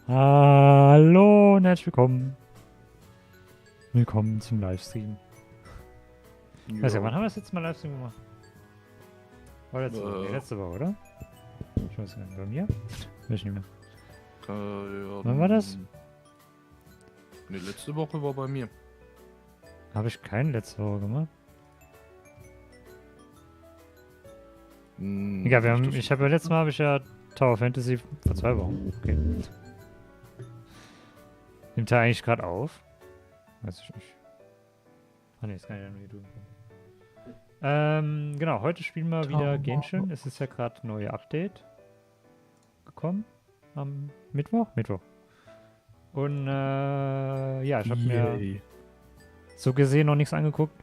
Hallo und herzlich willkommen. Willkommen zum Livestream. Weiß ja, wann haben wir das jetzt mal Livestream gemacht? War letzte Woche? Nee, letzte Woche, oder? Ich weiß gar nicht. Bei mir? Weiß ich nicht mehr. Ja, Wann war das? Ne, letzte Woche war bei mir. Habe ich keinen letzte Woche gemacht? Egal, ich habe ja letztes Mal Tower Fantasy vor 2 Wochen. Okay. Nimmt er eigentlich gerade auf? Weiß ich nicht. Ah ne, das kann ich ja nur hier tun. Genau, heute spielen wir wieder Genshin. Es ist ja gerade ein neues Update gekommen. Am Mittwoch? Mittwoch. Und ja, ich habe mir so gesehen noch nichts angeguckt.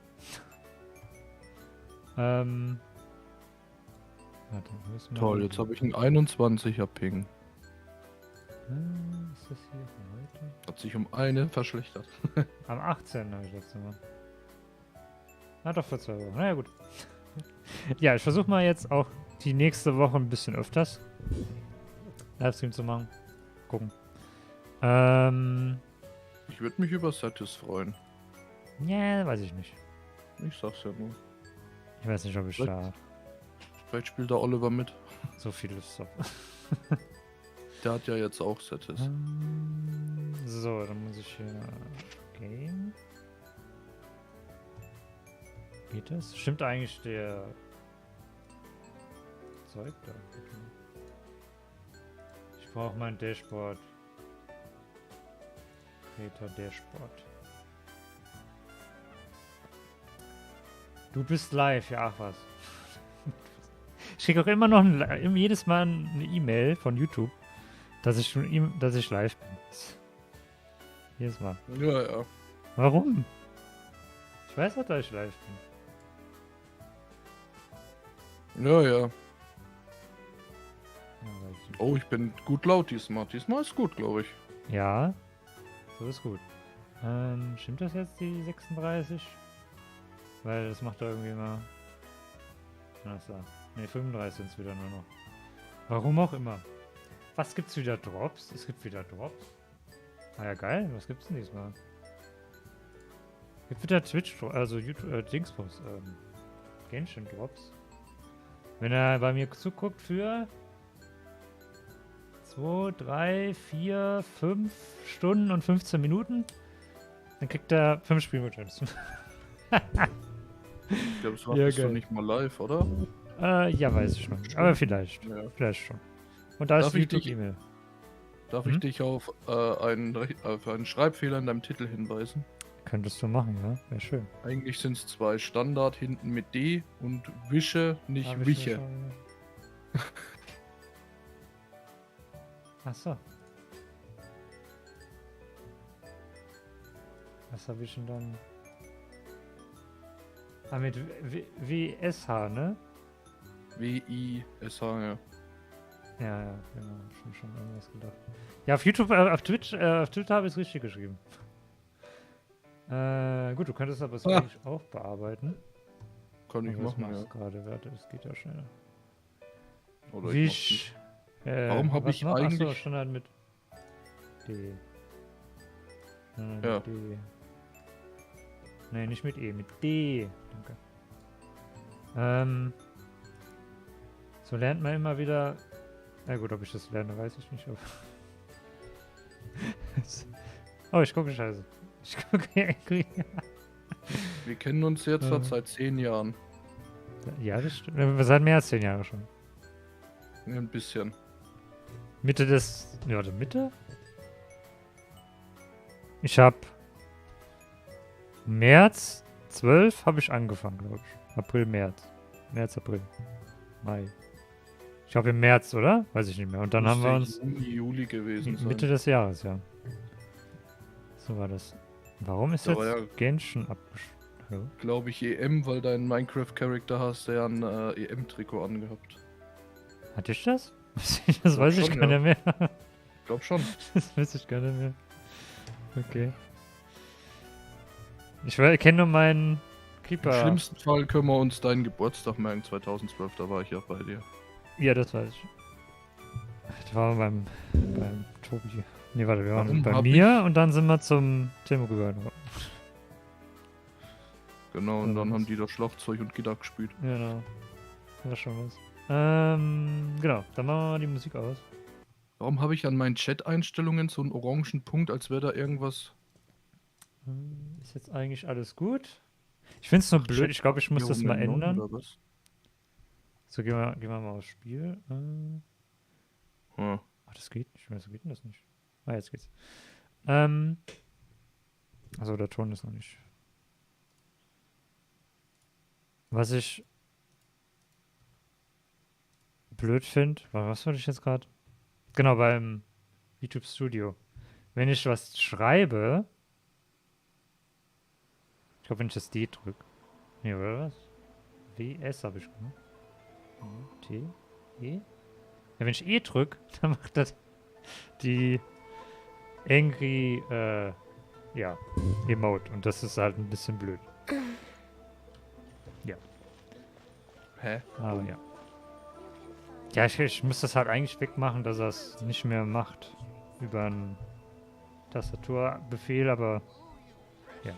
Warte, Toll, jetzt habe ich einen 21er Ping. Ist das hier von heute? Hat sich um eine verschlechtert. Am 18. habe ich letztes Mal. Ah, doch, vor 2 Wochen. Naja, gut. Ja, ich versuche mal jetzt auch die nächste Woche ein bisschen öfters Livestream zu machen. Gucken. Ich würde mich über Satis freuen. Ja, weiß ich nicht. Ich sag's ja nur. Ich weiß nicht, ob ich da Vielleicht spielt da Oliver mit. so viel Lust habe. Der hat ja jetzt auch Satis. So, dann muss ich hier Game. Geht das? Stimmt eigentlich der Zeug da? Ich brauche mein Dashboard. Creator Dashboard. Du bist live, ja, ach was. Ich krieg auch immer noch jedes Mal eine E-Mail von YouTube, dass ich live bin. Jedes Mal. Ja, ja. Warum? Ich weiß nicht, dass ich live bin. Ja, ja. Ja, weiß ich nicht. Oh, ich bin gut laut diesmal. Diesmal ist gut, glaube ich. Ja, so ist gut. Stimmt das jetzt, die 36? Weil das macht er irgendwie immer... Was da? Ne, 35 sind es wieder nur noch. Warum auch immer. Was gibt's wieder? Drops? Es gibt wieder Drops. Ah ja, geil. Was gibt's denn diesmal? Gibt wieder Twitch, also YouTube, Dingsbums, Genshin Drops. Wenn er bei mir zuguckt für 2, 3, 4, 5 Stunden und 15 Minuten, dann kriegt er 5 Spielmodus. Ich glaube, es war Ja, bist du geil. nicht mal live, oder? Ja, weiß ich schon. Aber vielleicht. Ja. Vielleicht schon. Und da ist Darf die ich dich- YouTube-E-Mail. Darf ich dich auf einen Schreibfehler in deinem Titel hinweisen? Könntest du machen, ja? Wäre schön. Eigentlich sind es 2 Standard hinten mit D und Wische, nicht Hab ich mir Wische. schon- Ach so. Was habe ich denn dann? Ah, mit WSH, ne? W-I-S-H, ja. Ja, ja, genau. Schon irgendwas gedacht. Ja, auf YouTube, auf Twitch, auf Twitter habe ich es richtig geschrieben. Gut, du könntest aber es eigentlich auch bearbeiten. Kann ich Aber das machen, machst ja. du gerade, warte, es geht ja schneller. Oder ich mach's Wish. nicht. Warum hab was ich noch? eigentlich- Achso, Standard mit D. Nein, Ja. mit D. Nee, nicht mit E, mit D. Danke. So lernt man immer wieder. Na gut, ob ich das lerne, weiß ich nicht. Oh, ich gucke Scheiße. Ich gucke irgendwie. Wir kennen uns jetzt seit 10 Jahren. Ja, das stimmt. Wir seit mehr als 10 Jahre schon. Ja, ein bisschen. Mitte des. Ja, der Mitte? Ich hab März 12 habe ich angefangen, glaube ich. April, März. März, April. Mai. Ich glaube im März, oder? Weiß ich nicht mehr. Und dann haben wir uns Juni, Juli gewesen sein. Mitte des Jahres, ja. So war das. Warum ist Da jetzt war ja- Genshin abgeschlossen? Glaube ich EM, weil dein Minecraft-Charakter hast, der ein EM-Trikot angehabt. Hatte ich das? Das weiß ich schon, gar ja. nicht mehr. Glaub schon. Das weiß ich gar nicht mehr. Okay. Ich kenne nur meinen Im Keeper. schlimmsten Fall können wir uns deinen Geburtstag merken, 2012, da war ich ja bei dir. Ja, das weiß ich. Da waren wir beim Tobi. Nee, warte, wir waren Warum bei hab mir und dann sind wir zum Thema rüber. Genau, und Ja, dann was? haben die das Schlagzeug und Gitarre gespielt. Genau. War schon was. Genau, dann machen wir mal die Musik aus. Warum habe ich an meinen Chat-Einstellungen so einen orangen Punkt, als wäre da irgendwas... Ist jetzt eigentlich alles gut? Ich finde es nur blöd, ich glaube, ich muss das mal ändern. Oder was? So, gehen wir mal aufs Spiel. Hm. Ach, das geht nicht. Wieso geht denn das nicht? Ah, jetzt geht's. Also der Ton ist noch nicht. Was ich blöd finde, was wollte ich jetzt gerade? Genau, beim YouTube Studio. Wenn ich was schreibe, ich glaube, wenn ich das D drücke. Nee, oder was? WS habe ich gemacht. T, E? Ja, wenn ich E drücke, dann macht das die Angry, ja, Emote. Und das ist halt ein bisschen blöd. Ja. Hä? Aber ja. Ja, ich muss das halt eigentlich wegmachen, dass er es nicht mehr macht. Über einen Tastaturbefehl, aber ja.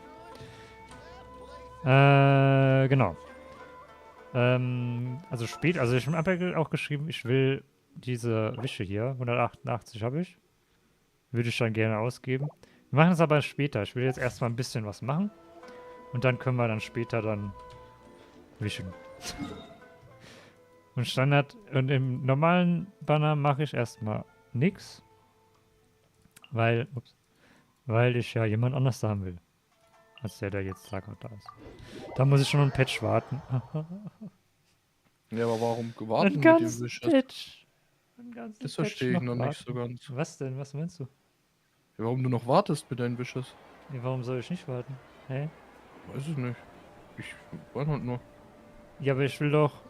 Genau. Also ich habe ja auch geschrieben, ich will diese Wische hier, 188 habe ich. Würde ich dann gerne ausgeben. Wir machen es aber später. Ich will jetzt erstmal ein bisschen was machen. Und dann können wir dann später dann wischen. Und im normalen Banner mache ich erstmal nix. Weil ich ja jemand anders da haben will. Als der jetzt da gerade da ist. Da muss ich schon ein Patch warten. Ja, aber warum gewartet Ein mit dem ganzes Wisch? Patch. Ein ganzes Das Patch verstehe ich noch nicht so warten. ganz. Was denn? Was meinst du? Ja, warum du noch wartest mit deinen Wishes? Ja, warum soll ich nicht warten? Hä? Weiß ich nicht. Ich weiß halt nur. Ja, aber ich will doch...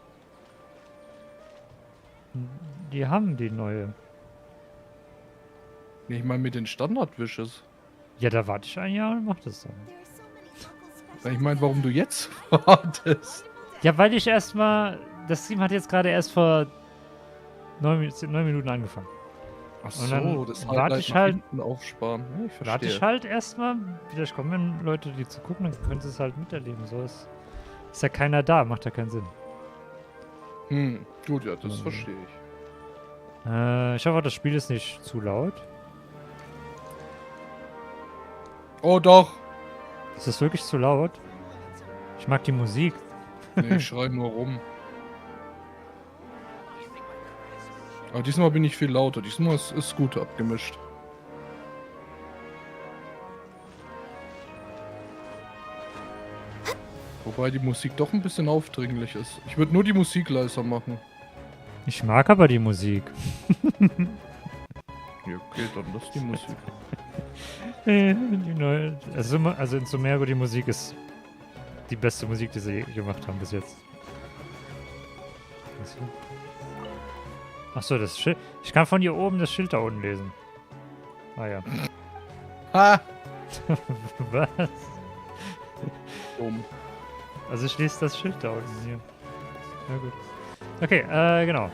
Die haben die neue. Nee, ich meine mit den Standard-Wishes. Ja, da warte ich ein Jahr und mach das dann. Ich meine, warum du jetzt wartest. Ja, weil ich erstmal... Das Stream hat jetzt gerade erst vor 9 Minuten angefangen. Ach Und dann so, das warte ich halt... aufsparen. Ja, ich verstehe. Warte ich halt erstmal. Vielleicht kommen Leute, die zu gucken, dann können sie es halt miterleben. So ist ja keiner da, macht ja keinen Sinn. Gut, ja, das verstehe ich. Ich hoffe, das Spiel ist nicht zu laut. Oh doch! Ist das wirklich zu laut? Ich mag die Musik. Nee, ich schreie nur rum. Aber diesmal bin ich viel lauter. Diesmal ist gut abgemischt. Wobei die Musik doch ein bisschen aufdringlich ist. Ich würde nur die Musik leiser machen. Ich mag aber die Musik. Ja, okay, dann lass die Musik. Die neue, also in Sumeru, die Musik ist die beste Musik, die sie gemacht haben bis jetzt. Achso, das Schild. Ich kann von hier oben das Schild da unten lesen. Ah ja. Ha! Was? Dumm. Also ich lese das Schild da unten hier. Na gut. Okay, genau.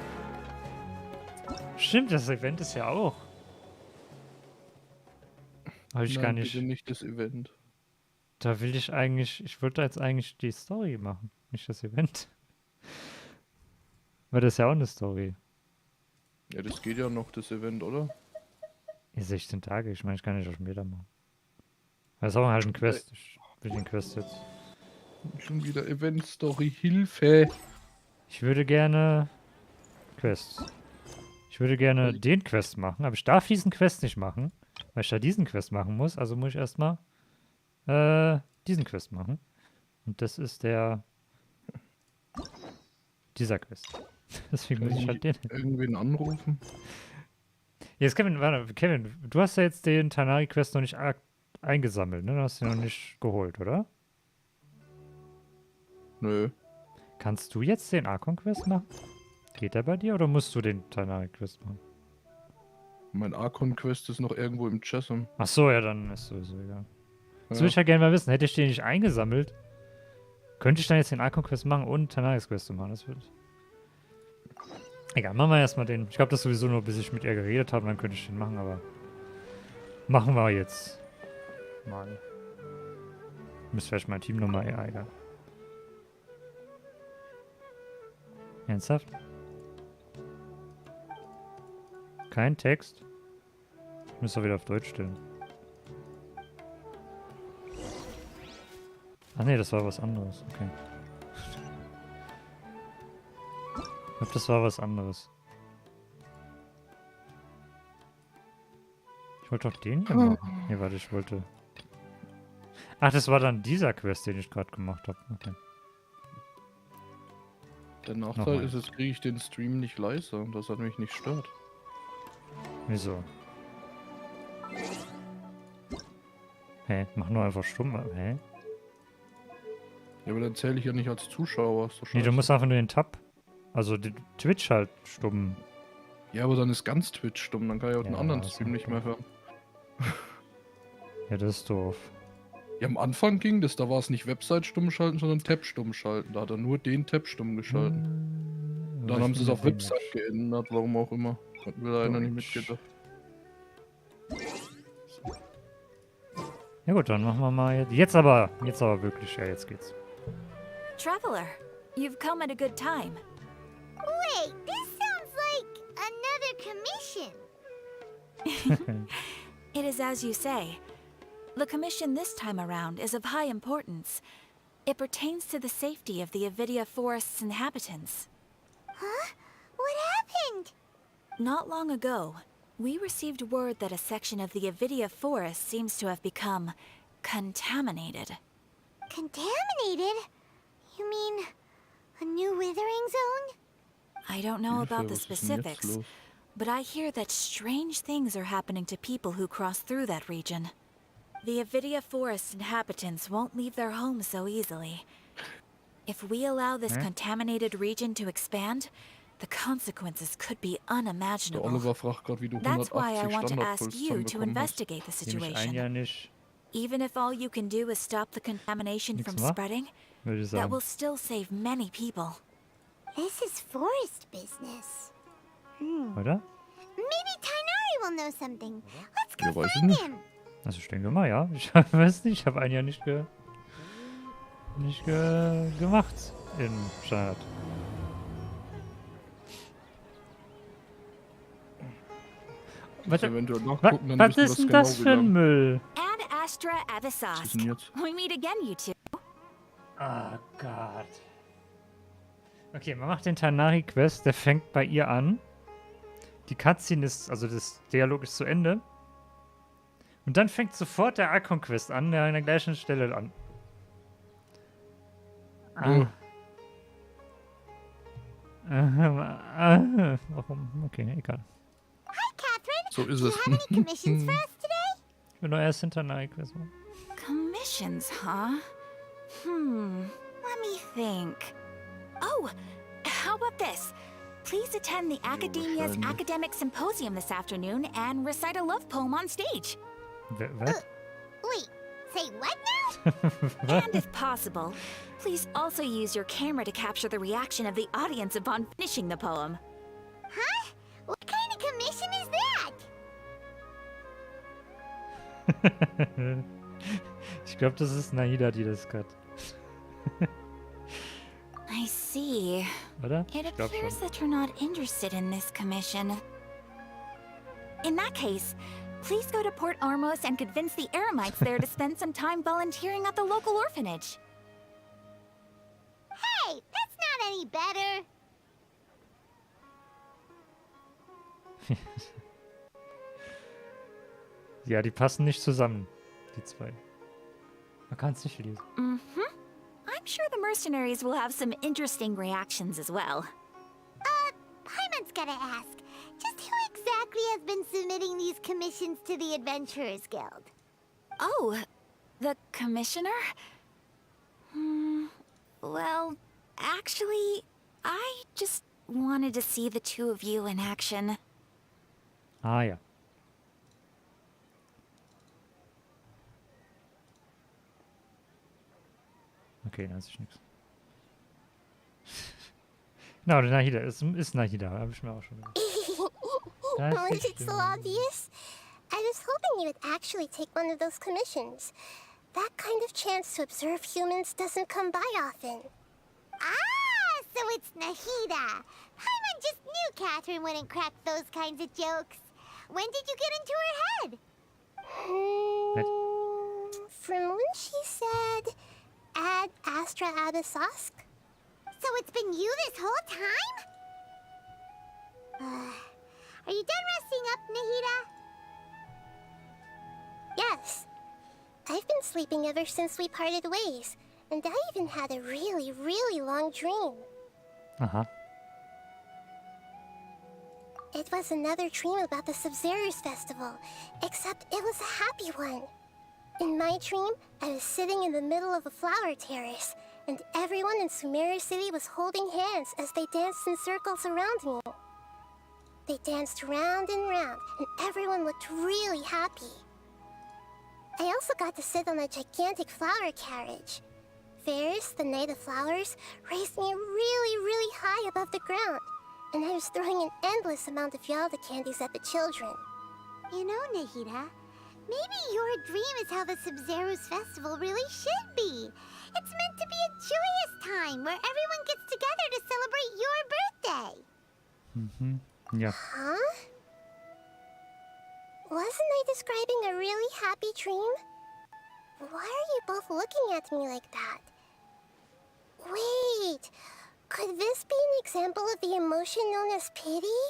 Stimmt, das Event ist ja auch. Habe ich Nein, gar nicht. bitte nicht das Event. Da will ich eigentlich. Ich wollte jetzt eigentlich die Story machen, nicht das Event. Weil das ist ja auch eine Story. Ja, das geht ja noch, das Event, oder? Ja, 16 Tage, ich meine, ich kann nicht auch später machen. Das ist auch halt ein Quest. Ich will den Quest jetzt. Schon wieder Event-Story, Hilfe! Ich würde gerne. Quests. Ich würde gerne den Quest machen, aber ich darf diesen Quest nicht machen, weil ich da diesen Quest machen muss. Also muss ich erstmal diesen Quest machen. Und das ist dieser Quest. Deswegen muss ich halt den. Irgendwen anrufen? Jetzt Kevin, du hast ja jetzt den Tanari-Quest noch nicht eingesammelt, ne? Du hast ihn noch nicht geholt, oder? Nö. Kannst du jetzt den Archon-Quest machen? Geht der bei dir oder musst du den Tanari-Quest machen? Mein Archon-Quest ist noch irgendwo im Chasm. Ach so, ja, dann ist sowieso egal. Das würde Ja. ich ja gerne mal wissen. Hätte ich den nicht eingesammelt, könnte ich dann jetzt den Archon-Quest machen und Tanaris-Quest zu machen. Das würde. Egal, machen wir erstmal den. Ich glaube, das sowieso nur, bis ich mit ihr geredet habe, dann könnte ich den machen, aber. Machen wir jetzt. Mal. Müsste vielleicht mein Team nochmal egal. Ernsthaft? Kein Text? Ich muss doch wieder auf Deutsch stellen. Ach nee, das war was anderes. Okay. Ich glaube, das war was anderes. Ich wollte doch den hier machen. Nee, warte, ich wollte... Ach, das war dann dieser Quest, den ich gerade gemacht habe. Okay. Der Nachteil Nochmal. ist, jetzt kriege ich den Stream nicht leiser, dass er mich nicht stört. Wieso? Hä? Mach nur einfach stumm. Hä? Ja, aber dann zähle ich ja nicht als Zuschauer. Ist doch Nee, du scheiße. musst einfach nur den Tab. Also den Twitch halt stumm. Ja, aber dann ist ganz Twitch stumm, dann kann ich auch den Ja, anderen ist Stream auch nicht mehr hören. Ja, das ist doof. Ja, am Anfang ging das, da war es nicht Website stumm schalten, sondern Tab stumm schalten. Da hat er nur den Tab stumm geschalten. Dann haben sie es auf Website geändert, warum auch immer. Hat mir da einer nicht mitgedacht. Ja gut, dann machen wir mal jetzt. Jetzt aber wirklich. Ja, jetzt geht's. Traveler, you've come at a good time. Wait, this sounds like another commission. It is as you say. The commission this time around is of high importance. It pertains to the safety of the Avidia Forest's inhabitants. Huh? What happened? Not long ago, we received word that a section of the Avidia Forest seems to have become contaminated. Contaminated? You mean a new withering zone? I don't know Hilfe, about the was ist denn jetzt specifics, los? but I hear that strange things are happening to people who cross through that region. The Avidia Forest inhabitants won't leave their homes so easily. If we allow this contaminated region to expand, the consequences could be Der unimaginable. Oliver fragt gerade, wie du That's why I 180 want to ask Standardpuls you to zusammenbekommen hast. investigate the Nehme ich ein Jahr situation. nicht, Even if all you can do is stop the contamination Nix from macht? spreading, würde ich that sagen. will still save many people. This is forest business. Oder? Maybe Tainari will know something. Let's go Ja, weiß ich find nicht. him. Also ich denke mal, ja. Ich weiß nicht, ich habe ein Jahr nicht gemacht im Standard. Warte, Eventuell nachgucken, dann was wissen wir ist denn genau, das wie für ein lang. Müll? Ad Astra Was ist Avisask. denn jetzt? We meet again, you two. Oh Gott. Okay, man macht den Tanari-Quest, der fängt bei ihr an. Die Cutscene ist, also das Dialog ist zu Ende. Und dann fängt sofort der Icon-Quest an, der an der gleichen Stelle an. Ja. Warum? Okay, egal. Hi, Catherine. So ist Do you es. have any commissions for us today? Ich will nur erst den Tanari-Quest machen. Commissions, huh? Let me think. Oh, how about this? Please attend the Academia's wahrscheinlich. academic symposium this afternoon and recite a love poem on stage. Was? Wait, say what now? And if possible, please also use your camera to capture the reaction of the audience upon finishing the poem. Huh? What kind of commission is that? Ich glaube, das ist Nahida, die das hat. I see. Oder? It Ich glaube appears schon. that you're not interested in this commission. In that case, please go to Port Ormos and convince the Eremites there to spend some time volunteering at the local orphanage. Hey, that's not any better. Ja, die passen nicht zusammen, die zwei. Man kann es nicht lesen. I'm sure the mercenaries will have some interesting reactions as well. Paimon's gotta ask. Just who exactly has been submitting these commissions to the Adventurers Guild? Oh, the commissioner? Well, actually, I just wanted to see the two of you in action. Ah ja. Okay, da ist ich nichts. Genau, der Nahida ist Nahida, habe ich mir auch schon gedacht. Das Was ist it so obvious? I was hoping he would actually take one of those commissions. That kind of chance to observe humans doesn't come by often. Ah, so it's Nahida. Paimon just knew Catherine wouldn't crack those kinds of jokes. When did you get into her head? From when she said, Ad Astra Abyssosk? So it's been you this whole time? Are you done resting up, Nahida? Yes. I've been sleeping ever since we parted ways, and I even had a really, really long dream. Aha. It was another dream about the Sub-Zero's festival, except it was a happy one. In my dream, I was sitting in the middle of a flower terrace, and everyone in Sumeru City was holding hands as they danced in circles around me. They danced round and round, and everyone looked really happy. I also got to sit on a gigantic flower carriage. Ferris, the Knight of Flowers, raised me really, really high above the ground, and I was throwing an endless amount of Yalda candies at the children. You know, Nahida, maybe your dream is how the Sub-Zero's festival really should be. It's meant to be a joyous time where everyone gets together to celebrate your birthday. Mhm. Ja. Huh? Wasn't I describing a really happy dream? Why are you both looking at me like that? Wait, could this be an example of the emotion known as pity?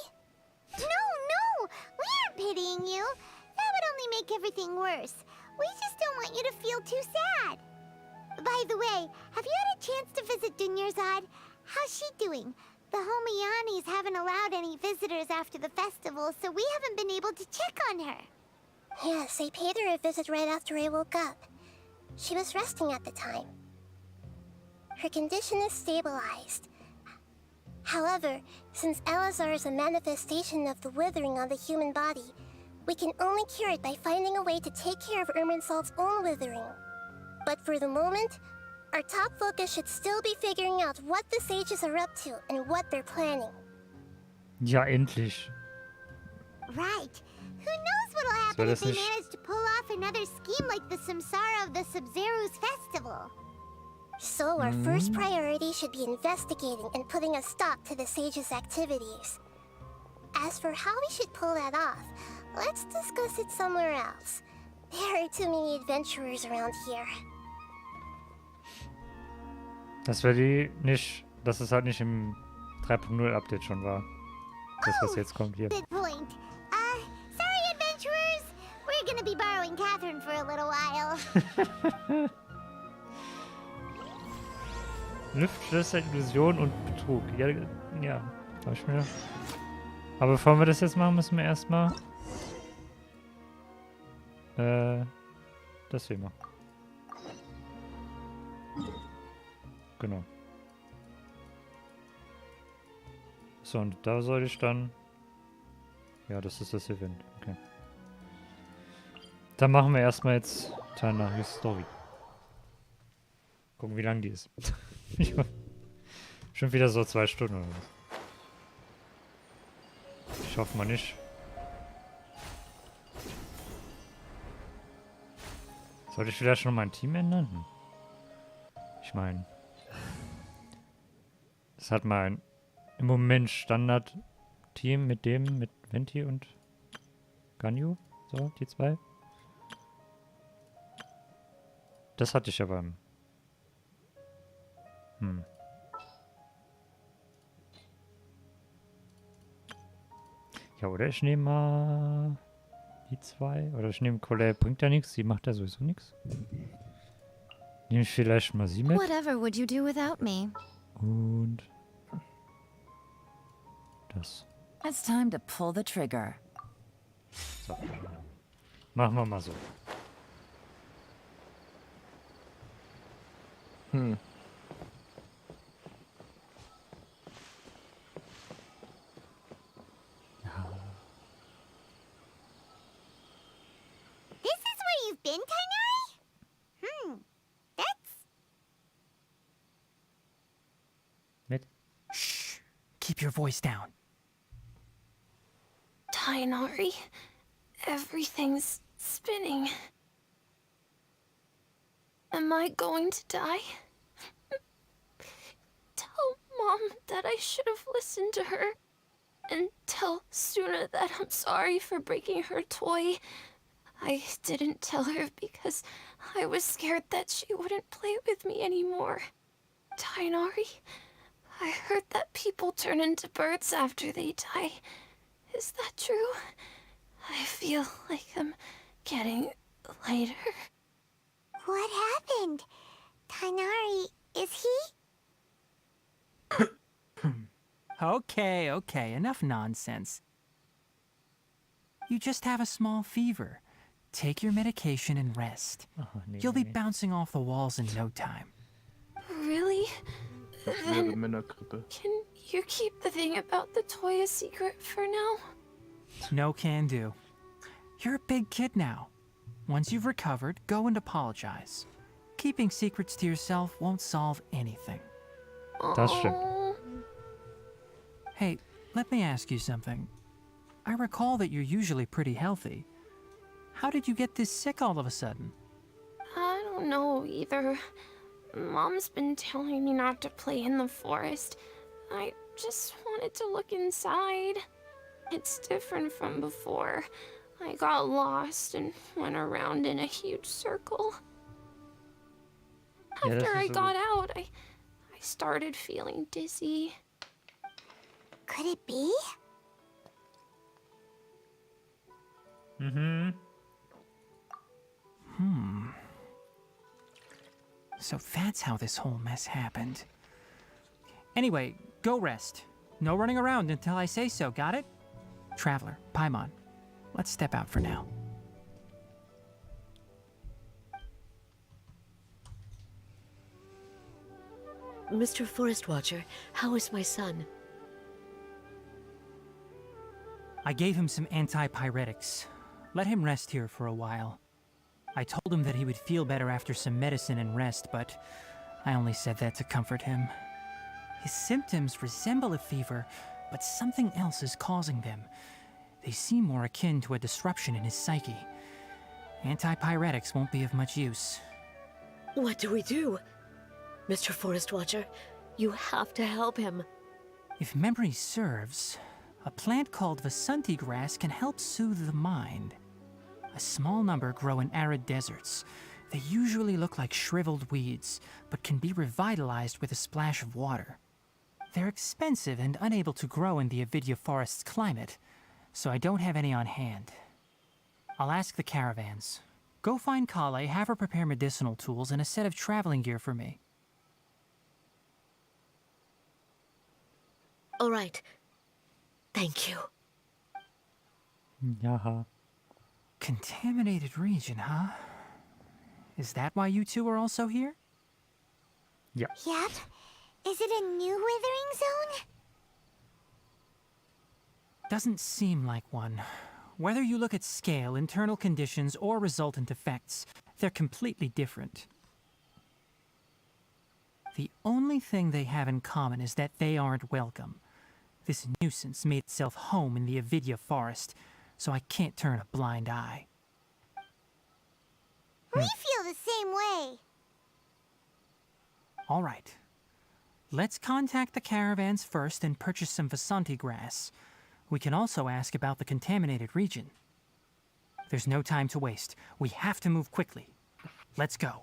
No, we aren't pitying you. That would only make everything worse. We just don't want you to feel too sad. By the way, have you had a chance to visit Dunyarzad? How's she doing? The Homiyanis haven't allowed any visitors after the festival, so we haven't been able to check on her. Yes, I paid her a visit right after I woke up. She was resting at the time. Her condition is stabilized. However, since Elazar is a manifestation of the withering on the human body, we can only cure it by finding a way to take care of Irminsol's own withering. But for the moment, our top focus should still be figuring out what the sages are up to and what they're planning. Ja, endlich. Right. Who knows what'll happen if they manage to pull off another scheme like the Samsara of the Sub-Zero's festival. So our first priority should be investigating and putting a stop to the sages' activities. As for how we should pull that off, let's discuss it somewhere else. There are too many adventurers around here. Das wäre die nicht, dass es halt nicht im 3.0 Update schon war. Das, was jetzt kommt hier. Good point. Sorry, adventurers. We're gonna be borrowing Catherine for a little while. Luftschlösser, Illusion und Betrug. Ja, hab ich mir. Aber bevor wir das jetzt machen, müssen wir erstmal das hier machen. Genau. So, und da soll ich dann... Ja, das ist das Event. Okay. Dann machen wir erstmal jetzt Tanach's Story. Gucken, wie lang die ist. Schon wieder so 2 Stunden oder was. Ich hoffe mal nicht. Sollte ich vielleicht schon mein Team ändern? Ich meine... Das hat mein im Moment Standard-Team mit Venti und Ganyu. So, die 2. Das hatte ich aber. Ja, oder ich nehme mal die 2. Oder ich nehme Colette, bringt ja nichts. Die macht ja sowieso nichts. Nehme ich vielleicht mal sie mit. Whatever would you do without me? Und das. It's time to pull the trigger. So. Machen wir mal so. This is where you've been, Kainari? That's... Mit? Shh. Keep your voice down. Tainari, everything's spinning. Am I going to die? Tell Mom that I should have listened to her. And tell Suna that I'm sorry for breaking her toy. I didn't tell her because I was scared that she wouldn't play with me anymore. Tainari, I heard that people turn into birds after they die. Is that true? I feel like I'm getting lighter. What happened? Tainari, is he? Okay, enough nonsense. You just have a small fever. Take your medication and rest. Oh, nee. You'll be bouncing off the walls in no time. Really? Schwere Männergrippe. Can you keep the thing about the toy a secret for now? No can do. You're a big kid now. Once you've recovered, go and apologize. Keeping secrets to yourself won't solve anything. Das stimmt. Aw. Hey, let me ask you something. I recall that you're usually pretty healthy. How did you get this sick all of a sudden? I don't know either. Mom's been telling me not to play in the forest. I just wanted to look inside. It's different from before. I got lost and went around in a huge circle. Yeah, After das I ist so got out, I started feeling dizzy. Could it be? Mhm. So that's how this whole mess happened. Anyway, go rest. No running around until I say so, got it? Traveler, Paimon, let's step out for now. Mr. Forest Watcher, how is my son? I gave him some antipyretics. Let him rest here for a while. I told him that he would feel better after some medicine and rest, but I only said that to comfort him. His symptoms resemble a fever, but something else is causing them. They seem more akin to a disruption in his psyche. Antipyretics won't be of much use. What do we do? Mr. Forest Watcher, you have to help him. If memory serves, a plant called Vasanti grass can help soothe the mind. A small number grow in arid deserts. They usually look like shriveled weeds, but can be revitalized with a splash of water. They're expensive and unable to grow in the Avidya forest's climate, so I don't have any on hand. I'll ask the caravans. Go find Kale, have her prepare medicinal tools and a set of traveling gear for me. All right. Thank you. Jaha. Contaminated region, huh? Is that why you two are also here? Ja. Yep. Is it a new withering zone? Doesn't seem like one. Whether you look at scale, internal conditions, or resultant effects, they're completely different. The only thing they have in common is that they aren't welcome. This nuisance made itself home in the Avidya forest, so I can't turn a blind eye. We feel the same way. All right. Let's contact the caravans first and purchase some Vasanti grass. We can also ask about the contaminated region. There's no time to waste. We have to move quickly. Let's go.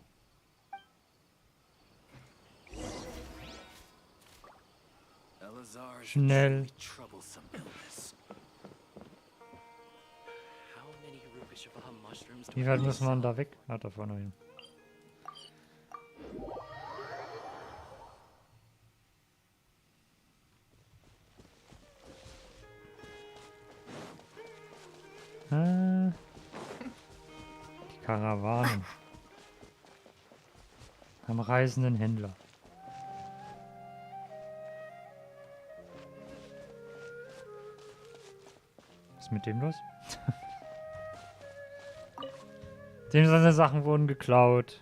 Schnell. Troublesome illness. How many Rupeshava mushrooms do Wie weit muss man da weg? Ah, da vorne hin. Die Karawane. Am reisenden Händler. Was ist mit dem los? Dem seine Sachen wurden geklaut.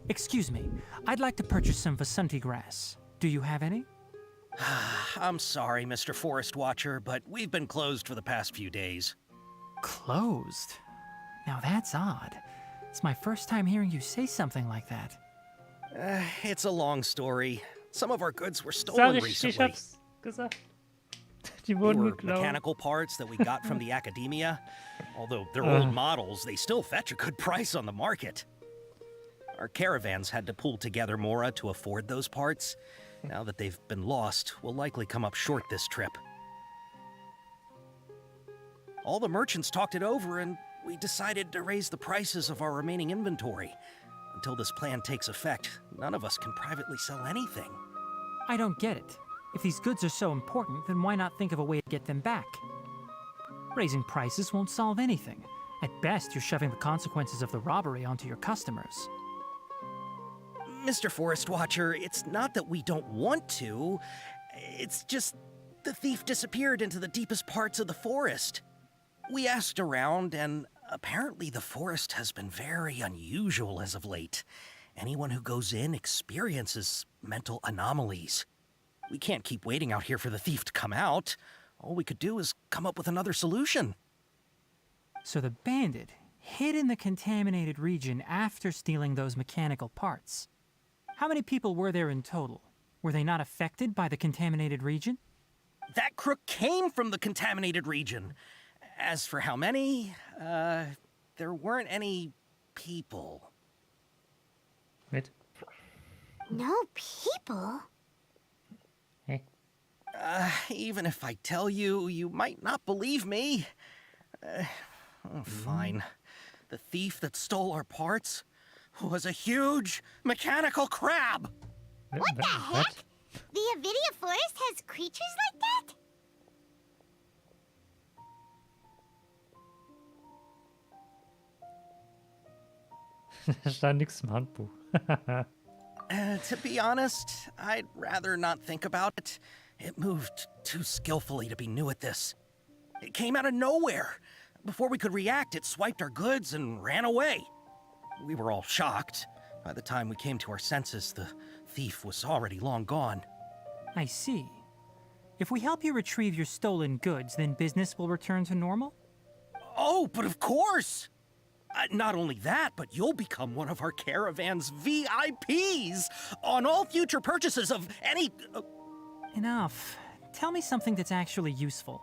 Excuse me. I'd like to purchase some Vasanti grass. Do you have any? I'm sorry, Mr. Forest Watcher, but we've been closed for the past few days. Closed? Now that's odd. It's my first time hearing you say something like that. It's a long story. Some of our goods were Sag stolen ich recently. hab's gesagt. Die They wurden were geklaut. mechanical parts that we got from the academia. Although they're old models, they still fetch a good price on the market. Our caravans had to pull together Mora to afford those parts. Now that they've been lost, we'll likely come up short this trip. All the merchants talked it over, and we decided to raise the prices of our remaining inventory. Until this plan takes effect, none of us can privately sell anything. I don't get it. If these goods are so important, then why not think of a way to get them back? Raising prices won't solve anything. At best, you're shoving the consequences of the robbery onto your customers. Mr. Forest Watcher, it's not that we don't want to. It's just the thief disappeared into the deepest parts of the forest. We asked around, and apparently the forest has been very unusual as of late. Anyone who goes in experiences mental anomalies. We can't keep waiting out here for the thief to come out. All we could do is come up with another solution. So the bandit hid in the contaminated region after stealing those mechanical parts. How many people were there in total? Were they not affected by the contaminated region? That crook came from the contaminated region. As for how many, there weren't any people. Mit. No people? Hey. Even if I tell you, you might not believe me. Fine. The thief that stole our parts was a huge mechanical crab. What the heck? The Avidia forest has creatures like that? Da stand nichts im Handbuch. To be honest, I'd rather not think about it. It moved too skillfully to be new at this. It came out of nowhere. Before we could react, it swiped our goods and ran away. We were all shocked. By the time we came to our senses, the thief was already long gone. I see. If we help you retrieve your stolen goods, then business will return to normal? Oh, but of course! Not only that, but you'll become one of our caravan's VIPs on all future purchases of any... Enough. Tell me something that's actually useful.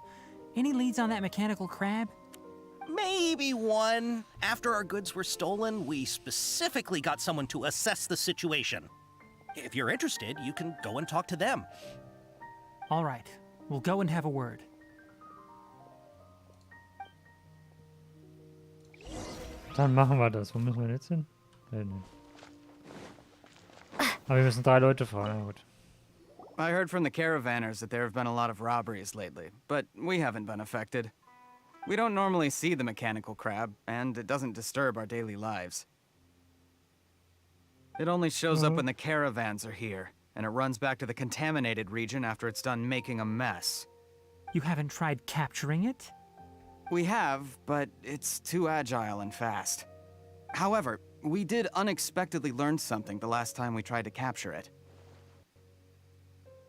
Any leads on that mechanical crab? Maybe one. After our goods were stolen, we specifically got someone to assess the situation. If you're interested, you can go and talk to them. All right. We'll go and have a word. Dann machen wir das. Wo müssen wir jetzt hin? Nee. Aber wir müssen 3 Leute fragen. Ja, gut. I heard from the caravanners that there have been a lot of robberies lately, but we haven't been affected. We don't normally see the mechanical crab, and it doesn't disturb our daily lives. It only shows up when the caravans are here, and it runs back to the contaminated region after it's done making a mess. You haven't tried capturing it? We have, but it's too agile and fast. However, we did unexpectedly learn something the last time we tried to capture it.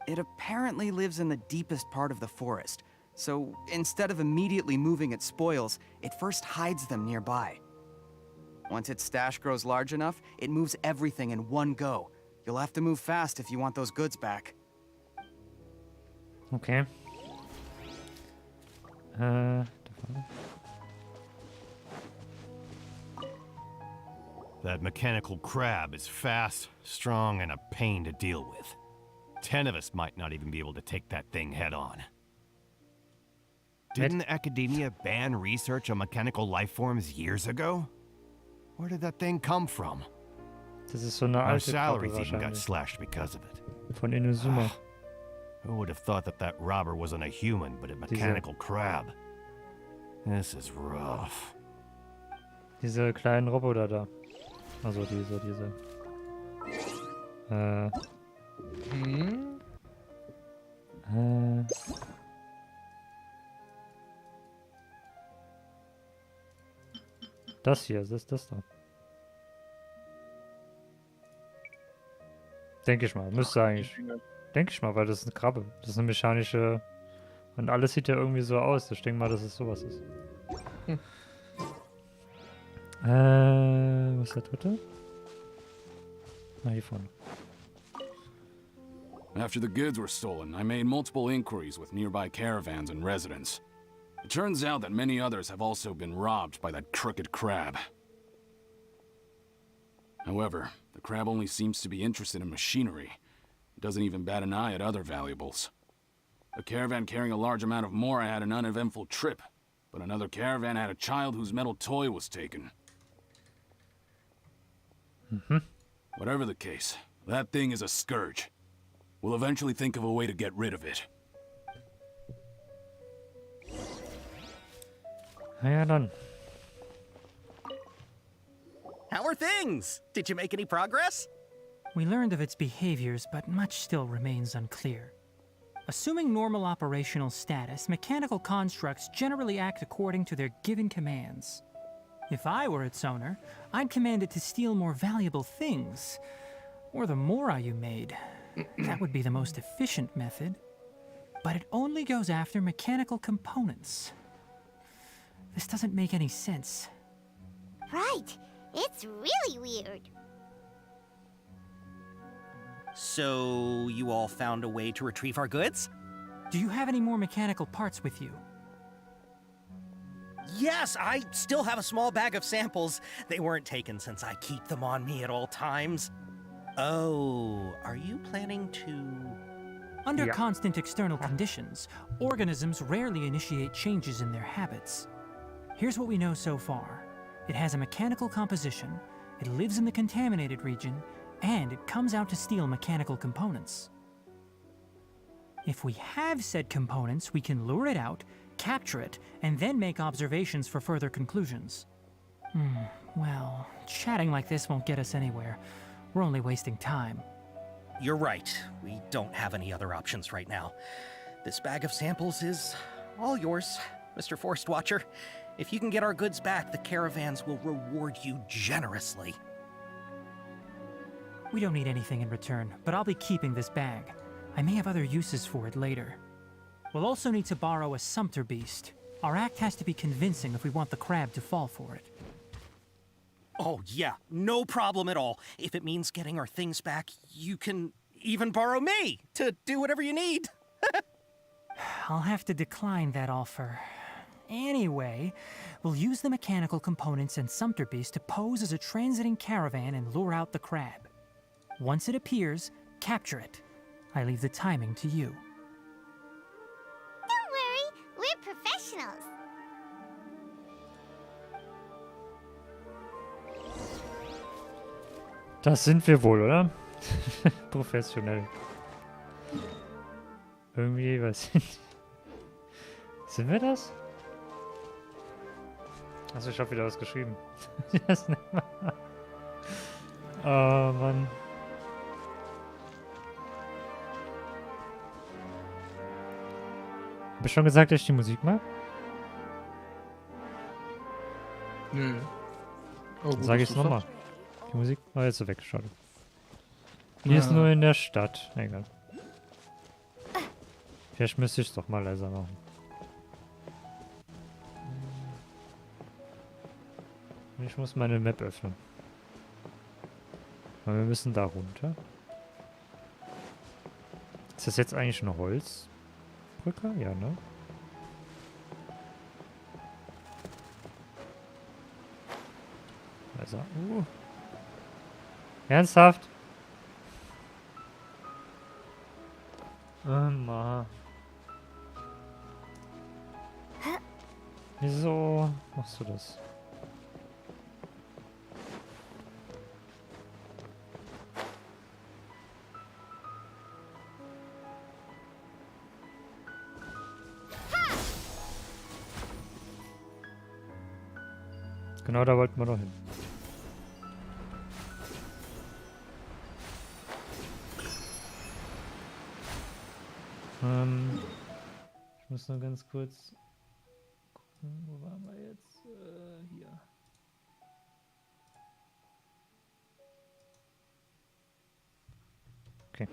It apparently lives in the deepest part of the forest, so instead of immediately moving its spoils, it first hides them nearby. Once its stash grows large enough, it moves everything in one go. You'll have to move fast if you want those goods back. Okay. Da vorne. That mechanical crab is fast, strong, and a pain to deal with. 10 of us might not even be able to take that thing head on. Didn't academia ban research on mechanical life forms years ago? Where did that thing come from? Das ist so eine Our alte Krabbe salaries even got wahrscheinlich. slashed because of it. Von Inazuma. Who would have thought that that robber wasn't a human, but a mechanical crab? This is rough. Diese kleinen Roboter da. Also diese. Das hier, das da. Denke ich mal, müsste eigentlich. Denke ich mal, weil das ist eine Krabbe. Das ist eine mechanische. Und alles sieht ja irgendwie so aus. Ich denke mal, dass es sowas ist. Was ist der dritte? Ah, hier vorne. After the goods were stolen, I made multiple inquiries with nearby caravans and residents. It turns out that many others have also been robbed by that crooked crab. However, the crab only seems to be interested in machinery. It doesn't even bat an eye at other valuables. A caravan carrying a large amount of mora had an uneventful trip, but another caravan had a child whose metal toy was taken. Whatever the case, that thing is a scourge. We'll eventually think of a way to get rid of it. Na ja, dann. How are things? Did you make any progress? We learned of its behaviors, but much still remains unclear. Assuming normal operational status, mechanical constructs generally act according to their given commands. If I were its owner, I'd command it to steal more valuable things. Or the mora you made. That would be the most efficient method. But it only goes after mechanical components. This doesn't make any sense. Right. It's really weird. So, you all found a way to retrieve our goods? Do you have any more mechanical parts with you? Yes, I still have a small bag of samples. They weren't taken since I keep them on me at all times. Oh, are you planning to... Under constant external conditions, organisms rarely initiate changes in their habits. Here's what we know so far. It has a mechanical composition, it lives in the contaminated region, and it comes out to steal mechanical components. If we have said components, we can lure it out, capture it, and then make observations for further conclusions. Well, chatting like this won't get us anywhere. We're only wasting time. You're right. We don't have any other options right now. This bag of samples is all yours, Mr. Forest Watcher. If you can get our goods back, the caravans will reward you generously. We don't need anything in return, but I'll be keeping this bag. I may have other uses for it later. We'll also need to borrow a sumpter beast. Our act has to be convincing if we want the crab to fall for it. Oh, yeah, no problem at all. If it means getting our things back, you can even borrow me to do whatever you need. I'll have to decline that offer. Anyway, we'll use the mechanical components and sumpter beast to pose as a transiting caravan and lure out the crab. Once it appears, capture it. I leave the timing to you. Don't worry, we're professionals. Das sind wir wohl, oder? Professionell. Irgendwie, was sind... Sind wir das? Achso, ich hab wieder was geschrieben. Oh, Mann. Hab ich schon gesagt, dass ich die Musik mag? Nö. Oh, gut, Sag dass ich's du's nochmal. sagst. Die Musik... Oh, jetzt ist sie weg, schade. Die ist nur in der Stadt. Egal. Vielleicht müsste ich es doch mal leiser machen. Ich muss meine Map öffnen. Weil wir müssen da runter. Ist das jetzt eigentlich eine Holzbrücke? Ja, ne? Also, Ernsthaft? Mann. Wieso machst du das? Genau da wollten wir doch hin. Ich muss nur ganz kurz gucken, wo waren wir jetzt? Hier. Okay.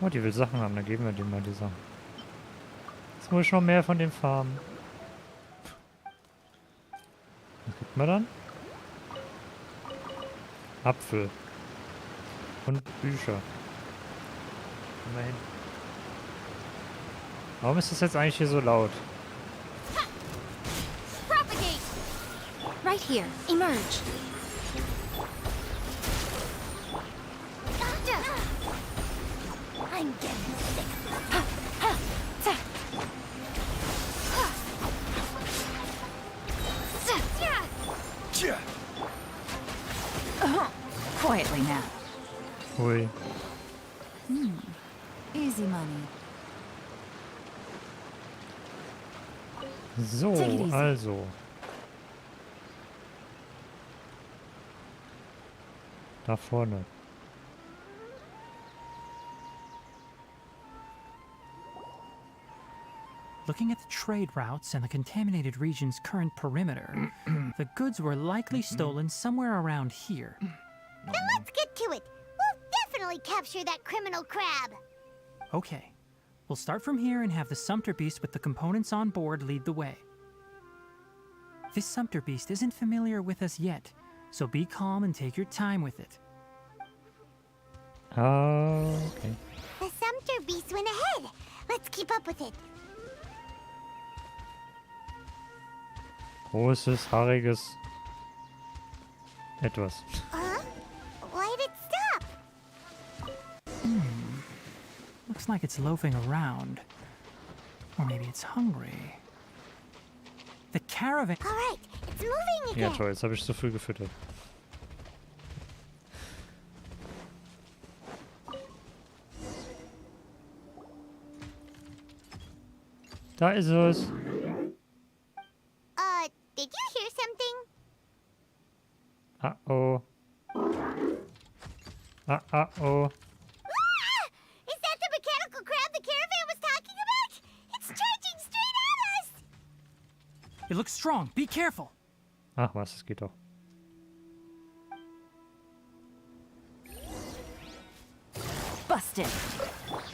Oh, die will Sachen haben, dann geben wir dem mal die Sachen. Jetzt muss ich noch mehr von dem farmen. Was gibt man dann? Apfel. Und Bücher. Immerhin. Warum ist das jetzt eigentlich hier so laut? Propagate! Right here. Emerge. I'm getting sick. Quietly now. Ui. Easy money. So, Take it easy. also. Da vorne. Looking at the trade routes and the contaminated region's current perimeter, the goods were likely stolen somewhere around here. Then let's get to it. We'll definitely capture that criminal crab. Okay, we'll start from here and have the Sumpter Beast with the components on board lead the way. This Sumpter Beast isn't familiar with us yet, so be calm and take your time with it. Okay. The Sumpter Beast went ahead. Let's keep up with it. Großes, haariges etwas. Huh? Why did it stop? Looks like it's loafing around. Or maybe it's hungry. The caravan... All right, it's moving Ja again. toll, jetzt habe ich zu früh gefüttert. Da ist es. Did you hear something? Uh-oh. Uh-oh. Ah! Is that the mechanical crab the caravan was talking about? It's charging straight at us! It looks strong. Be careful. Ach was, es geht doch. Busted.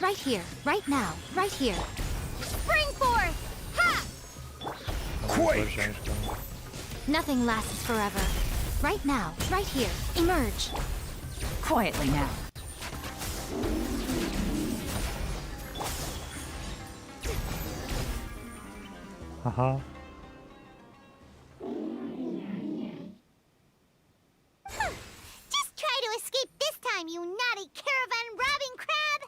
Right here. Right now. Right here. Spring forth! Ha! Aber das wollte ich eigentlich gar nicht. Nothing lasts forever. Right now. Right here. Emerge. Quietly now. Haha. Just try to escape this time, you naughty caravan-robbing crab!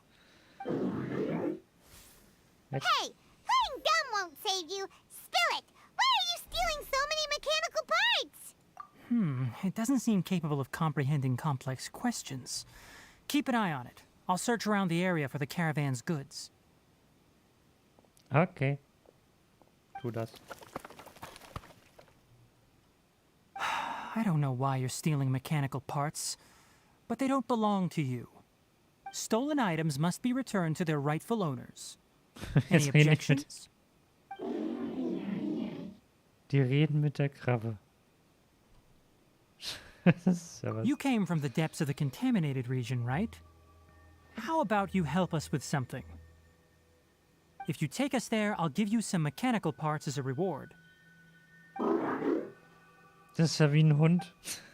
Echt? Hey, playing dumb won't save you. Spill it! Why are you stealing so many mechanical parts? It doesn't seem capable of comprehending complex questions. Keep an eye on it. I'll search around the area for the caravan's goods. Okay. Tu das. I don't know why you're stealing mechanical parts, but they don't belong to you. Stolen items must be returned to their rightful owners. Any Jetzt reden die mit. objections? Die reden mit der Krabbe. Das ist ja was. You came from the depths of the contaminated region, right? How about you help us with something? If you take us there, I'll give you some mechanical parts as a reward. Das ist ja wie ein Hund.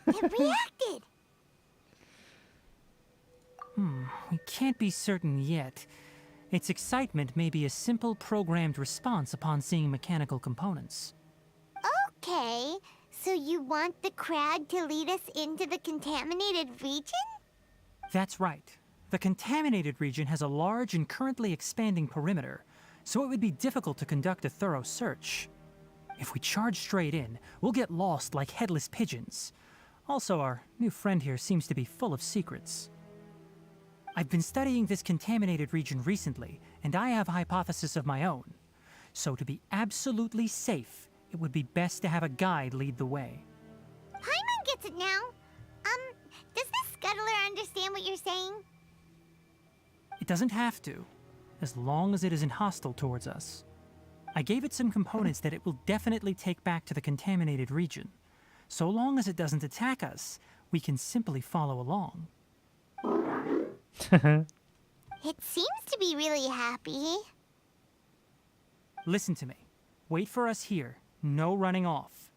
It reacted! We can't be certain yet. Its excitement may be a simple programmed response upon seeing mechanical components. Okay, so you want the crab to lead us into the contaminated region? That's right. The contaminated region has a large and currently expanding perimeter, so it would be difficult to conduct a thorough search. If we charge straight in, we'll get lost like headless pigeons. Also, our new friend here seems to be full of secrets. I've been studying this contaminated region recently, and I have a hypothesis of my own. So to be absolutely safe, it would be best to have a guide lead the way. Paimon gets it now. Does this scuttler understand what you're saying? It doesn't have to, as long as it isn't hostile towards us. I gave it some components that it will definitely take back to the contaminated region. So long as it doesn't attack us, we can simply follow along. It seems to be really happy. Listen to me. Wait for us here. No running off.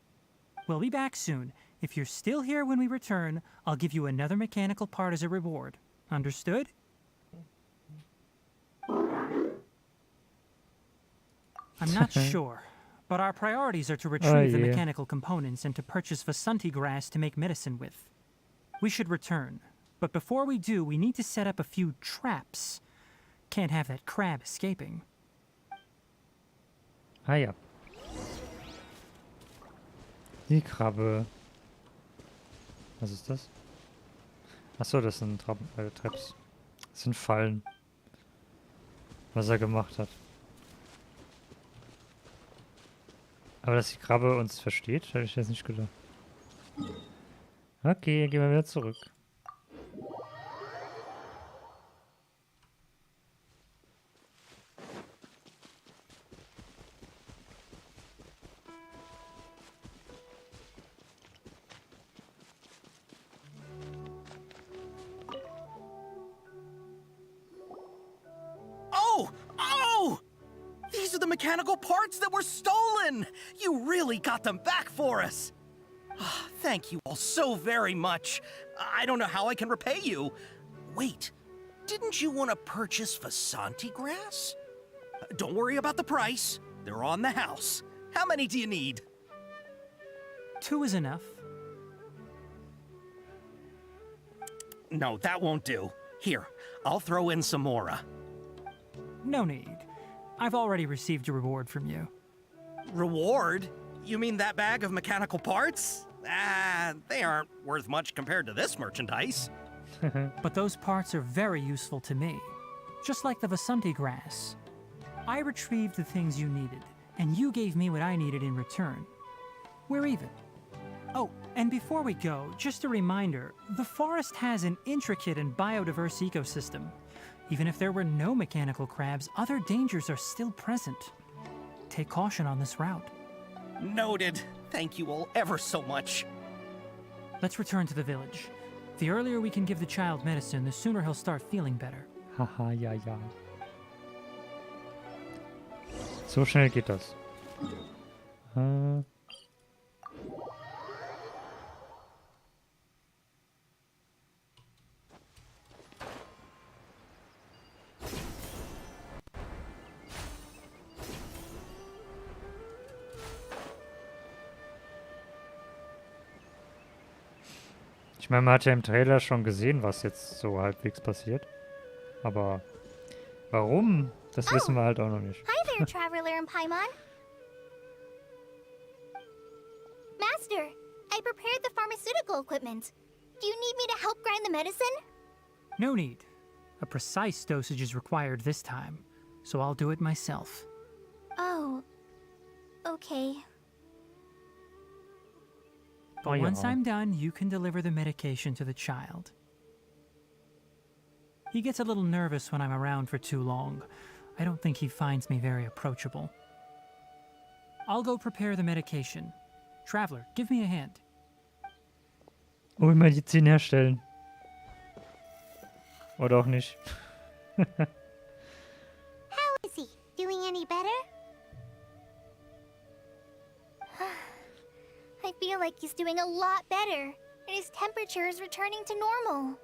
We'll be back soon. If you're still here when we return, I'll give you another mechanical part as a reward. Understood? I'm not sure, but our priorities are to retrieve the mechanical components and to purchase Vasanti grass to make medicine with. We should return, but before we do, we need to set up a few traps. Can't have that crab escaping. Ah ja. Die Krabbe. Was ist das? Achso, das sind Traps. Das sind Fallen. Was er gemacht hat. Aber dass die Krabbe uns versteht, hätte ich jetzt nicht gedacht. Okay, gehen wir wieder zurück. These are the mechanical parts that were stolen! You really got them back for us! Thank you all so very much. I don't know how I can repay you. Wait, didn't you want to purchase Vasanti grass? Don't worry about the price. They're on the house. How many do you need? 2 is enough. No, that won't do. Here, I'll throw in some more. No need. I've already received a reward from you. Reward? You mean that bag of mechanical parts? They aren't worth much compared to this merchandise. But those parts are very useful to me. Just like the Vasanti grass. I retrieved the things you needed, and you gave me what I needed in return. We're even. Oh, and before we go, just a reminder, the forest has an intricate and biodiverse ecosystem. Even if there were no mechanical crabs, other dangers are still present. Take caution on this route. Noted. Thank you all ever so much. Let's return to the village. The earlier we can give the child medicine, the sooner he'll start feeling better. Haha, ja. So schnell geht das. Ich meine, man hat ja im Trailer schon gesehen, was jetzt so halbwegs passiert. Aber warum? Das wissen wir halt auch noch nicht. Hi there, Traveler and Paimon. Master, I prepared the pharmaceutical equipment. Do you need me to help grind the medicine? No need. A precise dosage is required this time, so I'll do it myself. Oh, okay. But once I'm done, you can deliver the medication to the child. He gets a little nervous when I'm around for too long. I don't think he finds me very approachable. I'll go prepare the medication. Traveler, give me a hand. Oh, Medizin herstellen. Oder auch nicht. How is he? Doing any better? I feel like he's doing a lot better, and his temperature is returning to normal.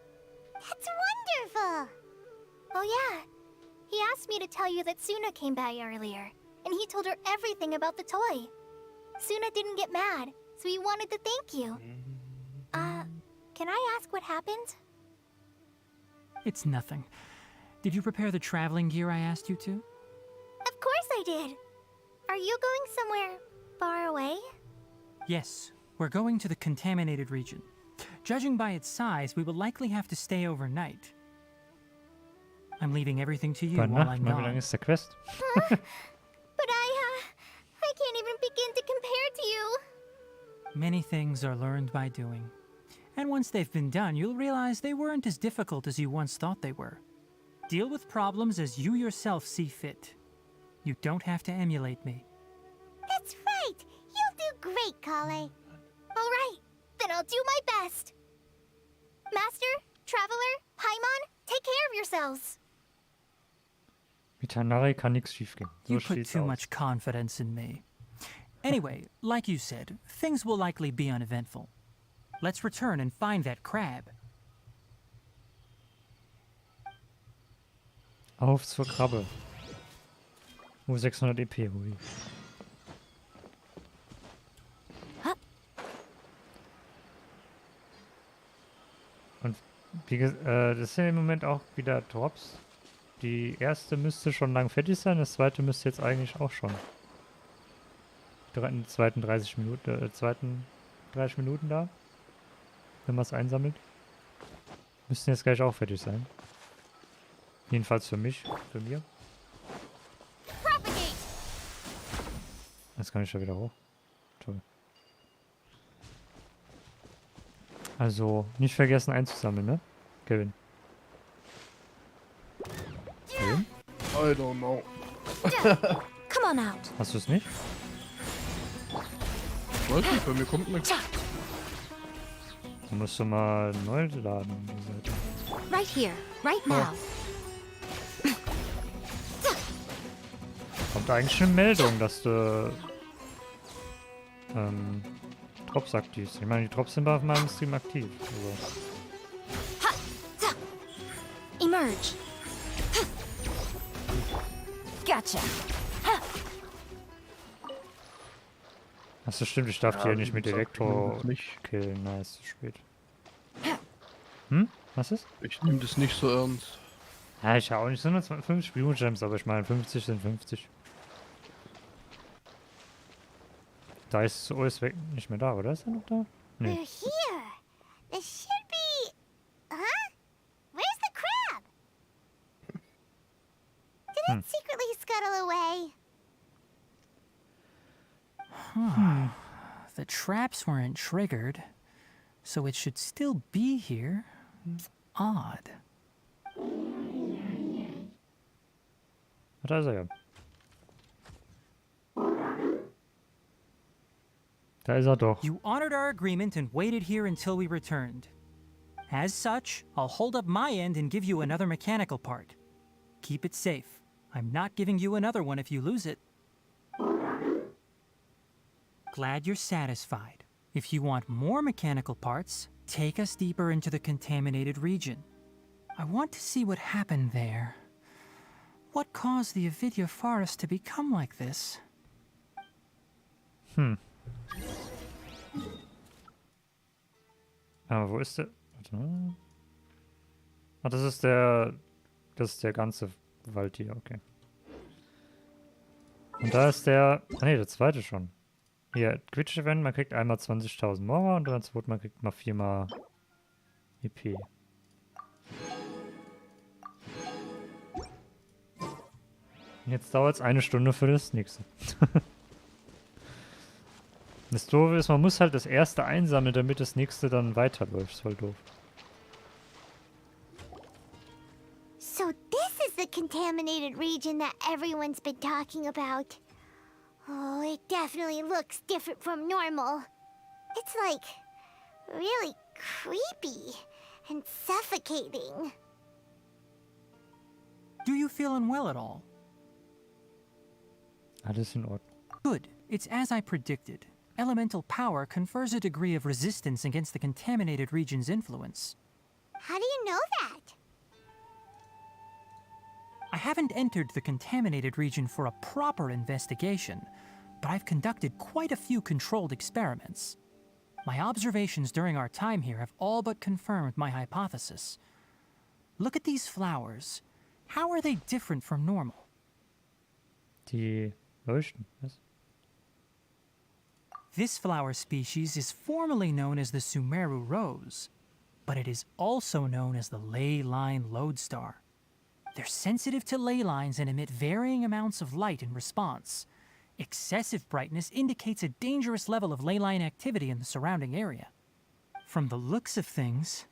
That's wonderful! Oh yeah, he asked me to tell you that Suna came by earlier, and he told her everything about the toy. Suna didn't get mad, so he wanted to thank you. Can I ask what happened? It's nothing. Did you prepare the traveling gear I asked you to? Of course I did! Are you going somewhere far away? Yes, we're going to the contaminated region. Judging by its size, we will likely have to stay overnight. I'm leaving everything to you while I'm Wie gone. lange ist der Quest? But I can't even begin to compare to you. Many things are learned by doing. And once they've been done, you'll realize they weren't as difficult as you once thought they were. Deal with problems as you yourself see fit. You don't have to emulate me. That's right! You'll do great, Kale. All right, then I'll do my best. Master, Traveler, Paimon, take care of yourselves. Mit Hanari kann nichts schiefgehen. So You put steht's too aus. much confidence in me. Anyway, like you said, things will likely be uneventful. Let's return and find that crab. Auf zur Krabbe. 600 EP, hui. Und das sind im Moment auch wieder Drops. Die erste müsste schon lang fertig sein, das zweite müsste jetzt eigentlich auch schon. In den zweiten 30 Minuten, da, wenn man es einsammelt. Müssten jetzt gleich auch fertig sein. Jedenfalls für mich, für mir. Jetzt kann ich schon wieder hoch. Toll. Also, nicht vergessen einzusammeln, ne? Kevin. Kevin? I don't know. Come on out. Hast du es nicht? Ich weiß nicht, bei mir kommt nichts. Du musst du mal neu laden. Die Seite. Right here, right now. Kommt eigentlich eine Meldung, dass du Drops aktiv sind. Ich meine, die Drops sind auf meinem Stream aktiv. Also. Emerge. Gotcha. Achso, stimmt, ich darf die ja nicht mit Elektro nicht killen. Nein, ist zu spät. Hm? Was ist? Ich nehme das nicht so ernst. Ja, ich habe auch nicht 150 Spielgems, aber ich meine 50 sind 50. Da ist OS weg nicht mehr da, oder? Ist er noch da? Nee. We're here. This should be... Huh? Where's the crab? Did it secretly scuttle away? The traps weren't triggered, so it should still be here. Odd. Da ist er ja. Da ist er doch. You honored our agreement and waited here until we returned. As such, I'll hold up my end and give you another mechanical part. Keep it safe. I'm not giving you another one if you lose it. Glad you're satisfied. If you want more mechanical parts, take us deeper into the contaminated region. I want to see what happened there. What caused the Avidya forest to become like this? Aber wo ist der? Warte mal. Ah, das ist der ganze Wald hier, okay. Und da ist der, der zweite schon. Hier, Twitch-Event, man kriegt einmal 20.000 Mora und dann zweitens man kriegt mal 4 EP. Und jetzt dauert es 1 Stunde für das nächste. Das Doofe ist, man muss halt das erste einsammeln, damit das nächste dann weiterläuft. Das ist voll doof. So this is the contaminated region that everyone's been talking about. Oh, it definitely looks different from normal. It's like really creepy and suffocating. Do you feel unwell at all? Alles in Ordnung. Good. It's as I predicted. Elemental power confers a degree of resistance against the contaminated region's influence. How do you know that? I haven't entered the contaminated region for a proper investigation, but I've conducted quite a few controlled experiments. My observations during our time here have all but confirmed my hypothesis. Look at these flowers. How are they different from normal? Die leuchten, was? This flower species is formally known as the Sumeru rose, but it is also known as the ley line lodestar. They're sensitive to ley lines and emit varying amounts of light in response. Excessive brightness indicates a dangerous level of ley line activity in the surrounding area. From the looks of things,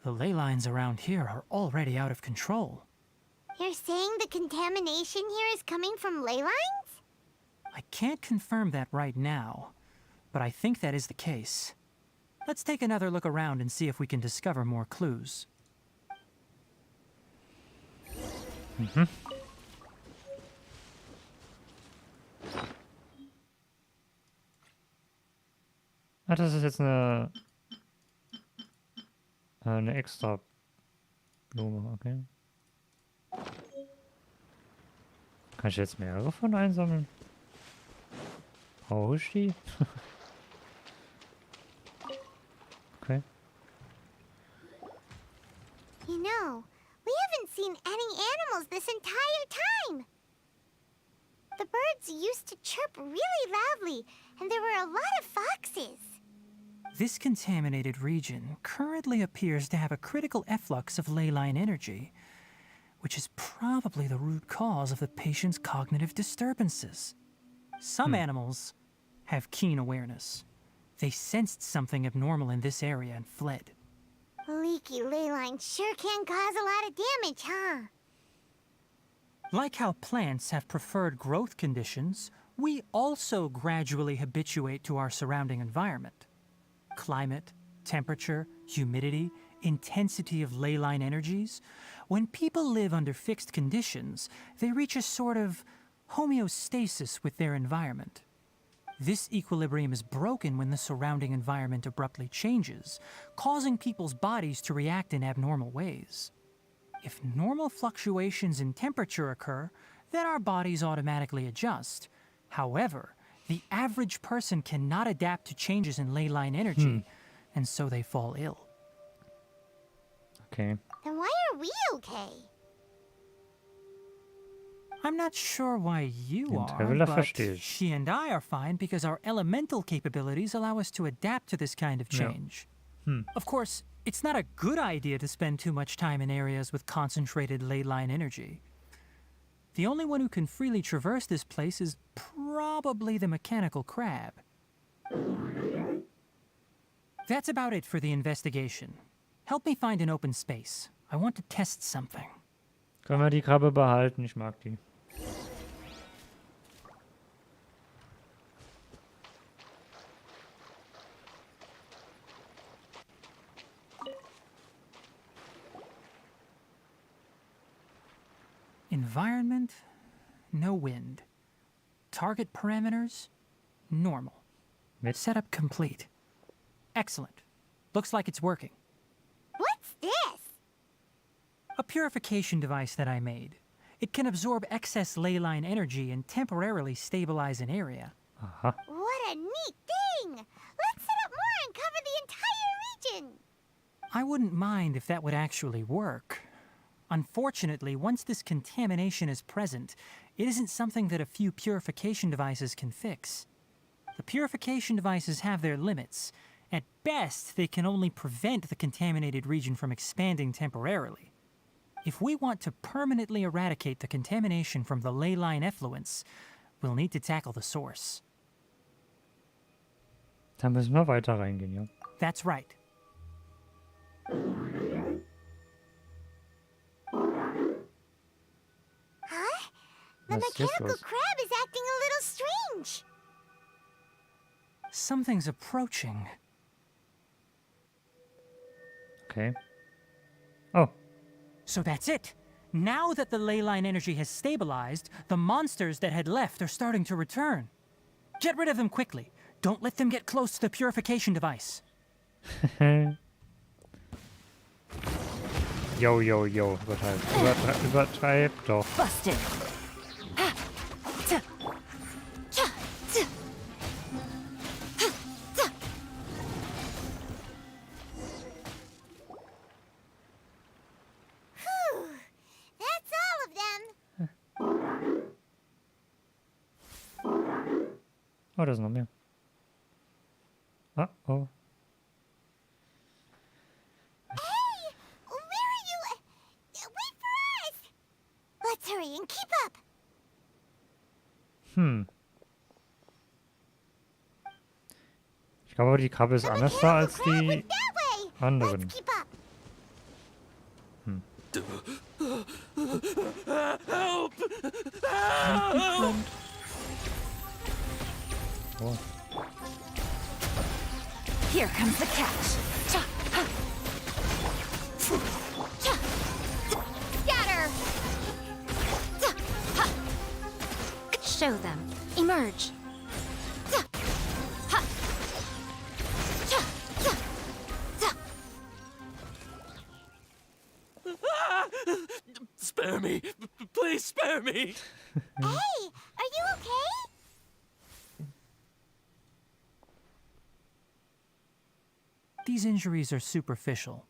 the ley lines around here are already out of control. You're saying the contamination here is coming from ley lines? I can't confirm that right now, but I think that is the case. Let's take another look around and see if we can discover more clues. Ah, das ist jetzt eine extra Blume, okay. Kann ich jetzt mehrere von einsammeln? Brauche ich die? Okay. You know, we haven't seen any animals this entire time. The birds used to chirp really loudly, and there were a lot of foxes. This contaminated region currently appears to have a critical efflux of ley line energy, which is probably the root cause of the patient's cognitive disturbances. Some animals have keen awareness. They sensed something abnormal in this area and fled. Leaky ley lines sure can cause a lot of damage, huh? Like how plants have preferred growth conditions, we also gradually habituate to our surrounding environment. Climate, temperature, humidity, intensity of ley line energies. When people live under fixed conditions, they reach a sort of homeostasis with their environment. This equilibrium is broken when the surrounding environment abruptly changes, causing people's bodies to react in abnormal ways. If normal fluctuations in temperature occur, then our bodies automatically adjust. However, the average person cannot adapt to changes in ley line energy, and so they fall ill. Okay. Then why are we okay? I'm not sure why you Den are, Traveler but verstehe ich. she and I are fine because our elemental capabilities allow us to adapt to this kind of Ja. change. Of course, it's not a good idea to spend too much time in areas with concentrated ley line energy. The only one who can freely traverse this place is probably the mechanical crab. That's about it for the investigation. Help me find an open space. I want to test something. Können wir die Krabbe behalten? Ich mag die. Environment, no wind. Target parameters, normal. Mit Setup complete. Excellent. Looks like it's working. What's this? A purification device that I made. It can absorb excess ley line energy and temporarily stabilize an area. Aha. What a neat thing! Let's set up more and cover the entire region! I wouldn't mind if that would actually work. Unfortunately, once this contamination is present, it isn't something that a few purification devices can fix. The purification devices have their limits. At best, they can only prevent the contaminated region from expanding temporarily. If we want to permanently eradicate the contamination from the ley line effluents, we'll need to tackle the source. Da müssen wir weiter reingehen, ja. That's right. Huh? The Was ist jetzt mechanical los? crab is acting a little strange. Something's approaching. Okay. Oh, So that's it. Now that the ley line energy has stabilized, the monsters that had left are starting to return. Get rid of them quickly. Don't let them get close to the purification device. yo, yo, yo. Übertreib doch. Busted. Whew. That's all of them. Oh, da ist noch mehr. Ah, oh. Hey! Where are you? Wait for us! Let's hurry and keep up. Ich glaube, die Krabbe ist anders da als Crab die went that way. anderen. Let's keep up. Oh. Here comes the catch. Scatter! Show them. Emerge. spare me! Hey, are you okay? These injuries are superficial.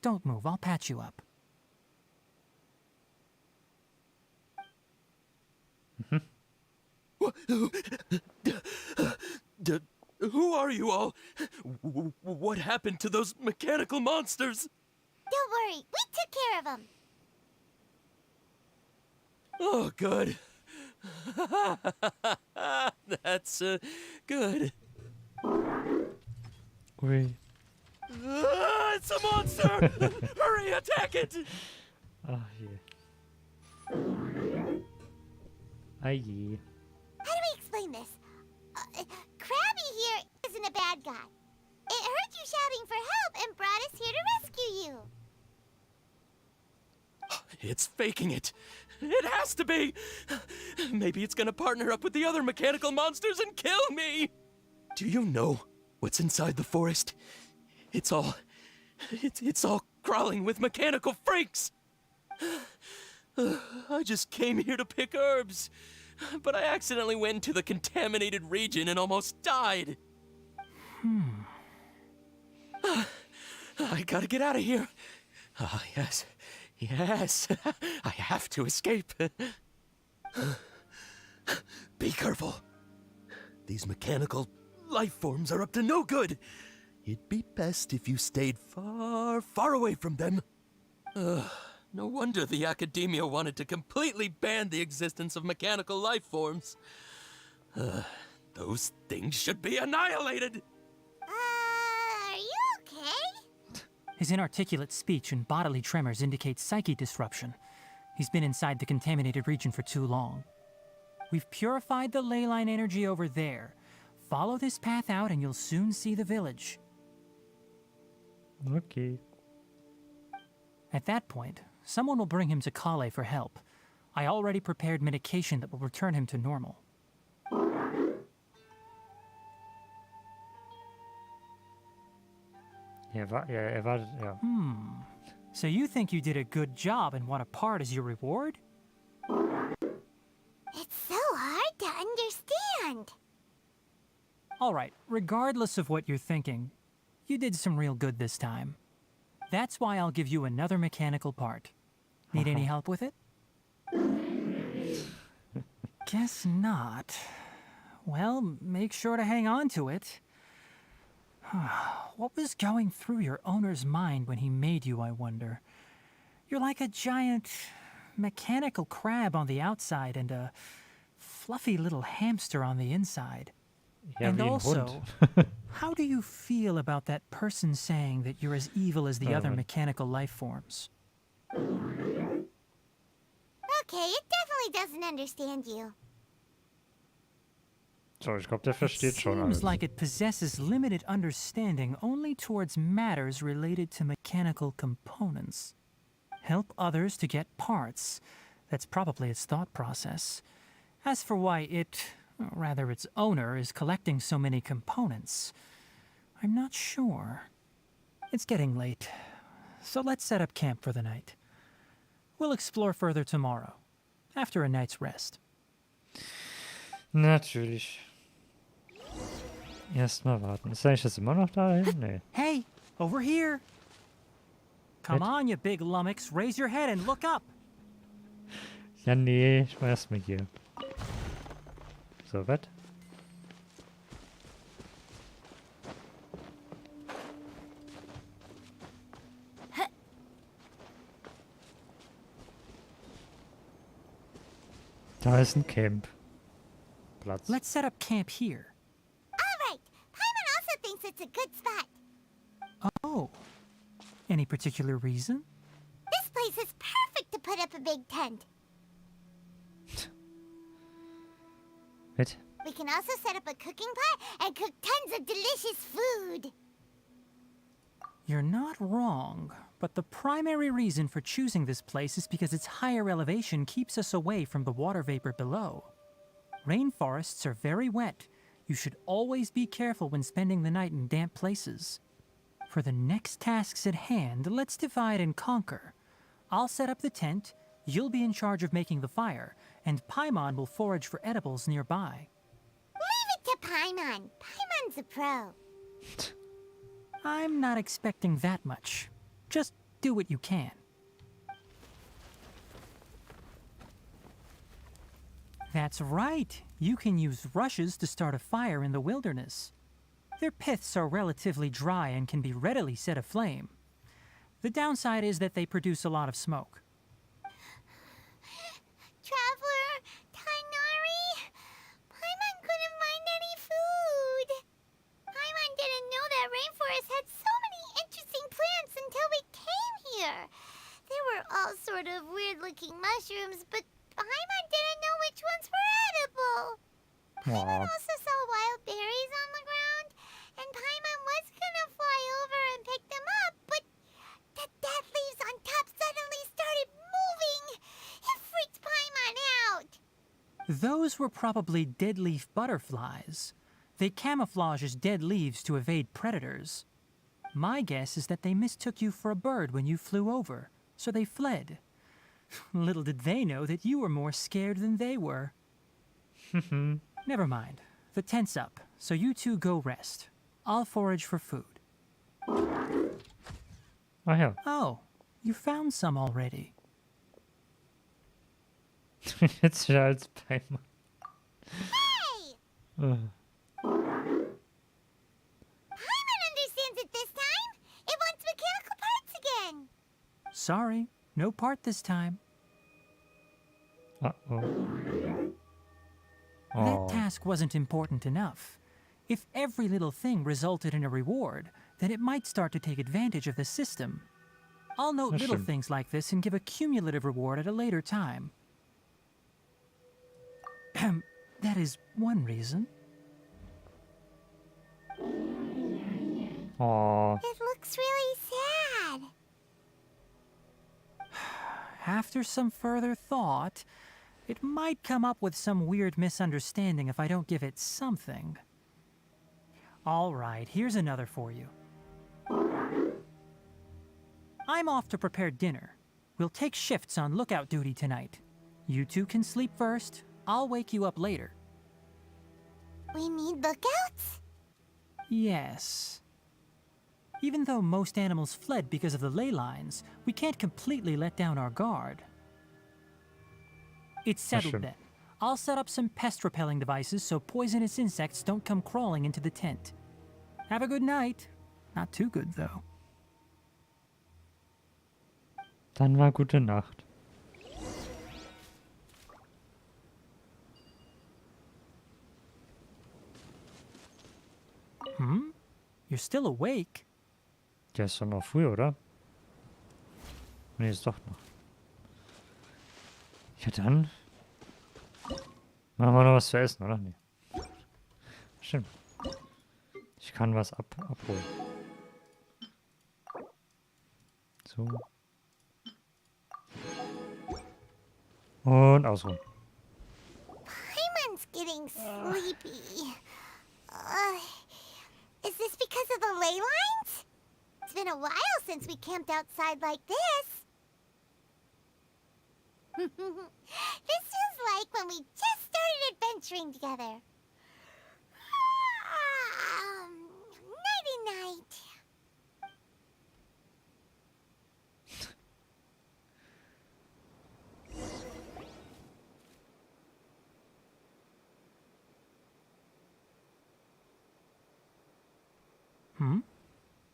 Don't move, I'll patch you up. Who are you all? What happened to those mechanical monsters? Don't worry, we took care of them. Oh, good. That's, good. Ui. It's a monster! Hurry, attack it! Ach je. Ai je. How do we explain this? Krabby here isn't a bad guy. It heard you shouting for help and brought us here to rescue you. It's faking it. It has to be! Maybe it's gonna partner up with the other mechanical monsters and kill me! Do you know what's inside the forest? It's all crawling with mechanical freaks! I just came here to pick herbs, but I accidentally went into the contaminated region and almost died. I gotta get out of here. Ah, yes. Yes, I have to escape. Be careful. These mechanical life forms are up to no good. It'd be best if you stayed far, far away from them. No wonder the academia wanted to completely ban the existence of mechanical life forms. Those things should be annihilated. Are you okay? His inarticulate speech and bodily tremors indicate psyche disruption. He's been inside the contaminated region for too long. We've purified the ley line energy over there. Follow this path out and you'll soon see the village. Okay. At that point, someone will bring him to Kale for help. I already prepared medication that will return him to normal. Ja, er wartet, ja. So you think you did a good job and want a part as your reward? It's so hard to understand. Alright, regardless of what you're thinking, you did some real good this time. That's why I'll give you another mechanical part. Need any help with it? Guess not. Well, make sure to hang on to it. What was going through your owner's mind when he made you, I wonder? You're like a giant mechanical crab on the outside and a fluffy little hamster on the inside. Ja, And wie ein also, Hund. how do you feel about that person saying that you're as evil as the other Right. mechanical life forms? Okay, it definitely doesn't understand you. So, ich glaube, der versteht schon alles. Seems like it possesses limited understanding only towards matters related to mechanical components. Help others to get parts. That's probably its thought process. As for why it, or rather its owner, is collecting so many components, I'm not sure. It's getting late, so let's set up camp for the night. We'll explore further tomorrow, after a night's rest. Natürlich. Erstmal warten. Ist eigentlich das immer noch dahin? Nee. Hey, over here! Come on, you big lummox, raise your head and look up! Ja, nee, ich war erstmal hier. So, was? Da ist ein Camp. Platz. Let's set up camp here. All right, Paimon also thinks it's a good spot. Oh. Any particular reason? This place is perfect to put up a big tent. What? We can also set up a cooking pot and cook tons of delicious food. You're not wrong, but the primary reason for choosing this place is because its higher elevation keeps us away from the water vapor below. Rainforests are very wet. You should always be careful when spending the night in damp places. For the next tasks at hand, let's divide and conquer. I'll set up the tent, you'll be in charge of making the fire, and Paimon will forage for edibles nearby. Leave it to Paimon. Paimon's a pro. I'm not expecting that much. Just do what you can. That's right. You can use rushes to start a fire in the wilderness. Their piths are relatively dry and can be readily set aflame. The downside is that they produce a lot of smoke. Traveler, Tainari, Paimon couldn't find any food. Paimon didn't know that rainforest had so many interesting plants until we came here. There were all sort of weird-looking mushrooms, but Paimon didn't know which ones were edible. Paimon also saw wild berries on the ground, and Paimon was gonna fly over and pick them up, but the dead leaves on top suddenly started moving. It freaked Paimon out. Those were probably dead leaf butterflies. They camouflage as dead leaves to evade predators. My guess is that they mistook you for a bird when you flew over, so they fled. Little did they know that you were more scared than they were. Never mind. The tent's up, so you two go rest. I'll forage for food. Ach ja. Oh, you found some already. Jetzt wieder als Paimon. Hey! Paimon understands it this time. It wants mechanical parts again. Sorry, no part this time. Uh-oh. That task wasn't important enough. If every little thing resulted in a reward, then it might start to take advantage of the system. I'll note little things like this and give a cumulative reward at a later time. That is one reason. Aww. It looks really sad. After some further thought, it might come up with some weird misunderstanding if I don't give it something. All right, here's another for you. I'm off to prepare dinner. We'll take shifts on lookout duty tonight. You two can sleep first. I'll wake you up later. We need lookouts? Yes. Even though most animals fled because of the ley lines, we can't completely let down our guard. It's settled then. I'll set up some pest-repelling devices so poisonous insects don't come crawling into the tent. Have a good night. Not too good, though. Dann war gute Nacht. You're still awake? Der ist doch noch früh, oder? Nee, ist doch noch. Ja, dann machen wir noch was zu essen, oder? Nee. Stimmt. Ich kann was abholen. So. Und ausruhen. Paimon's getting sleepy. Is this because of the ley lines? It's been a while since we camped outside like this. This feels like when we just started adventuring together. Nighty-night.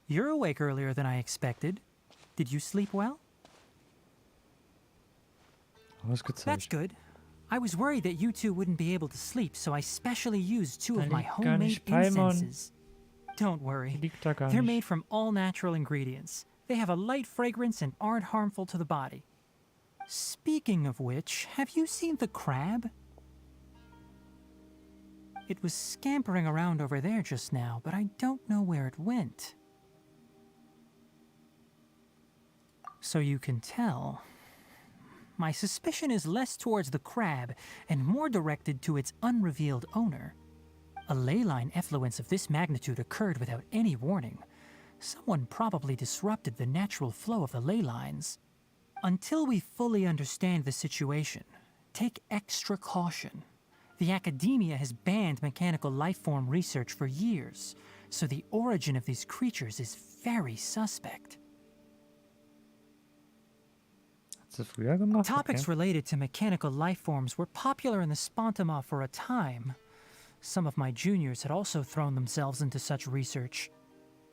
You're awake earlier than I expected. Did you sleep well? That's good. I was worried that you two wouldn't be able to sleep, so I specially used two of my homemade incenses. Don't worry. They're made from all natural ingredients. They have a light fragrance and aren't harmful to the body. Speaking of which, have you seen the crab? It was scampering around over there just now, but I don't know where it went. So you can tell. My suspicion is less towards the crab and more directed to its unrevealed owner. A ley line effluence of this magnitude occurred without any warning. Someone probably disrupted the natural flow of the ley lines. Until we fully understand the situation, take extra caution. The academia has banned mechanical lifeform research for years, so the origin of these creatures is very suspect. Hat sie früher gemacht? Topics Okay. related to mechanical lifeforms were popular in the Spontama for a time. Some of my juniors had also thrown themselves into such research.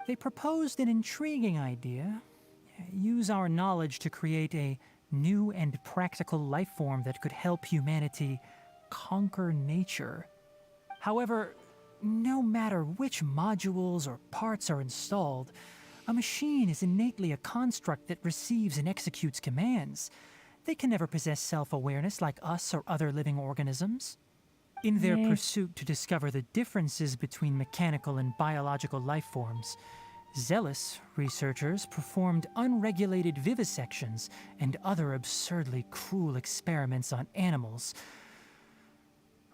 They proposed an intriguing idea. Use our knowledge to create a new and practical lifeform that could help humanity conquer nature. However, no matter which modules or parts are installed, a machine is innately a construct that receives and executes commands. They can never possess self-awareness like us or other living organisms. In their pursuit to discover the differences between mechanical and biological lifeforms, zealous researchers performed unregulated vivisections and other absurdly cruel experiments on animals.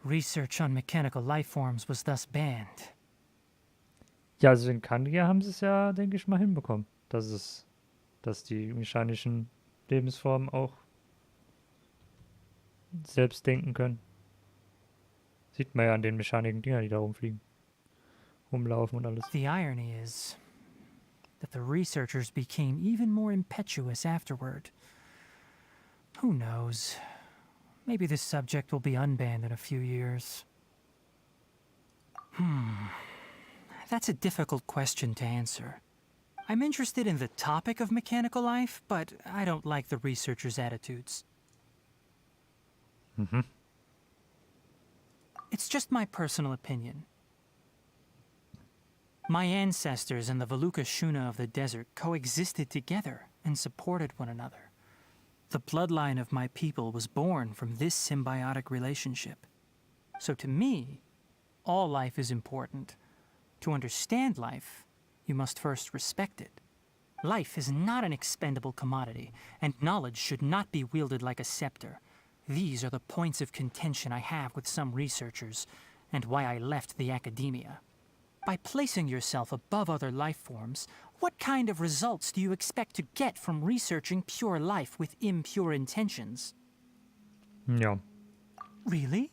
Research on mechanical lifeforms was thus banned. Ja, also in Kanria haben sie es ja, denke ich mal, hinbekommen. Dass die mechanischen Lebensformen auch selbst denken können. Sieht man ja an den mechanischen Dingern, die da rumfliegen. Rumlaufen und alles. The irony is that the researchers became even more impetuous afterward. Who knows? Maybe this subject will be unbanned in a few years. That's a difficult question to answer. I'm interested in the topic of mechanical life, but I don't like the researchers' attitudes. It's just my personal opinion. My ancestors and the Valuka Shuna of the desert coexisted together and supported one another. The bloodline of my people was born from this symbiotic relationship. So to me, all life is important. To understand life, you must first respect it. Life is not an expendable commodity, and knowledge should not be wielded like a scepter. These are the points of contention I have with some researchers, and why I left the academia. By placing yourself above other life forms, what kind of results do you expect to get from researching pure life with impure intentions? Ja. Really?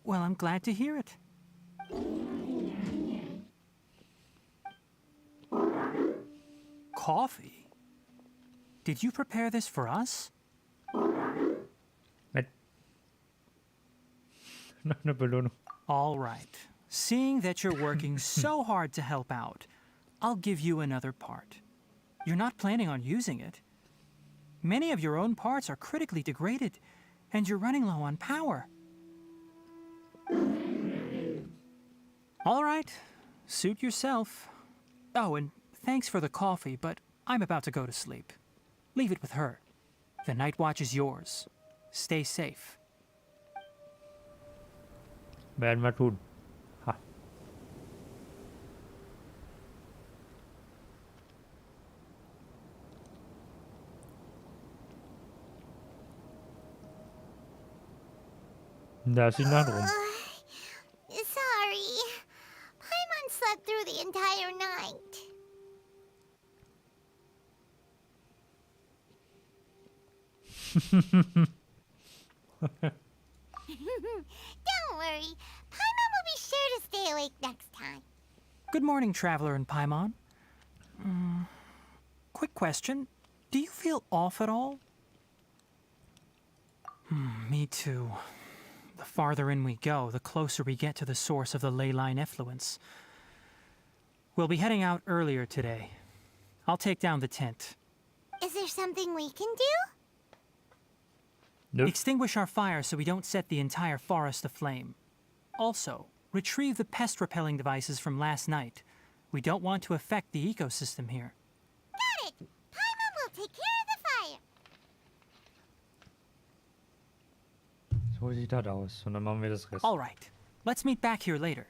Well, I'm glad to hear it. Coffee? Did you prepare this for us? Noch eine Belohnung. All right. Seeing that you're working so hard to help out, I'll give you another part. You're not planning on using it. Many of your own parts are critically degraded, and you're running low on power. All right. Suit yourself. Oh, and thanks for the coffee, but I'm about to go to sleep. Leave it with her. The night watch is yours. Stay safe. Werden wir tun. Ha. Da ist die Nacht rum. Sorry. Paimon slept through the entire night. Don't worry. Paimon will be sure to stay awake next time. Good morning, Traveler and Paimon. Quick question. Do you feel off at all? Me too. The farther in we go, the closer we get to the source of the ley line effluence. We'll be heading out earlier today. I'll take down the tent. Is there something we can do? Nope. Extinguish our fire so we don't set the entire forest aflame. Also, retrieve the pest-repelling devices from last night. We don't want to affect the ecosystem here. Got it! Paimon will take care of the fire. So sieht das aus. Und dann machen wir das Rest. All right. Let's meet back here later.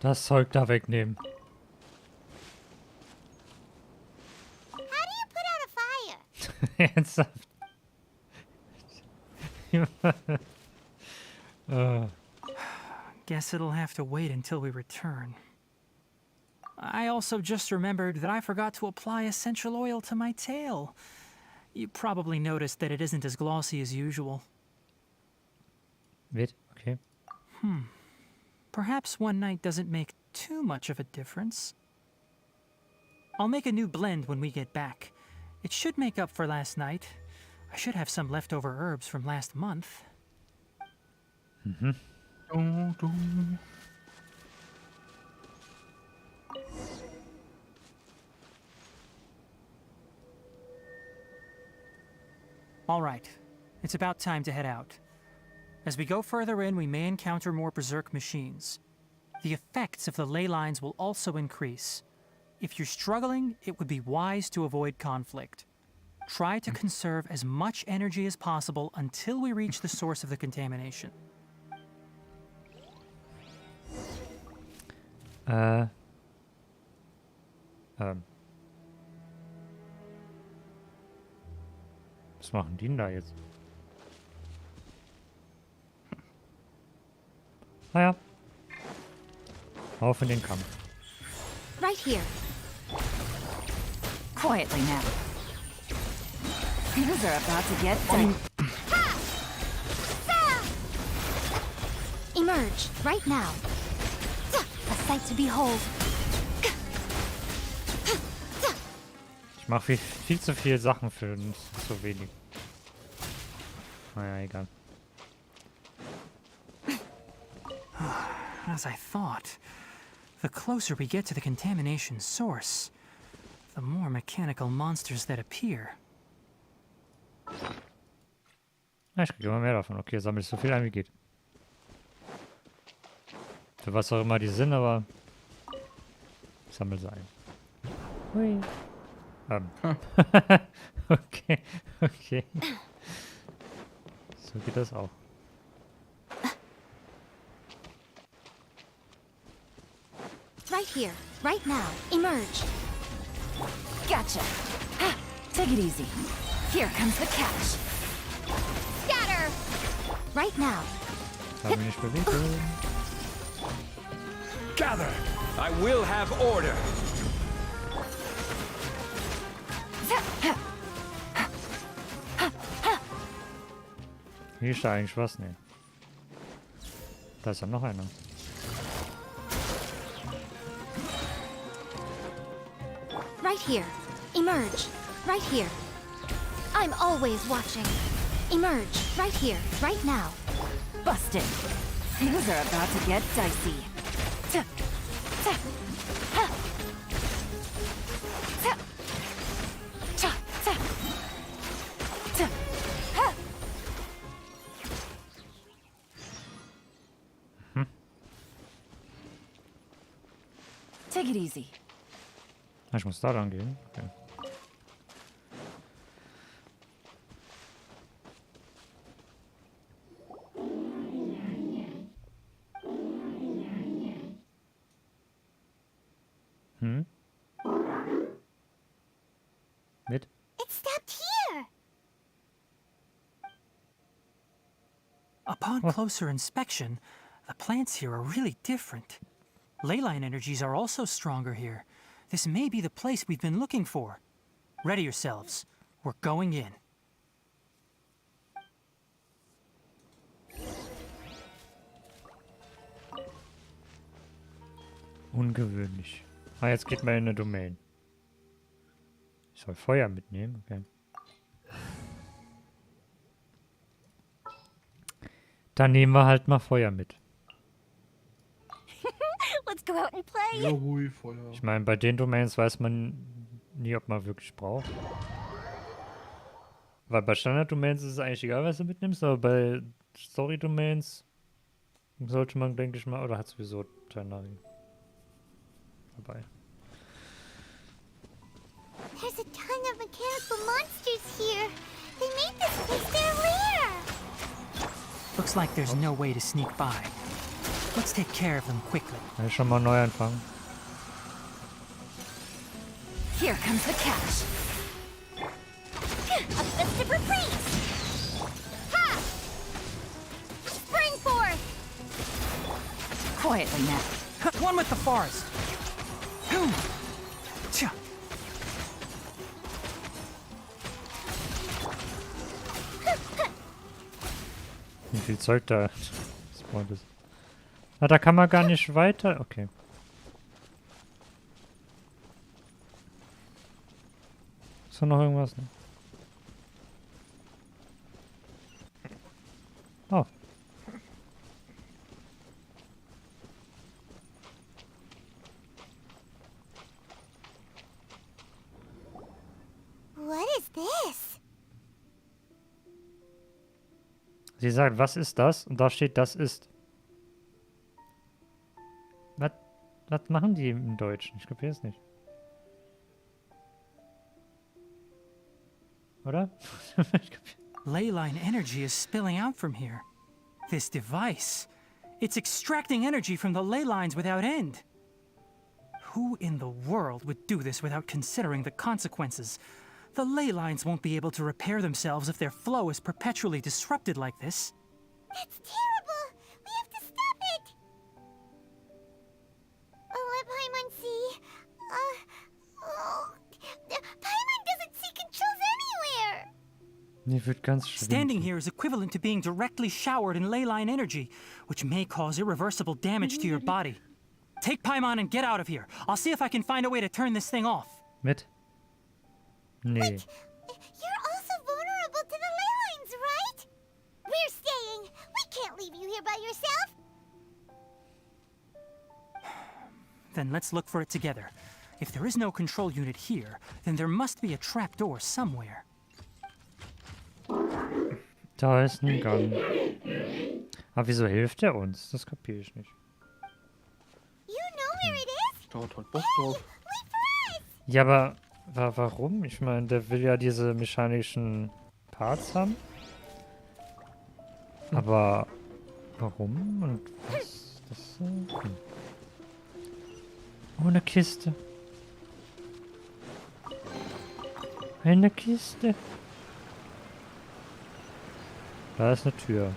Das Zeug da wegnehmen. How do you put out a fire? Ernsthaft. Guess it'll have to wait until we return. I also just remembered that I forgot to apply essential oil to my tail. You probably noticed that it isn't as glossy as usual. Wait, okay. Perhaps one night doesn't make too much of a difference. I'll make a new blend when we get back. It should make up for last night. I should have some leftover herbs from last month. All right, it's about time to head out. As we go further in, we may encounter more berserk machines. The effects of the ley lines will also increase. If you're struggling, it would be wise to avoid conflict. Try to conserve as much energy as possible until we reach the source of the contamination. Was machen die denn da jetzt? Naja. Auf in den Kampf. Right here. Quietly now. Things are about to get done. Emerge, right now. A sight to behold. Ich mache viel zu viel Sachen für so wenig. Naja, egal. As I thought, the closer we get to the contamination source, the more mechanical monsters that appear. Ja, ich kriege immer mehr davon. Okay, sammle ich so viel ein wie geht. Für was auch immer die sind, aber ich sammle sie ein. Hui. Okay, okay. So geht das auch. Right here, right now. Emerge. Gotcha. Take it easy. Here comes the catch. Scatter! Right now. Habe mich nicht bewegt. Gather! I will have order! Hier ist da eigentlich was? Nee. Da ist ja noch einer. Right here. Emerge. Right here. I'm always watching. Emerge. Right here. Right now. Busted. Things are about to get dicey. Take it easy. Ich muss da lang gehen. Okay. Mit? It stopped here. Upon closer inspection, the plants here are really different. Ley line energies are also stronger here. This may be the place we've been looking for. Ready yourselves. We're going in. Ungewöhnlich. Ah, jetzt geht man in eine Domain. Ich soll Feuer mitnehmen, okay. Dann nehmen wir halt mal Feuer mit. Let's go out and play. Ja, hui, Feuer. Ich meine, bei den Domains weiß man nie, ob man wirklich braucht. Weil bei Standard-Domains ist es eigentlich egal, was du mitnimmst, aber bei Story-Domains sollte man, denke ich mal, oder hat sowieso Ternary dabei. There's a ton of mechanical monsters here. They made this place their lair. Looks like there's no way to sneak by. Let's take care of them quickly. Kann ich schon mal neu anfangen? Here comes the catch. A festive reprise. Ha! Spring forth. Quietly now. One with the forest. Tja. Wie viel Zeug da spawnt ist. Ah, da kann man gar nicht weiter. Okay. Ist da noch irgendwas? Ne? Oh. What is this? Sie sagt, was ist das? Und da steht, das ist. Was machen die im Deutschen? Ich kapiere es nicht. Oder? Leyline energy is spilling out from here. This device, it's extracting energy from the ley lines without end. Who in the world would do this without considering the consequences? The ley lines won't be able to repair themselves if their flow is perpetually disrupted like this. That's terrible! We have to stop it! Let Paimon see. Paimon doesn't see controls anywhere! Mir wird ganz schlimm. Standing here is equivalent to being directly showered in ley line energy, which may cause irreversible damage to your body. Take Paimon and get out of here. I'll see if I can find a way to turn this thing off. Mit? Nee. You're also vulnerable to the ley lines, right? We're staying. We can't leave you here by yourself. Then let's look for it together. If there is no control unit here, then there must be a trapdoor somewhere. Da ist ein Gang. Aber wieso hilft er uns? Das kapiere ich nicht. You know where it is? Dauert halt Bock drauf. Ja, aber warum? Ich meine, der will ja diese mechanischen Parts haben. Aber warum? Und was? Das, Oh, eine Kiste. Eine Kiste. Da ist eine Tür.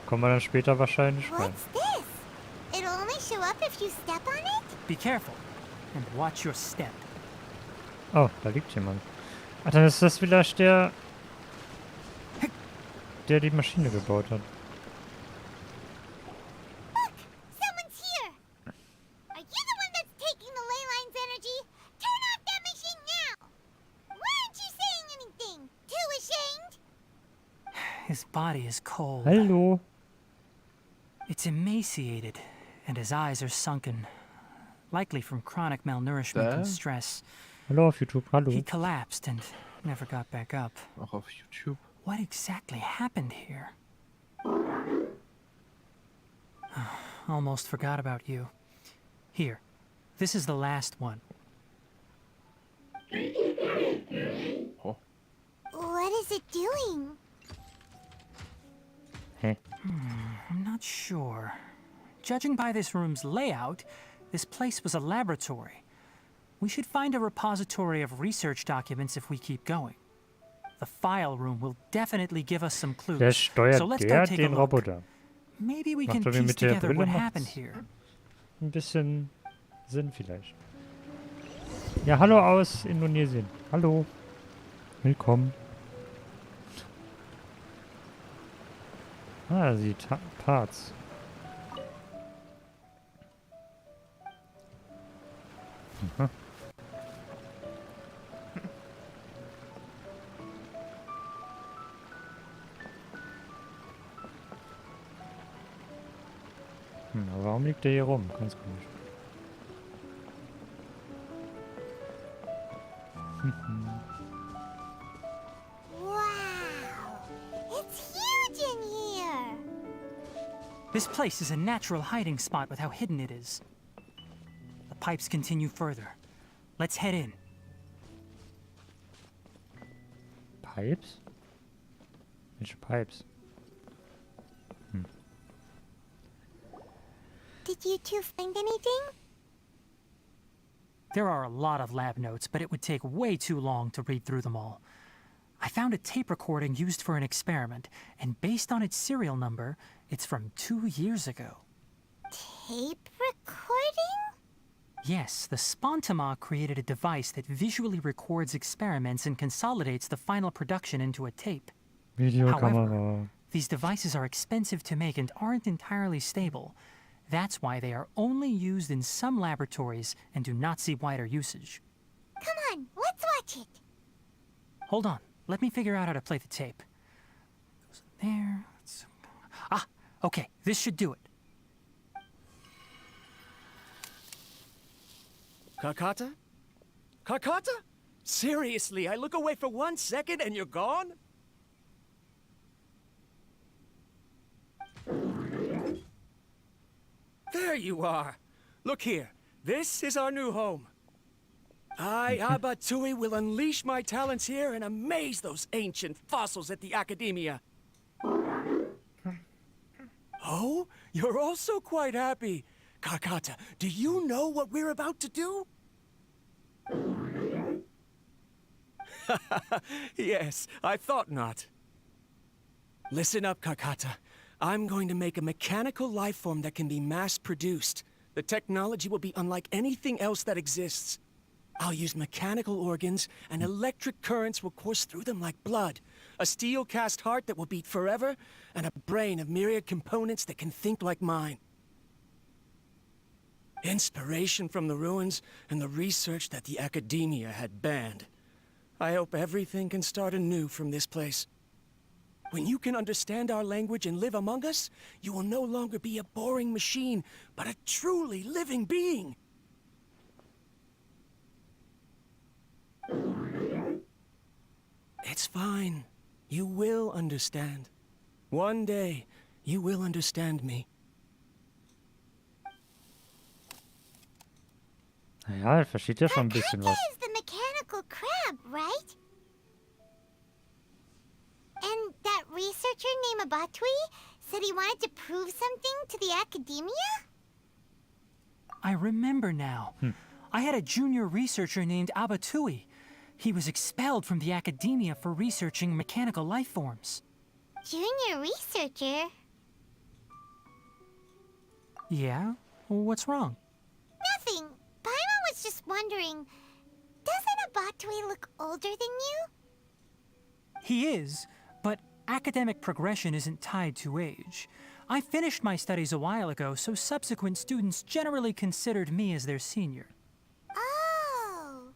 Kommen wir dann später wahrscheinlich rein. What's this? It'll only show up if you step on it? Be careful and watch your step. Oh, da liegt jemand. Ach, dann ist das vielleicht der die Maschine gebaut hat. Look! Someone's here! Are you the one that's taking the ley line's energy? Turn off that machine now! Why aren't you saying anything? Too ashamed? His body is cold. Hallo. It's emaciated, and his eyes are sunken, likely from chronic malnourishment and stress. Hallo auf YouTube, hallo. He collapsed and never got back up. Auch auf YouTube. What exactly happened here? Almost forgot about you. Here, this is the last one. Oh. What is it doing? Hä? I'm not sure. Judging by this room's layout, this place was a laboratory. We should find a repository of research documents if we keep going. The file room will definitely give us some clues. Der steuert So let's go take a den look. Roboter. Maybe we Macht can irgendwie piece mit der together Brille what macht's happened here. ein bisschen Sinn vielleicht. Ja, hallo aus Indonesien. Hallo. Willkommen. Ah, die Parts. Aha. Aber warum liegt der hier rum? Ganz komisch. Wow! It's huge in here! This place is a natural hiding spot with how hidden it is. The pipes continue further. Let's head in. Pipes? Welche Pipes? Did you two find anything? There are a lot of lab notes, but it would take way too long to read through them all. I found a tape recording used for an experiment, and based on its serial number, it's from 2 years ago. Tape recording? Yes, the Spontama created a device that visually records experiments and consolidates the final production into a tape. Videokamera. These devices are expensive to make and aren't entirely stable. That's why they are only used in some laboratories and do not see wider usage. Come on, let's watch it. Hold on, let me figure out how to play the tape. Goes in there. Ah, okay, this should do it. Kakata? Kakata? Seriously, I look away for 1 second and you're gone? There you are. Look here. This is our new home. I, Abatui, will unleash my talents here and amaze those ancient fossils at the Academia. Oh, you're also quite happy. Kakata, do you know what we're about to do? Yes, I thought not. Listen up, Kakata. I'm going to make a mechanical life form that can be mass-produced. The technology will be unlike anything else that exists. I'll use mechanical organs, and electric currents will course through them like blood. A steel-cast heart that will beat forever, and a brain of myriad components that can think like mine. Inspiration from the ruins and the research that the Academia had banned. I hope everything can start anew from this place. When you can understand our language and live among us, you will no longer be a boring machine, but a truly living being. It's fine. You will understand. One day, you will understand me. Naja, er versteht ja schon ein bisschen was. Is the mechanical crab, right? And that researcher named Abatui said he wanted to prove something to the Academia? I remember now. I had a junior researcher named Abatui. He was expelled from the Academia for researching mechanical life forms. Junior researcher? Yeah? What's wrong? Nothing. Paimon was just wondering, doesn't Abatui look older than you? He is, but academic progression isn't tied to age. I finished my studies a while ago, so subsequent students generally considered me as their senior. Oh.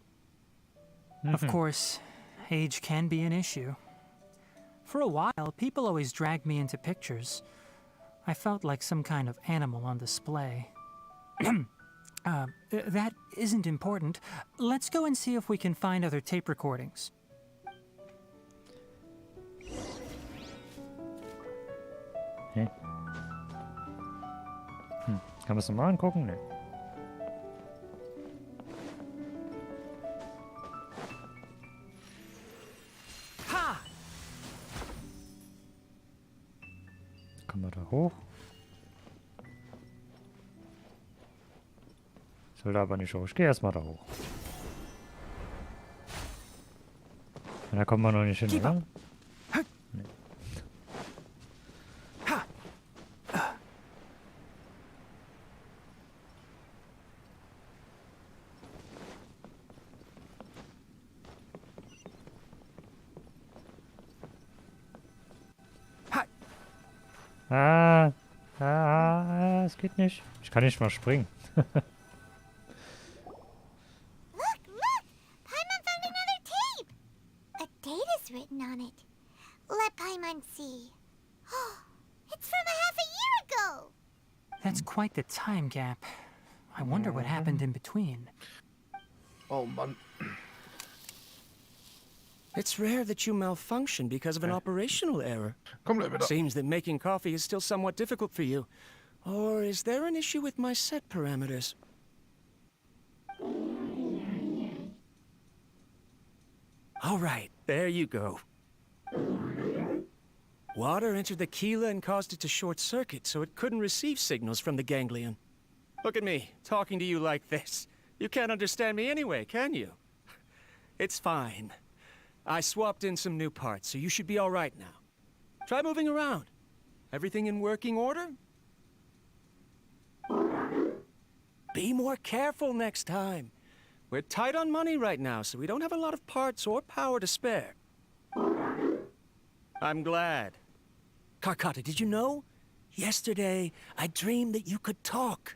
Of course, age can be an issue. For a while, people always dragged me into pictures. I felt like some kind of animal on display. That isn't important. Let's go and see if we can find other tape recordings. Hä? Kann man es nochmal angucken? Ne. Kommen wir da hoch? Ich will da aber nicht hoch. Ich gehe erstmal da hoch. Und da kommen wir noch nicht hin, oder? Nee. Es geht nicht. Ich kann nicht mal springen. Look! Paimon found another tape! A date is written on it. Let Paimon see. It's from a half a year ago! That's quite the time gap. I wonder what happened in between. Oh, Mann. It's rare that you malfunction because of an operational error. Seems that making coffee is still somewhat difficult for you. Or is there an issue with my set parameters? All right, there you go. Water entered the Keela and caused it to short-circuit, so it couldn't receive signals from the ganglion. Look at me, talking to you like this. You can't understand me anyway, can you? It's fine. I swapped in some new parts, so you should be all right now. Try moving around. Everything in working order? Be more more careful next time. We're tight on money right now, so we don't have a lot of parts or power to spare. I'm glad. Karkata, did you know? Yesterday, I dreamed that you could talk.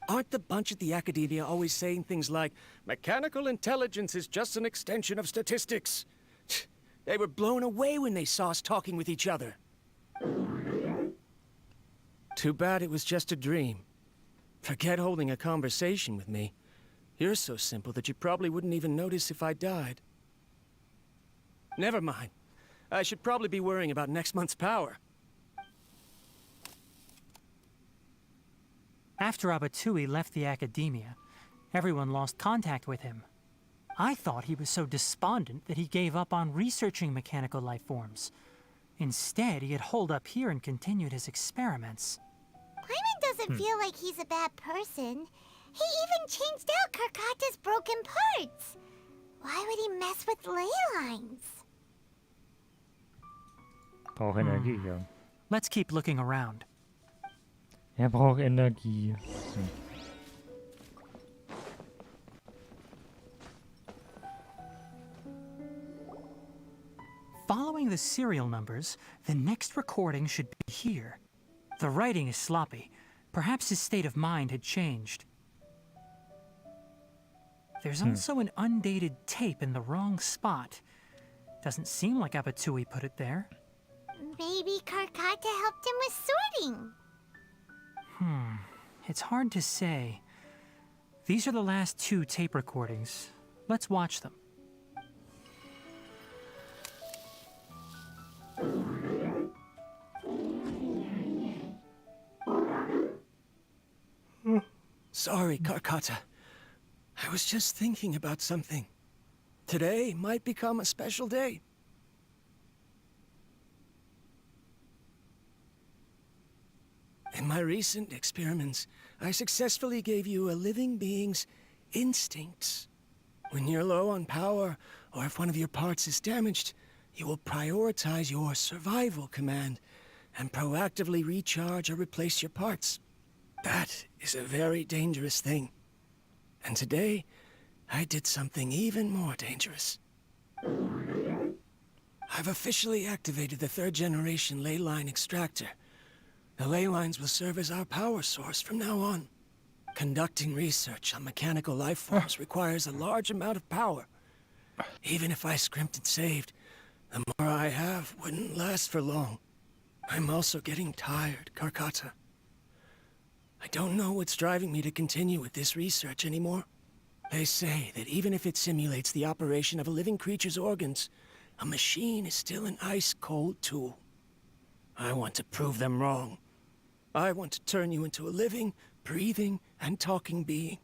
Aren't the bunch at the Academia always saying things like, mechanical intelligence is just an extension of statistics? They were blown away when they saw us talking with each other. Too bad it was just a dream. Forget holding a conversation with me. You're so simple that you probably wouldn't even notice if I died. Never mind. I should probably be worrying about next month's power. After Abatui left the Academia, everyone lost contact with him. I thought he was so despondent that he gave up on researching mechanical life forms. Instead, he had holed up here and continued his experiments. Paimon doesn't feel like he's a bad person. He even changed out Karkata's broken parts. Why would he mess with ley lines? Braucht Energie, ja. Let's keep looking around. Braucht Energie. Following the serial numbers, the next recording should be here. The writing is sloppy. Perhaps his state of mind had changed. There's also an undated tape in the wrong spot. Doesn't seem like Abatui put it there. Maybe Karkata helped him with sorting. It's hard to say. These are the last 2 tape recordings. Let's watch them. Sorry, Karkata. I was just thinking about something. Today might become a special day. In my recent experiments, I successfully gave you a living being's instincts. When you're low on power, or if one of your parts is damaged, you will prioritize your survival command and proactively recharge or replace your parts. That is a very dangerous thing. And today, I did something even more dangerous. I've officially activated the 3rd generation ley line extractor. The ley lines will serve as our power source from now on. Conducting research on mechanical life forms requires a large amount of power. Even if I scrimped and saved, the more I have wouldn't last for long. I'm also getting tired, Karkata. I don't know what's driving me to continue with this research anymore. They say that even if it simulates the operation of a living creature's organs, a machine is still an ice-cold tool. I want to prove them wrong. I want to turn you into a living, breathing, and talking being.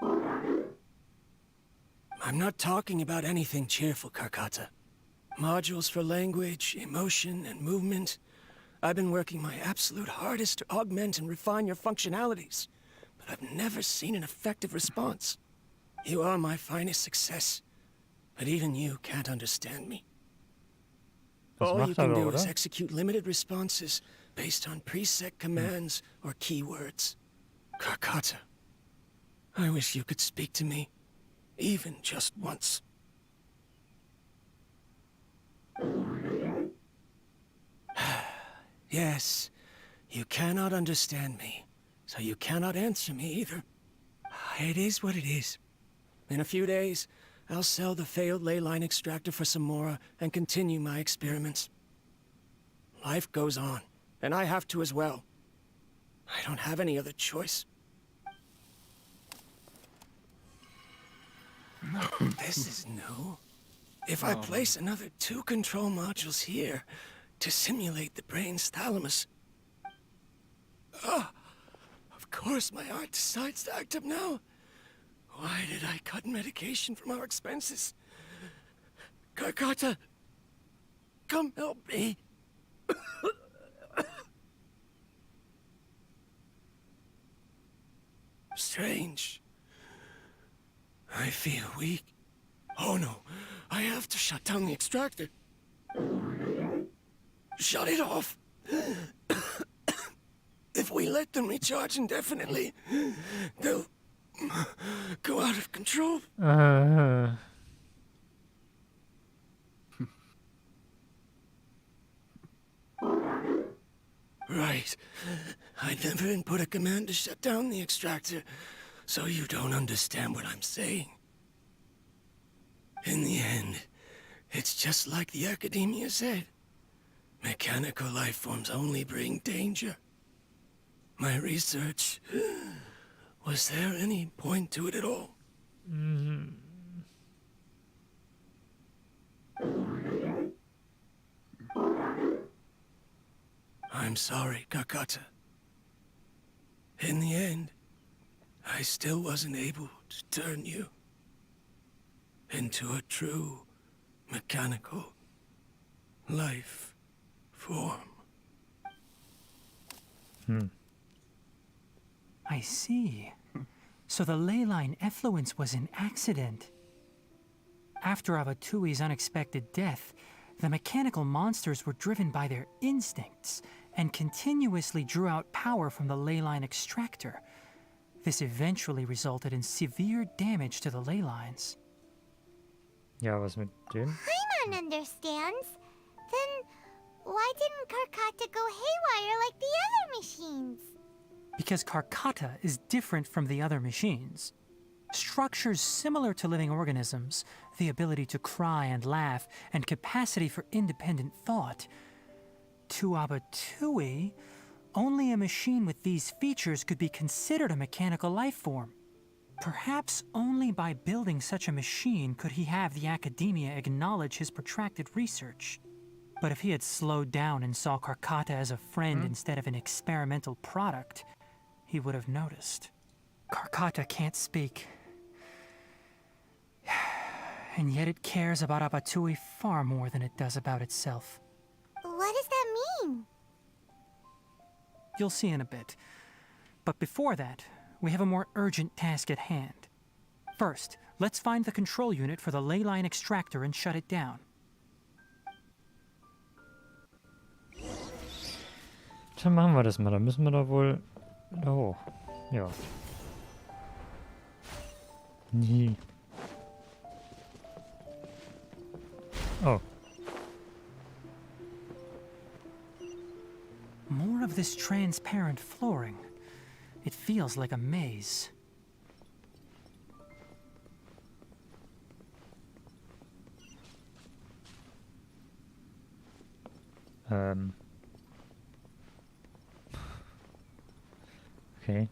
I'm not talking about anything cheerful, Karkata. Modules for language, emotion, and movement. I've been working my absolute hardest to augment and refine your functionalities, but I've never seen an effective response. You are my finest success, but even you can't understand me. All you can do is execute limited responses based on preset commands or keywords. Karkata, I wish you could speak to me, even just once. Yes, you cannot understand me, so you cannot answer me either. It is what it is. In a few days, I'll sell the failed ley line extractor for some more and continue my experiments. Life goes on, and I have to as well. I don't have any other choice. This is new. If I place another 2 control modules here to simulate the brain's thalamus... Of course my heart decides to act up now. Why did I cut medication from our expenses? Karkata, come help me. Strange. I feel weak. Oh no, I have to shut down the extractor. Shut it off. If we let them recharge indefinitely, they'll go out of control. Right. I never input a command to shut down the extractor, so you don't understand what I'm saying. In the end, it's just like the academia said. Mechanical life forms only bring danger. My research... Was there any point to it at all? I'm sorry, Kakata. In the end, I still wasn't able to turn you into a true mechanical life form. I see. So the ley line effluence was an accident. After Abatui's unexpected death, the mechanical monsters were driven by their instincts and continuously drew out power from the ley line extractor. This eventually resulted in severe damage to the ley lines. Ja, was mit dem? Paimon understands. Then why didn't Karkata go haywire like the other machines? Because Karkata is different from the other machines. Structures similar to living organisms, the ability to cry and laugh, and capacity for independent thought. To Abatui, only a machine with these features could be considered a mechanical life form. Perhaps only by building such a machine could he have the academia acknowledge his protracted research. But if he had slowed down and saw Karkata as a friend instead of an experimental product, he would have noticed. Karkata can't speak. And yet it cares about Abatui far more than it does about itself. What does that mean? You'll see in a bit. But before that, we have a more urgent task at hand. First, let's find the control unit for the ley line extractor and shut it down. Dann machen wir das mal. Dann müssen wir da wohl da hoch. Ja. Nie. Oh. More of this transparent flooring. It feels like a maze. Okay.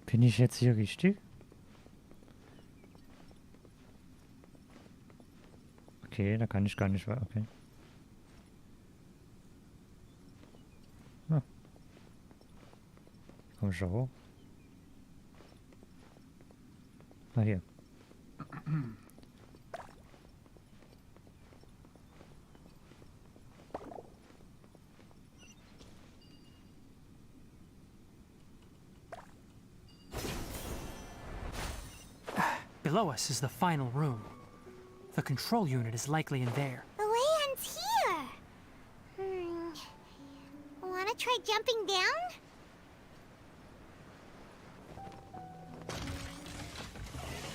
Bin ich jetzt hier richtig? Okay, da kann ich gar nicht weiter. Okay. Ah. Komm ich da hoch? Ah, hier. Below us is the final room. The control unit is likely in there. The way ends here. Wanna try jumping down?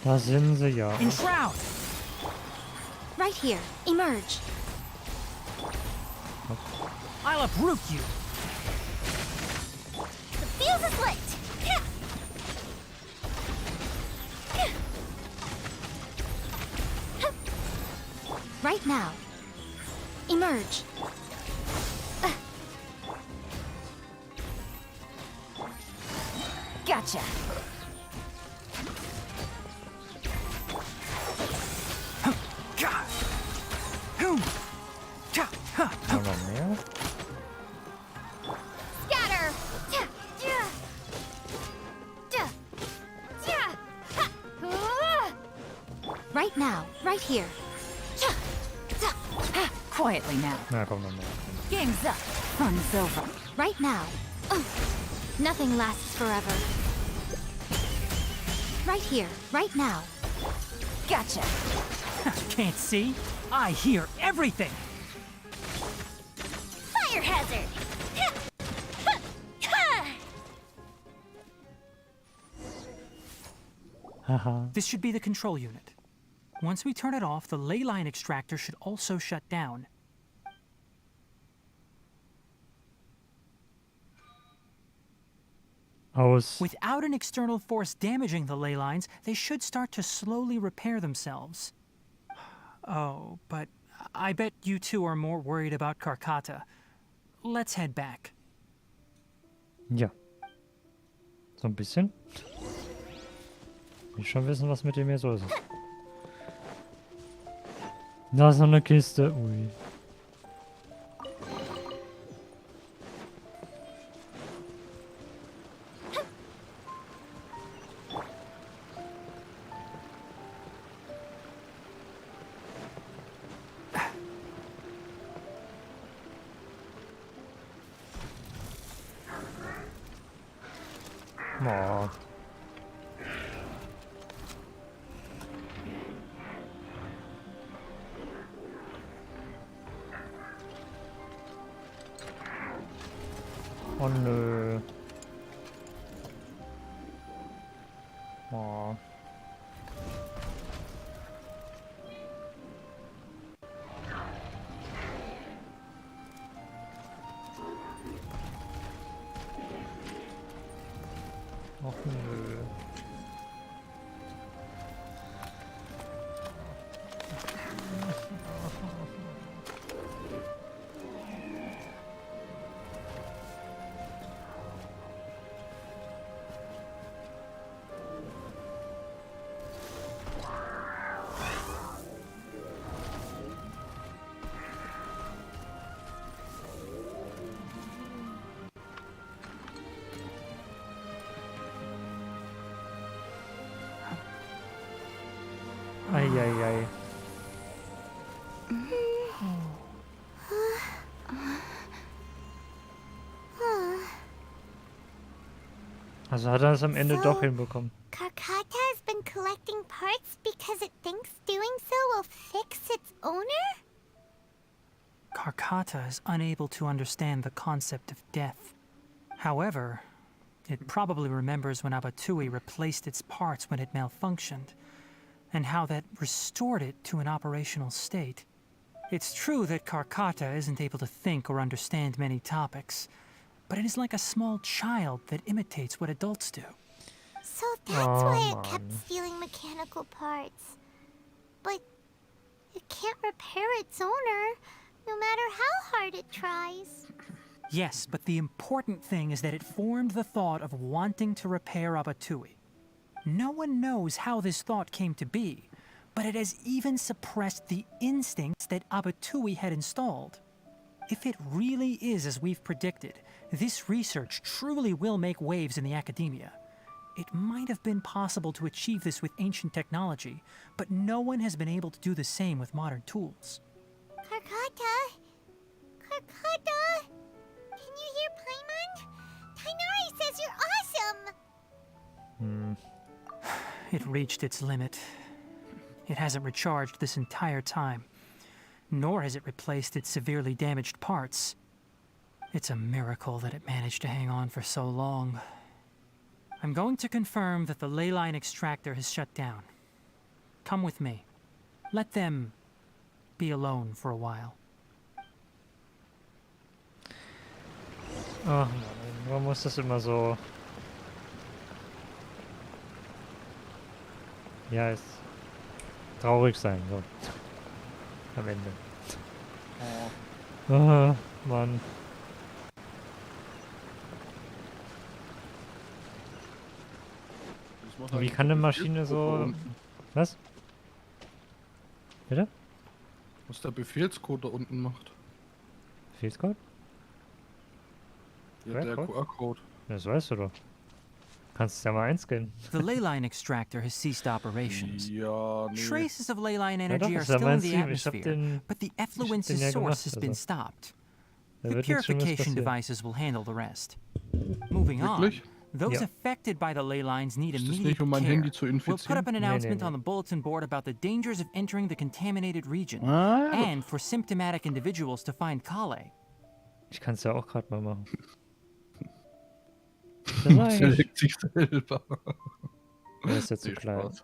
Da sind sie ja. Enshroud! Right here. Emerge. I'll uproot you! The fuse is lit! Right now. Emerge. Gotcha. Aber mehr? Scatter! Right now. Right here. Quietly now. Na, komm noch mal. Game's up. Fun's over. Right now. Nothing lasts forever. Right here. Right now. Gotcha. Can't see? I hear everything! hazard. Haha. This should be the control unit. Once we turn it off, the ley line extractor should also shut down. Aus. Without an external force damaging the ley lines, they should start to slowly repair themselves. Oh, but I bet you two are more worried about Karkata. Let's head back. Ja. So ein bisschen. Ich schon wissen, was mit dem hier so ist. Da ist noch eine Kiste. Ui. Oh. Oh nö. Oh. Och nö. Eieiei. Also hat er es am Ende doch hinbekommen. Karkata has been collecting parts because it thinks doing so will fix its owner? Karkata is unable to understand the concept of death. However, it probably remembers when Abatui replaced its parts when it malfunctioned, and how that restored it to an operational state. It's true that Karkata isn't able to think or understand many topics, but it is like a small child that imitates what adults do. So that's why it kept stealing mechanical parts. But it can't repair its owner, no matter how hard it tries. Yes, but the important thing is that it formed the thought of wanting to repair Abatui. No one knows how this thought came to be, but it has even suppressed the instincts that Abatui had installed. If it really is as we've predicted, this research truly will make waves in the academia. It might have been possible to achieve this with ancient technology, but no one has been able to do the same with modern tools. Karkata? Karkata? Can you hear Paimon? Tainari says you're awesome! It reached its limit. It hasn't recharged this entire time, nor has it replaced its severely damaged parts. It's a miracle that it managed to hang on for so long. I'm going to confirm that the ley line extractor has shut down. Come with me. Let them be alone for a while. Ach Mann, warum muss das immer so... Ja, es traurig sein, so. Am Ende. Ah, Mann. Wie kann eine Maschine so... Was? Bitte? Was der Befehlscode da unten macht. Befehlscode? Ja, der QR-Code. Das weißt du doch. Kannst es ja mal einscannen. The ley line extractor has ceased operations. Ja, nee. Traces of ley line Ja, doch, energy are ist ja still in mein the Ziel. Ich hab atmosphere, den... but the ich hab effluence's den ja source gemacht, has been also. stopped. Da The wird nichts Schlimmes purification passieren. devices will handle the rest. Moving on, Wirklich? those Ja. affected by the ley lines need Ist das immediate nicht, um mein care. Handy zu We'll put up an infizieren? announcement nee. on the bulletin board about the dangers of entering the contaminated region, Ah, ja. and for symptomatic individuals to find Kale. Ich kann es ja auch gerade mal machen. Das war eigentlich... Selekt sich selber. Der ist ja zu Nee, klein. Spaß.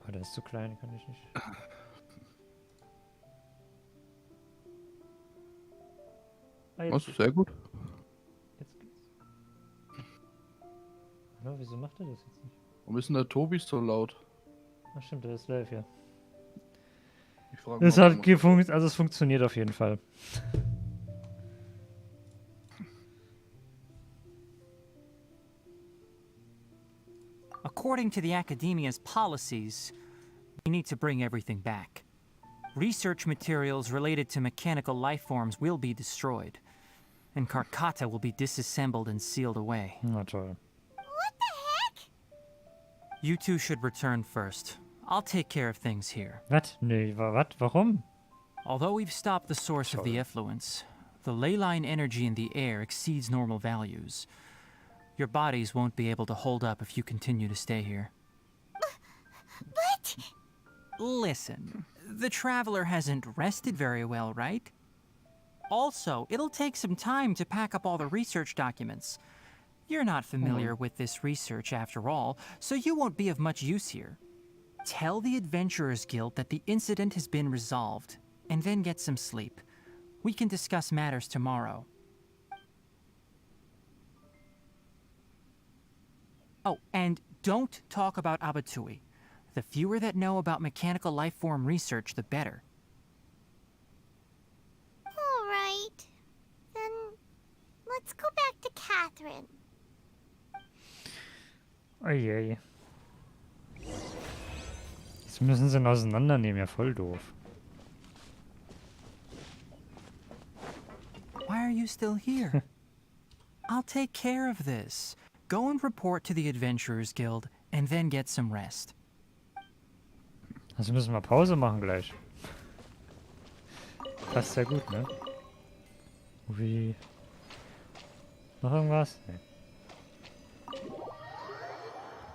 Oh, der ist zu klein, kann ich nicht. Ah, Was? Sehr gut. Jetzt geht's. Ja, wieso macht er das jetzt nicht? Warum ist denn der Tobi so laut? Ach stimmt, der ist live, ja. Ich frage mal, Es hat also es funktioniert auf jeden Fall. According to the Academia's policies, we need to bring everything back. Research materials related to mechanical life forms will be destroyed, and Karkata will be disassembled and sealed away. Na toll. What the heck? You two should return first. I'll take care of things here. Was? Nee, was? Warum? Although we've stopped the source of the effluence, the ley line energy in the air exceeds normal values. Your bodies won't be able to hold up if you continue to stay here. But... Listen, the traveler hasn't rested very well, right? Also, it'll take some time to pack up all the research documents. You're not familiar with this research after all, so you won't be of much use here. Tell the Adventurers Guild that the incident has been resolved, and then get some sleep. We can discuss matters tomorrow. Oh, and don't talk about Abatui. The fewer that know about mechanical life form research, the better. All right. Then let's go back to Catherine. Oh je. Jetzt müssen sie ihn auseinandernehmen, ja voll doof. Why are you still here? I'll take care of this. Go and report to the Adventurers Guild, and then get some rest. Also müssen wir Pause machen gleich. Passt ja gut, ne? Wie? Noch irgendwas? Nee.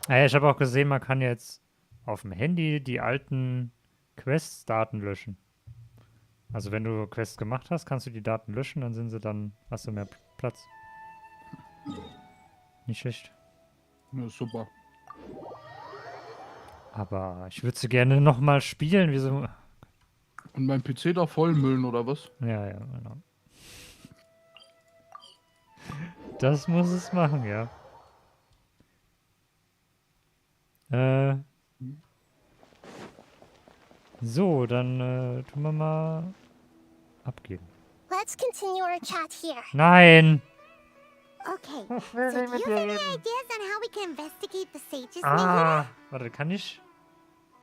Ah ja, ich habe auch gesehen, man kann jetzt auf dem Handy die alten Quests-Daten löschen. Also wenn du Quests gemacht hast, kannst du die Daten löschen, dann sind sie dann, hast du mehr Platz. Nicht schlecht. Ja, super. Aber ich würde sie gerne nochmal spielen. Wieso? Und mein PC da vollmüllen, oder was? Ja, ja, genau. Das muss es machen, ja. So, dann tun wir mal abgeben. Let's continue our chat here. Nein! Okay, so do you have any ideas on how we can investigate the sages, Ah, warte, kann ich?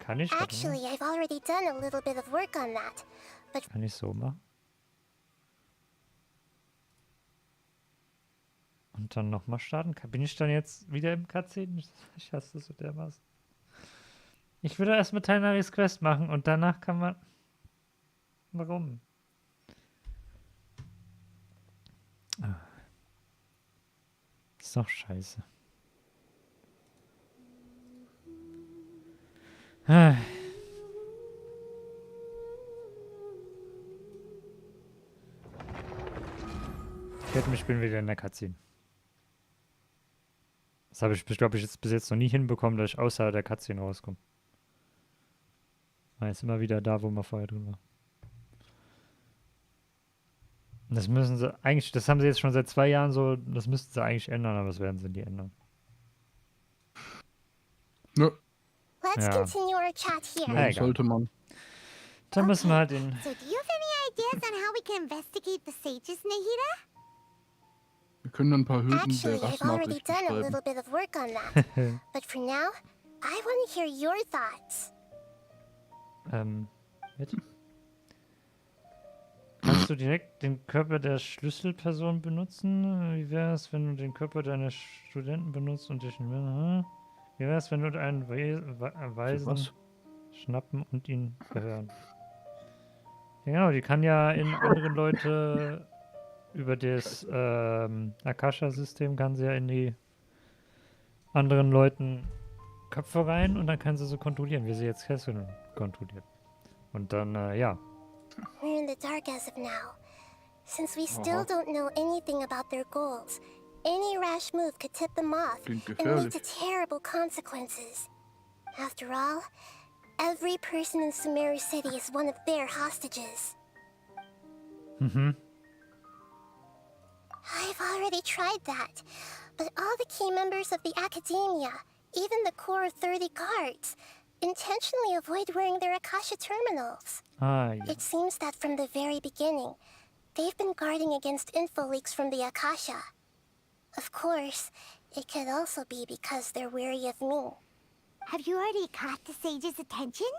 Kann ich? Warte mal. Actually, I've already done a little bit of work on that, but Kann ich so machen? Und dann nochmal starten? Bin ich dann jetzt wieder im Cutscene? Ich hasse das so dermaßen. Ich würde erst mit Tainaris Quest machen und danach kann man... Warum? Ah. Ist doch scheiße. Ah. Ich bin wieder in der Cutscene. Das habe ich, glaube ich, jetzt bis jetzt noch nie hinbekommen, dass ich außer der Cutscene rauskomme. Man ist immer wieder da, wo man vorher drin war. Und das müssen sie eigentlich, das haben sie jetzt schon seit 2 Jahren so, das müssten sie eigentlich ändern, aber das werden sie nie ändern. Nö. let's Ja. continue our chat here. Ja, egal. Sollte man. Dann müssen wir halt den... So do you have any ideas on how we can investigate the sages, Nahida? Wir können ein paar Hüllen Actually, der I've already Rastnachrichten done a schreiben. little bit of work on that, but for now, I want to hear your thoughts. Bitte? Kannst du direkt den Körper der Schlüsselperson benutzen? Wie wäre es, wenn du den Körper deiner Studenten benutzt und dich... Wie wäre es, wenn du einen Weisen Was? schnappen und ihn verhören? Ja, genau, die kann ja in andere Leute über das Akasha-System kann sie ja in die anderen Leuten Köpfe rein und dann kann sie so kontrollieren, wie sie jetzt Kesseln kontrolliert. Und dann, ja. We're in the dark as of now, Since we still don't know anything about their goals, any rash move could tip them off and lead to terrible consequences. After all, every person in Sumeru City is one of their hostages. I've already tried that, but all the key members of the Academia, even the core 30 guards, intentionally avoid wearing their Akasha terminals. It seems that from the very beginning, they've been guarding against info leaks from the Akasha. Of course, it could also be because they're wary of me. Have you already caught the sage's attention?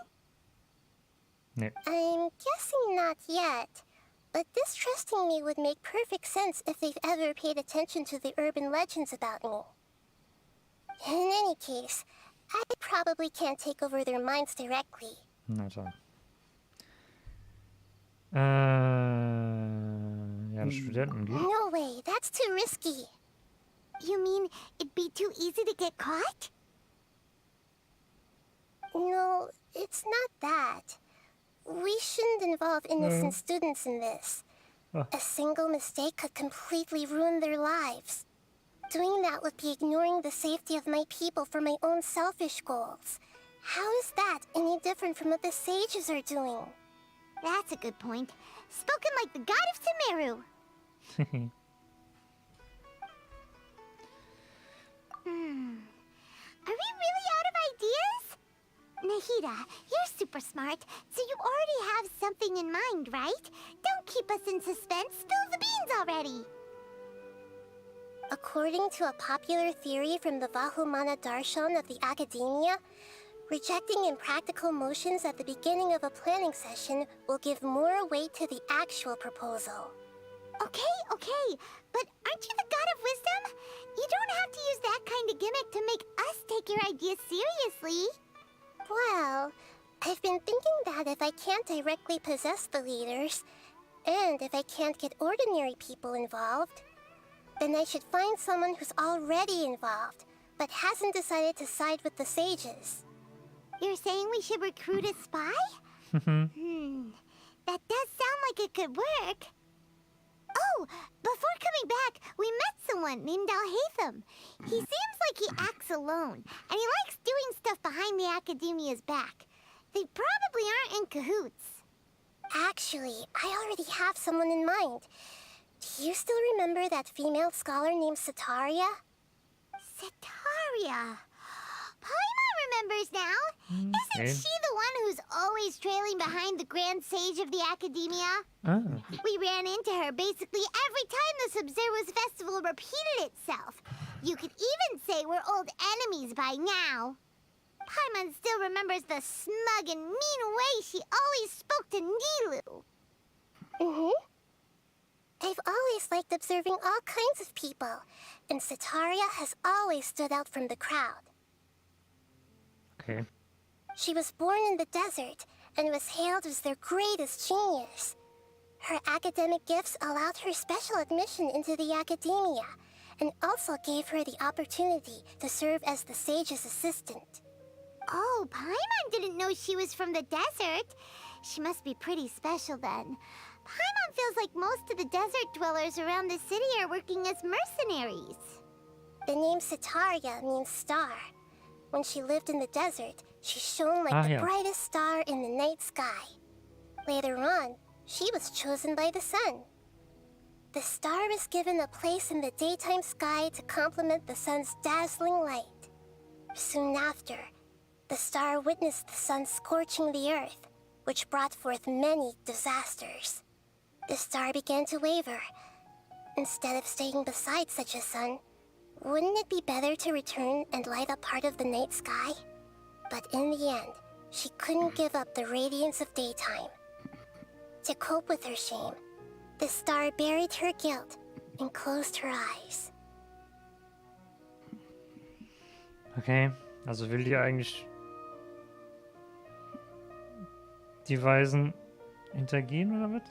No. I'm guessing not yet, but distrusting me would make perfect sense if they've ever paid attention to the urban legends about me. In any case, I probably can't take over their minds directly. Na toll. Ja, das Studentengebiet. No way, that's too risky. You mean it'd be too easy to get caught? No, it's not that. We shouldn't involve innocent students in this. A single mistake could completely ruin their lives. Doing that would be ignoring the safety of my people for my own selfish goals. How is that any different from what the sages are doing? That's a good point. Spoken like the god of Sumeru. Are we really out of ideas? Nahida, you're super smart, so you already have something in mind, right? Don't keep us in suspense. Spill the beans already. According to a popular theory from the Vahumana Darshan of the Academia, rejecting impractical motions at the beginning of a planning session will give more weight to the actual proposal. Okay, but aren't you the god of wisdom? You don't have to use that kind of gimmick to make us take your ideas seriously. Well, I've been thinking that if I can't directly possess the leaders, and if I can't get ordinary people involved, then I should find someone who's already involved, but hasn't decided to side with the sages. You're saying we should recruit a spy? That does sound like it could work. Oh, before coming back, we met someone named Alhaitham. He seems like he acts alone, and he likes doing stuff behind the Academia's back. They probably aren't in cahoots. Actually, I already have someone in mind. Do you still remember that female scholar named Setaria? Setaria. Paimon remembers now. Isn't she the one who's always trailing behind the Grand Sage of the Academia? We ran into her basically every time the Sub-Zero's festival repeated itself. You could even say we're old enemies by now. Paimon still remembers the smug and mean way she always spoke to Nilou. I've always liked observing all kinds of people, and Setaria has always stood out from the crowd. Okay. She was born in the desert and was hailed as their greatest genius. Her academic gifts allowed her special admission into the Academia, and also gave her the opportunity to serve as the sage's assistant. Oh, Paimon didn't know she was from the desert. She must be pretty special then. Paimon feels like most of the desert dwellers around the city are working as mercenaries. The name Setaria means star. When she lived in the desert, she shone like the brightest star in the night sky. Later on, she was chosen by the sun. The star was given a place in the daytime sky to complement the sun's dazzling light. Soon after, the star witnessed the sun scorching the earth, which brought forth many disasters. The star began to waver. Instead of staying beside such a sun, wouldn't it be better to return and light up part of the night sky? But in the end, she couldn't give up the radiance of daytime. To cope with her shame, the star buried her guilt and closed her eyes. Okay, also will die eigentlich die Weisen hintergehen oder was?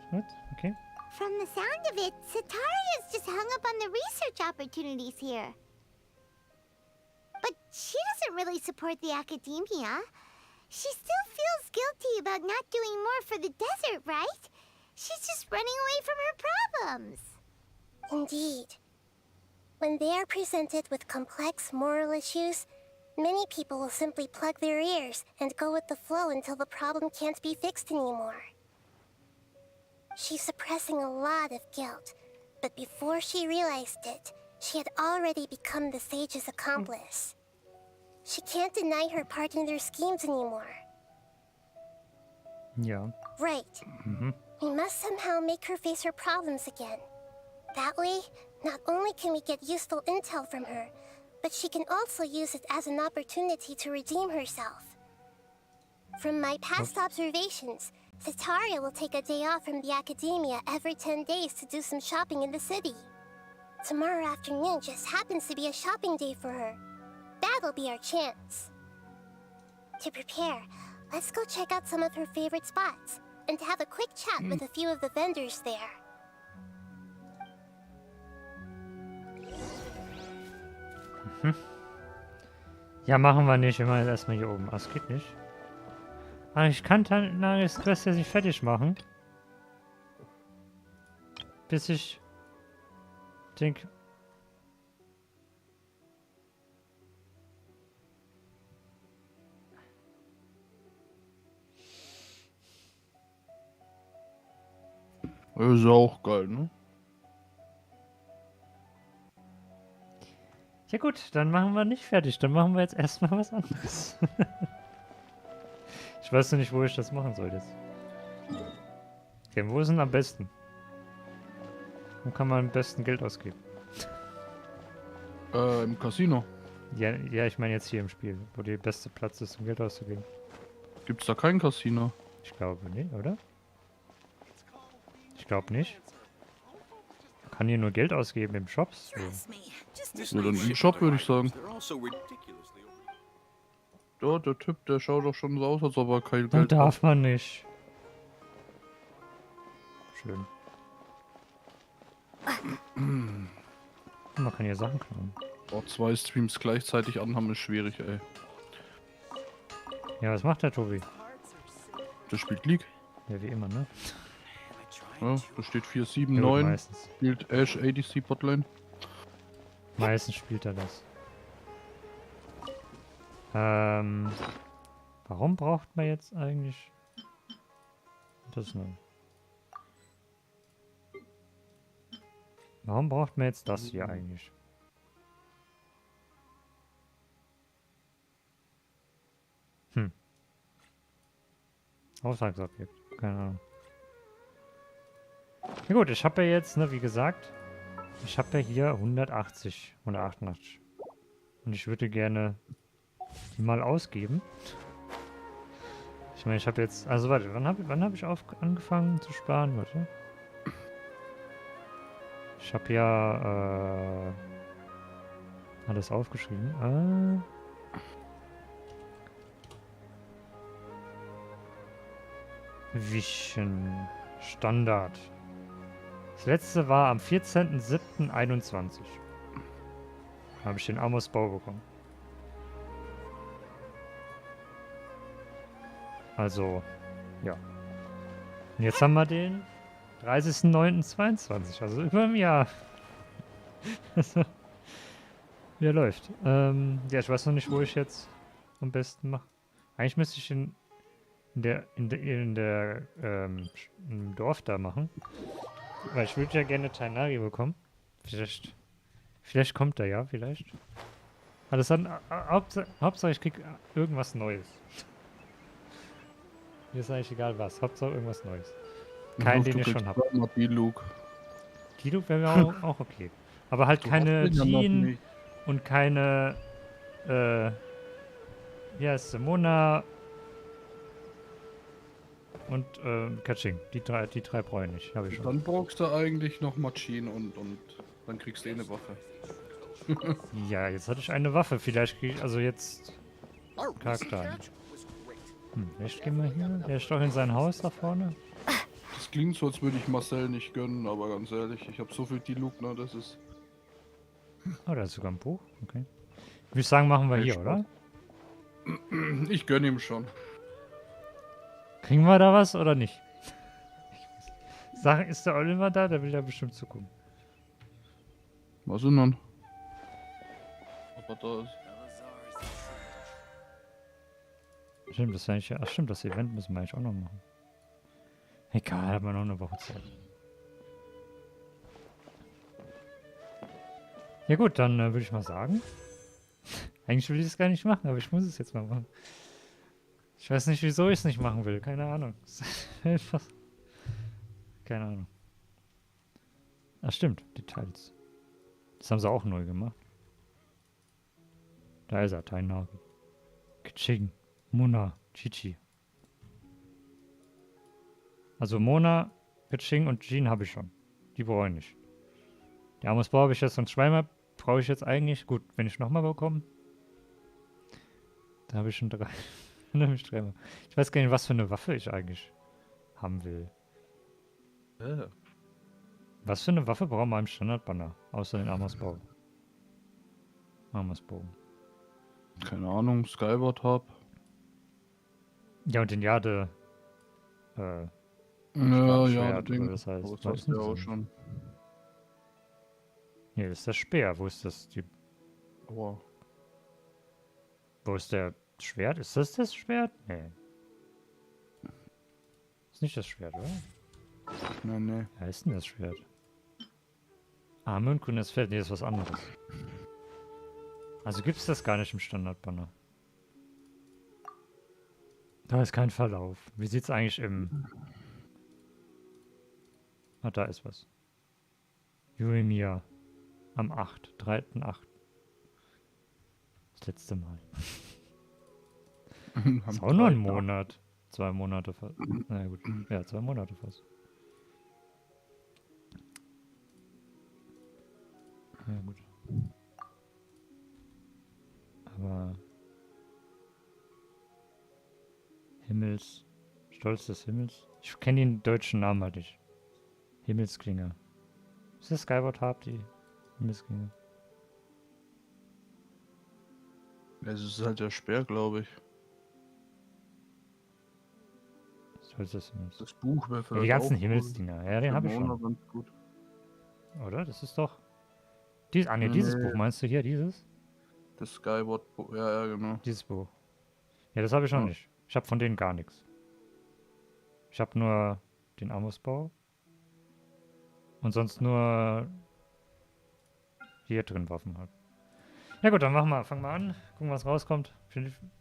Okay. From the sound of it, Setaria's just hung up on the research opportunities here. But she doesn't really support the Academia. She still feels guilty about not doing more for the desert, right? She's just running away from her problems. Indeed. When they are presented with complex moral issues, many people will simply plug their ears and go with the flow until the problem can't be fixed anymore. She's suppressing a lot of guilt, but before she realized it, she had already become the sage's accomplice. She can't deny her part in their schemes anymore. Ja. Right. Mhm. We must somehow make her face her problems again. That way, not only can we get useful intel from her, but she can also use it as an opportunity to redeem herself. From my past observations, Zetaria will take a day off from the academia every 10 days to do some shopping in the city. Tomorrow afternoon just happens to be a shopping day for her. That'll be our chance. To prepare, let's go check out some of her favorite spots and have a quick chat with a few of the vendors there. Ja, machen wir nicht. Wir machen jetzt erstmal hier oben. Das geht nicht. Aber ich kann Tanaris Quest ja nicht fertig machen. Bis ich denke. Das ist ja auch geil, ne? Ja gut, dann machen wir nicht fertig. Dann machen wir jetzt erstmal was anderes. Ich weiß noch nicht, wo ich das machen soll jetzt. Okay, wo ist denn am besten? Wo kann man am besten Geld ausgeben? Im Casino. Ja, ich meine jetzt hier im Spiel, wo der beste Platz ist, um Geld auszugeben. Gibt's da kein Casino? Ich glaube nicht, oder? Ich glaube nicht. Man kann hier nur Geld ausgeben im Shops. So. Ja, dann im Shop würde ich sagen. Ja, der Typ, der schaut doch schon so aus, als ob er kein Dann Geld darf man nicht. Schön. Man kann hier Sachen klauen. Oh, 2 Streams gleichzeitig anhaben ist schwierig, ey. Ja, was macht der Tobi? Der spielt League. Ja, wie immer, ne? Ja, da steht 4-7-9. Ja, gut, meistens. Spielt Ash ADC Botlane. Meistens spielt er das. Warum braucht man jetzt eigentlich das noch? Warum braucht man jetzt das hier eigentlich? Auftragsobjekt. Keine Ahnung. Ja gut, ich habe ja jetzt, ne, wie gesagt, ich habe ja hier 180 oder 88. Und ich würde gerne die mal ausgeben. Ich meine, ich habe jetzt, also warte, wann hab ich angefangen zu sparen? Warte. Ich habe ja alles aufgeschrieben. Wischen. Standard. Das letzte war am 14.07.21. Da habe ich den Amos Bau bekommen. Also, ja. Und jetzt haben wir den 30.09.22, also über ein Jahr. Also, wie er läuft. Ja, ich weiß noch nicht, wo ich jetzt am besten mache. Eigentlich müsste ich in im Dorf da machen. Weil ich würde ja gerne Tainari bekommen. Vielleicht kommt er ja, vielleicht. Aber das hat, Hauptsache ich krieg irgendwas Neues. Mir ist eigentlich egal was. Hauptsache irgendwas Neues. Kein, den ich schon habe. Die Luke wäre mir auch okay. Aber halt keine Jean und keine wie heißt sie? Mona und Kaching. Die drei brauche ich nicht. Habe ich schon. Dann brauchst du eigentlich noch Machin und dann kriegst du eine Waffe. Ja, jetzt hatte ich eine Waffe. Vielleicht kriege ich also jetzt Charakter. Vielleicht gehen wir hier. Der ist doch in sein Haus da vorne. Das klingt so, als würde ich Marcel nicht gönnen, aber ganz ehrlich, ich habe so viel Diluc, ne, das ist... Oh, da ist sogar ein Buch. Okay. Ich würde sagen, machen wir hier, oder? Ich gönne ihm schon. Kriegen wir da was oder nicht? Ist der Oliver da? Der will ja bestimmt zugucken. Was denn dann? Ob er da ist? Stimmt, das ist eigentlich, ach stimmt, das Event müssen wir eigentlich auch noch machen. Egal, haben wir noch eine Woche Zeit. Ja gut, dann würde ich mal sagen. Eigentlich will ich es gar nicht machen, aber ich muss es jetzt mal machen. Ich weiß nicht, wieso ich es nicht machen will. Keine Ahnung. Einfach. Keine Ahnung. Ach stimmt, Details. Das haben sie auch neu gemacht. Da ist er, Teilnahme. Kching, Mona, Chichi. Also Mona, Kching und Jean habe ich schon. Die brauche ich nicht. Die Amos-Bau habe ich jetzt, sonst zweimal brauche ich jetzt eigentlich. Gut, wenn ich nochmal bekomme. Da habe ich schon 3. Nämlich 3 Mal. Ich weiß gar nicht, was für eine Waffe ich eigentlich haben will. Was für eine Waffe brauchen wir im Standardbanner? Außer den Amos-Bau. Amos-Bau. Keine Ahnung, Skyward Hub. Ja, und den Jade. Ja, Schwert, Ding. das heißt. Das hast du ja auch schon. Hier ist das Speer. Wo ist das? Aua. Wo ist der Schwert? Ist das Schwert? Nee. Ist nicht das Schwert, oder? Nee. Wer ist denn das Schwert? Arme und grünes Feld. Nee, das ist was anderes. Also gibt es das gar nicht im Standardbanner. Da ist kein Verlauf. Wie sieht es eigentlich im... Ah, da ist was. Jurimia. Am 3.8. Das letzte Mal. Ist auch nur ein Monat. 2 Monate fast. Na gut. Ja, 2 Monate fast. Ja gut. Aber... Stolz des Himmels? Ich kenne den deutschen Namen halt nicht. Himmelsklinge. Ist das Skyward Hub, die Himmelsklinge? Es ist halt der Speer, glaube ich. Stolz des Himmels. Das Buch wäre Ja, vielleicht die ganzen auch Himmelsdinger. Ja, den habe ich schon. Ganz gut. Oder? Das ist doch... dieses Buch meinst du hier? Dieses? Das Skyward Buch. Ja, genau. Dieses Buch. Ja, das habe ich noch Ja. nicht. Ich habe von denen gar nichts. Ich habe nur den Amos-Bau. Und sonst nur hier drin Waffen halt. Ja gut, dann fangen wir an. Gucken, was rauskommt.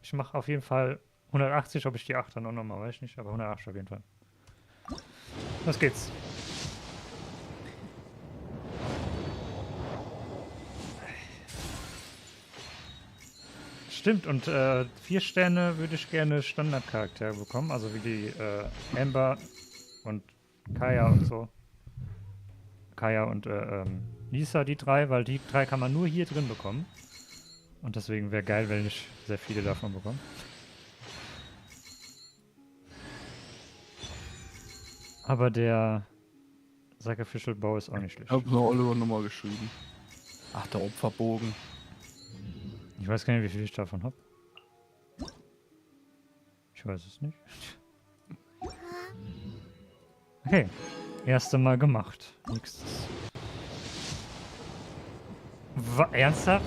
Ich mache auf jeden Fall 180, ob ich die 8 dann auch nochmal, weiß ich nicht, aber 180 auf jeden Fall. Los geht's. Stimmt, und 4 Sterne würde ich gerne Standardcharaktere bekommen, also wie die Amber und Kaya und so. Kaya und Lisa, die 3, weil die 3 kann man nur hier drin bekommen. Und deswegen wäre geil, wenn ich sehr viele davon bekomme. Aber der Sacrificial Bow ist auch nicht schlecht. Ich habe noch Oliver nochmal geschrieben. Ach, der Opferbogen. Ich weiß gar nicht, wie viel ich davon habe. Ich weiß es nicht. Okay. Erste Mal gemacht. Nächstes. Ernsthaft?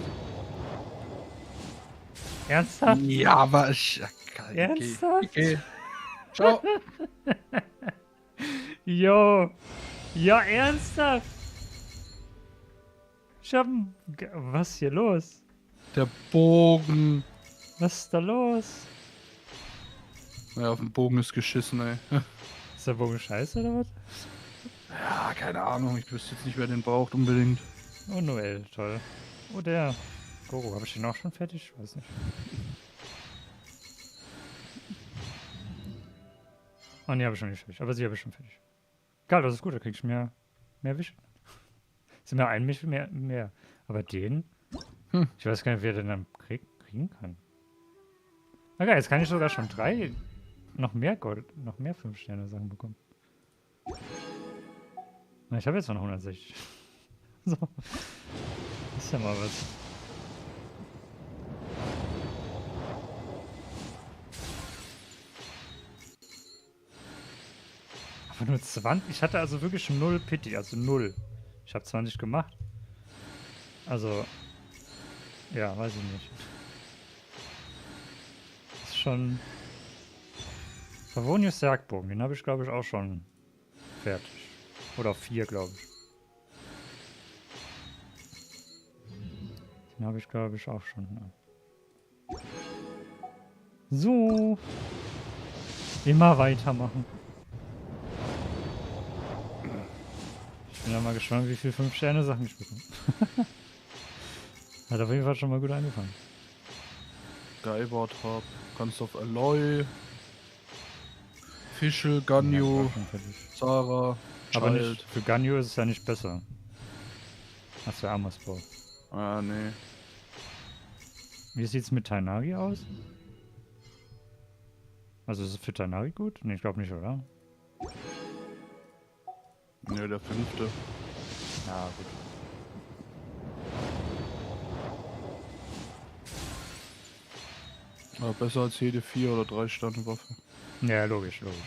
Ernsthaft? Ja, aber ich... Okay. Ernsthaft? Okay. Ciao. Jo. Ja, ernsthaft? Ich hab... Was ist hier los? Der Bogen. Was ist da los? Ja, auf dem Bogen ist geschissen, ey. Ist der Bogen scheiße oder was? Ja, keine Ahnung. Ich wüsste jetzt nicht, wer den braucht unbedingt. Oh, Noel, toll. Oh, der. Goro, habe ich den auch schon fertig? Ich weiß nicht. Oh, ne, habe ich schon nicht fertig. Aber sie habe ich schon fertig. Geil, das ist gut, da krieg ich mehr Wische. Sind mir ein Wisch mehr. Aber den? Ich weiß gar nicht, wer den dann kriegen kann. Na geil, jetzt kann ich sogar schon 3 noch mehr 5-Sterne-Sachen bekommen. Na, ich habe jetzt noch 160. So. Ist ja mal was. Einfach nur 20. Ich hatte also wirklich 0 Pity, also 0. Ich habe 20 gemacht. Also, ja, weiß ich nicht. Ist schon... Favonius Jagdbogen, den habe ich glaube ich auch schon fertig. Oder 4, glaube ich. Den habe ich glaube ich auch schon. Ja. So. Immer weitermachen. Ich bin ja mal gespannt, wie viele 5-Sterne-Sachen ich bekomme. Hat auf jeden Fall schon mal gut angefangen. Geibert hab. Kannst auf Aloy. Fischl, Ganyu, Sarah, Aber Child. nicht, für Ganyu ist es ja nicht besser. Hast du Amersbau. Ah, nee. Wie sieht's mit Tainari aus? Also ist es für Tainari gut? Nee, ich glaube nicht, oder? Ne, der 5. Ja, gut. Aber besser als jede 4 oder 3 Sterne-Waffe. Ja, logisch, logisch.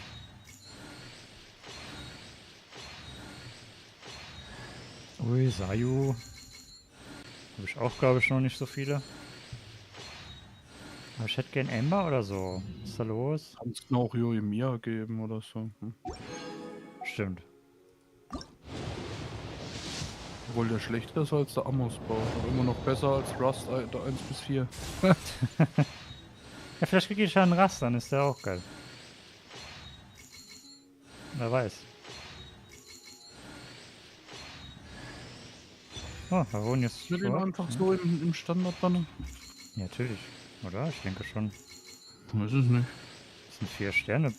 Ui, Sayu. Habe ich auch, glaube ich, noch nicht so viele. Aber ich hätte gern Ember oder so. Was ist da los? Kannst du auch Yoimiya geben oder so. Stimmt. Obwohl der schlechter ist als der Amos-Bau. Aber immer noch besser als Rust 1 bis 4. Ja, vielleicht kriege ich ja einen Rast, dann ist der auch geil. Wer weiß. Oh, da wohnen jetzt. Ich will ihn einfach so im Standard bannen. Ja, natürlich. Oder? Ich denke schon. Weiß es nicht. Das sind 4 Sterne.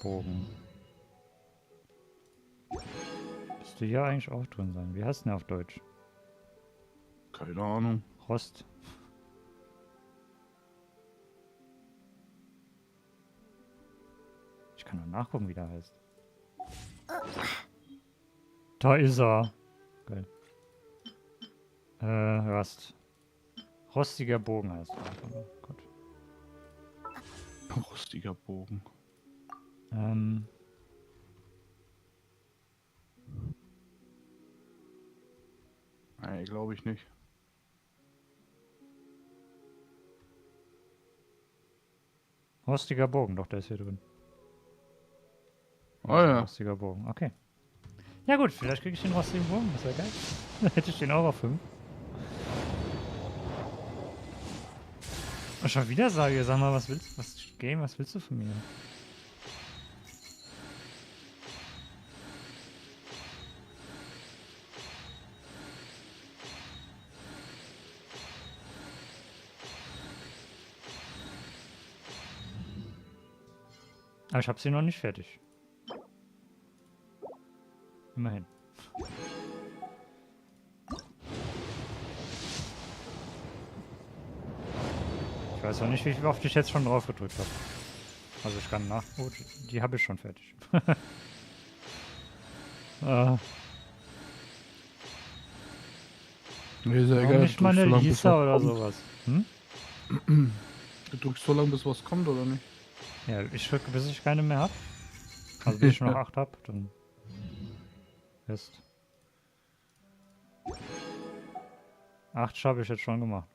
Bogen. Müsste hier eigentlich auch drin sein. Wie heißt denn der auf Deutsch? Keine Ahnung. Rost. Ich kann doch nachgucken, wie der heißt. Da ist er. Geil. Rast. Rostiger Bogen heißt er. Oh Gott. Rostiger Bogen. Nee, glaube ich nicht. Rostiger Bogen, doch, der ist hier drin. Oh ja. Rostiger Bogen, okay. Ja gut, vielleicht kriege ich den rostigen Bogen, das wäre geil. Dann hätte ich den auch auf 5. Und schon wieder sage, sag mal, was willst du? Was willst du von mir? Aber ich habe sie noch nicht fertig. Immerhin. Ich weiß auch nicht, wie oft ich jetzt schon drauf gedrückt habe. Also ich kann nach... Oh, die habe ich schon fertig. Nee, ist ja egal. Nicht mal eine Lisa oder sowas. Hm? Du drückst so lange, bis was kommt, oder nicht? Ja, ich drücke, bis ich keine mehr habe. Also bis ich noch 8 habe, dann... Ist. 8 habe ich jetzt schon gemacht.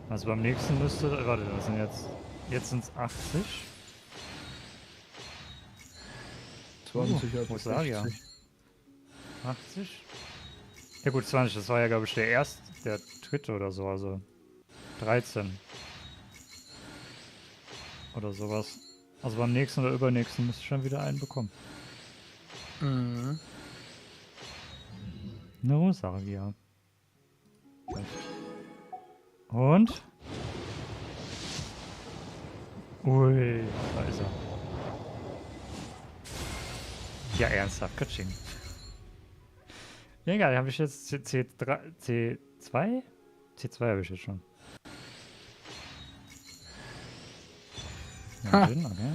Also beim nächsten müsste... Warte, das sind jetzt sind es 80. 20, wo ist Aria? 80? Ja gut, 20, das war ja glaube ich der dritte oder so, also 13. Oder sowas. Also beim nächsten oder übernächsten müsste ich schon wieder einen bekommen. Mhm. No, Saria. Und? Ui, da ist er. Ja, ernsthaft, Katsching. Ja, egal, habe ich jetzt C2? C2 habe ich jetzt schon. Ja, drin, okay.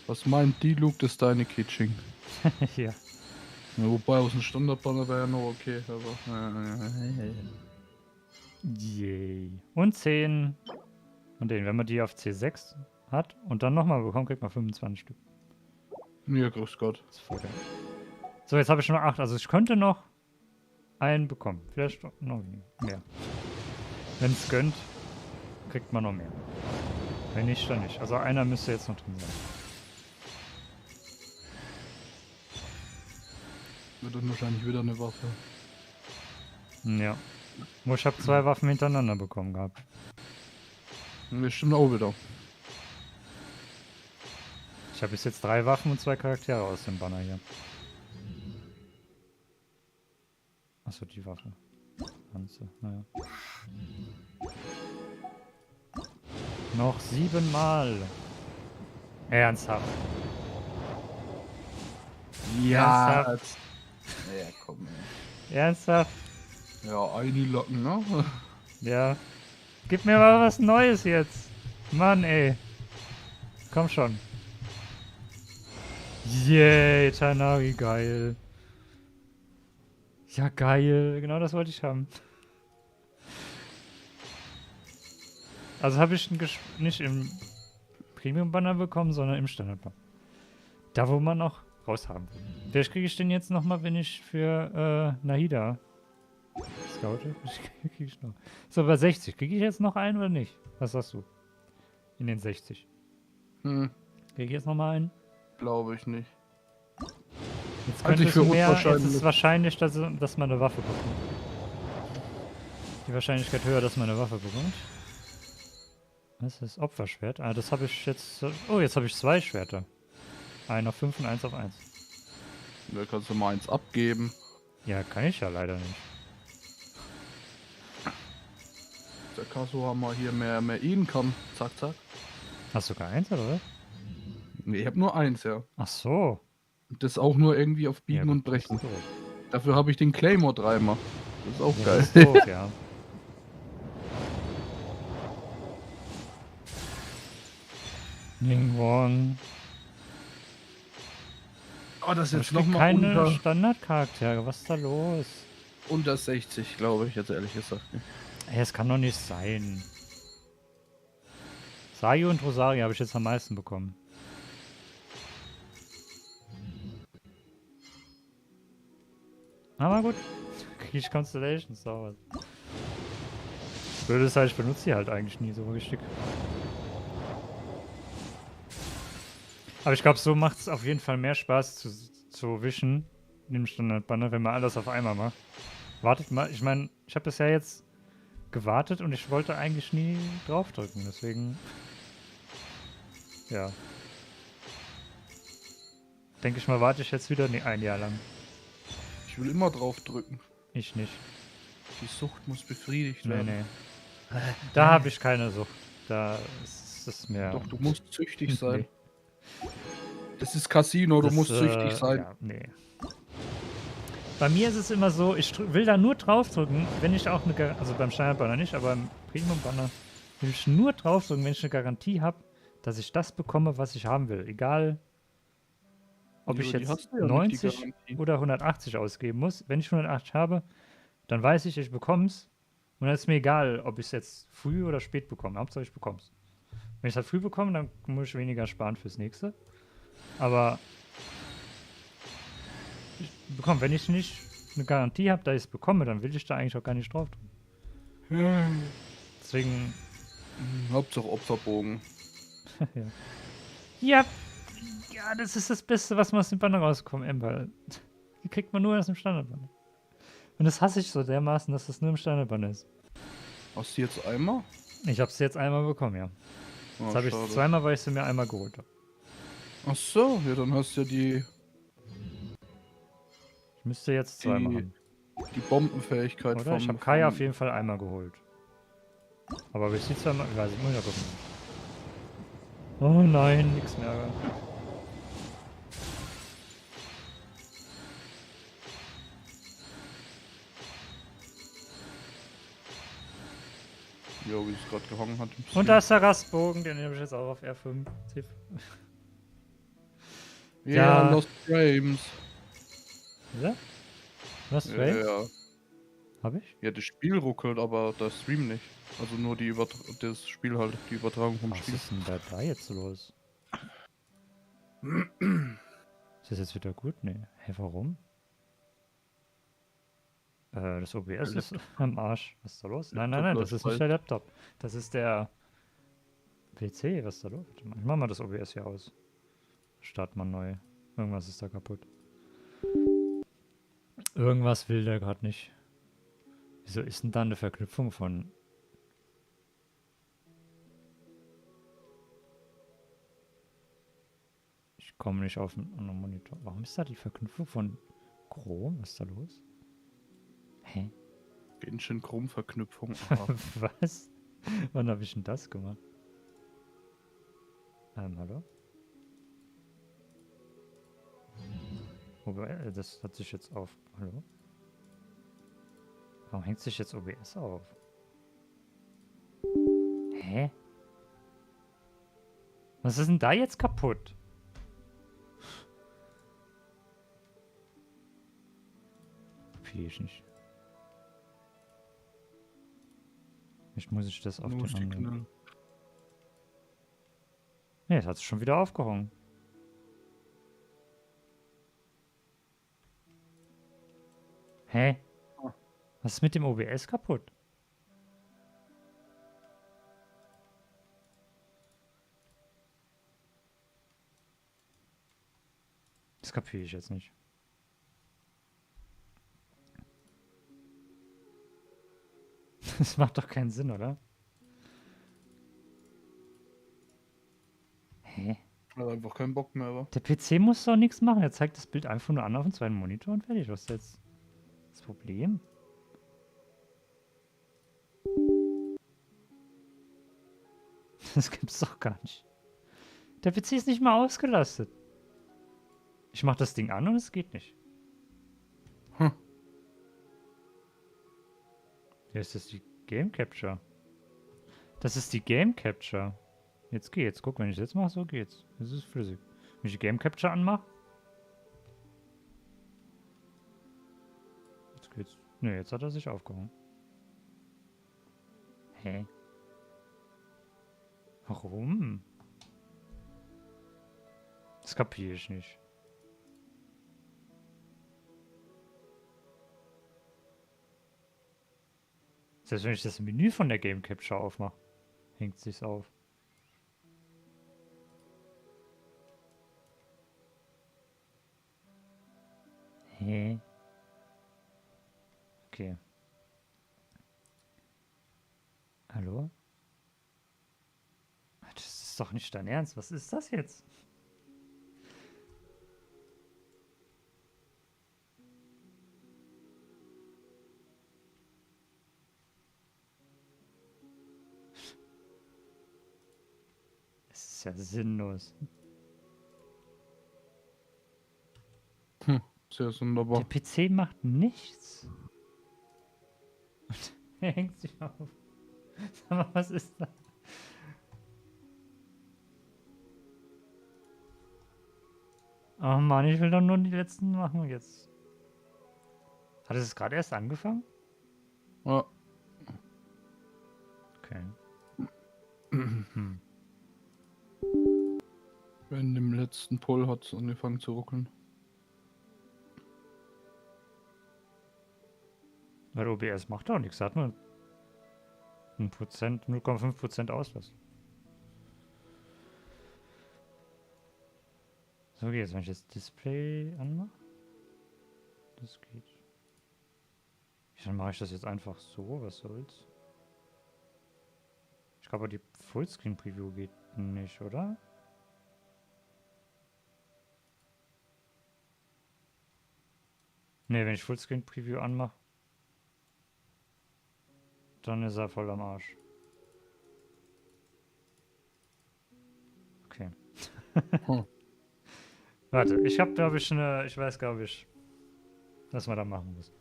Was meint die Luke, das ist deine Kitsching? Ja. Ja, wobei aus dem Standardbanner wäre ja noch okay, aber. Yay. Und 10. Und den, wenn man die auf C6 hat und dann nochmal bekommt, kriegt man 25 Stück. Ja, grüß Gott. Das ist voll geil. So, jetzt habe ich schon noch 8. Also ich könnte noch einen bekommen. Vielleicht noch mehr. Wenn es gönnt, kriegt man noch mehr. Wenn nicht, dann nicht. Also einer müsste jetzt noch drin sein. Wird dann wahrscheinlich wieder eine Waffe. Ja. Ich habe 2 Waffen hintereinander bekommen gehabt. Das stimmt auch wieder. Ich habe bis jetzt 3 Waffen und 2 Charaktere aus dem Banner hier. Achso, die Waffe. Ganze, naja. Noch 7 Mal. Ernsthaft. Ja. Ernsthaft. Ja, komm, ey. Ernsthaft. Ja, einlocken, ne? Ja. Gib mir mal was Neues jetzt. Mann, ey. Komm schon. Yay, Tanari, geil. Ja, geil. Genau das wollte ich haben. Also habe ich nicht im Premium-Banner bekommen, sondern im Standard-Banner. Da, wo man noch raus haben will. Vielleicht kriege ich den jetzt nochmal, wenn ich für Nahida scoute. Krieg ich noch. So, bei 60. Kriege ich jetzt noch einen oder nicht? Was sagst du? In den 60. Kriege ich jetzt nochmal einen? Glaube ich nicht. Jetzt Halte ich könnte für es mehr, unwahrscheinlich. jetzt ist es wahrscheinlich, dass man eine Waffe bekommt. Die Wahrscheinlichkeit höher, dass man eine Waffe bekommt. Was ist das? Opferschwert? Ah, das habe ich jetzt... Oh, jetzt habe ich 2 Schwerter. Einen auf 5 und eins auf 1. Da kannst du mal eins abgeben. Ja, kann ich ja leider nicht. Der Kasso haben wir hier mehr Income. Zack, zack. Hast du gar eins, oder was? Nee, ich habe nur eins, ja. Ach so. Das auch nur irgendwie auf Biegen Ja, und gut, das ist Brechen. doof. Dafür habe ich den Claymore dreimal. Das ist auch Ja, geil. das ist doof, ja. Ningwon. Oh, das ist Aber jetzt ich krieg nochmal keine unter, Standardcharaktere. Was ist da los? unter 60, glaube ich, jetzt ehrlich gesagt. Ey, es kann doch nicht sein. Sayu und Rosario habe ich jetzt am meisten bekommen. Aber gut. Kriege ich Constellations sauber. Blöd ist halt, ich benutze die halt eigentlich nie so richtig. Aber ich glaube, so macht es auf jeden Fall mehr Spaß zu wischen in dem Standardbanner, wenn man alles auf einmal macht. Wartet mal, ich meine, ich habe bisher jetzt gewartet und ich wollte eigentlich nie draufdrücken, deswegen... Ja. Denke ich mal, warte ich jetzt wieder ein Jahr lang. Ich will immer drauf drücken. Ich nicht. Die Sucht muss befriedigt Nee, werden. nee. Da habe ich keine Sucht. Da ist es mir... Doch, du musst süchtig sein. Nee. Das ist Casino, du musst süchtig sein. Ja, nee. Bei mir ist es immer so, ich will da nur draufdrücken, wenn ich auch eine also beim Standard-Banner nicht, aber im Premium-Banner will ich nur draufdrücken, wenn ich eine Garantie habe, dass ich das bekomme, was ich haben will. Egal, ob ich jetzt 90 oder 180 ausgeben muss. Wenn ich 180 habe, dann weiß ich, ich bekomme es. Und dann ist mir egal, ob ich es jetzt früh oder spät bekomme. Hauptsache ich bekomme es. Wenn ich es halt früh bekomme, dann muss ich weniger sparen fürs nächste. Aber wenn ich nicht eine Garantie habe, dass ich es bekomme, dann will ich da eigentlich auch gar nicht drauf drücken. Deswegen... Hauptsache Opferbogen. Ja. Ja, das ist das Beste, was man aus dem Banner rauskommt, Ember. Die kriegt man nur aus dem Standardbanner. Und das hasse ich so dermaßen, dass das nur im Standardbanner ist. Hast du jetzt einmal? Ich habe sie jetzt einmal bekommen, ja. Oh, Jetzt habe ich schade. zweimal, weil ich sie mir einmal geholt habe. Ach so, ja, dann hast du ja die Ich müsste jetzt zweimal haben. die Bombenfähigkeit Oder? Ich habe Kai auf jeden Fall einmal geholt. Aber ich sie zweimal... Ich weiß nicht, muss ich mal gucken. Oh nein, nix mehr. Jo, wie es gerade gehangen hat. Und da ist der Rastbogen, den nehme ich jetzt auch auf R5. Ja, Lost Frames. Ja? Was, Ja, Frames? ja. Hab ich? Ja, das Spiel ruckelt, aber der Stream nicht. Also nur das Spiel halt, die Übertragung vom Was Spiel. ist denn da jetzt los? Ist das jetzt wieder gut? Nee. Hä, warum? Das OBS ist am Arsch. Was ist da los? Nein, Laptop das läuft ist nicht der Laptop. Das ist der PC. Was ist da los? Ich mach mal das OBS hier aus. Start mal neu. Irgendwas ist da kaputt. Irgendwas will der gerade nicht. Wieso ist denn da eine Verknüpfung von... Ich komme nicht auf einen anderen Monitor. Warum ist da die Verknüpfung von Chrome? Was ist da los? Hä? Genshin Chrome-Verknüpfung. Was? Wann habe ich denn das gemacht? Hallo? Wobei, das hat sich jetzt auf... Hallo? Warum hängt sich jetzt OBS auf? Hä? Was ist denn da jetzt kaputt? Kapier ich nicht. Vielleicht muss ich das auf den anderen... Ne, es hat sich schon wieder aufgehangen. Hä? Was ist mit dem OBS kaputt? Das kapiere ich jetzt nicht. Das macht doch keinen Sinn, oder? Hä? Hat einfach keinen Bock mehr, aber. Der PC muss doch nichts machen. Er zeigt das Bild einfach nur an auf dem zweiten Monitor und fertig. Was ist jetzt das Problem? Das gibt's doch gar nicht. Der PC ist nicht mal ausgelastet. Ich mach das Ding an und es geht nicht. Ja, ist das die Game Capture? Das ist die Game Capture. Jetzt geht's. Guck, wenn ich das jetzt mache, so geht's. Das ist flüssig. Wenn ich die Game Capture anmache. Jetzt geht's. Ne, jetzt hat er sich aufgehangen. Hä? Warum? Das kapiere ich nicht. Selbst wenn ich das Menü von der Game Capture aufmache, hängt sich's auf. Hä? Okay. Hallo? Das ist doch nicht dein Ernst. Was ist das jetzt? Das ist ja sinnlos. Sehr sonderbar. Der PC macht nichts. Und er hängt sich auf. Sag mal, was ist das? Oh Mann, ich will doch nur die letzten machen jetzt. Hat es gerade erst angefangen? Ja. Okay. In dem letzten Pull hat es angefangen zu ruckeln. Weil OBS macht auch nichts. Hat nur 0,5% Auslass. So geht's, wenn ich das Display anmache. Das geht. Dann mache ich das jetzt einfach so, was soll's. Ich glaube, die Fullscreen-Preview geht nicht, oder? Ne, wenn ich Fullscreen-Preview anmache, dann ist er voll am Arsch. Okay. Warte, ich habe, glaube ich, ich weiß, glaube ich, was man da machen muss.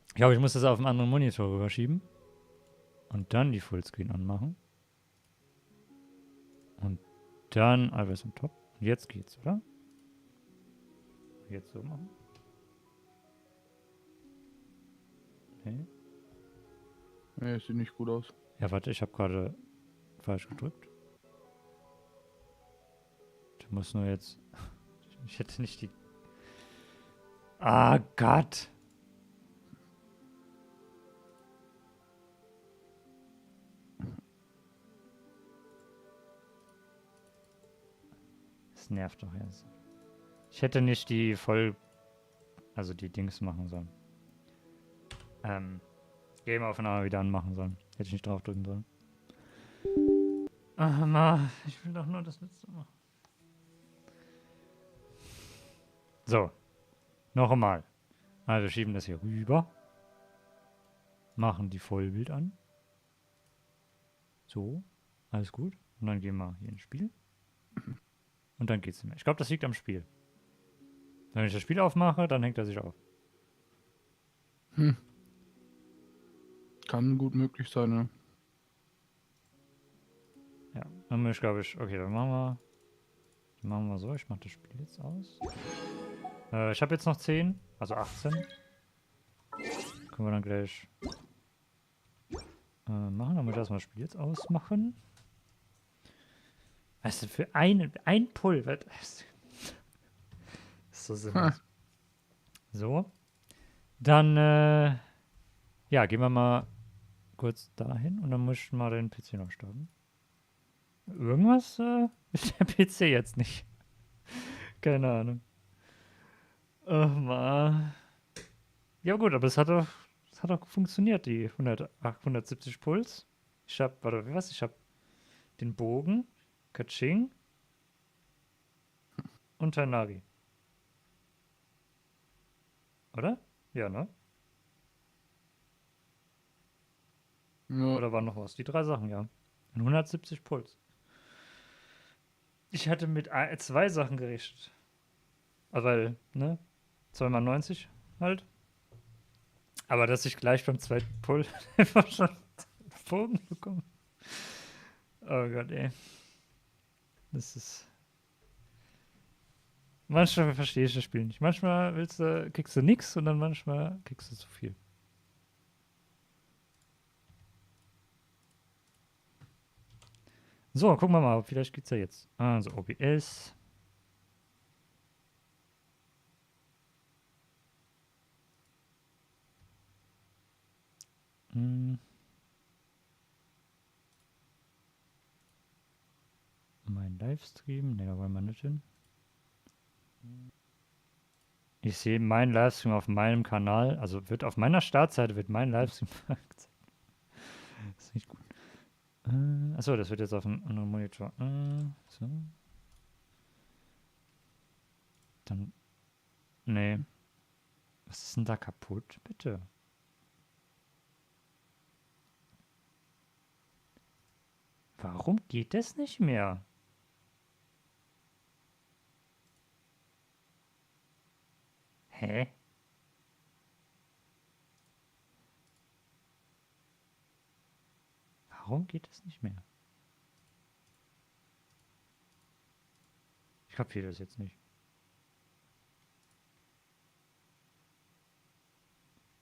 Ich glaube, ich muss das auf einen anderen Monitor rüberschieben. Und dann die Fullscreen anmachen. Und dann alles on top. Jetzt geht's, oder? Jetzt so machen. Hä? Nee, sieht nicht gut aus. Ja, warte, ich habe gerade falsch gedrückt. Ich muss nur jetzt... Ich hätte nicht die... Ah, Gott! Das nervt doch jetzt. Ich hätte nicht die also die Dings machen sollen. Game-Aufnahme wieder anmachen sollen. Hätte ich nicht draufdrücken sollen. Ach, Ma, ich will doch nur das letzte machen. So. Noch einmal. Also wir schieben das hier rüber. Machen die Vollbild an. So. Alles gut. Und dann gehen wir hier ins Spiel. Und dann geht's nicht mehr. Ich glaube, das liegt am Spiel. Wenn ich das Spiel aufmache, dann hängt er sich auf. Hm. Kann gut möglich sein, ne? Ja, dann glaube ich, okay, dann machen wir so. Ich mache das Spiel jetzt aus. Ich habe jetzt noch 10, also 18. Können wir dann gleich machen. Dann muss ich erstmal das Spiel jetzt ausmachen. Weißt du, für ein Pull wird das ist so sinnlos. So. Dann, ja, gehen wir mal kurz dahin und dann muss ich mal den PC noch starten. Irgendwas ist der PC jetzt nicht. Keine Ahnung. Oh Mann. Ja gut, aber es hat doch funktioniert, die 170 Puls. Ich hab, warte, was? Ich hab den Bogen, Kaching und Tanari. Oder? Ja, ne? Ja. Oder war noch was? Die 3 Sachen, ja. Und 170 Puls. Ich hatte mit 2 Sachen gerechnet. Also, weil, ne? 2 mal 90 halt. Aber dass ich gleich beim zweiten Pull einfach schon einen Bogen bekomme. Oh Gott, ey. Das ist... Manchmal verstehe ich das Spiel nicht. Manchmal kriegst du nix und dann manchmal kriegst du zu viel. So, gucken wir mal, vielleicht geht's ja jetzt. Also OBS. Mein Livestream. Ne, da wollen wir nicht hin. Ich sehe meinen Livestream auf meinem Kanal. Also wird auf meiner Startseite wird mein Livestream angezeigt. Das ist nicht gut. Achso, das wird jetzt auf einem anderen Monitor. So. Dann. Nee. Was ist denn da kaputt? Bitte. Warum geht das nicht mehr? Hä? Warum geht das nicht mehr? Ich kapiere das jetzt nicht.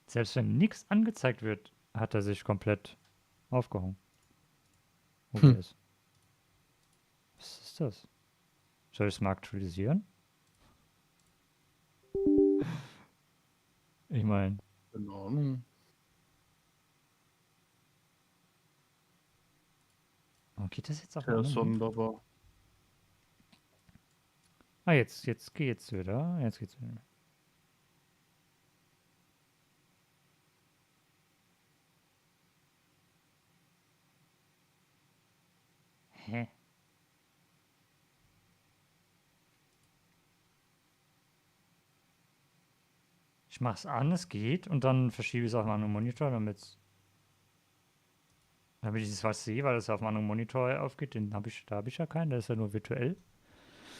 Selbst wenn nichts angezeigt wird, hat er sich komplett aufgehangen. OBS. Was ist das? Soll ich es mal aktualisieren? Ich meine. Keine Ahnung. Oh, geht das jetzt auch Ja, sonderbar. Ah, jetzt geht's wieder. Jetzt geht's wieder. Hä? Ich mach's an, es geht, und dann verschiebe ich es auf einen anderen Monitor, damit ich das was sehe, weil es auf einem anderen Monitor aufgeht. Da habe ich ja keinen, der ist ja nur virtuell.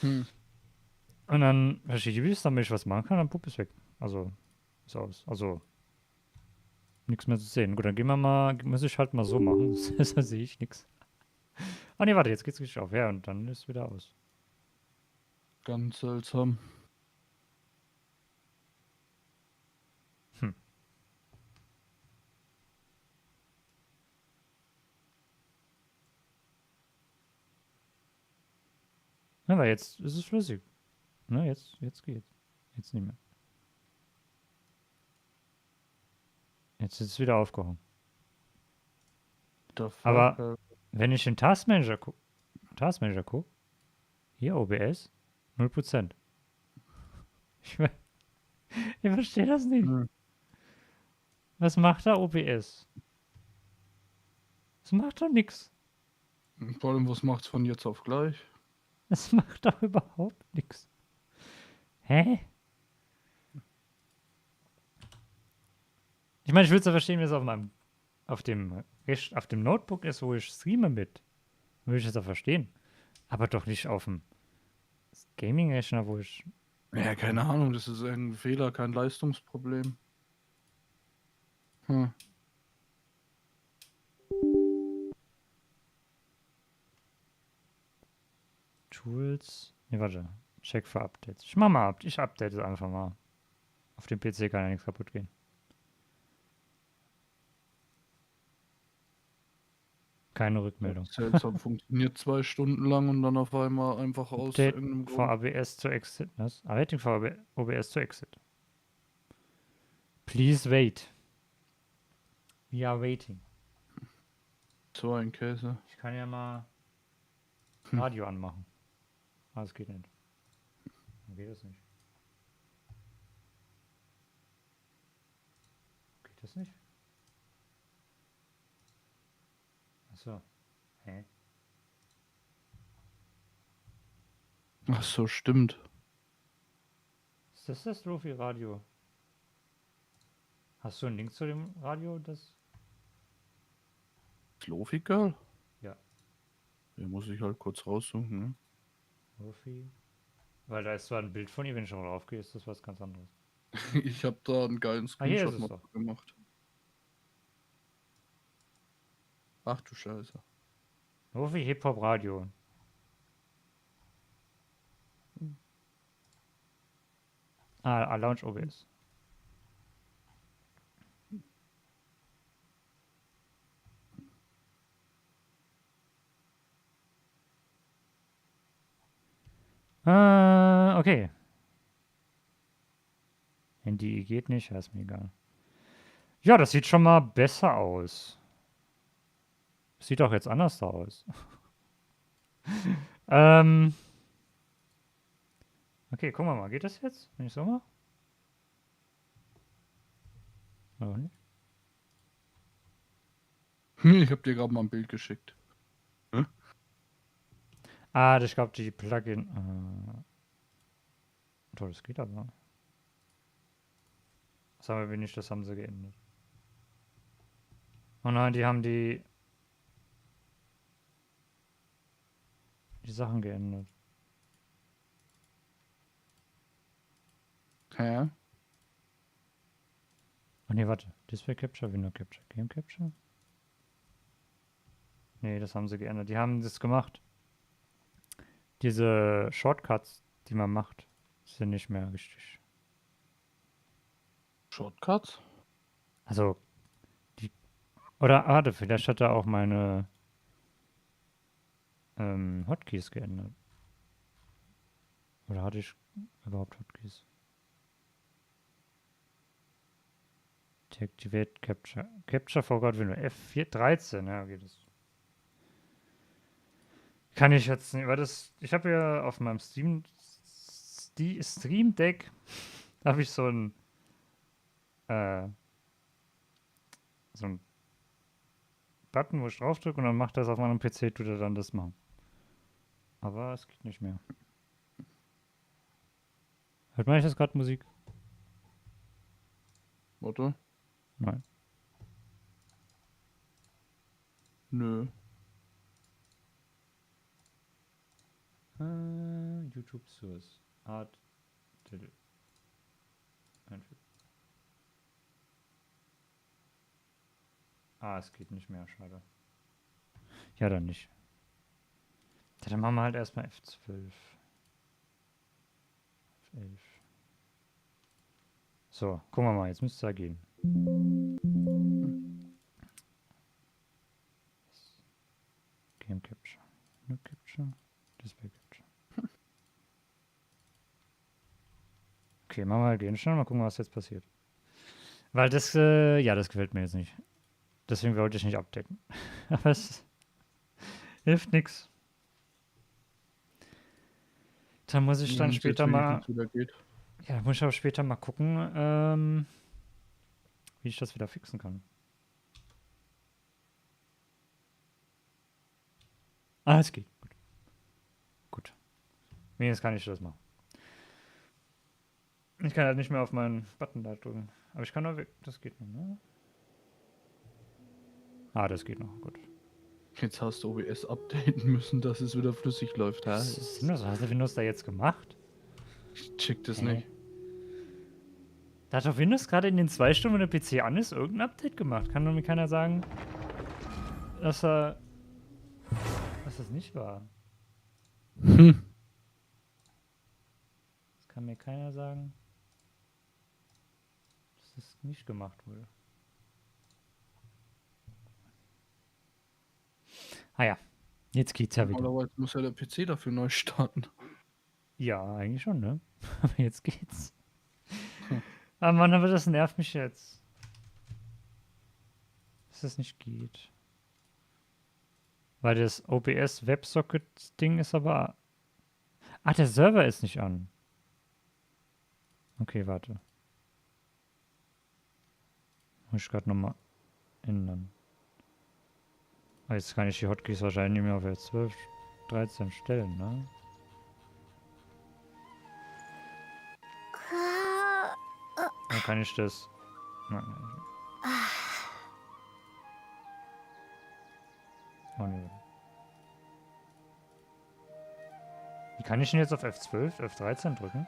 Und dann verschiebe ich es, damit ich was machen kann, dann pupp es weg. Also, ist aus. Also, nichts mehr zu sehen. Gut, dann gehen wir mal, muss ich halt mal so machen, sonst sehe ich nichts. Ah ne, warte, jetzt geht's richtig auf. Ja, und dann ist es wieder aus. Ganz seltsam. Na, weil jetzt ist es flüssig. Ne, jetzt geht's. Jetzt nicht mehr. Jetzt ist es wieder aufgehoben. Aber wenn ich den Taskmanager gucke, hier OBS, 0%. Ich verstehe das nicht. Was macht da OBS? Das macht doch nichts. Vor allem, was macht's von jetzt auf gleich? Das macht doch überhaupt nichts. Hä? Ich meine, ich würde es ja verstehen, wenn es auf dem Notebook ist, wo ich streame mit. Würde ich es ja verstehen. Aber doch nicht auf dem Gaming-Rechner, wo ich... Ja, keine Ahnung, das ist ein Fehler, kein Leistungsproblem. Tools. Ne, warte. Check für Updates. Ich mach mal ab. Ich update es einfach mal. Auf dem PC kann ja nichts kaputt gehen. Keine Rückmeldung. Seltsam, funktioniert 2 Stunden lang und dann auf einmal einfach aus Update irgendeinem for Grund. ABS to exit. Was? Rating for OBS to exit. Please wait. We are waiting. So ein Käse. Ich kann ja mal Radio anmachen. Ah, das geht nicht. Warum geht das nicht? Geht das nicht? Achso. Hä? Ach so, stimmt. Ist das Lofi-Radio? Hast du einen Link zu dem Radio? Das Lofi Girl? Ja. Den muss ich halt kurz raussuchen, ne? Lofi. Weil da ist zwar ein Bild von ihr, wenn ich schon drauf gehe, ist das was ganz anderes. Ich habe da einen geilen Hier Screenshot ist es mal doch. gemacht. Ach du Scheiße. Lofi Hip-Hop Radio. Launch OBS. Okay. Handy geht nicht, ja, ist mir egal. Ja, das sieht schon mal besser aus. Sieht doch jetzt anders da aus. Okay, gucken wir mal. Geht das jetzt, wenn ich so mache? Noch nicht. Ich habe dir gerade mal ein Bild geschickt. Hm? Ich glaube, die Plugin... Toll, das geht aber. Das haben wir nicht, das haben sie geändert. Oh nein, die haben die Sachen geändert. Hä? Oh ne, warte. Display Capture, Window Capture, Game Capture? Nee, das haben sie geändert. Die haben das gemacht. Diese Shortcuts, die man macht, sind nicht mehr richtig. Shortcuts? Also, oder warte, vielleicht hat er auch meine Hotkeys geändert. Oder hatte ich überhaupt Hotkeys? Deactivate Capture. Capture forgot Window. F413, ja, okay, das kann ich jetzt nicht, weil das, ich habe ja auf meinem Stream Deck habe ich so ein Button, wo ich drauf drücke und dann macht das auf meinem PC, tut er dann das machen. Aber es geht nicht mehr. Hört man das gerade Musik? Warte. Nein. Nö. YouTube Source. Art. Titel. Entführt. Es geht nicht mehr, schade. Ja, dann nicht. Ja, dann machen wir halt erstmal F12. F11. So, gucken wir mal, jetzt müsste es da gehen. Game Capture. No Capture. Display Capture. Okay, machen wir halt Genshin. Mal gucken, was jetzt passiert. Weil das, ja, das gefällt mir jetzt nicht. Deswegen wollte ich nicht updaten. Aber es hilft nichts. Da muss ich dann später mal... Ja, da muss ich aber später mal gucken, wie ich das wieder fixen kann. Ah, es geht. Gut. Gut. Wenigstens kann ich das machen. Ich kann halt nicht mehr auf meinen Button da drücken. Aber ich kann nur weg. Das geht noch, ne? Ah, das geht noch. Gut. Jetzt hast du OBS updaten müssen, dass es wieder flüssig läuft. Hä? Was ist Windows? Was hat der Windows da jetzt gemacht? Ich check das nicht. Da hat doch Windows gerade in den 2 Stunden, wenn der PC an ist, irgendein Update gemacht. Kann doch mir keiner sagen, dass das nicht war. Das kann mir keiner sagen, dass das nicht gemacht wurde. Ah ja, jetzt geht's ja wieder. Normalerweise muss ja der PC dafür neu starten. Ja, eigentlich schon, ne? Aber jetzt geht's. Ah Mann, aber das nervt mich jetzt. Dass das nicht geht. Weil das OBS WebSocket Ding ist aber... Ah, der Server ist nicht an. Okay, warte. Muss ich gerade nochmal ändern. Ah, jetzt kann ich die Hotkeys wahrscheinlich nicht mehr auf 12, 13 stellen, ne? Dann kann ich das... Nein. Oh nee. Wie kann ich denn jetzt auf F12, F13 drücken?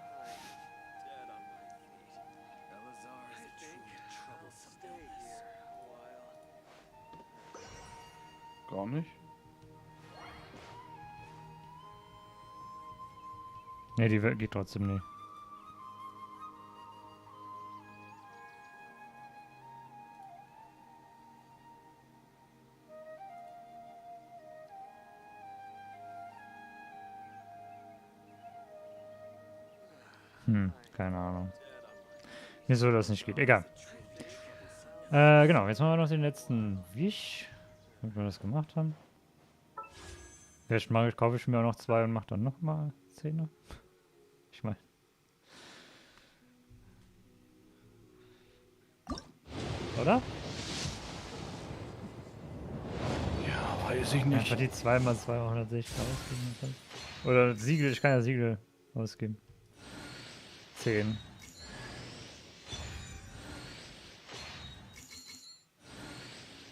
Gar nicht. Ne, die geht trotzdem nicht. Keine Ahnung. Wieso das nicht geht. Egal. Genau, jetzt machen wir noch den letzten Wisch, damit wir das gemacht haben. Vielleicht kaufe ich mir auch noch 2 und mache dann nochmal 10er. Ich meine. Oder? Ja, weiß ich nicht. Einfach die 2x260 ausgeben. Oder Siegel, ich kann ja Siegel ausgeben. 10.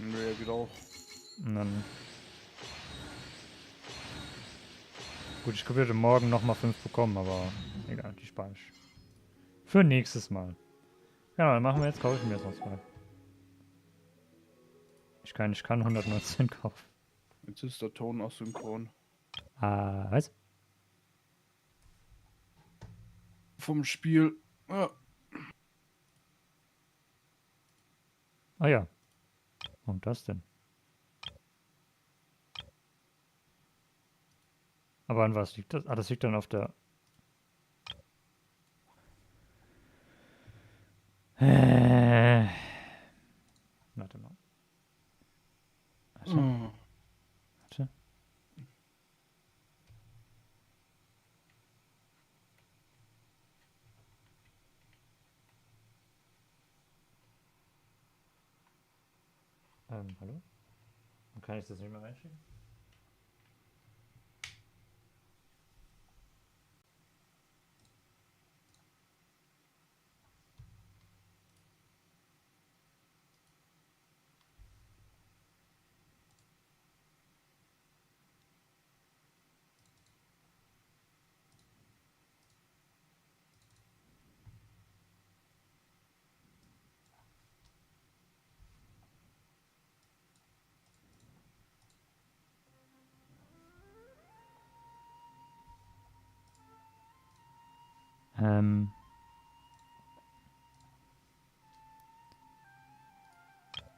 Nee, geht auch. Und dann... Gut, ich würde morgen nochmal 5 bekommen, aber egal, die spare ich. Für nächstes Mal. Ja, dann machen wir jetzt, kaufe ich mir jetzt noch 2. Ich kann 119 kaufen. Jetzt ist der Ton asynchron. Ah, was? Vom Spiel. Ja. Ah ja. Warum das denn? Aber an was liegt das? Ah, das liegt dann auf der... Warte mal. Warte. Warte. Hallo? Dann kann ich das nicht mehr reinschieben?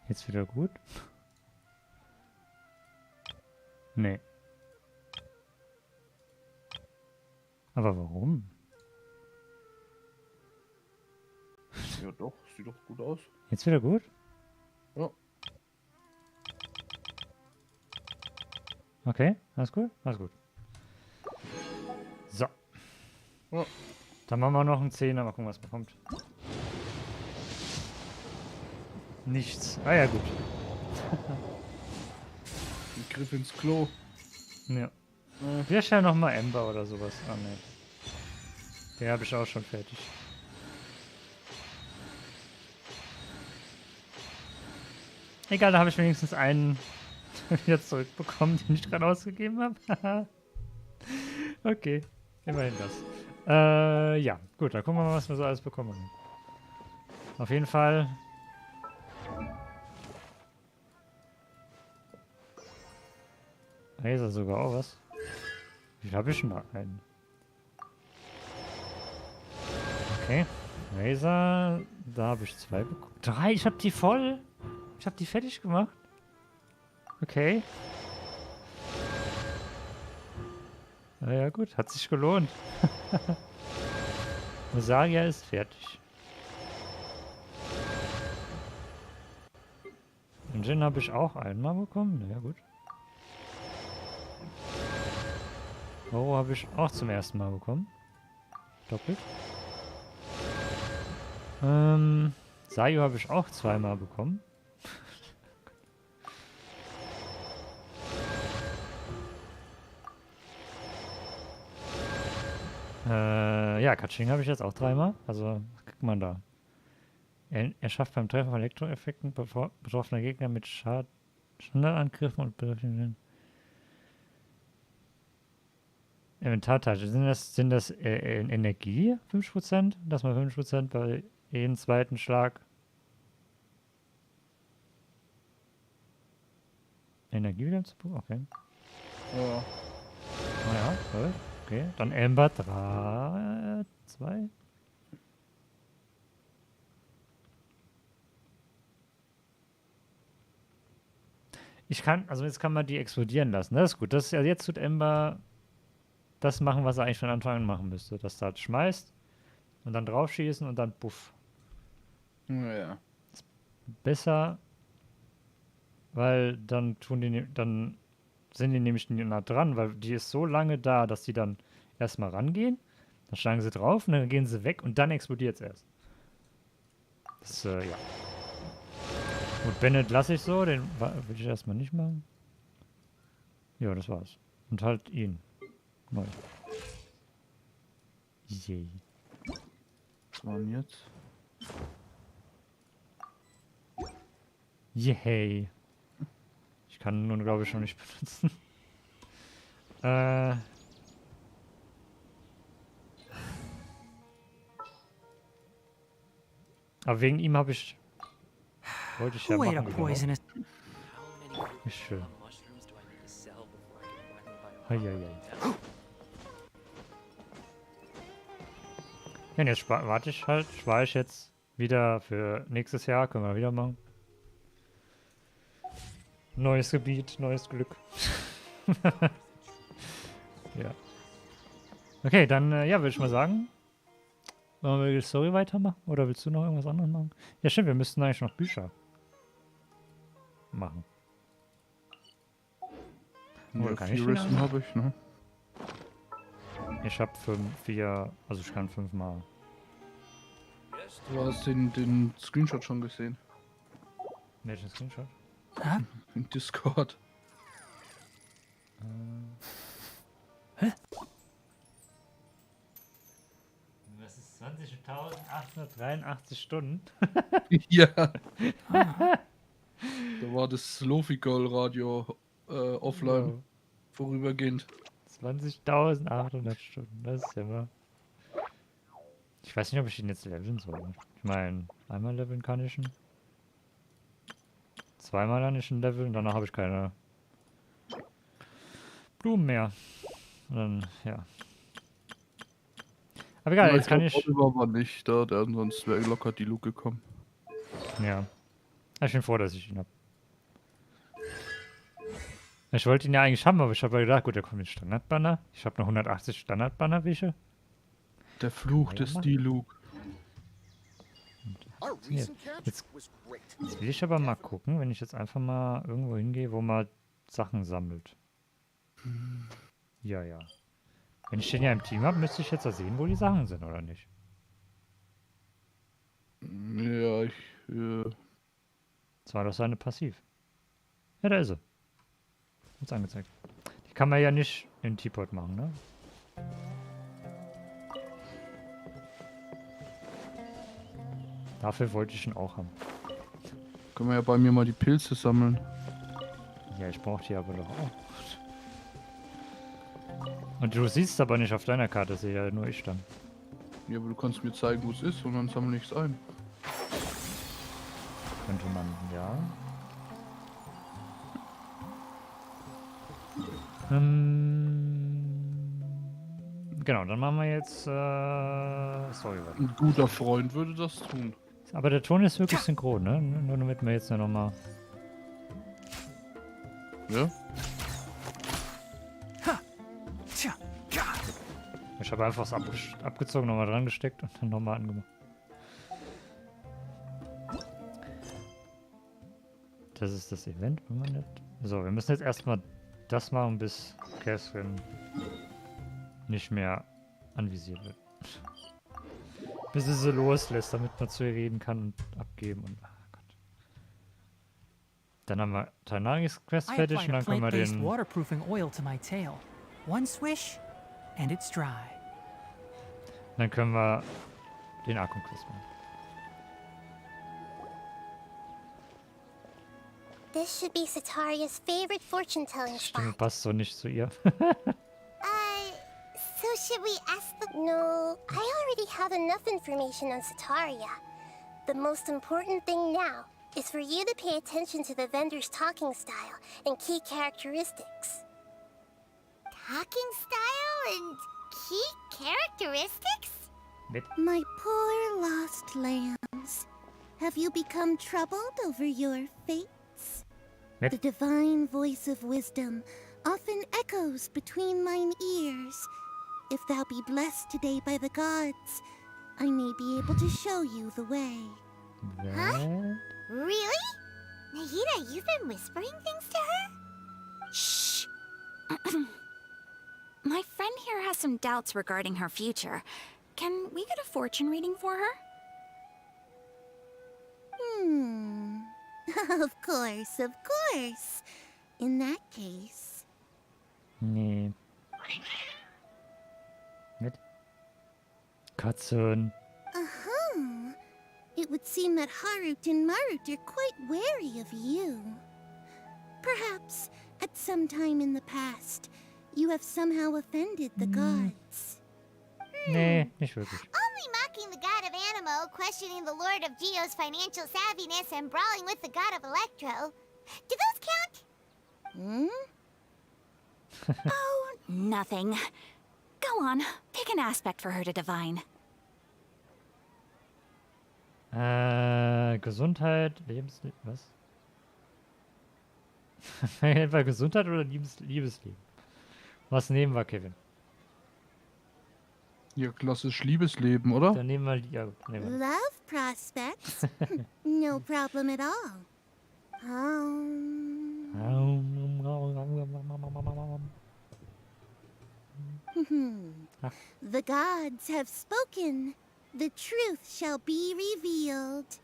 Jetzt wieder gut? Nee. Aber warum? Ja doch, sieht doch gut aus. Jetzt wieder gut? Ja. Okay, alles gut? Alles gut. So. Ja. Dann machen wir noch einen 10er, mal gucken, was bekommt. Nichts. Ah ja, gut. Ein Griff ins Klo. Ja. Wir stellen noch mal Ember oder sowas. Ah, ne. Den habe ich auch schon fertig. Egal, da habe ich wenigstens einen wieder zurückbekommen, den ich gerade ausgegeben habe. Okay, immerhin das. Ja, gut, dann gucken wir mal, was wir so alles bekommen. Auf jeden Fall. Laser sogar auch was. Wie viel habe ich denn da? Einen. Okay. Laser, da habe ich 2 bekommen. 3, ich habe die voll. Ich habe die fertig gemacht. Okay. Naja gut, hat sich gelohnt. Rosaria ist fertig. Den Gin habe ich auch einmal bekommen. Naja gut. Oro habe ich auch zum ersten Mal bekommen. Doppelt. Sayu habe ich auch 2-mal bekommen. Ja, Katsching habe ich jetzt auch 3-mal. Also, was kriegt man da? Er schafft beim Treffen von Elektroeffekten betroffener Gegner mit Standardangriffen und Begriffen. Inventartasche. Sind das Energie 5%? Dass man 5% bei jedem zweiten Schlag Energie wieder zu bekommen? Okay. Ja. Naja, toll. Okay, dann Ember 3, 2. Ich kann, also jetzt kann man die explodieren lassen. Das ist gut. Das ist ja, jetzt tut Ember das machen, was er eigentlich von Anfang an machen müsste. Dass er halt schmeißt und dann drauf schießen und dann puff. Ja. Besser, weil dann dann sind die nämlich nicht nah dran, weil die ist so lange da, dass die dann erstmal rangehen, dann schlagen sie drauf und dann gehen sie weg und dann explodiert es erst. Das, ja. Gut, Bennett lasse ich so, den will ich erstmal nicht machen. Ja, das war's. Und halt ihn. Neu. Yay. Was war denn jetzt? Yay. Ich kann nun, glaube ich, schon nicht benutzen. Aber wegen ihm habe ich... Wollte ich ja Who ate a machen. poisonous? Ist schön. Heieiei. Ja, und jetzt warte ich halt. Spare ich jetzt wieder für nächstes Jahr. Können wir wieder machen. Neues Gebiet, neues Glück. Ja. Okay, dann, ja, würde ich mal sagen. Wollen wir die Story weitermachen? Oder willst du noch irgendwas anderes machen? Ja, stimmt, wir müssten eigentlich noch Bücher machen. Ja, 4 Risten habe ich, ne? Ich habe 4, also ich kann 5 mal. Du hast den Screenshot schon gesehen. Welchen Screenshot? Im Discord. Hä? Das ist 20.883 Stunden. Ja. Da war das Lofi Girl Radio offline. Vorübergehend. 20.800 Stunden, das ist ja wahr. Ich weiß nicht, ob ich ihn jetzt leveln soll. Ich meine, einmal leveln kann ich ihn. Zweimal kann ich ihn leveln, danach habe ich keine Blumen mehr. Und dann, ja. Aber egal, Ja, jetzt kann ich... Oliver war nicht da, der sonst wäre locker die Luke gekommen. Ja. Ich bin froh, dass ich ihn habe. Ich wollte ihn ja eigentlich haben, aber ich habe ja gedacht, gut, der kommt mit Standardbanner. Ich habe noch 180 Standardbanner, Wishe. Der Fluch des Diluc. funktioniert. Jetzt will ich aber mal gucken, wenn ich jetzt einfach mal irgendwo hingehe, wo man Sachen sammelt. Ja, ja. Wenn ich den ja im Team habe, müsste ich jetzt ja sehen, wo die Sachen sind, oder nicht? Ja, Das war doch seine Passiv. Ja, da ist sie. Uns angezeigt. Die kann man ja nicht in Teapot machen, ne? Dafür wollte ich ihn auch haben. Können wir ja bei mir mal die Pilze sammeln. Ja, ich brauche die aber doch auch. Und du siehst aber nicht auf deiner Karte, sehe ja nur ich dann. Ja, aber du kannst mir zeigen, wo es ist und dann sammle ich es ein. Könnte man, ja. Genau, dann machen wir jetzt Story. Ein guter Freund würde das tun. Aber der Ton ist wirklich synchron, ne? Nur damit wir jetzt noch mal. Ja? Ich habe einfach was abgezogen, nochmal dran gesteckt und dann nochmal angemacht. Das ist das Event, wenn man nicht. So, wir müssen jetzt erstmal das machen, bis Catherine nicht mehr anvisiert wird. Bis sie loslässt, damit man zu ihr reden kann und abgeben und. Oh Gott. Dann haben wir Tanaris Quest fertig und dann können wir den. Waterproofing oil to my tail. One swish and it's dry. Dann können wir den Akku Quest machen. This should be Sataria's favorite fortune-telling spot. Stimme passt so nicht zu ihr. So should we ask the... No, I already have enough information on Sataria. The most important thing now is for you to pay attention to the vendor's talking style and key characteristics. Talking style and key characteristics? My poor lost lambs. Have you become troubled over your fates? The divine voice of wisdom often echoes between mine ears. If thou be blessed today by the gods, I may be able to show you the way. Huh? Really? Nahida, you've been whispering things to her? Shh! My friend here has some doubts regarding her future. Can we get a fortune reading for her? Of course, of course. In that case... Nee. Mit? Katzen. It would seem that Harut and Marut are quite wary of you. Perhaps, at some time in the past, you have somehow offended the gods. Nee, nicht wirklich. Only mocking the god of Animo, questioning the lord of Geo's financial savviness, and brawling with the god of Electro. Do those count? Oh, nothing. Go on, pick an aspect for her to divine. Gesundheit, was? Etwa Gesundheit oder Liebesleben? Was nehmen wir, Kevin? Ja, klassisch Liebesleben, oder? Dann nehmen wir, ja, nehmen wir. Love prospects? No problem at all. The gods have spoken. The truth shall be revealed.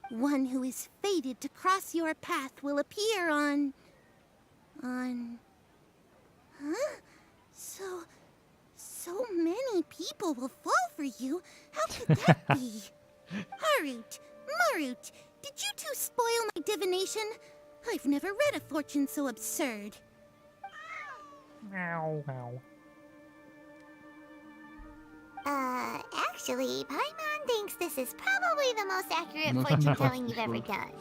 One who is fated to cross your path will appear on... Huh? So many people will fall for you. How could that be? Harut, Marut, did you two spoil my divination? I've never read a fortune so absurd. Actually, Paimon thinks this is probably the most accurate fortune-telling you've ever done.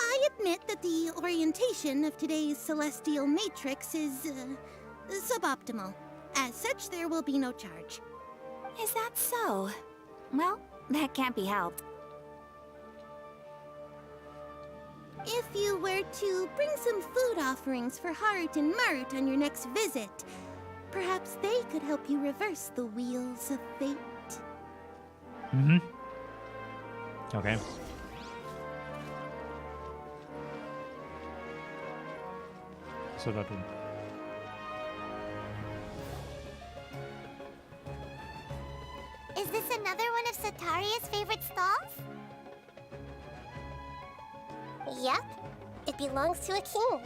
I admit that the orientation of today's celestial matrix is suboptimal. As such, there will be no charge. Is that so? Well, that can't be helped. If you were to bring some food offerings for Harut and Marut on your next visit, perhaps they could help you reverse the wheels of fate. Mhm. Okay. Was soll er tun? Is this another one of Sataria's favorite stalls? Yep, it belongs to a king.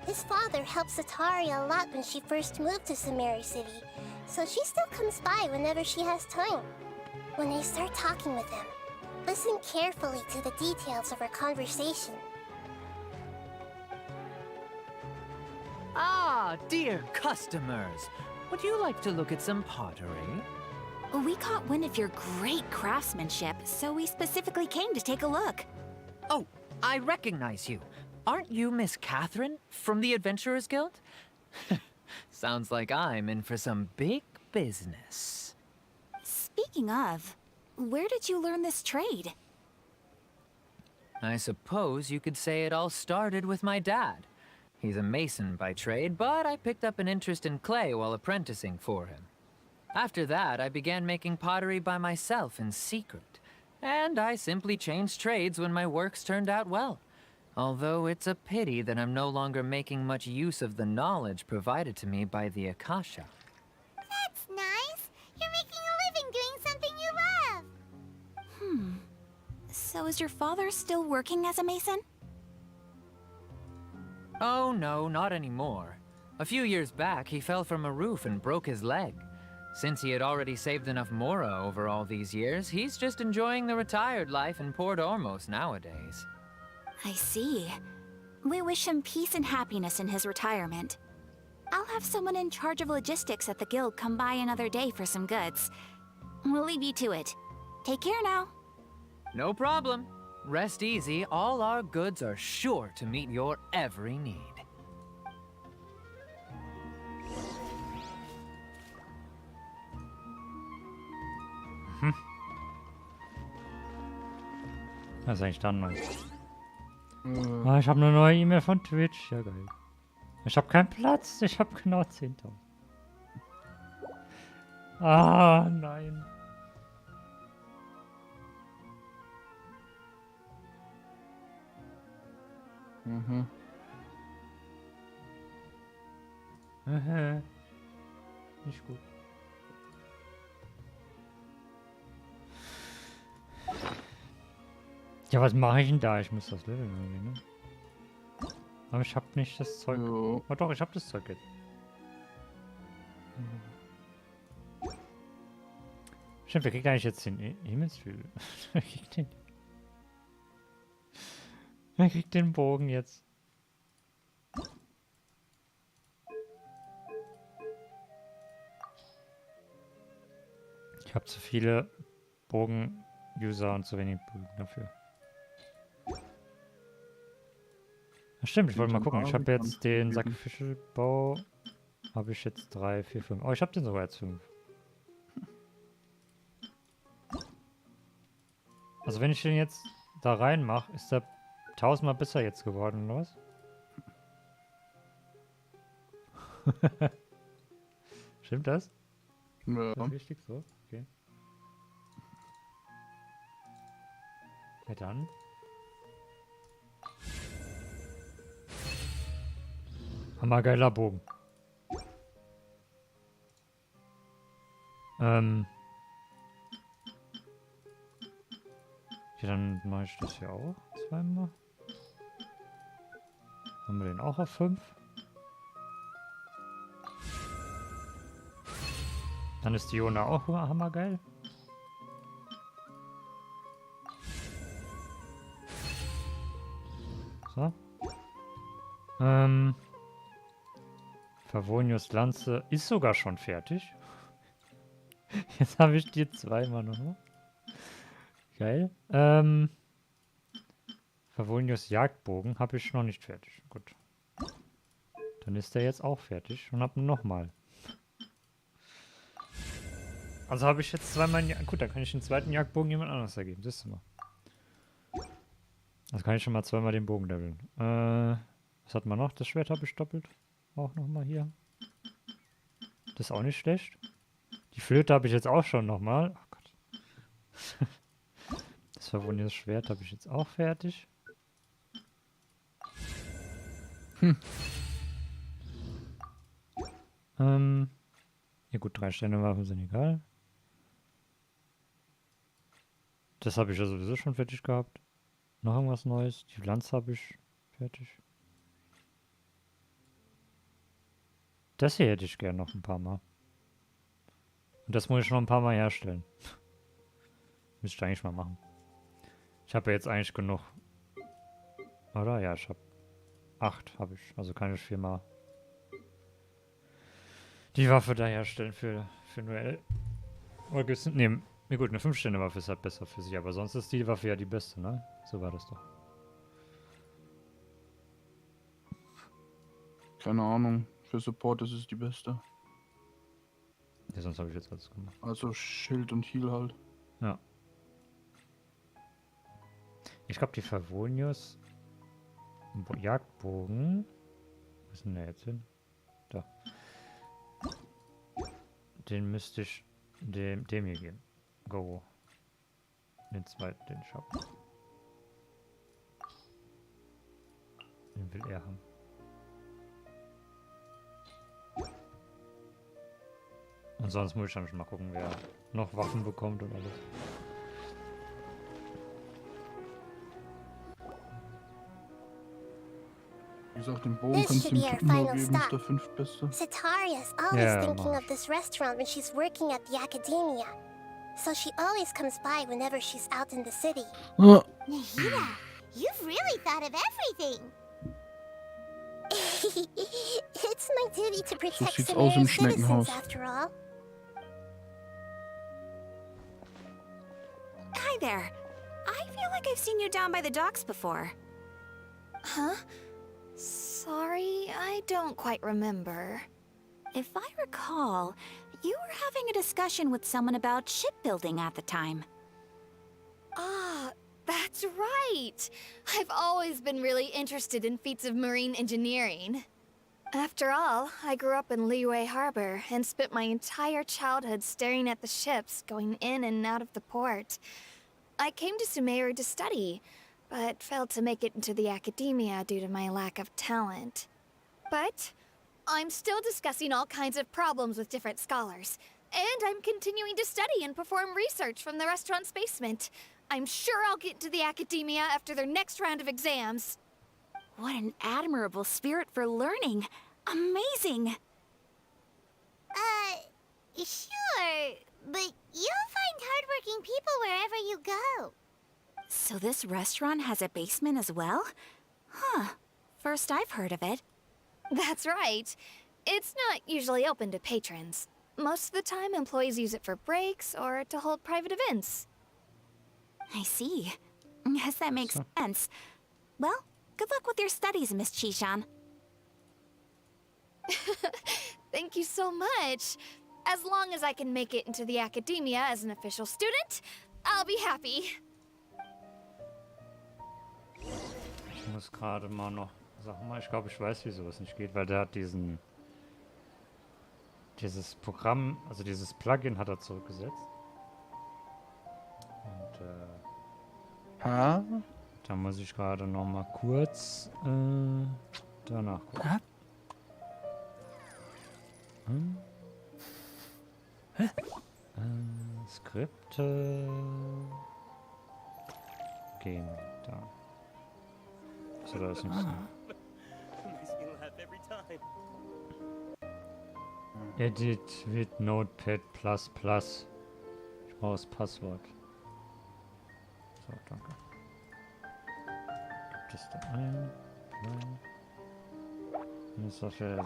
His father helped Sataria a lot when she first moved to Samari City, so she still comes by whenever she has time. When I start talking with him, listen carefully to the details of our conversation. Ah, dear customers, would you like to look at some pottery? We caught wind of your great craftsmanship, so we specifically came to take a look. Oh, I recognize you. Aren't you Miss Catherine from the Adventurers Guild? Sounds like I'm in for some big business. Speaking of, where did you learn this trade? I suppose you could say it all started with my dad. He's a mason by trade, but I picked up an interest in clay while apprenticing for him. After that, I began making pottery by myself in secret, and I simply changed trades when my works turned out well. Although it's a pity that I'm no longer making much use of the knowledge provided to me by the Akasha. That's nice. You're making a living doing something you love. So is your father still working as a mason? Oh no, not anymore. A few years back, he fell from a roof and broke his leg. Since he had already saved enough Mora over all these years, he's just enjoying the retired life in Port Ormos nowadays. I see. We wish him peace and happiness in his retirement. I'll have someone in charge of logistics at the guild come by another day for some goods. We'll leave you to it. Take care now. No problem. Rest easy, all our goods are sure to meet your every need. Was ist eigentlich dann, Mann? Ah, ich habe eine neue E-Mail von Twitch. Ja, geil. Ich habe keinen Platz. Ich habe genau 10.000. Ah, nein. Nicht gut. Ja, was mache ich denn da? Ich muss das Level irgendwie, ne? Aber ich habe nicht das Zeug. Oh doch, ich habe das Zeug jetzt. Stimmt, wer kriegt eigentlich jetzt den Himmelsflügel? Wer kriegt den Bogen jetzt? Ich habe zu viele Bogen-User und zu wenig Bögen dafür. Ja, stimmt, ich wollte mal gucken. Ich habe jetzt den Sacrificial-Bau. Habe ich jetzt 3, 4, 5. Oh, ich habe den sogar jetzt 5. Also wenn ich den jetzt da reinmache, ist der 1000-mal besser jetzt geworden, oder was? Stimmt das? Ja. Ist das richtig so? Okay. Ja dann. Hammergeiler Bogen. Ja, dann mache ich das hier auch zweimal. Haben wir den auch auf 5. Dann ist die Jona auch hammergeil. So. Favonius Lanze ist sogar schon fertig. Jetzt habe ich die zweimal nochmal. Geil. Favonius Jagdbogen habe ich noch nicht fertig. Gut. Dann ist der jetzt auch fertig und habe nochmal. Also habe ich jetzt zweimal... Gut, dann kann ich den zweiten Jagdbogen jemand anders ergeben. Siehst du mal. Also kann ich schon mal zweimal den Bogen leveln. Was hat man noch? Das Schwert habe ich doppelt. Auch nochmal hier. Das ist auch nicht schlecht. Die Flöte habe ich jetzt auch schon nochmal. Oh Gott. Das verwundete Schwert habe ich jetzt auch fertig. Ja gut, 3 Sterne-Waffen sind egal. Das habe ich ja sowieso schon fertig gehabt. Noch irgendwas Neues? Die Lanze habe ich fertig. Das hier hätte ich gern noch ein paar Mal. Und das muss ich noch ein paar Mal herstellen. Müsste ich eigentlich mal machen. Ich habe ja jetzt eigentlich genug. Oder? Ja, ich habe 8 habe ich. Also kann ich 4 Mal die Waffe da herstellen für ein Duell. Oder gibt's... Nee, ja gut, eine 5-Sterne-Waffe ist halt besser für sich. Aber sonst ist die Waffe ja die beste, ne? So war das doch. Keine Ahnung. Für Support ist es die beste. Ja, sonst habe ich jetzt alles gemacht. Also Schild und Heal halt. Ja. Ich glaube, die Favonius Jagdbogen. Wo ist denn der jetzt hin? Da. Den müsste ich dem hier geben. Go. Den zweiten, den ich habe. Den will er haben. Und sonst muss ich dann schon mal gucken, wer noch Waffen bekommt und alles. Wie gesagt, den Bogen kannst du dem Typen nur geben, ist der 5. Beste. Sataria's always thinking of this restaurant when she's working at the academia. So she always comes by whenever she's out in the city. Nahida, you've really thought of everything. It's my duty to protect sieht's aus im Samara's Schneckenhaus. citizens after all. Hi there. I feel like I've seen you down by the docks before. Huh? Sorry, I don't quite remember. If I recall, you were having a discussion with someone about shipbuilding at the time. Ah, that's right! I've always been really interested in feats of marine engineering. After all, I grew up in Liyue Harbor and spent my entire childhood staring at the ships going in and out of the port. I came to Sumeru to study, but failed to make it into the academia due to my lack of talent. But I'm still discussing all kinds of problems with different scholars, and I'm continuing to study and perform research from the restaurant's basement. I'm sure I'll get into the academia after their next round of exams. What an admirable spirit for learning. Amazing. Sure, but you'll find hardworking people wherever you go. So this restaurant has a basement as well? Huh. First I've heard of it. That's right. It's not usually open to patrons. Most of the time, employees use it for breaks or to hold private events. I see. Yes, that makes sense. Well, good luck with your studies, Miss Chishan. Thank you so much. As long as I can make it into the academia as an official student, I'll be happy. Ich muss gerade mal noch... Sag mal, ich glaube, ich weiß, wieso es nicht geht, weil der hat dieses Programm, also dieses Plugin hat er zurückgesetzt. Und da muss ich gerade noch mal kurz danach gucken. Skripte gehen da. So, da ist nichts. Edit with Notepad++. Ich brauche das Passwort. So, danke. Gibt es da ein? Nein. Das ist Software,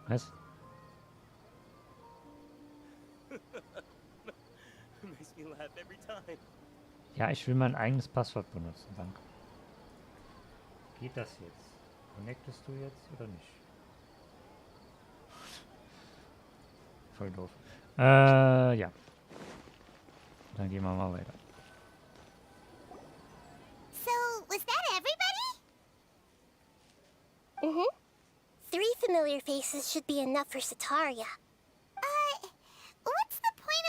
was? Ja, ich will mein eigenes Passwort benutzen, danke. Geht das jetzt? Connectest du jetzt oder nicht? Voll doof. Ja. Dann gehen wir mal weiter. So, was that everybody? Mm-hmm. 3 familiar faces should be enough for Sataria. What's the point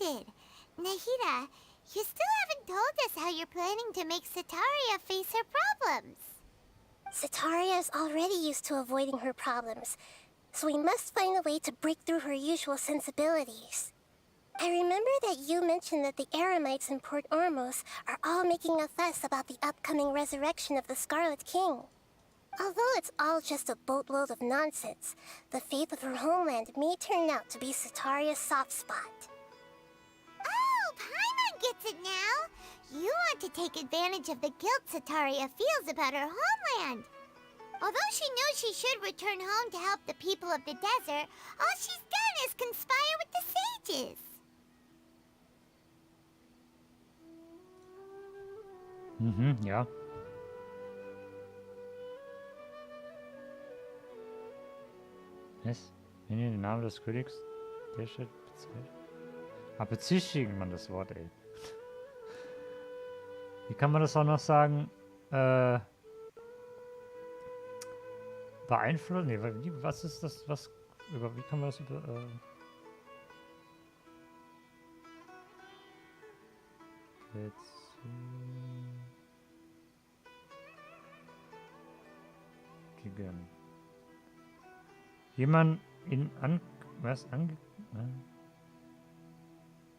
unexpected. Nahida, you still haven't told us how you're planning to make Setaria face her problems. Setaria is already used to avoiding her problems, so we must find a way to break through her usual sensibilities. I remember that you mentioned that the Eremites in Port Ormos are all making a fuss about the upcoming resurrection of the Scarlet King. Although it's all just a boatload of nonsense, the fate of her homeland may turn out to be Setaria's soft spot. Oh, Paimon gets it now! You want to take advantage of the guilt Setaria feels about her homeland. Although she knows she should return home to help the people of the desert, all she's done is conspire with the sages. Ja. Was? Wenn ihr den Namen des Königs bezeichnet? Bezichtigen man das Wort, ey. Wie kann man das auch noch sagen? Beeinflussen? Nee, was ist das? Wie kann man das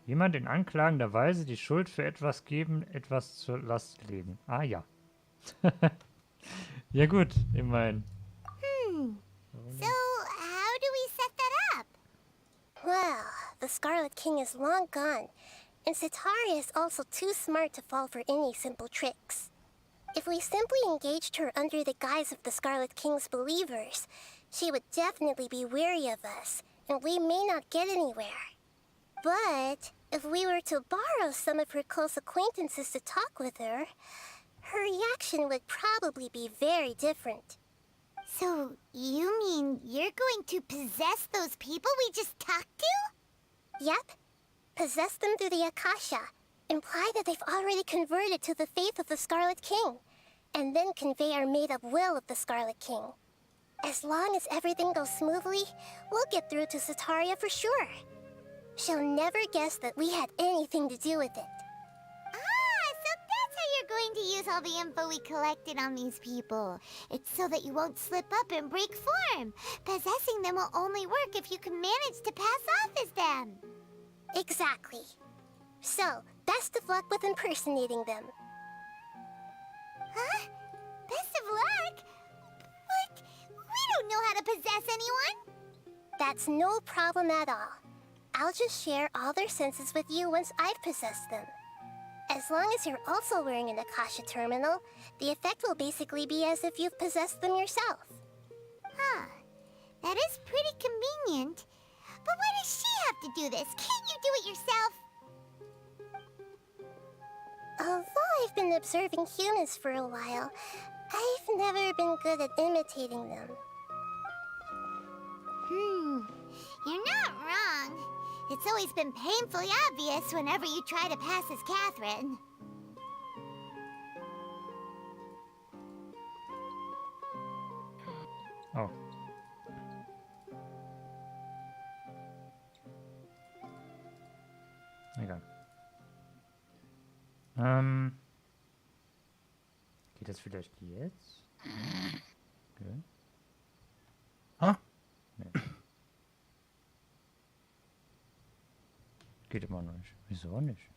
Jemand in anklagender Weise die Schuld für etwas geben, etwas zur Last legen. Ah ja. Ja gut, immerhin. So, how do we set that up? Well, the Scarlet King is long gone, and Setaria is also too smart to fall for any simple tricks. If we simply engaged her under the guise of the Scarlet King's believers, she would definitely be weary of us, and we may not get anywhere. But if we were to borrow some of her close acquaintances to talk with her, her reaction would probably be very different. So, you mean you're going to possess those people we just talked to? Yep. Possess them through the Akasha. Imply that they've already converted to the faith of the Scarlet King, and then convey our made-up will of the Scarlet King. As long as everything goes smoothly, we'll get through to Setaria for sure. She'll never guess that we had anything to do with it. Ah, so that's how you're going to use all the info we collected on these people. It's so that you won't slip up and break form. Possessing them will only work if you can manage to pass off as them. Exactly. So, best of luck with impersonating them. Huh? Best of luck? But we don't know how to possess anyone. That's no problem at all. I'll just share all their senses with you once I've possessed them. As long as you're also wearing an Akasha terminal, the effect will basically be as if you've possessed them yourself. Huh. That is pretty convenient. But why does she have to do this? Can't you do it yourself? Although I've been observing humans for a while, I've never been good at imitating them. You're not wrong. It's always been painfully obvious whenever you try to pass as Catherine. Oh. Egal. Geht das vielleicht jetzt? Okay. Huh? Nee. Geht immer noch nicht. Wieso nicht?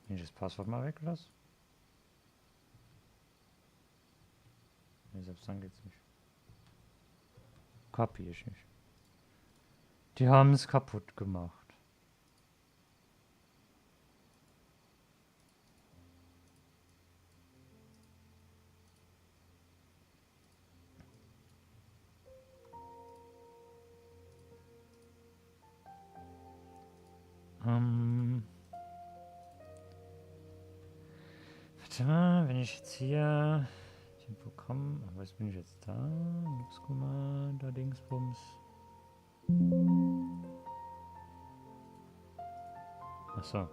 Wenn ich das Passwort mal weglasse? Nee, selbst dann geht's nicht. Kapier ich nicht. Die haben es kaputt gemacht. Warte mal, wenn ich jetzt hier den Programm, aber jetzt bin ich jetzt da, nix Commander, Dingsbums. Achso.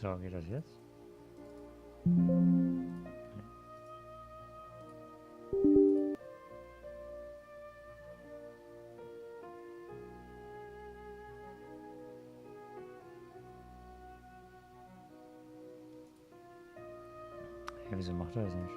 So, geht das jetzt? Ja, wieso macht er das nicht?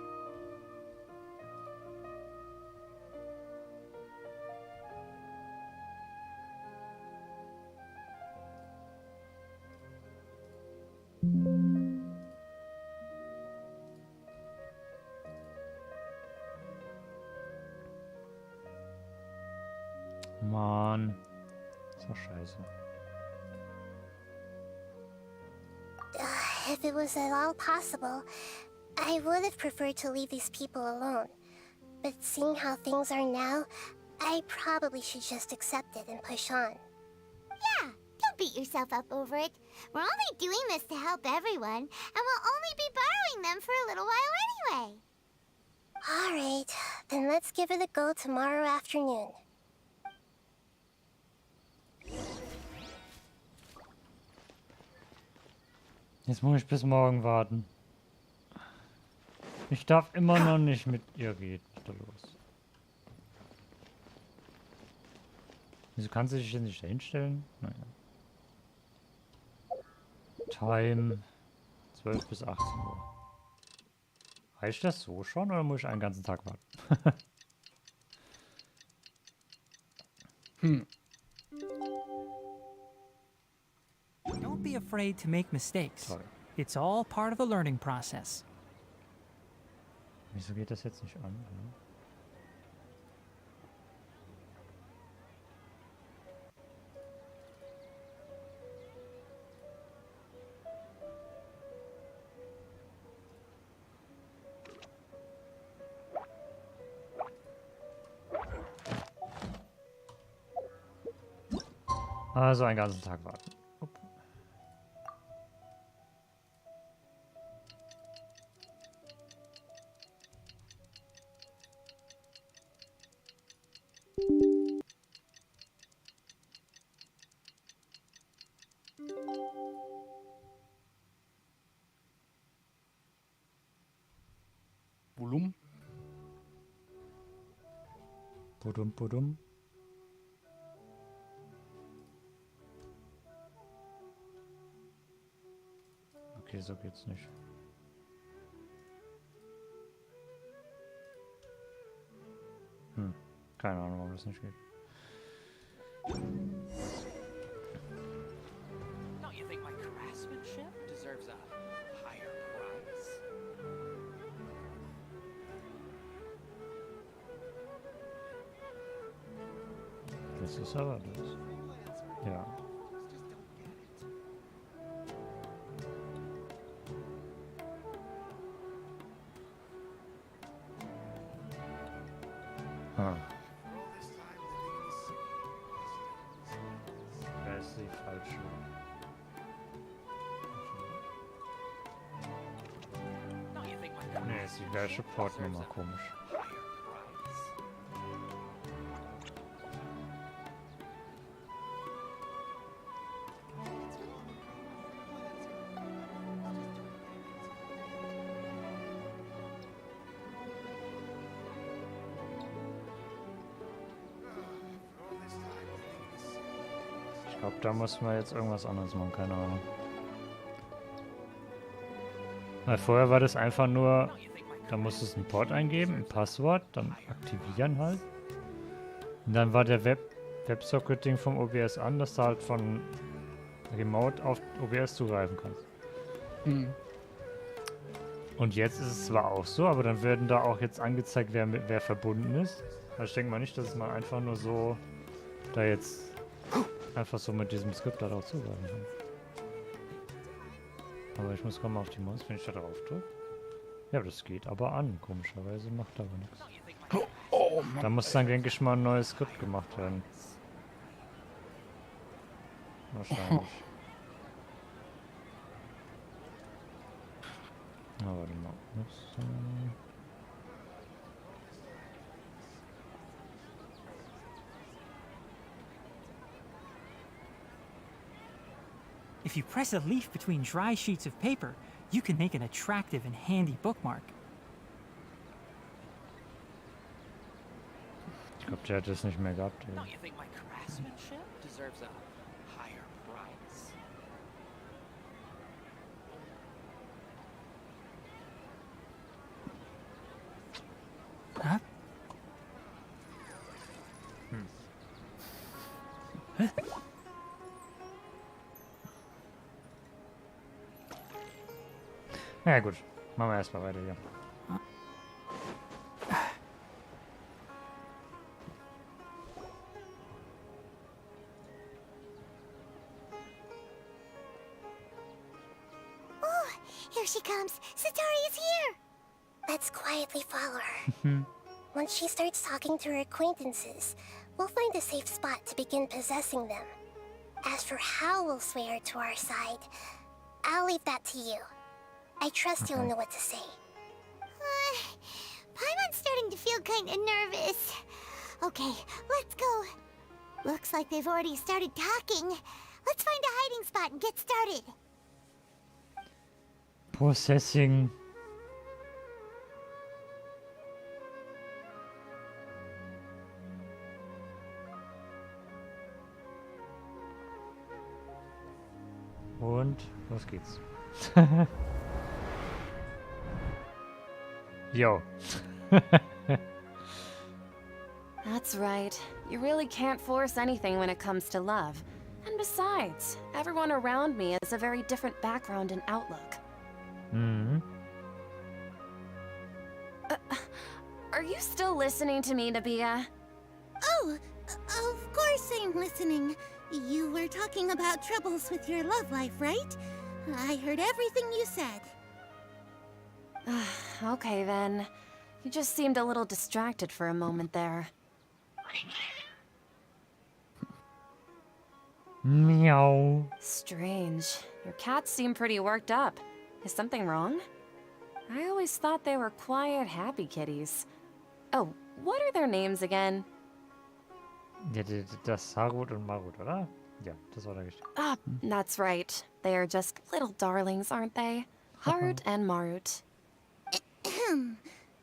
Mann. Ist doch scheiße. If it was at all possible, I would have preferred to leave these people alone. But seeing how things are now, I probably should just accept it and push on. Yeah, don't beat yourself up over it. We're only doing this to help everyone, and we'll only be borrowing them for a little while anyway. Alright, then let's give it a go tomorrow afternoon. Jetzt muss ich bis morgen warten. Ich darf immer noch nicht mit ihr gehen. Was ist da los? Wieso kann sie sich denn nicht da hinstellen? Naja. Time 12 bis 18 Uhr. Reicht das so schon oder muss ich einen ganzen Tag warten? Don't be afraid to make mistakes. Toll. It's all part of the learning process. Wieso geht das jetzt nicht an? Also einen ganzen Tag warten. Upp. Volumen. Pudum, pudum. Okay, so geht's nicht. Keine Ahnung, warum das nicht geht. Don't you think my craftsmanship deserves a higher price? Das ist aber das. Ja. Ah. Da ist die falsche. Ne, ist die falsche Portnummer, komisch. Ich glaube, da muss man jetzt irgendwas anderes machen, keine Ahnung. Weil vorher war das einfach nur, da musstest du einen Port eingeben, ein Passwort, dann aktivieren halt. Und dann war der WebSocket-Ding vom OBS an, dass du halt von Remote auf OBS zugreifen kannst. Und jetzt ist es zwar auch so, aber dann werden da auch jetzt angezeigt, wer verbunden ist. Also ich denke mal nicht, dass es mal einfach nur so da jetzt einfach so mit diesem Skript da drauf zugreifen kann. Aber ich muss gerade mal auf die Maus, wenn ich da drauf drücke. Ja, das geht aber an. Komischerweise macht aber nichts. Da muss dann, denke ich mal, ein neues Skript gemacht werden. Wahrscheinlich. Na, warte mal. If you press a leaf between dry sheets of paper, you can make an attractive and handy bookmark. Ich glaube, der hat das nicht mehr gehabt. Ey. Don't you think my craftsmanship deserves a higher price? Huh? Ja gut, machen wir erstmal weiter hier. Oh, here she comes. Satari is here. Let's quietly follow her. Once she starts talking to her acquaintances, we'll find a safe spot to begin possessing them. As for how we'll sway her to our side, I'll leave that to you. I trust you'll know what to say. Paimon's starting to feel kind of nervous. Okay, let's go. Looks like they've already started talking. Let's find a hiding spot and get started. Processing. Und los geht's. Yo. That's right. You really can't force anything when it comes to love. And besides, everyone around me has a very different background and outlook. Mm-hmm. Are you still listening to me, Nabia? Oh, of course I'm listening. You were talking about troubles with your love life, right? I heard everything you said. Okay then. You just seemed a little distracted for a moment there. Meow. Strange. Your cats seem pretty worked up. Is something wrong? I always thought they were quiet, happy kitties. Oh, what are their names again? Ja, das Sagut und Marut, oder? Ja, das war der Geschichte. Ah, that's right. They are just little darlings, aren't they? Harut and Marut.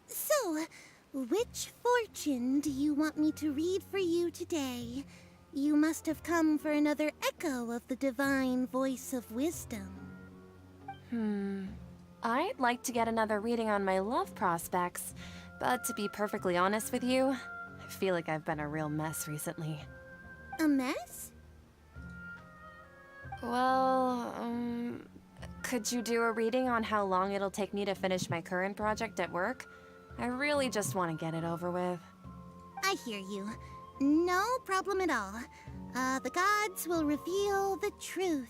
So, which fortune do you want me to read for you today? You must have come for another echo of the divine voice of wisdom. I'd like to get another reading on my love prospects, but to be perfectly honest with you, I feel like I've been a real mess recently. A mess? Well, could you do a reading on how long it'll take me to finish my current project at work? I really just want to get it over with. I hear you. No problem at all. The gods will reveal the truth.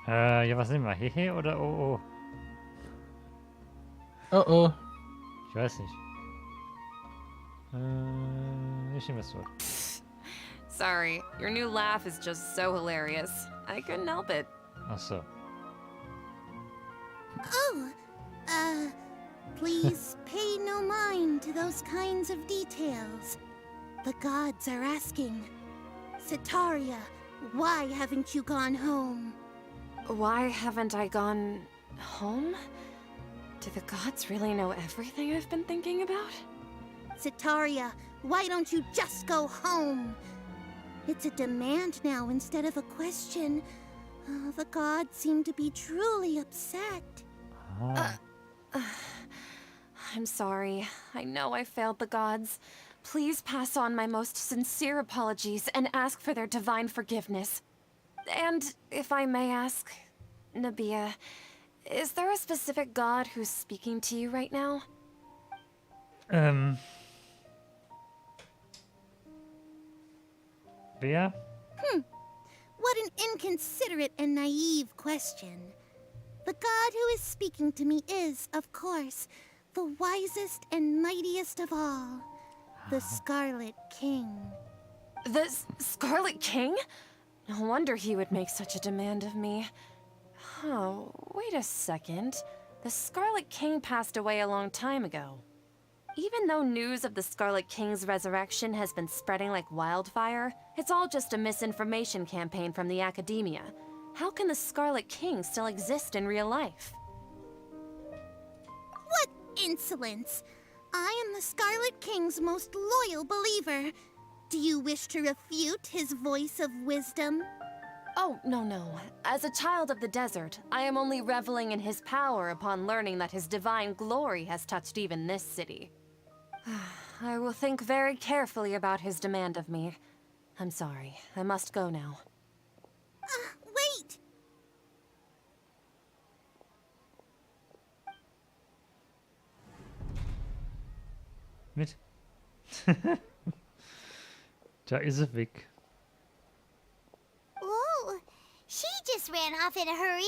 Ja, was nehmen wir? Hehe oder oh? Oh. Ich weiß nicht. Ich nehme das Wort. Sorry, your new laugh is just so hilarious. I couldn't help it. Ach so. Oh, please pay no mind to those kinds of details. The gods are asking, Setaria, why haven't you gone home? Why haven't I gone home? Do the gods really know everything I've been thinking about? Setaria, why don't you just go home? It's a demand now instead of a question. The gods seem to be truly upset. I'm sorry. I know I failed the gods. Please pass on my most sincere apologies and ask for their divine forgiveness. And if I may ask, Nabia, is there a specific god who's speaking to you right now? Wer? What an inconsiderate and naive question. The god who is speaking to me is, of course, the wisest and mightiest of all, the Scarlet King. The Scarlet King? No wonder he would make such a demand of me. Oh, wait a second. The Scarlet King passed away a long time ago. Even though news of the Scarlet King's resurrection has been spreading like wildfire, it's all just a misinformation campaign from the academia. How can the Scarlet King still exist in real life? What insolence! I am the Scarlet King's most loyal believer. Do you wish to refute his voice of wisdom? Oh, no. As a child of the desert, I am only reveling in his power upon learning that his divine glory has touched even this city. I will think very carefully about his demand of me. I'm sorry. I must go now. Wait! Mit. Da ist er weg. Whoa, she just ran off in a hurry.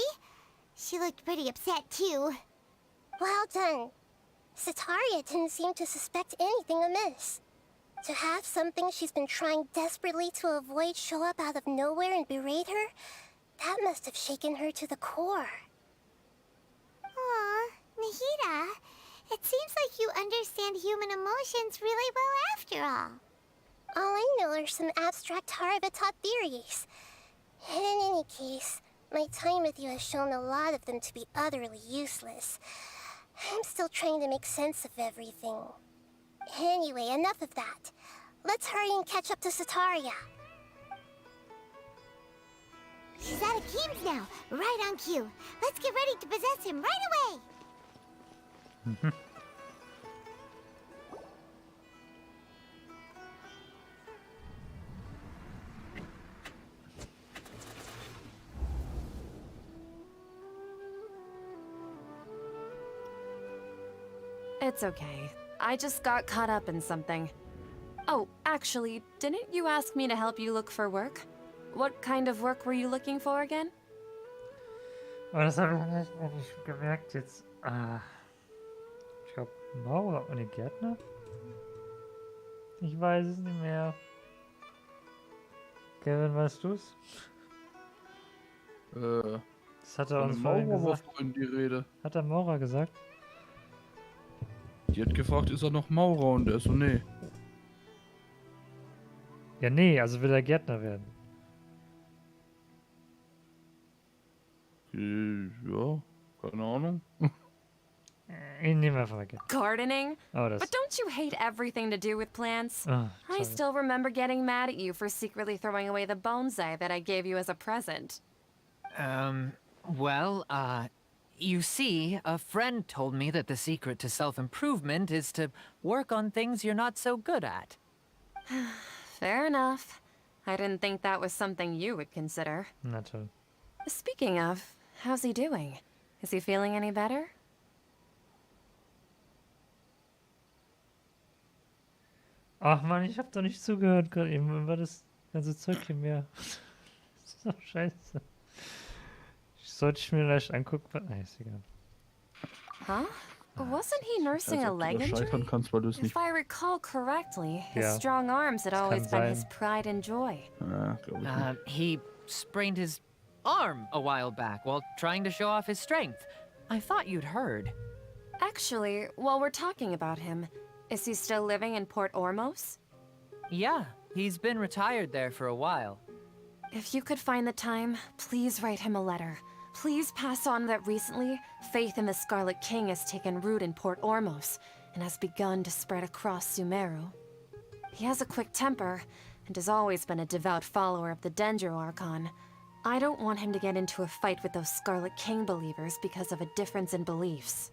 She looked pretty upset too. Well done. Sataria didn't seem to suspect anything amiss. To have something she's been trying desperately to avoid show up out of nowhere and berate her, that must have shaken her to the core. Aw, Nahida, it seems like you understand human emotions really well after all. All I know are some abstract Harvard-taught theories. And in any case, my time with you has shown a lot of them to be utterly useless. I'm still trying to make sense of everything. Anyway, enough of that. Let's hurry and catch up to Sataria. She's out of Keem's now, right on cue. Let's get ready to possess him right away! It's okay. I just got caught up in something. Oh, actually, didn't you ask me to help you look for work? What kind of work were you looking for again? Aber das habe ich nicht gemerkt jetzt. Ich glaube, Maurer und den Gärtner? Ich weiß es nicht mehr. Kevin, weißt du's? Das hat er uns vorhin gesagt. In die Rede. Hat der Maurer gesagt? Die hat gefragt, ist er noch Maurer? Und er so, nee. Ja, nee, also will er Gärtner werden. Ja, keine Ahnung. Ihn nehmen wir einfach mal Gärtner. Gardening? Oh, das. But don't you hate everything to do with plants? Ah, I still remember getting mad at you for secretly throwing away the bonsai that I gave you as a present. Well, you see, a friend told me that the secret to self-improvement is to work on things you're not so good at. Fair enough. I didn't think that was something you would consider. Na toll. Speaking of, how's he doing? Is he feeling any better? Ach man, ich hab doch nicht zugehört gerade eben. War das ganze Zeug hier mehr? Das ist doch scheiße. Sollte ich mir leicht angucken? Nee, ist egal. Huh? Wasn't he nursing a leg injury? If I recall correctly, his strong arms had always been his pride and joy. He sprained his arm a while back while trying to show off his strength. I thought you'd heard. Actually, while we're talking about him, is he still living in Port Ormos? Yeah, he's been retired there for a while. If you could find the time, please write him a letter. Please pass on that recently, faith in the Scarlet King has taken root in Port Ormos and has begun to spread across Sumeru. He has a quick temper and has always been a devout follower of the Dendro Archon. I don't want him to get into a fight with those Scarlet King believers because of a difference in beliefs.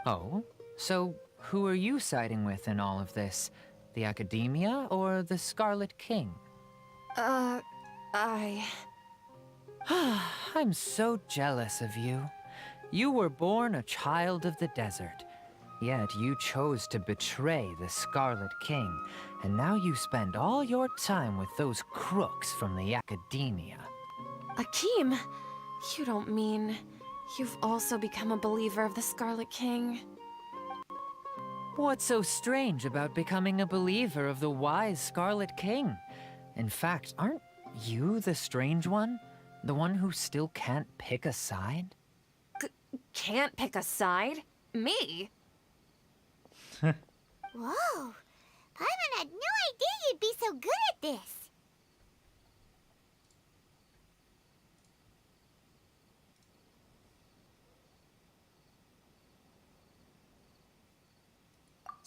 Oh? So who are you siding with in all of this? The Academia or the Scarlet King? I... I'm so jealous of you. You were born a child of the desert, yet you chose to betray the Scarlet King, and now you spend all your time with those crooks from the academia. Akeem, you don't mean you've also become a believer of the Scarlet King? What's so strange about becoming a believer of the wise Scarlet King? In fact, aren't you the strange one? The one who still can't pick a side? Can't pick a side? Me? Whoa! Paimon had no idea you'd be so good at this!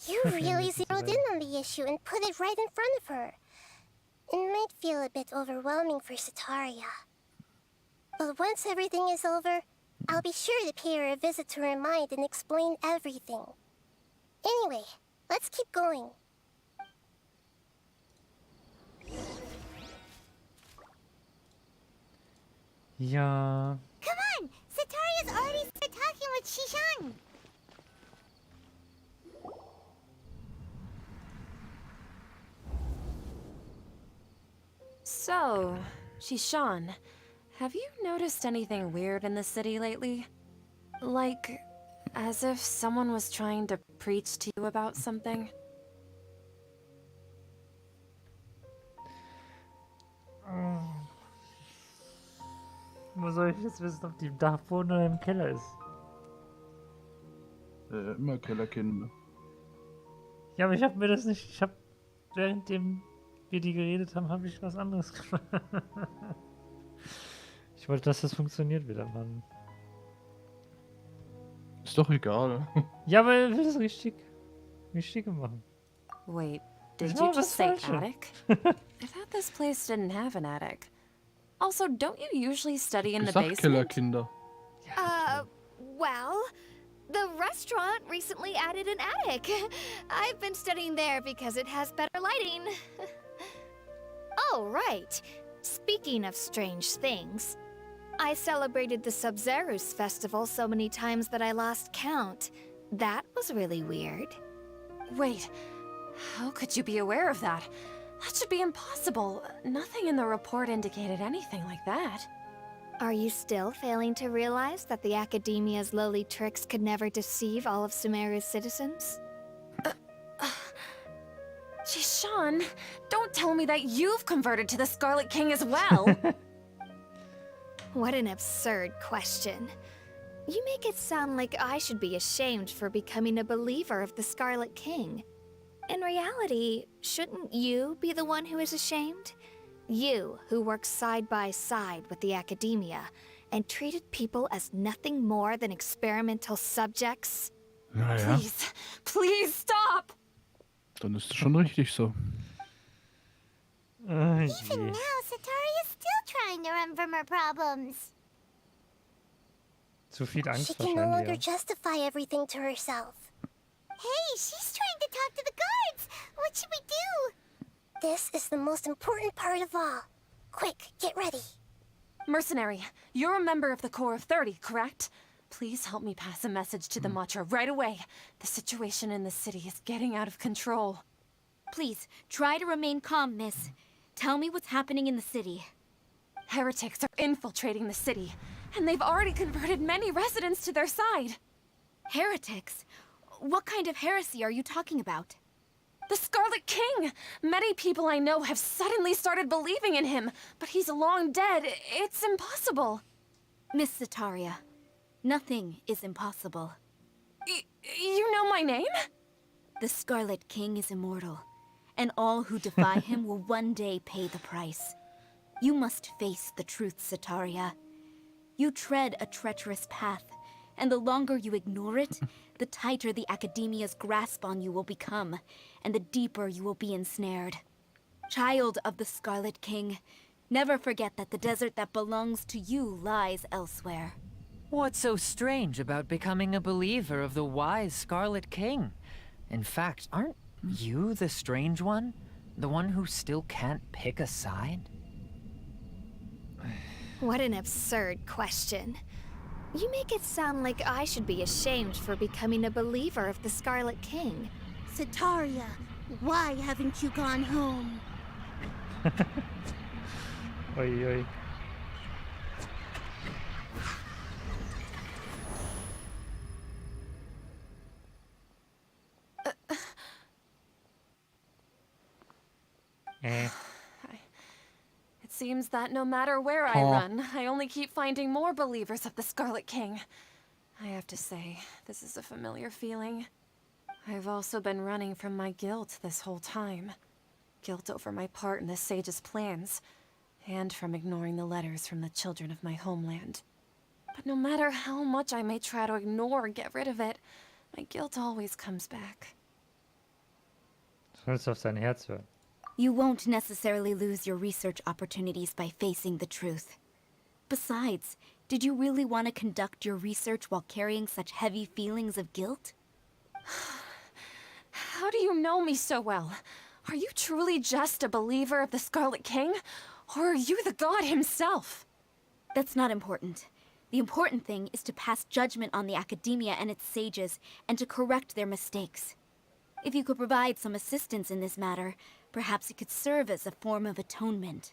You really zeroed in on the issue and put it right in front of her. It might feel a bit overwhelming for Setaria. But once everything is over, I'll be sure to pay her a visit to her mind and explain everything. Anyway, let's keep going. Ja. Come on! Setaria's already started talking with Shishan! So, Shishan, have you noticed anything weird in the city lately? Like, as if someone was trying to preach to you about something? Wo soll ich jetzt wissen, ob die im Dachboden oder im Keller ist? Immer Kellerkinder. Ja, aber ich hab mir das nicht... Ich hab... Währenddem wir die geredet haben, habe ich was anderes gemacht. Ich wollte, dass das funktioniert wieder, Mann. Ist doch egal. Ja, aber ich will das richtig machen. Wait, did Das you war just was say Falsches. attic? I thought this place didn't have an attic. Also, don't you usually study in the Sag basement? Kellerkinder. Well, the restaurant recently added an attic. I've been studying there because it has better lighting. Oh, right. Speaking of strange things, I celebrated the Sub-Zerus festival so many times that I lost count. That was really weird. Wait, how could you be aware of that? That should be impossible. Nothing in the report indicated anything like that. Are you still failing to realize that the Academia's lowly tricks could never deceive all of Sumeru's citizens? Shishan, don't tell me that you've converted to the Scarlet King as well. What an absurd question. You make it sound like I should be ashamed for becoming a believer of the Scarlet King. In reality, shouldn't you be the one who is ashamed? You, who works side by side with the Academia and treated people as nothing more than experimental subjects? Naja, Please stop! dann ist es schon richtig so. Even now, Setaria's still trying to run from her problems. Zu viel Angst She can no longer wahrscheinlich. justify everything to herself. Hey, she's trying to talk to the guards! What should we do? This is the most important part of all. Quick, get ready. Mercenary, you're a member of the Corps of 30, correct? Please help me pass a message to the Matcha right away. The situation in the city is getting out of control. Please, try to remain calm, miss. Tell me what's happening in the city. Heretics are infiltrating the city, and they've already converted many residents to their side. Heretics? What kind of heresy are you talking about? The Scarlet King! Many people I know have suddenly started believing in him, but he's long dead. It's impossible. Miss Setaria, nothing is impossible. You know my name? The Scarlet King is immortal, and all who defy him will one day pay the price. You must face the truth, Setaria. You tread a treacherous path, and the longer you ignore it, the tighter the Academia's grasp on you will become, and the deeper you will be ensnared. Child of the Scarlet King, never forget that the desert that belongs to you lies elsewhere. What's so strange about becoming a believer of the wise Scarlet King? In fact, aren't you the strange one? The one who still can't pick a side? What an absurd question. You make it sound like I should be ashamed for becoming a believer of the Scarlet King. Sataria, why haven't you gone home? Oi, oi. It seems that no matter where I run, I only keep finding more believers of the Scarlet King. I have to say, this is a familiar feeling. I've also been running from my guilt this whole time. Guilt over my part in the sage's plans, and from ignoring the letters from the children of my homeland. But no matter how much I may try to ignore or get rid of it, my guilt always comes back. Sollst auf dein Herz hören. You won't necessarily lose your research opportunities by facing the truth. Besides, did you really want to conduct your research while carrying such heavy feelings of guilt? How do you know me so well? Are you truly just a believer of the Scarlet King? Or are you the god himself? That's not important. The important thing is to pass judgment on the academia and its sages, and to correct their mistakes. If you could provide some assistance in this matter, perhaps it could serve as a form of atonement.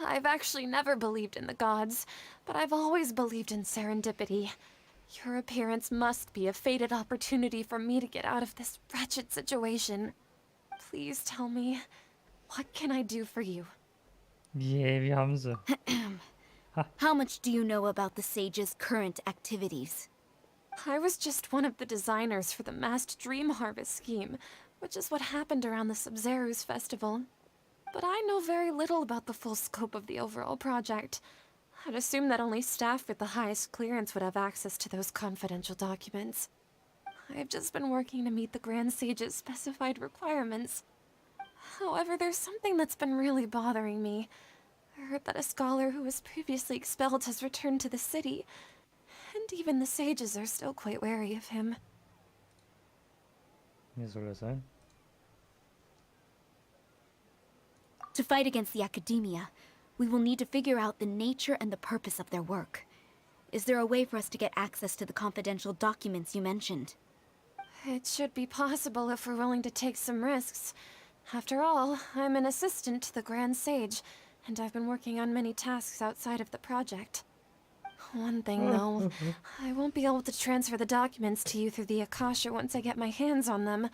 I've actually never believed in the gods, but I've always believed in serendipity. Your appearance must be a fated opportunity for me to get out of this wretched situation. Please tell me, what can I do for you? Yeah, wir haben sie. How much do you know about the sage's current activities? I was just one of the designers for the massed dream harvest scheme, which is what happened around the Sub-Zero's festival. But I know very little about the full scope of the overall project. I'd assume that only staff with the highest clearance would have access to those confidential documents. I've just been working to meet the Grand Sage's specified requirements. However, there's something that's been really bothering me. I heard that a scholar who was previously expelled has returned to the city, and even the sages are still quite wary of him. Wie soll das sein? To fight against the academia, we will need to figure out the nature and the purpose of their work. Is there a way for us to get access to the confidential documents you mentioned? It should be possible if we're willing to take some risks. After all, I'm an assistant to the Grand Sage, and I've been working on many tasks outside of the project. One thing, though, I won't be able to transfer the documents to you through the Akasha once I get my hands on them.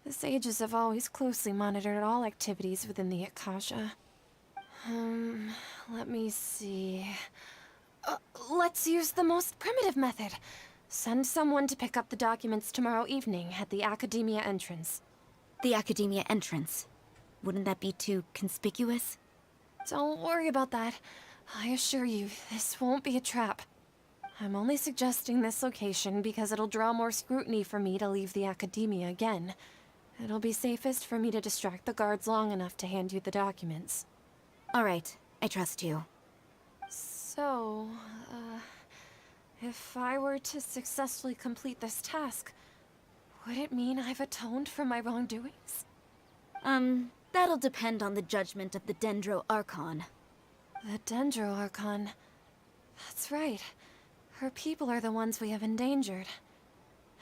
The sages have always closely monitored all activities within the Akasha. Let me see... let's use the most primitive method. Send someone to pick up the documents tomorrow evening at the Academia entrance. The Academia entrance? Wouldn't that be too conspicuous? Don't worry about that. I assure you, this won't be a trap. I'm only suggesting this location because it'll draw more scrutiny for me to leave the Academia again. It'll be safest for me to distract the guards long enough to hand you the documents. All right, I trust you. So, if I were to successfully complete this task, would it mean I've atoned for my wrongdoings? That'll depend on the judgment of the Dendro Archon. The Dendro Archon. That's right. Her people are the ones we have endangered.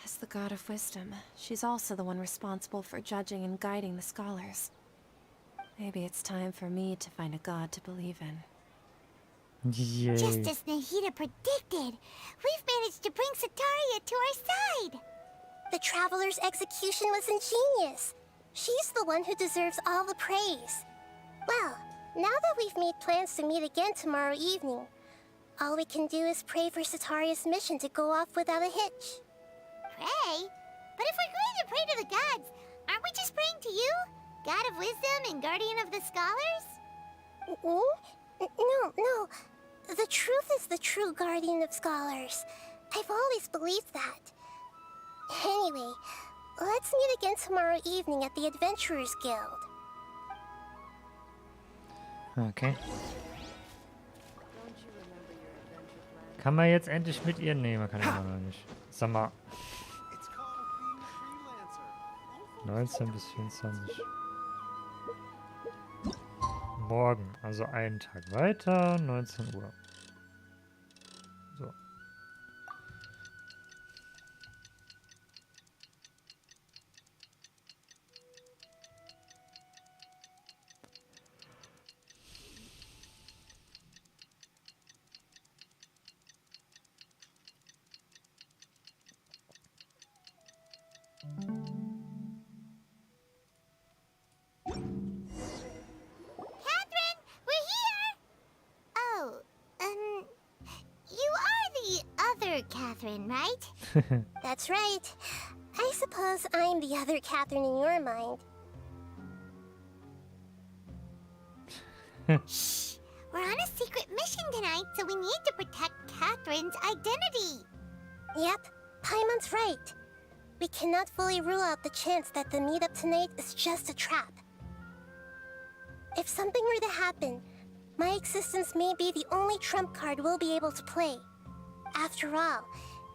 As the god of wisdom, she's also the one responsible for judging and guiding the scholars. Maybe it's time for me to find a god to believe in. Yay. Just as Nahida predicted, we've managed to bring Sataria to our side! The Traveler's execution was ingenious. She's the one who deserves all the praise. Well, now that we've made plans to meet again tomorrow evening, all we can do is pray for Sataria's mission to go off without a hitch. Pray? But if we're going to pray to the gods, aren't we just praying to you? God of wisdom and guardian of the scholars? No. The truth is the true guardian of scholars. I've always believed that. Anyway, let's meet again tomorrow evening at the Adventurers Guild. Okay. Kann man jetzt endlich mit ihr nehmen? Kann ich immer noch nicht. Sag mal. 19 bis 24. Morgen, also einen Tag weiter, 19 Uhr. other Catherine, right? That's right. I suppose I'm the other Catherine in your mind. Shh! We're on a secret mission tonight, so we need to protect Catherine's identity. Yep, Paimon's right. We cannot fully rule out the chance that the meetup tonight is just a trap. If something were to happen, my existence may be the only trump card we'll be able to play. After all,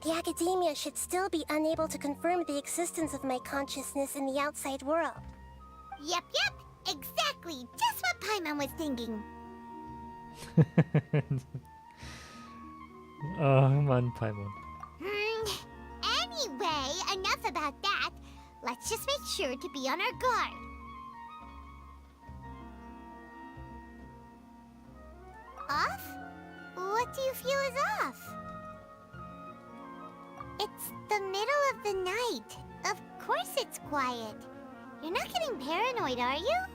the academia should still be unable to confirm the existence of my consciousness in the outside world. Yep, exactly. Just what Paimon was thinking. Oh Mann, Paimon. Anyway, enough about that. Let's just make sure to be on our guard. Off? What do you feel is off? It's the middle of the night. Of course it's quiet. You're not getting paranoid, are you?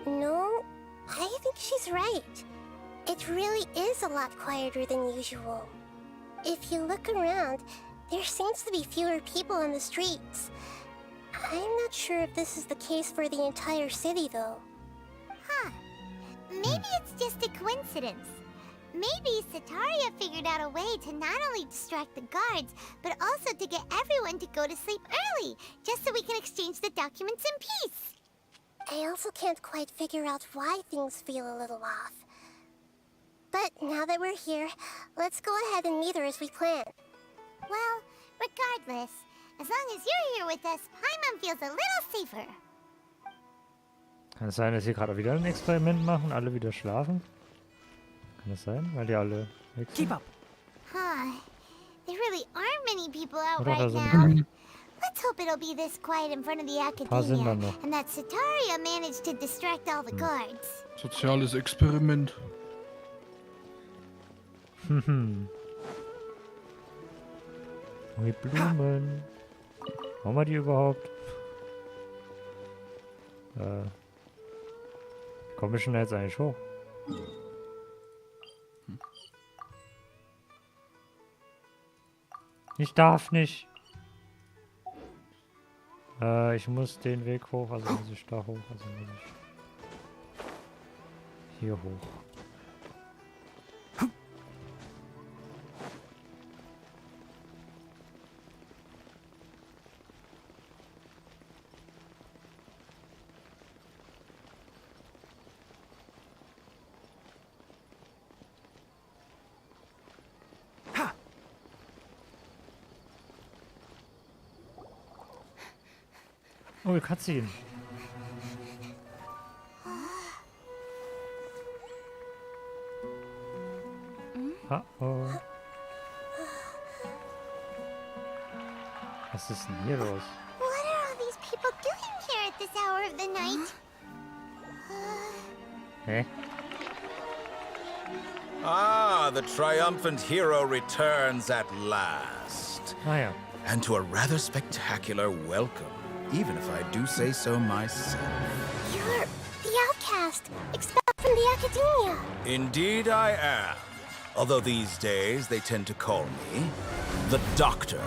No, I think she's right. It really is a lot quieter than usual. If you look around, there seems to be fewer people on the streets. I'm not sure if this is the case for the entire city, though. Huh. Maybe it's just a coincidence. Maybe Sataria figured out a way to not only distract the guards, but also to get everyone to go to sleep early, just so we can exchange the documents in peace. I also can't quite figure out why things feel a little off. But now that we're here, let's go ahead and meet her as we planned. Well, regardless, as long as you're here with us, Paimon feels a little safer. Kann es sein, dass sie gerade wieder ein Experiment machen und alle wieder schlafen? Kann das sein? Weil die alle weg sind? Keep up. Huh. There really aren't many people out Oder right so now. ein Let's hope it'll be this quiet in front of the paar sind academia, dann noch. and that Sataria managed to distract all the guards. Soziales Experiment. Die Blumen. Wollen wir die überhaupt? Komme ich schon jetzt eigentlich hoch? Ich darf nicht. Ich muss den Weg hoch, also muss ich da hoch, also muss ich hier hoch. Oh, Cutscene. Oh. Was ist denn hier los? What are all these people doing here at this hour of the night? Hä? Ah, the triumphant hero returns at last. Ah ja. And to a rather spectacular welcome, even if I do say so myself. You're the outcast, expelled from the academia. Indeed I am. Although these days they tend to call me the Doctor.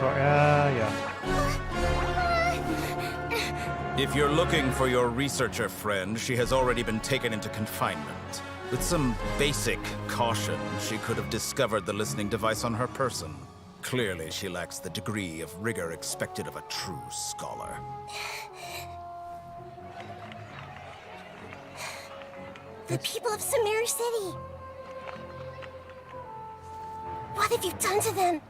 Ja. If you're looking for your researcher friend, she has already been taken into confinement. With some basic caution, she could have discovered the listening device on her person. Clearly, she lacks the degree of rigor expected of a true scholar. The people of Sumeru City. What have you done to them?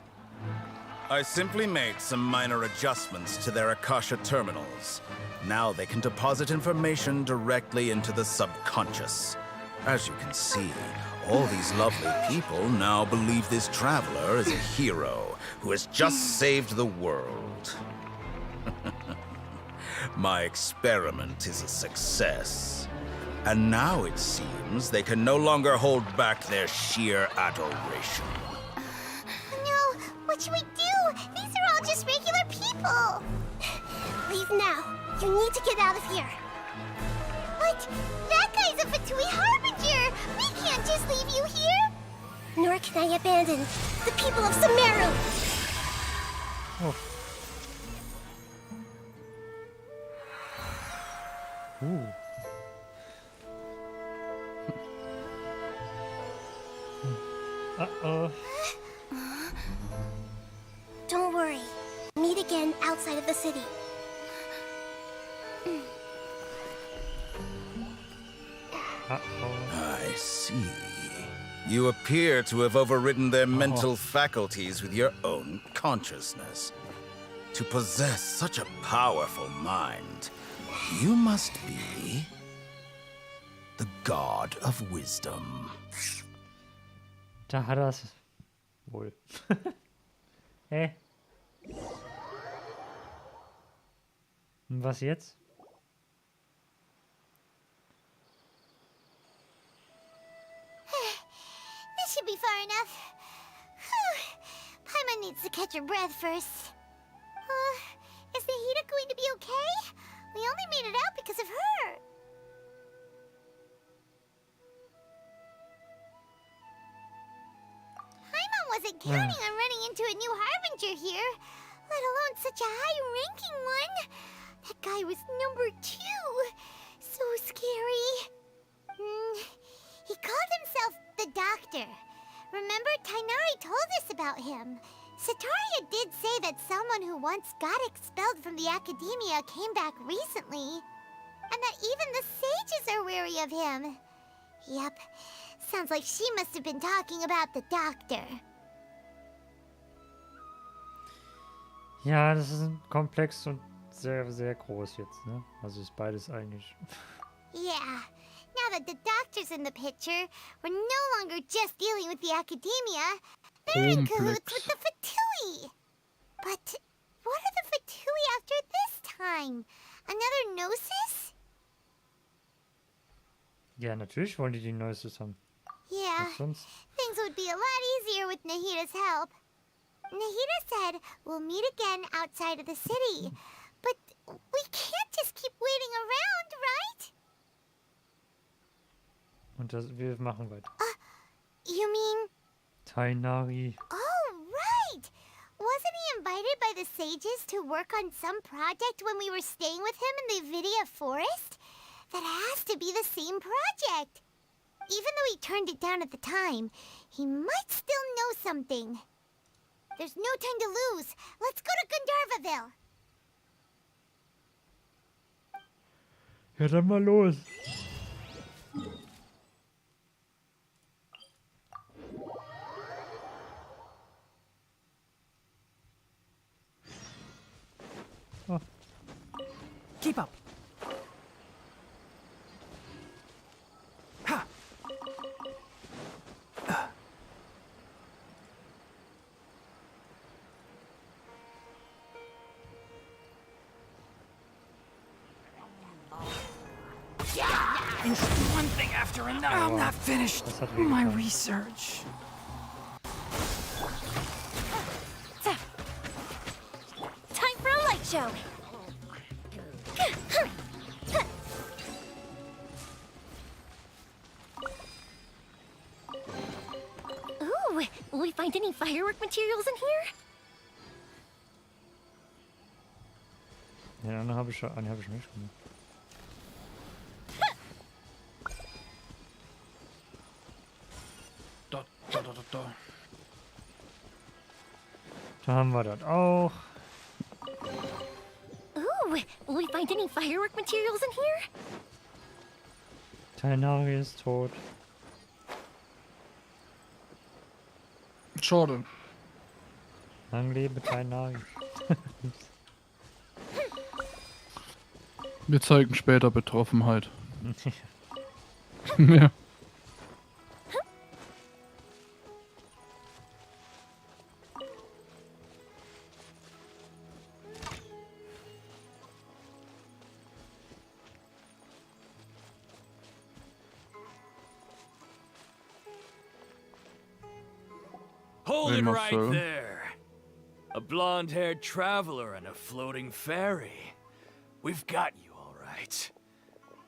I simply made some minor adjustments to their Akasha terminals. Now they can deposit information directly into the subconscious. As you can see, all these lovely people now believe this traveler is a hero who has just saved the world. My experiment is a success. And now it seems they can no longer hold back their sheer adoration. No, what should we do? These are all just regular people. Leave now. You need to get out of here. But that guy's a Fatui Harbinger. We can't just leave you here. nor can I abandon the people of Sumeru. Oh. Ooh. Uh-oh. Don't worry. Meet again outside of the city. I see. You appear to have overridden their mental faculties with your own consciousness. To possess such a powerful mind, you must be the god of wisdom. Da hat er's wohl. Hä? Und was jetzt? This should be far enough. Paimon needs to catch her breath first. Is Nahida going to be okay? We only made it out because of her. Paimon wasn't counting on running into a new harbinger here, let alone such a high-ranking one. That guy was number 2. So scary. He called himself the Doctor. Remember, Tainari told us about him. Sataria did say that someone who once got expelled from the academia came back recently. And that even the sages are wary of him. Yep, sounds like she must have been talking about the Doctor. Ja, das ist komplex und sehr, sehr groß jetzt, ne? Also ist beides eigentlich. Yeah, now that the Doctor's in the picture, we're no longer just dealing with the academia. They're in cahoots with the Fatui. But what are the Fatui after this time? Another Gnosis? Ja, natürlich wollen die Neuestes haben. Yeah, Was sonst? things would be a lot easier with Nahida's help. Nahida said we'll meet again outside of the city. But we can't just keep waiting around, right? Und das, wir machen weiter. You mean... Tainari. Oh, right! Wasn't he invited by the sages to work on some project when we were staying with him in the Vidia forest? That has to be the same project. Even though he turned it down at the time, he might still know something. There's no time to lose. Let's go to Gandharvaville. Ja, dann mal los. Oh. Keep up. Ha. It's one thing after another. I'm not finished my research. Time for a light show. Ooh, will we find any firework materials in here? Ja, dann habe ich nicht gemacht. Da haben wir das auch. Ooh, will we find any firework materials in here? Tainari ist tot. Schade. Lang lebe Tainari. Wir zeigen später Betroffenheit. Ja. Hold it right there. A blonde-haired traveler and a floating fairy. We've got you all right.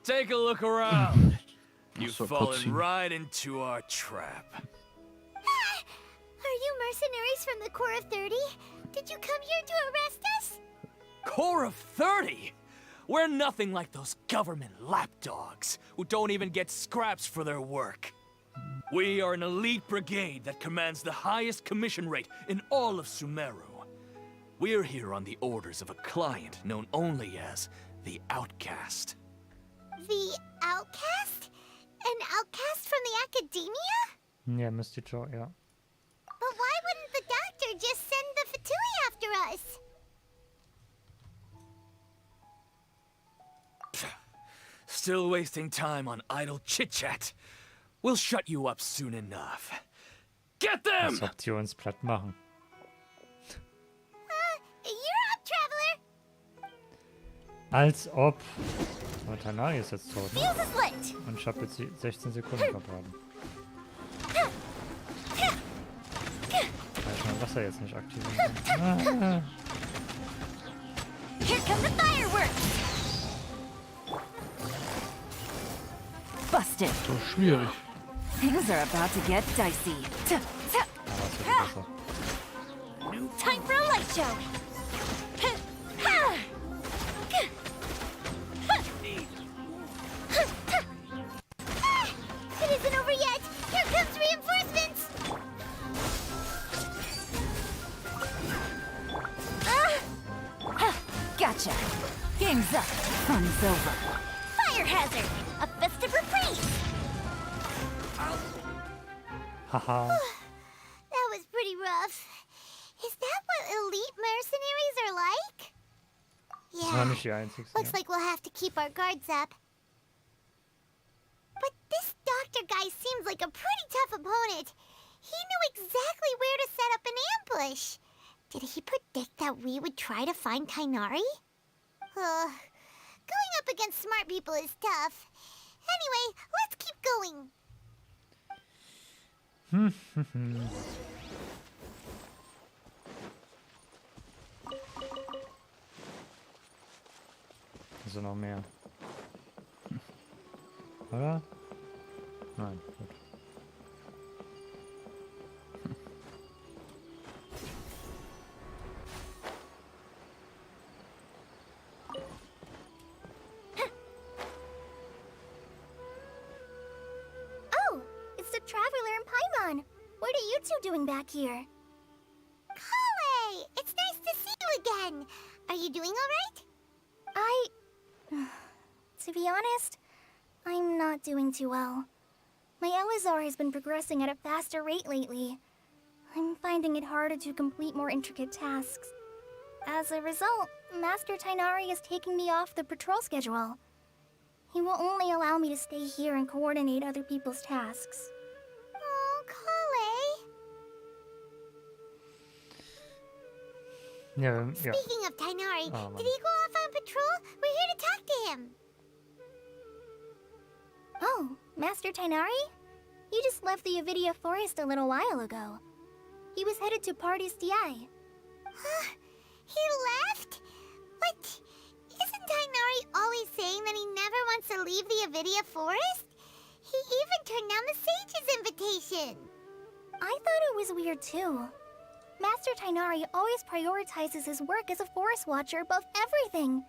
Take a look around. You've fallen right into our trap. mercenaries from the Corps of 30? Did you come here to arrest us? Corps of 30? We're nothing like those government lapdogs who don't even get scraps for their work. We are an elite brigade that commands the highest commission rate in all of Sumeru. We're here on the orders of a client known only as the Outcast. The Outcast? An outcast from the academia? Ja, müsste ich auch, ja. But why wouldn't the doctor just send the Fatui after us? Still wasting time on idle chit-chat. We'll shut you up soon enough. Get them! Als ob die uns platt machen. You're up, traveler! Als ob. Und Tanari ist jetzt tot. Ne? Fuse is lit! Und ich habe jetzt die 16 Sekunden verbraten. Weil ich mein Wasser jetzt nicht aktivieren kann. Ah. Here come the fireworks! Busted. So schwierig. Things are about to get dicey. Time for a light show! It isn't over yet! Here comes reinforcements! Gotcha. Game's up. Fun's over. Fire hazard! A festive reprise! Haha. That was pretty rough. Is that what elite mercenaries are like? Das war nicht die einzigste. Looks like we'll have to keep our guards up. But this doctor guy seems like a pretty tough opponent. He knew exactly where to set up an ambush. Did he predict that we would try to find Kainari? Going up against smart people is tough. Anyway, let's keep going. Also noch mehr. Oder? Nein, gut. Oh, it's the Traveler and Paimon. What are you two doing back here? Kale! It's nice to see you again. Are you doing all right? To be honest, I'm not doing too well. My Elazar has been progressing at a faster rate lately. I'm finding it harder to complete more intricate tasks. As a result, Master Tainari is taking me off the patrol schedule. He will only allow me to stay here and coordinate other people's tasks. Oh, Kale. Ja, Speaking of Tainari, Oh, did he go off on patrol? We're here to talk to him. Oh, Master Tainari? He just left the Avidia Forest a little while ago. He was headed to Party's DI. He left? But isn't Tainari always saying that he never wants to leave the Avidia Forest? He even turned down the Sage's invitation. I thought it was weird too. Master Tainari always prioritizes his work as a forest watcher above everything.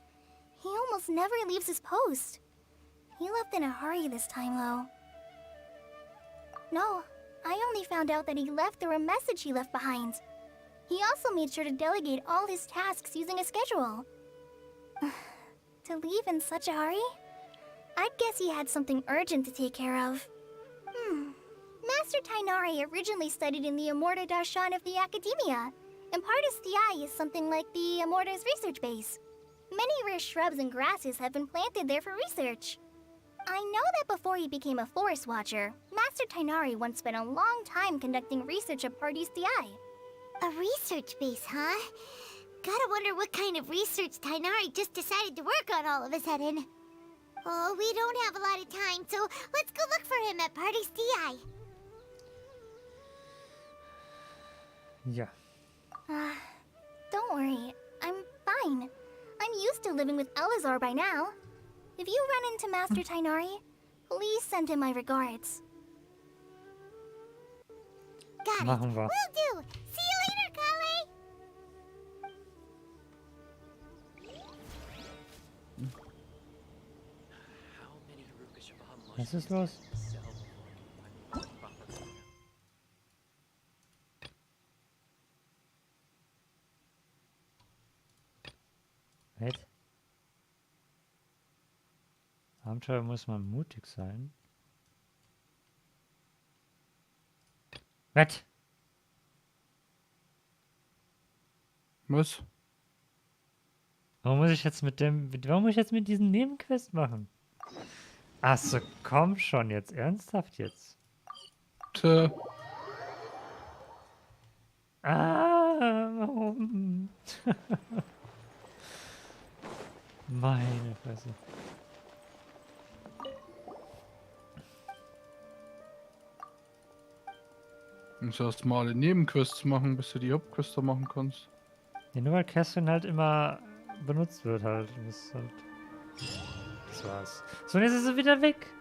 He almost never leaves his post. He left in a hurry this time, though. No, I only found out that he left through a message he left behind. He also made sure to delegate all his tasks using a schedule. To leave in such a hurry? I'd guess he had something urgent to take care of. Master Tainari originally studied in the Amorta Darshan of the Academia, and Partis DI is something like the Amorta's research base. Many rare shrubs and grasses have been planted there for research. I know that before he became a forest watcher, Master Tainari once spent a long time conducting research at Partis DI. A research base, huh? Gotta wonder what kind of research Tainari just decided to work on all of a sudden. Oh, we don't have a lot of time, so let's go look for him at Partis DI. Ja. Don't worry. I'm fine. I'm used to living with Elazar by now. If you run into Master Tainari, please send him my regards. Got Machen it. wir. Will do. Was ist los? Was? Abenteuer muss man mutig sein. Was? Was? Warum muss ich jetzt warum muss ich jetzt mit diesem Nebenquest machen? Achso, komm schon jetzt, ernsthaft jetzt. Tja. Warum? Meine Fresse. Du musst erst mal alle Nebenquests machen, bis du die Hauptquests da machen kannst. Ja, nur weil Catherine halt immer benutzt wird halt. Das war's. So, und jetzt ist sie wieder weg.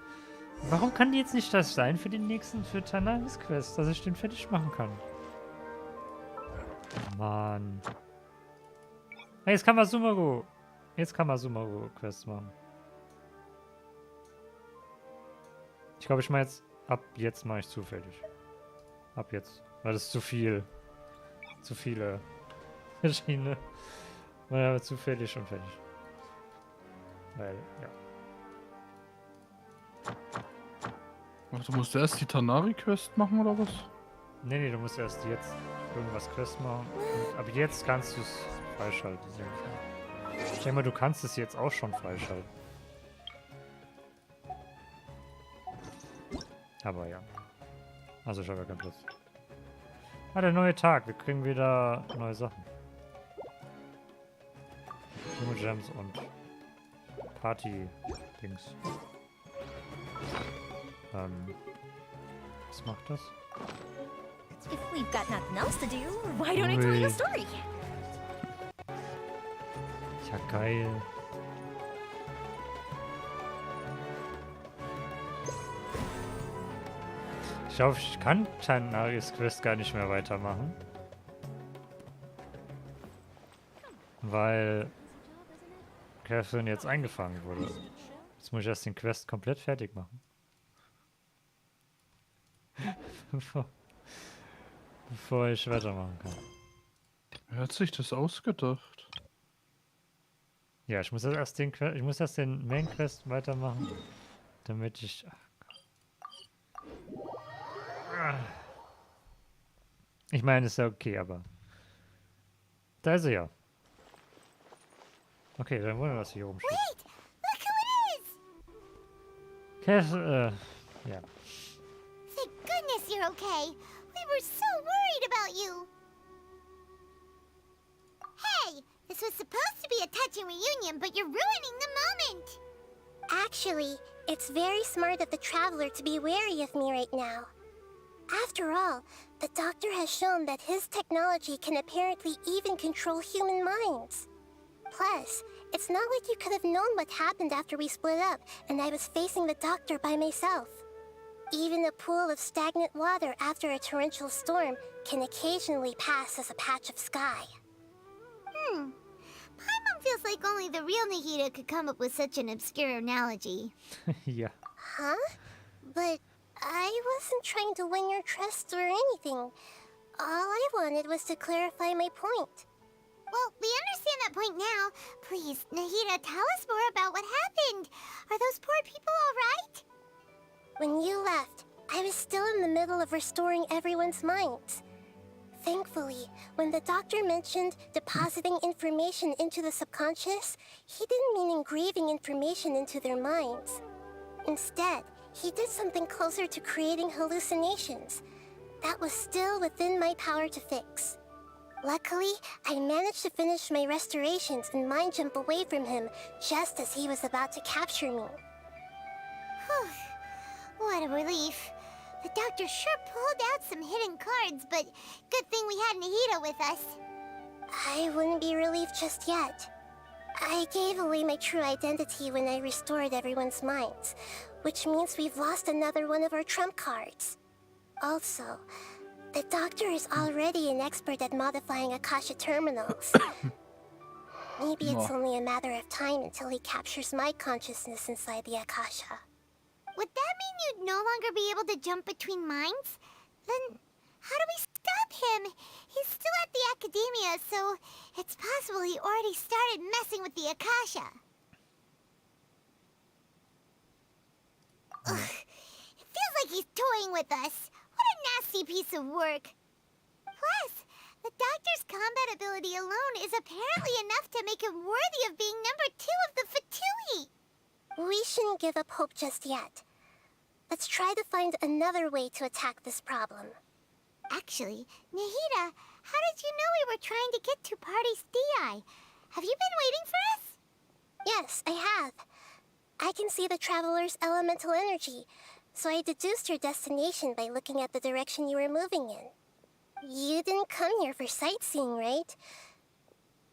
Warum kann die jetzt nicht das sein für den nächsten, für Tanaris Quest, dass ich den fertig machen kann? Mann. Hey, jetzt kann man Sumaru. Jetzt kann man Sumaru Quest machen. Ich glaube, ich mache jetzt, ab jetzt mache ich zufällig. Ab jetzt. Weil das ist zu viel. Zu viele verschiedene. Weil zufällig schon fertig. Weil, ja. Ach, du musst erst die Tanari-Quest machen, oder was? Nee, du musst erst jetzt irgendwas Quest machen. Und ab jetzt kannst du es freischalten. Ich denke mal, du kannst es jetzt auch schon freischalten. Aber ja. Also ich habe ja keinen Platz. Ah, der neue Tag. Wir kriegen wieder neue Sachen. Junge Gems und Party-Dings. Was macht das? If we've got nothing else to do, why don't I tell you a story? Ja, geil. Ich glaube, ich kann Tanaris Quest gar nicht mehr weitermachen. Weil Catherine jetzt eingefangen wurde. Jetzt muss ich erst den Quest komplett fertig machen. Bevor ich weitermachen kann. Wer hat sich das ausgedacht? Ja, ich muss erst den Main Quest weitermachen, damit ich... Ich meine, ist ja okay, aber... Da ist er ja. Okay, dann wollen wir was hier rumsteht. Wait! Look who it is! Cass, ja. Thank goodness you're okay. We were so worried about you. Hey, this was supposed to be a touching reunion, but you're ruining the moment. Actually, it's very smart of the traveler to be wary of me right now. After all, the doctor has shown that his technology can apparently even control human minds. Plus, it's not like you could have known what happened after we split up and I was facing the doctor by myself. Even a pool of stagnant water after a torrential storm can occasionally pass as a patch of sky. Paimon feels like only the real Nahida could come up with such an obscure analogy. Ja. Huh? But I wasn't trying to win your trust or anything. All I wanted was to clarify my point. Well, we understand that point now. Please, Nahida, tell us more about what happened. Are those poor people all right? When you left, I was still in the middle of restoring everyone's minds. Thankfully, when the doctor mentioned depositing information into the subconscious, he didn't mean engraving information into their minds. Instead, he did something closer to creating hallucinations. That was still within my power to fix. Luckily, I managed to finish my restorations and mind jump away from him just as he was about to capture me. Whew. What a relief. The doctor sure pulled out some hidden cards, but good thing we had Nahida with us. I wouldn't be relieved just yet. I gave away my true identity when I restored everyone's minds, which means we've lost another one of our trump cards. Also, the doctor is already an expert at modifying Akasha terminals. Maybe it's only a matter of time until he captures my consciousness inside the Akasha. Would that longer be able to jump between minds, then how do we stop him? He's still at the academia, so it's possible he already started messing with the Akasha. Ugh, it feels like he's toying with us. What a nasty piece of work. Plus, the doctor's combat ability alone is apparently enough to make him worthy of being number 2 of the Fatui. We shouldn't give up hope just yet. Let's try to find another way to attack this problem. Actually, Nahida, how did you know we were trying to get to Party's DI? Have you been waiting for us? Yes, I have. I can see the Traveler's elemental energy, so I deduced your destination by looking at the direction you were moving in. You didn't come here for sightseeing, right?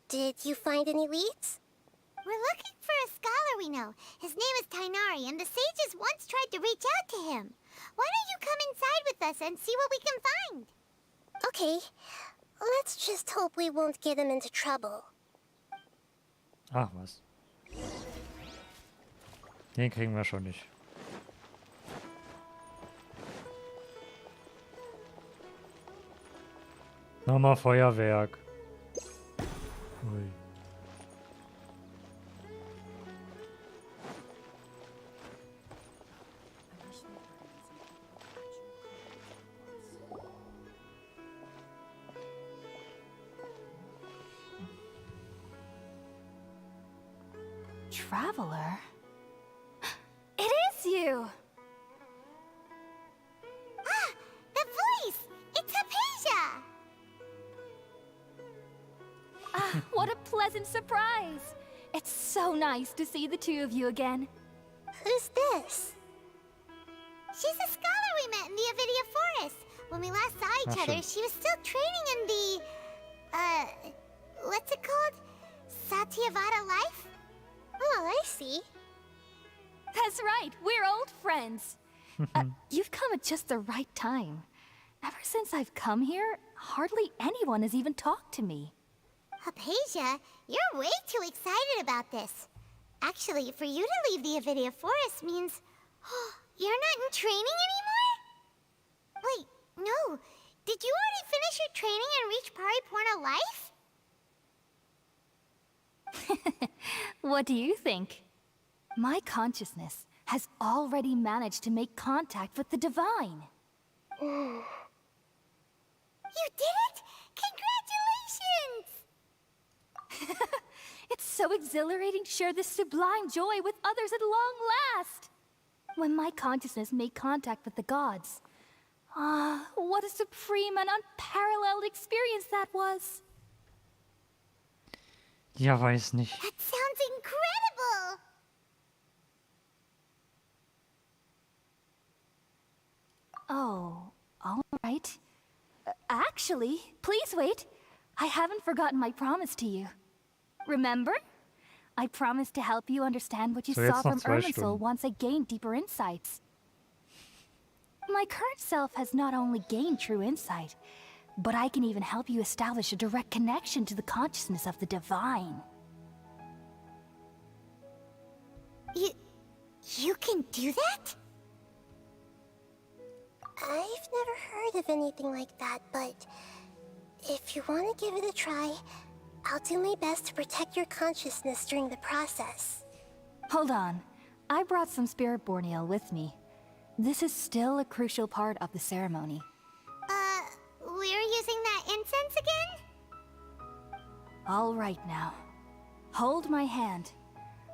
Did you find any leads? We're looking for a scholar we know. His name is Tainari, and the sages once tried to reach out to him. Why don't you come inside with us and see what we can find? Okay, let's just hope we won't get him into trouble. Ach was. Den kriegen wir schon nicht. Nochmal Feuerwerk. Ui. Traveler? It is you! Ah! The voice! It's Hypatia! Ah, what a pleasant surprise! It's so nice to see the two of you again. Who's this? She's a scholar we met in the Avidia Forest. When we last saw each other, she was still training in the... what's it called? Satyavada life? Oh, I see. That's right, we're old friends. You've come at just the right time. Ever since I've come here, hardly anyone has even talked to me. Hypatia, you're way too excited about this. Actually, for you to leave the Avidia Forest means... you're not in training anymore? Wait, no. Did you already finish your training and reach Pariporna life? What do you think? My consciousness has already managed to make contact with the divine. You did it? Congratulations! It's so exhilarating to share this sublime joy with others at long last. When my consciousness made contact with the gods. Ah, what a supreme and unparalleled experience that was. Ja, weiß nicht. That sounds incredible! Oh, all right. Actually, please wait. I haven't forgotten my promise to you. Remember? I promised to help you understand what you saw from Irminsul once I gained deeper insights. My current self has not only gained true insight, but I can even help you establish a direct connection to the consciousness of the divine. You can do that? I've never heard of anything like that, but if you want to give it a try, I'll do my best to protect your consciousness during the process. Hold on. I brought some spirit borneal with me. This is still a crucial part of the ceremony. We're using that incense again? All right now. Hold my hand.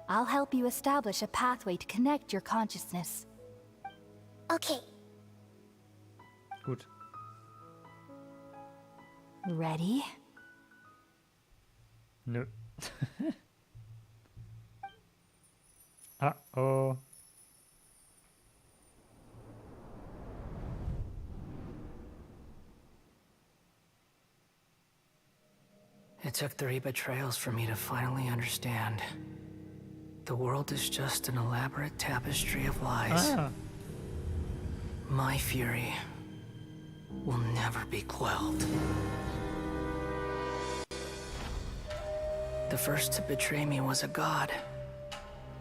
I'll help you establish a pathway to connect your consciousness. Okay. Gut. Ready? Nö. Uh-oh. It took 3 betrayals for me to finally understand. The world is just an elaborate tapestry of lies. My fury will never be quelled. The first to betray me was a god,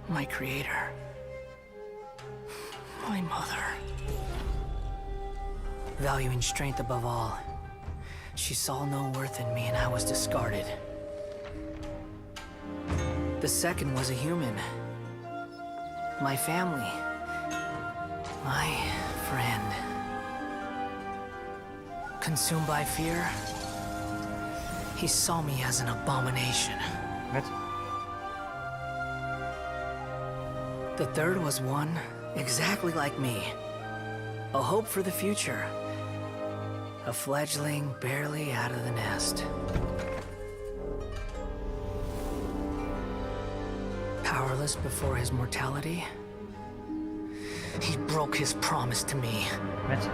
my creator. My mother. Valuing strength above all, she saw no worth in me and I was discarded. The second was a human. My family. My friend. Consumed by fear, he saw me as an abomination. What? The third was one exactly like me. A hope for the future. A fledgling barely out of the nest. Powerless before his mortality, he broke his promise to me. What? So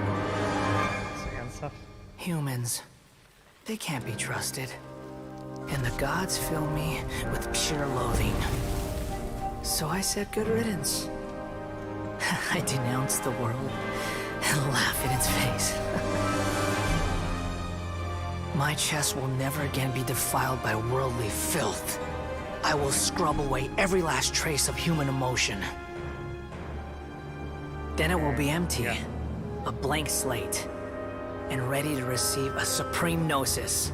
ernsthaft? Humans, they can't be trusted. And the gods fill me with pure loathing. So I said good riddance. I denounce the world and laugh in its face. My chest will never again be defiled by worldly filth. I will scrub away every last trace of human emotion. Then it will be empty, a blank slate, and ready to receive a supreme gnosis,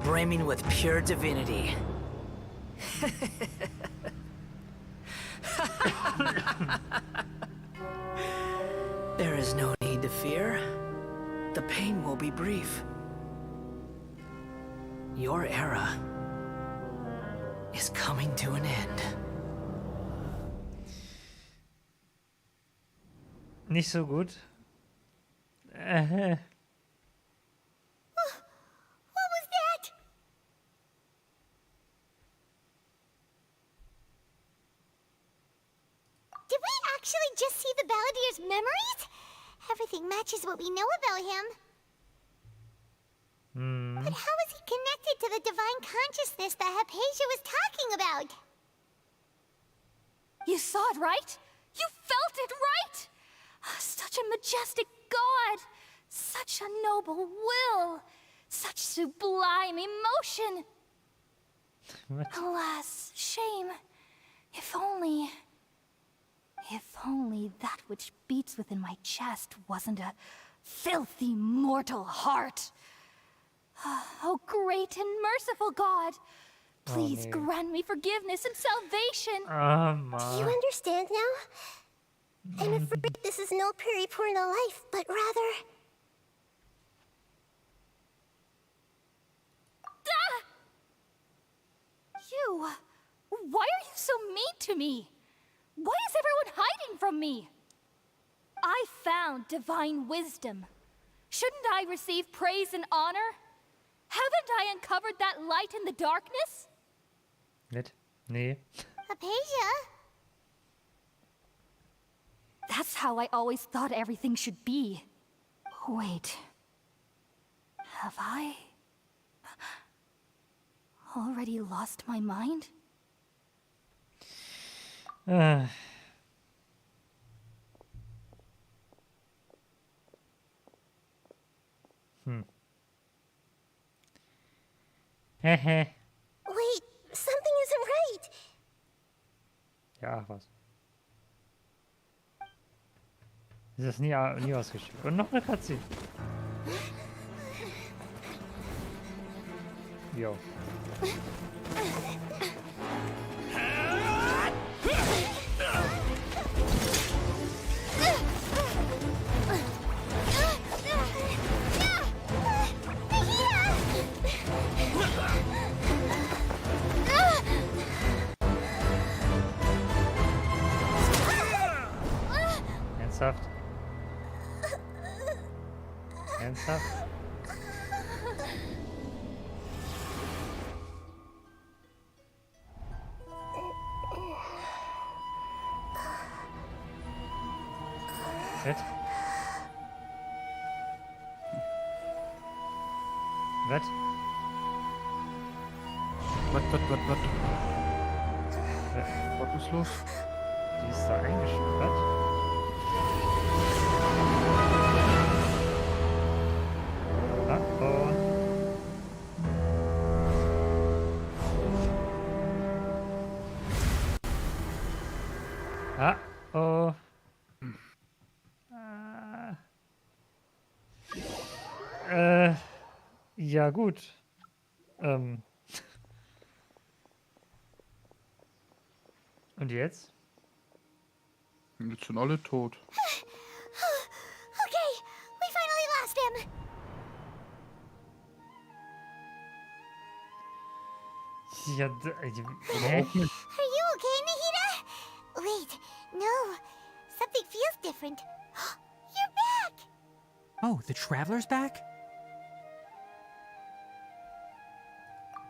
brimming with pure divinity. There is no need to fear. The pain will be brief. Your era is coming to an end. Nicht so gut. What was that? Did we actually just see the Balladier's memories? Everything matches what we know about him. But how is he connected to the divine consciousness that Hypatia was talking about? You saw it, right? You felt it, right? Such a majestic god! Such a noble will! Such sublime emotion! What? Alas, shame. If only that which beats within my chest wasn't a filthy mortal heart. Oh, great and merciful God! Please grant me forgiveness and salvation! Do you understand now? I'm afraid this is no periporno life, but rather... Ah! You! Why are you so mean to me? Why is everyone hiding from me? I found divine wisdom. Shouldn't I receive praise and honor? Haven't I uncovered that light in the darkness? Nett? Nee. Hypatia? That's how I always thought everything should be. Wait. Have I already lost my mind? Hehe. Wait, something isn't right. Ja, was? Ist das nie ausgespielt? Und noch eine Cutscene. Jo. Ernsthaft? Ernsthaft? Was? Was? Was? Was ist los? Die ist da eingesperrt. Ja, gut. Und jetzt? Jetzt sind alle tot. Okay, we finally lost him. Ja, hä? Are you okay, Nahida? Wait, no. Something feels different. You're back! Oh, the Traveler's back?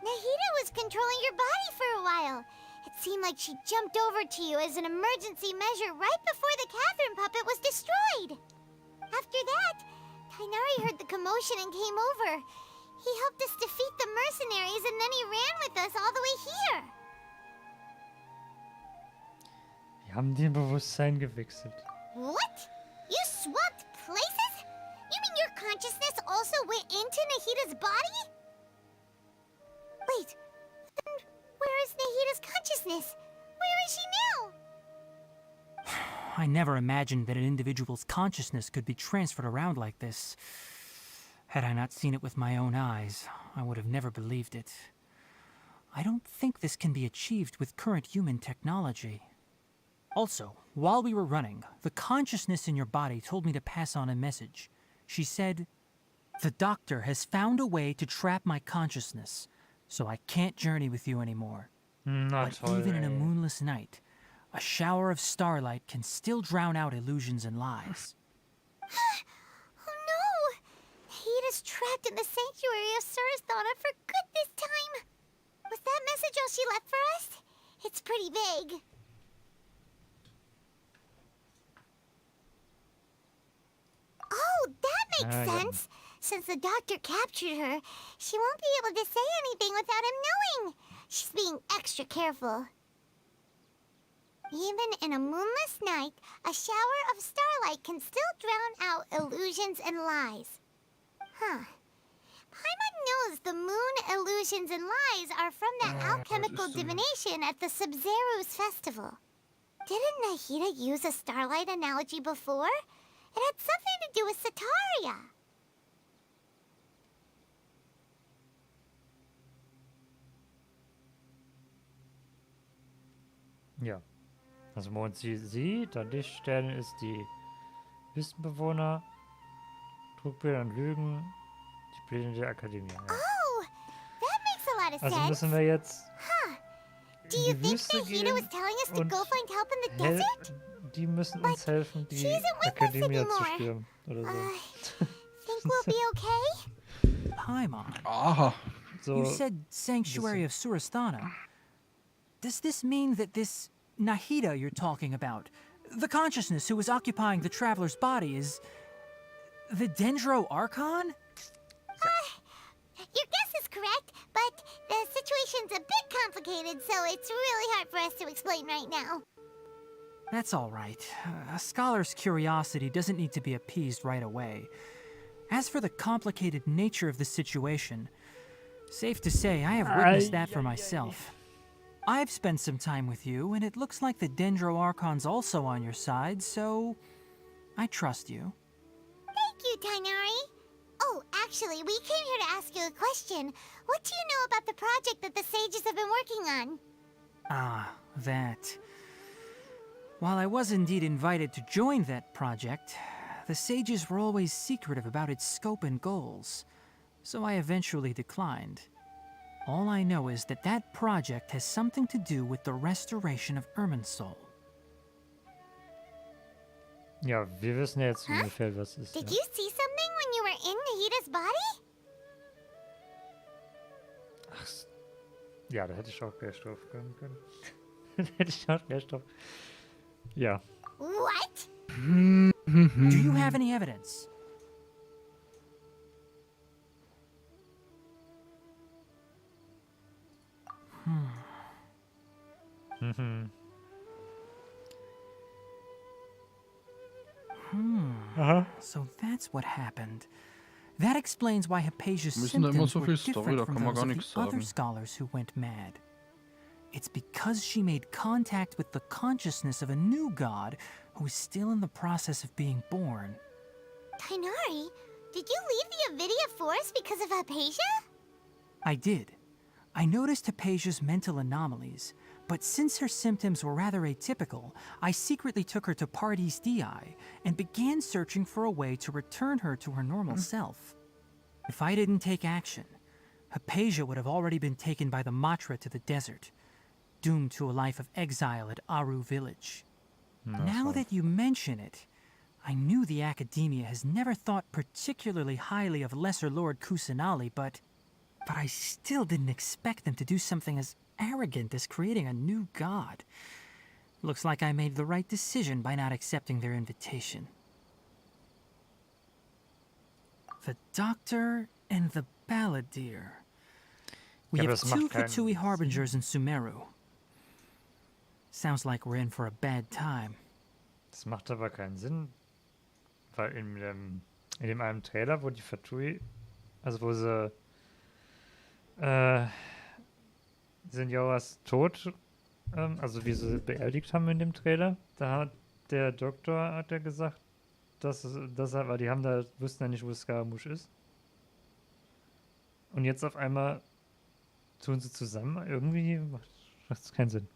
Nahida was controlling your body for a while. It seemed like she jumped over to you as an emergency measure right before the Catherine puppet was destroyed. After that, Kainari heard the commotion and came over. He helped us defeat the mercenaries and then he ran with us all the way here. Wir haben den Bewusstsein gewechselt. What? You swapped places? You mean your consciousness also went into Nahida's body? Wait, then where is Nahida's consciousness? Where is she now? I never imagined that an individual's consciousness could be transferred around like this. Had I not seen it with my own eyes, I would have never believed it. I don't think this can be achieved with current human technology. Also, while we were running, the consciousness in your body told me to pass on a message. She said, "The doctor has found a way to trap my consciousness, so I can't journey with you anymore. But even in a moonless night, a shower of starlight can still drown out illusions and lies." Oh no! Nahida's trapped in the sanctuary of Surasthana for good this time. Was that message all she left for us? It's pretty vague. Oh, that makes sense. Since the doctor captured her, she won't be able to say anything without him knowing. She's being extra careful. Even in a moonless night, a shower of starlight can still drown out illusions and lies. Huh. Paimon knows the moon illusions and lies are from that alchemical divination at the Sub-Zero's festival. Didn't Nahida use a starlight analogy before? It had something to do with Sataria. Ja. Das Mond sie, dann Lichtsterne ist die Wüstenbewohner, Trugbilder und Lügen, die Pläne der Akademie. Ja. Oh, that makes a lot of sense. Also müssen wir jetzt Do you think Nahida was telling us to go find help in the desert? Die müssen uns helfen, die Akademie zu stürmen oder so. Think we'll be okay? Paimon. Aha. So, You said Sanctuary of Surasthana. Does this mean that this Nahida you're talking about, the consciousness who is occupying the traveler's body, is the Dendro Archon? Your guess is correct, but the situation's a bit complicated, so it's really hard for us to explain right now. That's all right. A scholar's curiosity doesn't need to be appeased right away. As for the complicated nature of the situation, safe to say I have witnessed that for myself. I've spent some time with you, and it looks like the Dendro Archon's also on your side, so I trust you. Thank you, Kainari. Oh, actually, we came here to ask you a question. What do you know about the project that the sages have been working on? Ah, that. While I was indeed invited to join that project, the sages were always secretive about its scope and goals, so I eventually declined. All I know is that that project has something to do with the restoration of Irminsul. ja, wir wissen jetzt ungefähr, was ist. Did you see something when you were in Nahida's body? Ach, ja, da hätte ich auch gleich drauf kommen können. Da hätte ich auch gleich drauf. Ja. What? Do you have any evidence? So that's what happened. That explains why Hypatia's Müssen da immer symptoms so were viel Story, different da from kann man those gar of nichts the other sagen. scholars who went mad. It's because she made contact with the consciousness of a new god who is still in the process of being born. Kainari, Did you leave the Avidia Forest because of Hypatia? I did. I noticed Hypatia's mental anomalies, but since her symptoms were rather atypical, I secretly took her to Pardes Dii and began searching for a way to return her to her normal self. If I didn't take action, Hypatia would have already been taken by the Matra to the desert, doomed to a life of exile at Aru village. Now that you mention it, I knew the Academia has never thought particularly highly of Lesser Lord Kusanali, but I still didn't expect them to do something as arrogant as creating a new god. Looks like I made the right decision by not accepting their invitation. The Doctor and the Balladeer. We have two Fatui Harbingers in Sumeru. Sounds like we're in for a bad time. Das macht aber keinen Sinn, weil in dem einen Trailer, wo die Fatui, also wo sie Senioras Tod, also wie sie beerdigt haben in dem Trailer, da hat der Doktor hat ja gesagt, dass weil die haben da, wussten ja nicht, wo Scaramouche ist. Und jetzt auf einmal tun sie zusammen, irgendwie macht das keinen Sinn.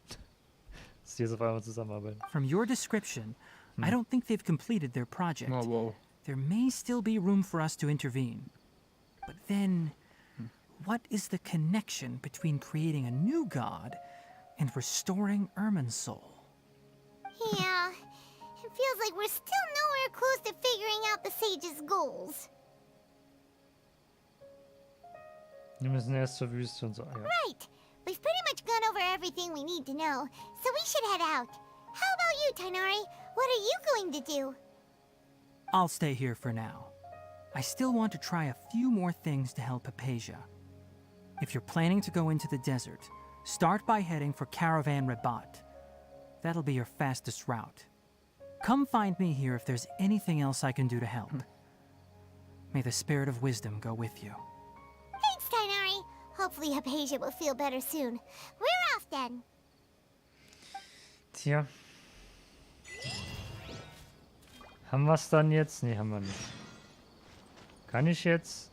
Dass die jetzt auf einmal zusammenarbeiten. From your description, I don't think they've completed their project. Oh, whoa. There may still be room for us to intervene. But then, what is the connection between creating a new god and restoring Irminsul? Yeah, it feels like we're still nowhere close to figuring out the Sage's goals. Wir müssen erst zur Wüste und so. Ja. Right. We've pretty much gone over everything we need to know, so we should head out. How about you, Tighnari? What are you going to do? I'll stay here for now. I still want to try a few more things to help Hypatia. If you're planning to go into the desert, start by heading for Caravan Rabat. That'll be your fastest route. Come find me here if there's anything else I can do to help. May the spirit of wisdom go with you. Thanks, Tighnari. Hopefully Hypatia will feel better soon. We're off then. Tja. Haben wir es dann jetzt? Nee, haben wir nicht. Kann ich jetzt?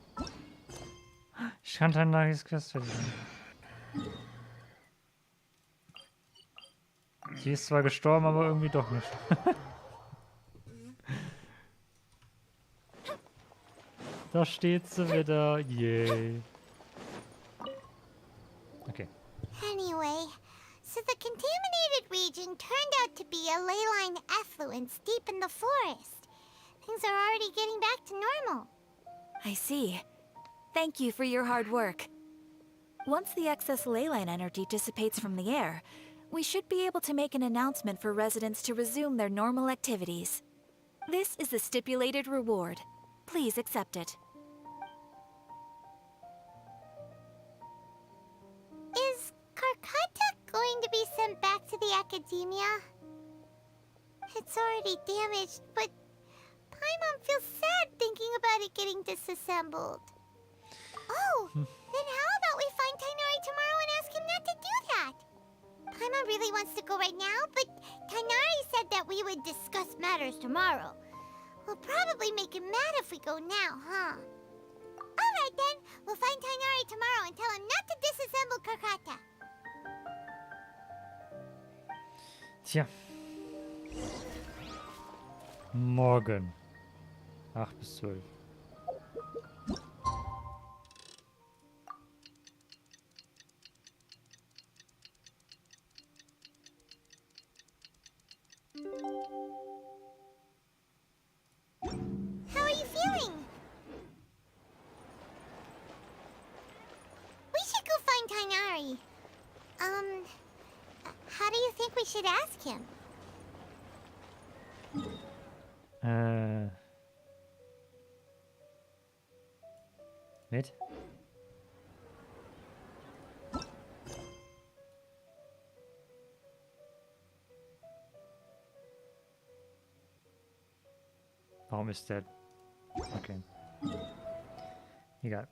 Ich kann Tanakis Quest verlieren. Sie ist zwar gestorben, aber irgendwie doch nicht. Da steht sie wieder. Yay. Okay. Anyway, so the contaminated region turned out to be a ley-line effluence deep in the forest. Things are already getting back to normal. I see. Thank you for your hard work. Once the excess ley line energy dissipates from the air, we should be able to make an announcement for residents to resume their normal activities. This is the stipulated reward. Please accept it. Is Karkata going to be sent back to the Academia? It's already damaged, but Paimon feels sad thinking about it getting disassembled. Oh, then how about we find Tighnari tomorrow and ask him not to do that? Paimon really wants to go right now, but Tighnari said that we would discuss matters tomorrow. We'll probably make him mad if we go now, huh? Alright then, we'll find Tighnari tomorrow and tell him not to disassemble Karkata. Tja. Morgen. 8 bis 12. How are you feeling? We should go find Tighnari. How do you think we should ask him? Nett? Warum ist der... Okay. Egal.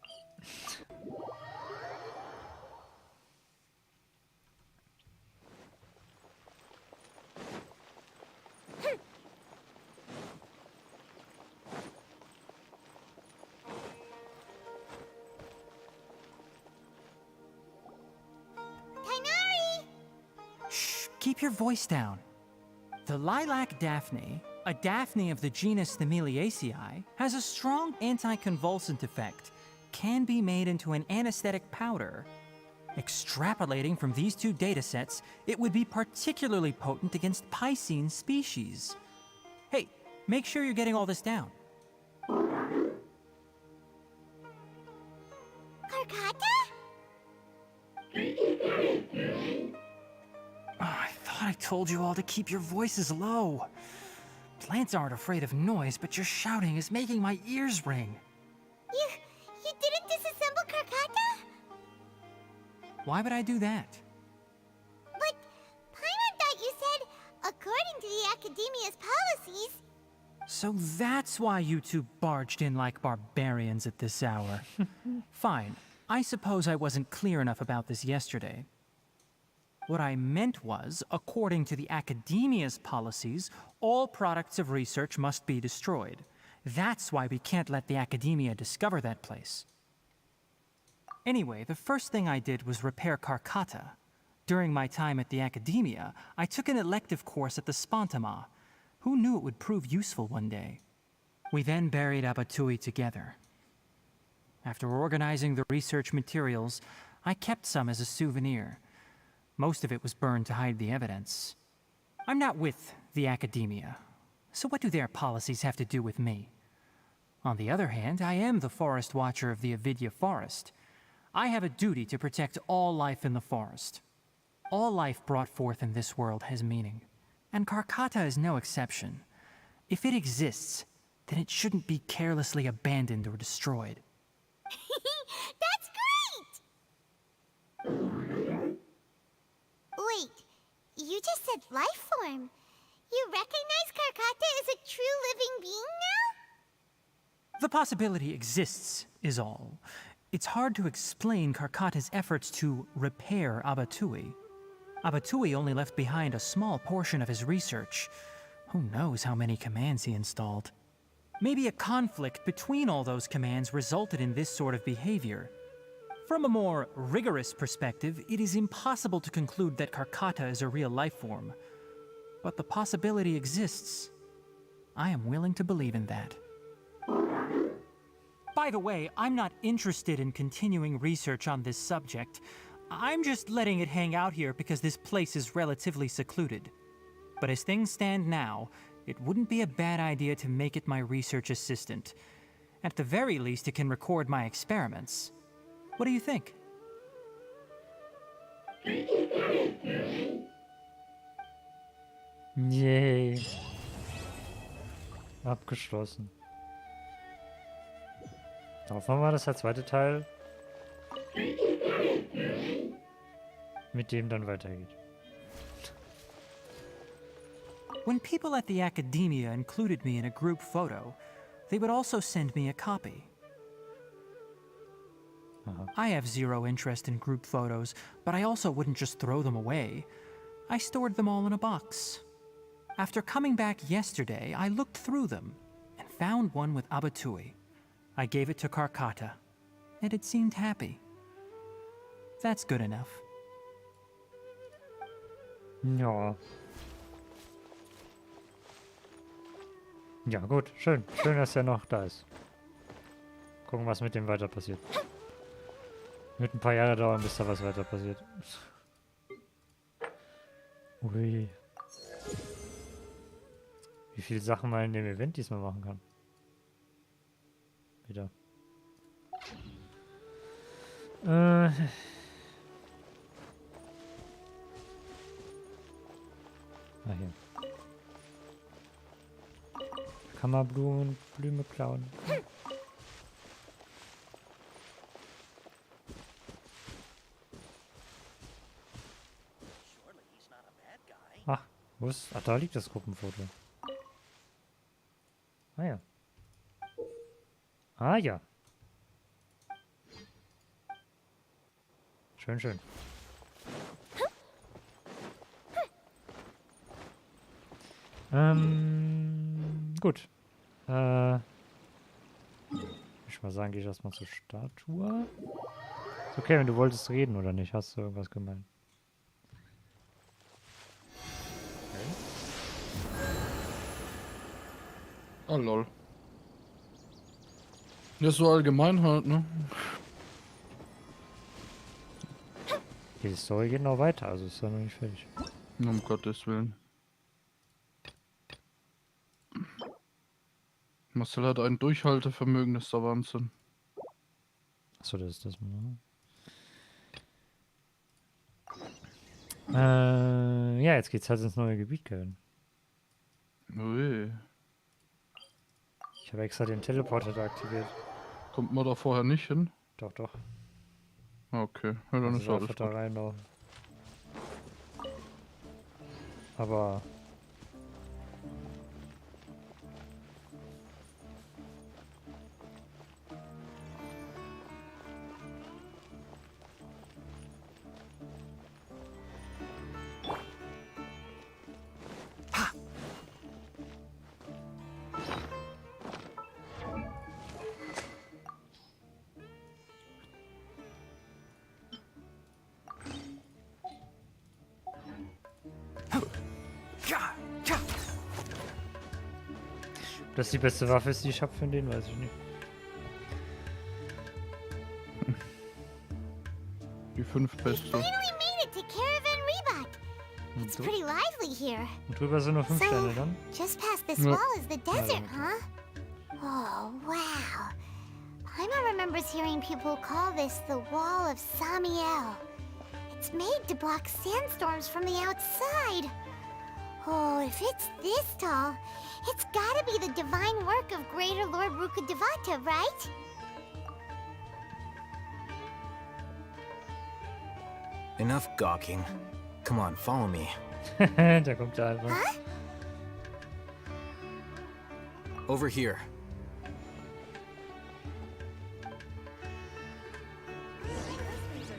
keep your voice down. The lilac daphne, a daphne of the genus Thameliaceae, has a strong anticonvulsant effect, can be made into an anesthetic powder. Extrapolating from these two datasets, it would be particularly potent against Piscine species. Hey, make sure you're getting all this down. Karkata? I thought I told you all to keep your voices low. Plants aren't afraid of noise, but your shouting is making my ears ring. You didn't disassemble Karkata? Why would I do that? But Paimon thought you said, according to the Academia's policies... So that's why you two barged in like barbarians at this hour. Fine. I suppose I wasn't clear enough about this yesterday. What I meant was, according to the Academia's policies, all products of research must be destroyed. That's why we can't let the Academia discover that place. Anyway, the first thing I did was repair Karkata. During my time at the Academia, I took an elective course at the Spontama. Who knew it would prove useful one day? We then buried Abatui together. After organizing the research materials, I kept some as a souvenir. Most of it was burned to hide the evidence. I'm not with the Academia, so what do their policies have to do with me? On the other hand, I am the Forest Watcher of the Avidya Forest. I have a duty to protect all life in the forest. All life brought forth in this world has meaning, and Karkata is no exception. If it exists, then it shouldn't be carelessly abandoned or destroyed. That's great! Wait, you just said life form. You recognize Karkata as a true living being now? The possibility exists, is all. It's hard to explain Karkata's efforts to repair Abatui. Abatui only left behind a small portion of his research. Who knows how many commands he installed? Maybe a conflict between all those commands resulted in this sort of behavior. From a more rigorous perspective, it is impossible to conclude that Karkata is a real life form. But the possibility exists. I am willing to believe in that. By the way, I'm not interested in continuing research on this subject. I'm just letting it hang out here because this place is relatively secluded. But as things stand now, it wouldn't be a bad idea to make it my research assistant. At the very least, it can record my experiments. What do you think? Yay. Abgeschlossen. Darauf haben wir, dass der zweite Teil mit dem dann weitergeht. When people at the Academia included me in a group photo, they would also send me a copy. I have zero interest in group photos, but I also wouldn't just throw them away. I stored them all in a box. After coming back yesterday, I looked through them and found one with Abatui. I gave it to Karkata, and it seemed happy. That's good enough. Ja. Ja, gut. Schön. Schön, dass er noch da ist. Gucken, was mit dem weiter passiert. Wird ein paar Jahre dauern, bis da was weiter passiert. Ui. Wie viele Sachen man in dem Event diesmal machen kann. Wieder. Hier. Kann man Blume klauen. Ach, wo ist? Ach, da liegt das Gruppenfoto. Ah ja. Ah ja. Schön, schön. Gut. Ich mal sagen, gehe ich erstmal zur Statue. Ist okay, wenn du wolltest reden oder nicht? Hast du irgendwas gemeint? Oh lol. Ja, so allgemein halt, ne? Die Story geht noch weiter, also ist ja noch nicht fertig. Um Gottes Willen. Marcel hat ein Durchhaltevermögen, das ist der Wahnsinn. Achso, das ist das. Ja, jetzt geht's halt ins neue Gebiet, Kevin. Ui. Ich habe extra den Teleporter da aktiviert. Kommt man da vorher nicht hin? Doch, doch. Okay, ja, dann ist alles da gut. reinlaufen. Aber... Das die beste Waffe ist, die ich habe von denen, weiß ich nicht. Die 5 beste. Finally made it to Caravan Rebak. It's pretty lively here. Und drüber sind nur 5 Sterne dann. Just past this Ja. wall is the desert, huh? Oh, wow. Paimon remembers hearing people call this the Wall of Samiel. It's made to block sandstorms from the outside. Oh, if it's this tall, it's gotta be the divine work of Greater Lord Rukkhadevata, right? Enough gawking. Come on, follow me. Da kommt er einfach. Huh? Over here.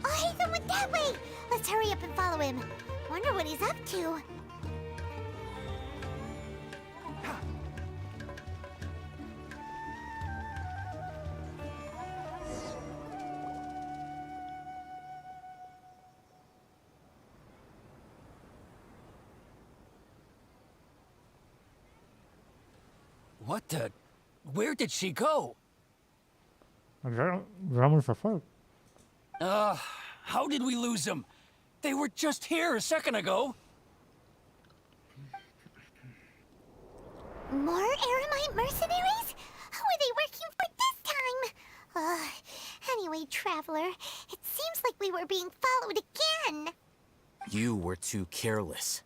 Oh, Haytham went that way! Let's hurry up and follow him. Wonder what he's up to. What the? Where did she go? Wir haben uns verfolgt. How did we lose them? They were just here a second ago. More Aramite mercenaries? Who are they working for this time? Anyway, Traveler, it seems like we were being followed again. You were too careless.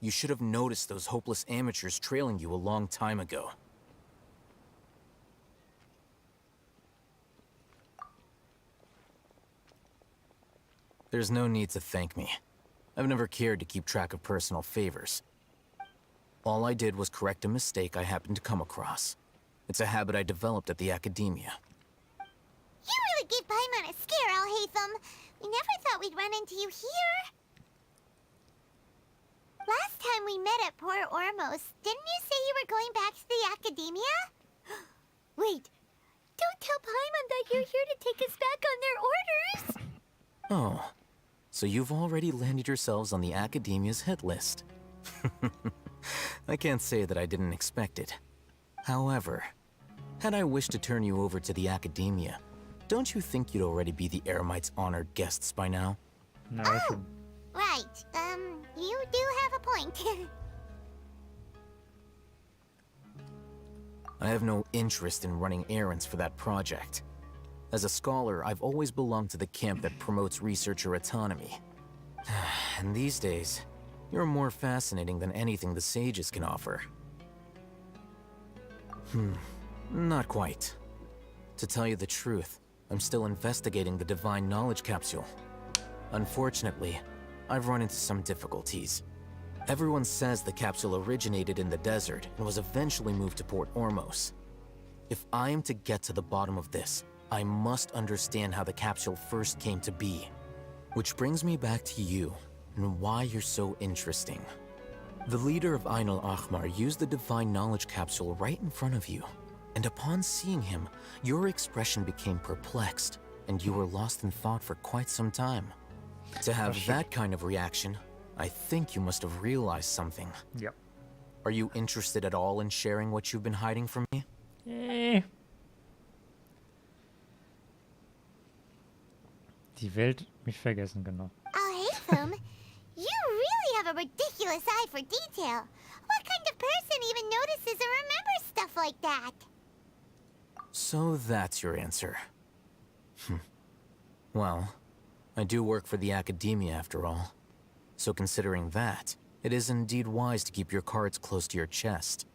You should have noticed those hopeless amateurs trailing you a long time ago. There's no need to thank me. I've never cared to keep track of personal favors. All I did was correct a mistake I happened to come across. It's a habit I developed at the academia. You really gave Paimon a scare, Al-Haytham. We never thought we'd run into you here. Last time we met at Port Ormos, didn't you say you were going back to the academia? Wait, don't tell Paimon that you're here to take us back on their orders. Oh, so you've already landed yourselves on the academia's hit list. I can't say that I didn't expect it. However, had I wished to turn you over to the academia, don't you think you'd already be the Eremites' honored guests by now? No, oh, right. You do have a point. I have no interest in running errands for that project. As a scholar, I've always belonged to the camp that promotes researcher autonomy. And these days, you're more fascinating than anything the sages can offer. Not quite. To tell you the truth, I'm still investigating the Divine Knowledge Capsule. Unfortunately, I've run into some difficulties. Everyone says the capsule originated in the desert and was eventually moved to Port Ormos. If I am to get to the bottom of this, I must understand how the capsule first came to be. Which brings me back to you, and why you're so interesting. The leader of Ain al-Ahmar used the Divine Knowledge Capsule right in front of you, and upon seeing him, your expression became perplexed, and you were lost in thought for quite some time. To have that kind of reaction, I think you must have realized something. Yep. Are you interested at all in sharing what you've been hiding from me? Die Welt mich vergessen, genau. Oh, Hilfe, you really have a ridiculous eye for detail. What kind of person even notices or remembers stuff like that? So that's your answer. Well, I do work for the academia after all. So considering that, it is indeed wise to keep your cards close to your chest.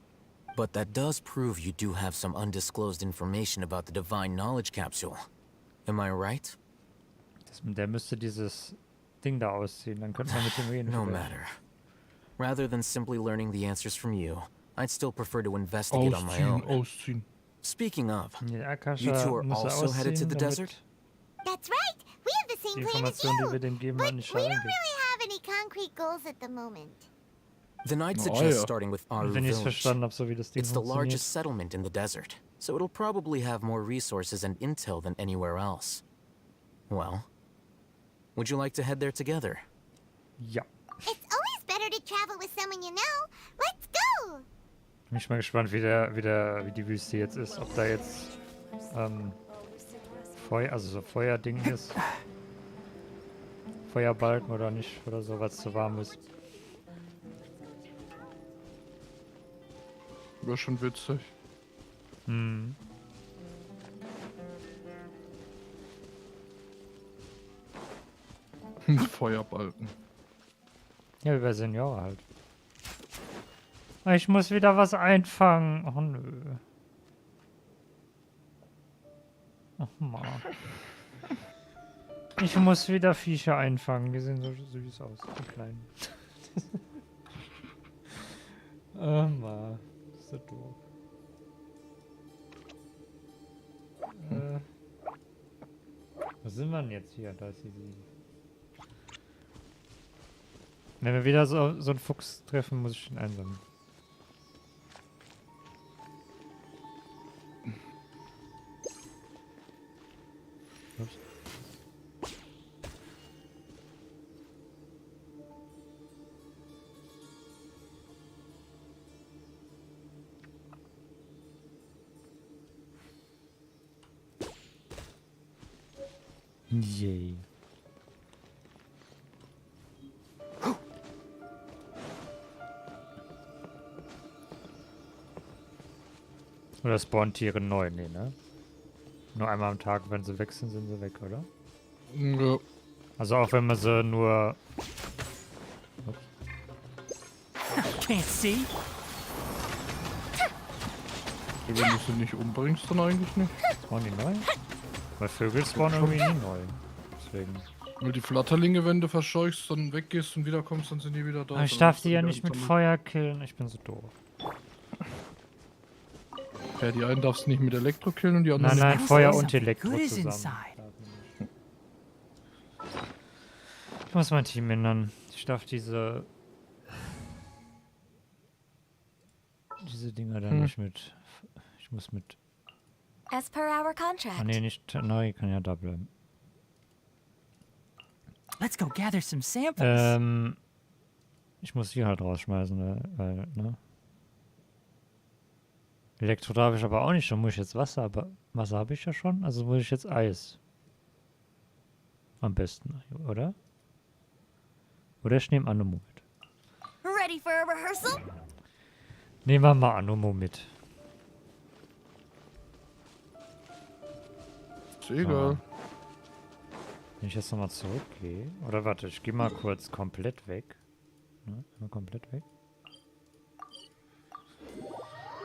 But that does prove you do have some undisclosed information about the divine knowledge capsule. Am I right? Der müsste dieses Ding da ausziehen, dann könnte man mit dem reden. No matter. Rather than simply learning the answers from you, I'd still prefer to investigate on my own. Ausziehen. Speaking of, Akasha you two are muss also headed to ausziehen, the damit desert? That's right. We have the same die plan as Informationen, die you. wir dem geben, But an we die don't Schalen really geben. have any concrete goals at the moment. Then I'd Oh, suggest yeah. starting with Aru Wenn ich es Village. verstanden habe, so wie das Ding It's the funktioniert. largest settlement in the desert, so it'll probably have more resources and intel than anywhere else. Well, would you like to head there together? Ja. It's always better to travel with someone you know. Let's go! Bin ich mal gespannt, wie die Wüste jetzt ist. Ob da jetzt also so Feuerding ist. Feuerbalken oder nicht, oder so, was zu warm ist. War schon witzig. Hm. Feuerbalken. Ja, wie bei Senioren halt. Ich muss wieder was einfangen. Oh nö. Ach Mann. Ich muss wieder Viecher einfangen. Die sehen so süß aus. Die kleinen. Oh Mann. Das ist so doof. Wo sind wir denn jetzt hier? Da ist die 7. Wenn wir wieder so einen Fuchs treffen, muss ich ihn einsammeln. Ups. Yay. Oder spawnen Tiere neu? Nee, ne? Nur einmal am Tag, wenn sie weg sind, sind sie weg, oder? Ja. Also auch wenn man sie nur... Can't see. Wenn du sie nicht umbringst, dann eigentlich nicht. Spawnen die neu? Weil Vögel spawnen irgendwie nie neu. Deswegen. Weil die Flatterlinge, wenn du verscheuchst, dann weggehst und wiederkommst, dann sind die wieder da. Aber ich darf die ja nicht mit Feuer killen. Ich bin so doof. Ja, die einen darfst du nicht mit Elektro killen und die anderen Nein, mit Feuer und Elektro zusammen. Ich muss mein Team ändern. Ich darf diese Dinger dann nicht mit... Ich muss mit... As per our contract. Ah nee, nicht neu, kann ja da bleiben. Let's go gather some samples. Ich muss die halt rausschmeißen, weil, ne? Elektro darf ich aber auch nicht, dann muss ich jetzt Wasser, aber Wasser habe ich ja schon, also muss ich jetzt Eis. Am besten, oder? Oder ich nehme Anomo mit. Ready for a rehearsal? Nehmen wir mal Anomo mit. Ist egal. Wenn ich jetzt nochmal zurückgehe. Oder warte, ich gehe mal kurz komplett weg. Ne? Mal komplett weg.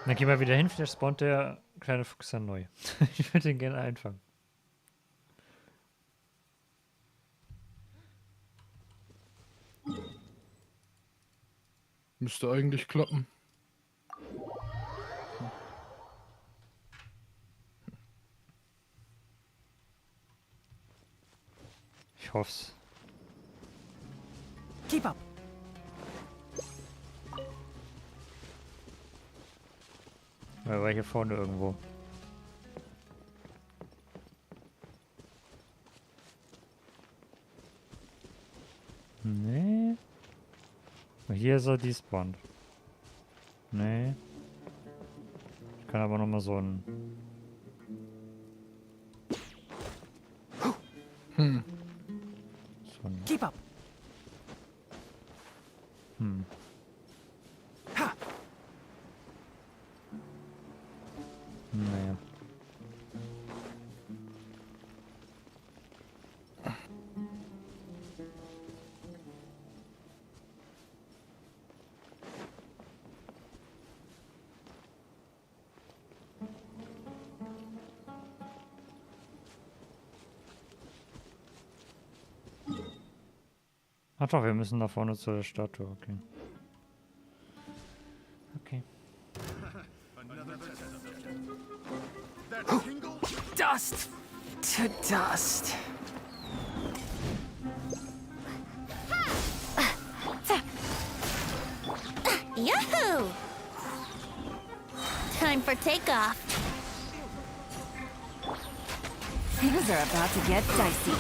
Dann gehen wir wieder hin, vielleicht spawnt der kleine Fuchs dann neu. Ich würde den gerne einfangen. Müsste eigentlich klappen. Ich hoff's. Keep up. Er war hier vorne irgendwo. Nee. Hier ist er despawned. Nee. Ich kann aber nochmal so ein... Hm. So ein... Keep up. Hm. Naja. Ach doch, wir müssen da vorne zur Statue, okay. Okay. Dust to dust. Yahoo! Time for takeoff. Things are about to get dicey.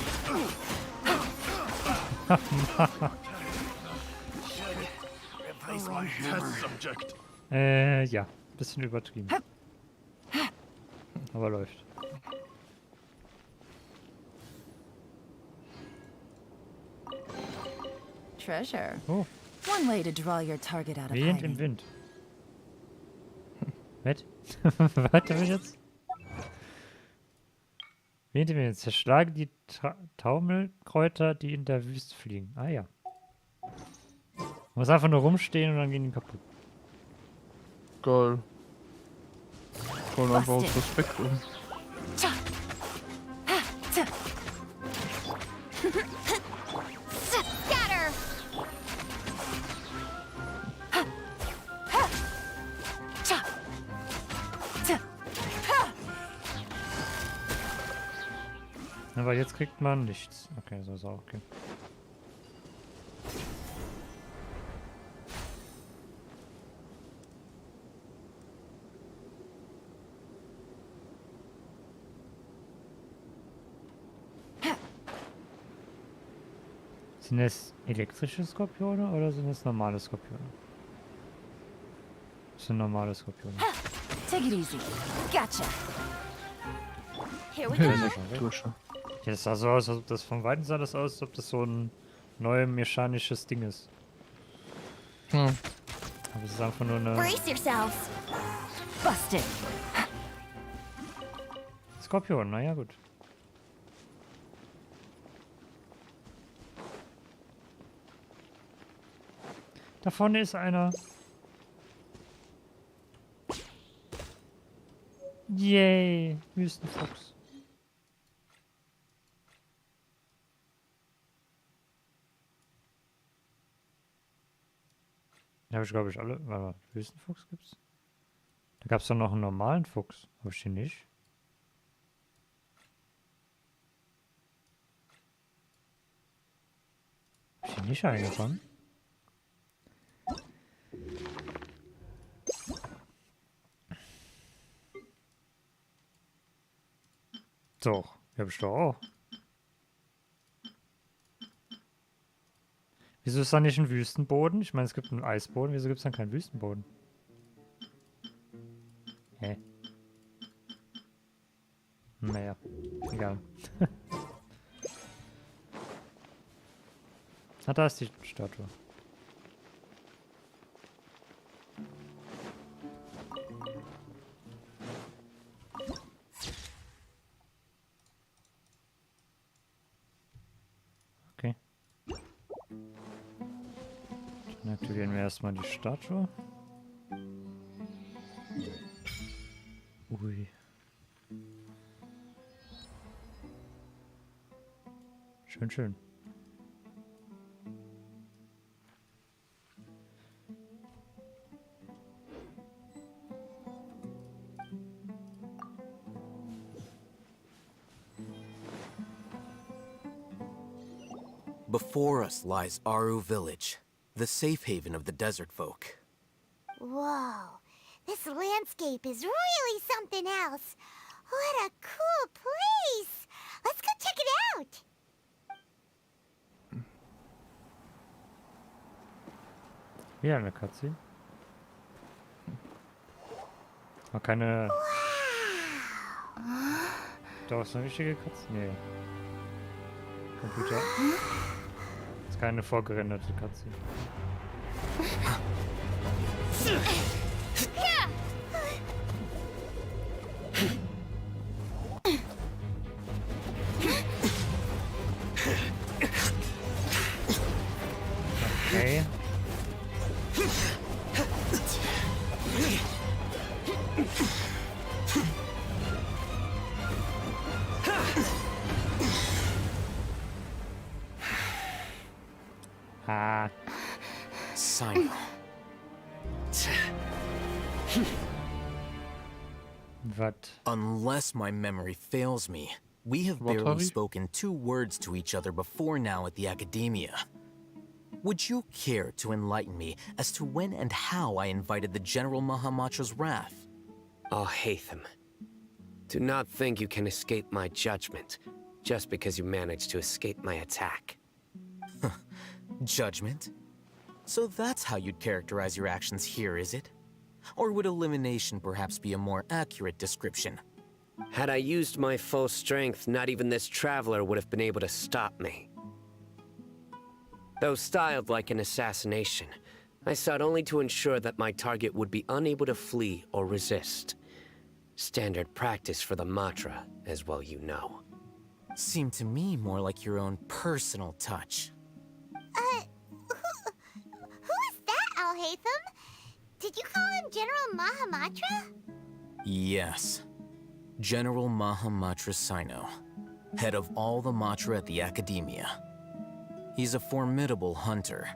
Replace my test subject. Ja. Bisschen übertrieben. Aber läuft. Treasure. Oh. One way to draw your target out of Wehend hiding. im Wind. Was? Warte mich jetzt. Wehend im Wind. Zerschlage die Taumelkräuter, die in der Wüste fliegen. Ah ja. Man muss einfach nur rumstehen und dann gehen die kaputt. Geil. Voll einfach aus Respekt um. Scatter! Aber jetzt kriegt man nichts. Okay, so ist auch okay. Sind es elektrische Skorpione oder sind es normale Skorpione? Das sind normale Skorpione. Take it easy. Gotcha. Here we Ja, go. Elektrische. Ja, das sah so aus, als ob das von Weitem sah das aus, als ob das so ein neues mechanisches Ding ist. Ja. Aber es ist einfach nur eine Brace yourselves. Busted. Skorpion, naja gut. Da vorne ist einer. Yay, Wüstenfuchs. Da habe ich, glaube ich, alle. Warte, Wüstenfuchs gibt's? Da gab es doch noch einen normalen Fuchs. Habe ich den nicht? Habe ich den nicht eingefangen? Doch, die habe ich doch auch. Wieso ist da nicht ein Wüstenboden? Ich meine, es gibt einen Eisboden. Wieso gibt es dann keinen Wüstenboden? Hä? Naja, egal. Ah, da ist die Statue. Okay. Dann aktivieren wir erstmal die Statue. Ui. Schön, schön. Before us lies Aru Village, the safe haven of the desert folk. Whoa, this landscape is really something else. What a cool place! Let's go check it out! Wieder eine Cutscene. War keine... Doch, ist eine richtige Katze? Nee. Computer. Ist keine vorgerenderte Katze. Okay. Ah. Sino. What? Unless my memory fails me, we have barely spoken 2 words to each other before now at the Academia. Would you care to enlighten me as to when and how I invited the General Mahamatra's wrath? Oh, Hatham. Do not think you can escape my judgment, just because you managed to escape my attack. Judgment? So that's how you'd characterize your actions here, is it? Or would elimination perhaps be a more accurate description? Had I used my full strength, not even this traveler would have been able to stop me. Though styled like an assassination, I sought only to ensure that my target would be unable to flee or resist. Standard practice for the Matra, as well you know. Seemed to me more like your own personal touch. Who is that, Al-Haytham? Did you call him General Mahamatra? Yes. General Mahamatra Sino, head of all the Matra at the Academia. He's a formidable hunter,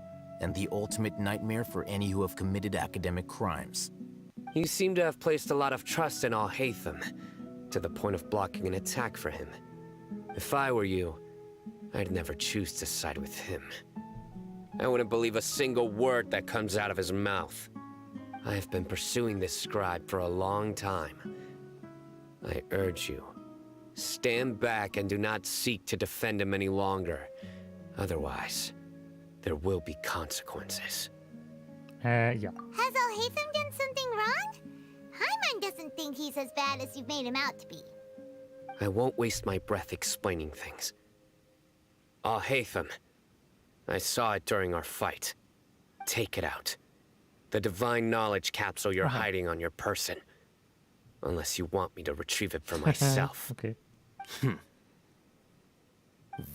and the ultimate nightmare for any who have committed academic crimes. You seem to have placed a lot of trust in Al-Haytham, to the point of blocking an attack for him. If I were you, I'd never choose to side with him. I wouldn't believe a single word that comes out of his mouth. I have been pursuing this scribe for a long time. I urge you, stand back and do not seek to defend him any longer. Otherwise, there will be consequences. Yeah. Has Al-Haytham done something wrong? Hyman doesn't think he's as bad as you've made him out to be. I won't waste my breath explaining things. Al-Haytham, I saw it during our fight. Take it out. The divine knowledge capsule you're hiding on your person. Unless you want me to retrieve it for myself. Okay.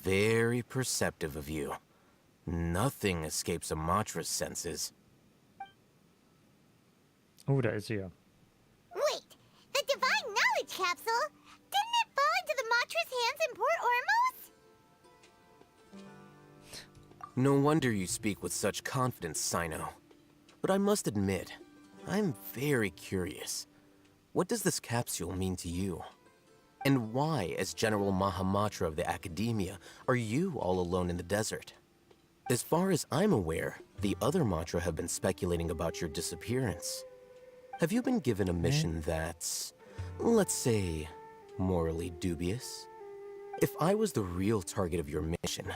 Very perceptive of you. Nothing escapes a Matra's senses. Oh, da ist sie ja. Wait, the divine knowledge capsule? Didn't it fall into the Matra's hands in Port Ormos? No wonder you speak with such confidence, Sino. But I must admit, I'm very curious. What does this capsule mean to you? And why, as General Mahamatra of the Academia, are you all alone in the desert? As far as I'm aware, the other Matra have been speculating about your disappearance. Have you been given a mission that's, let's say, morally dubious? If I was the real target of your mission,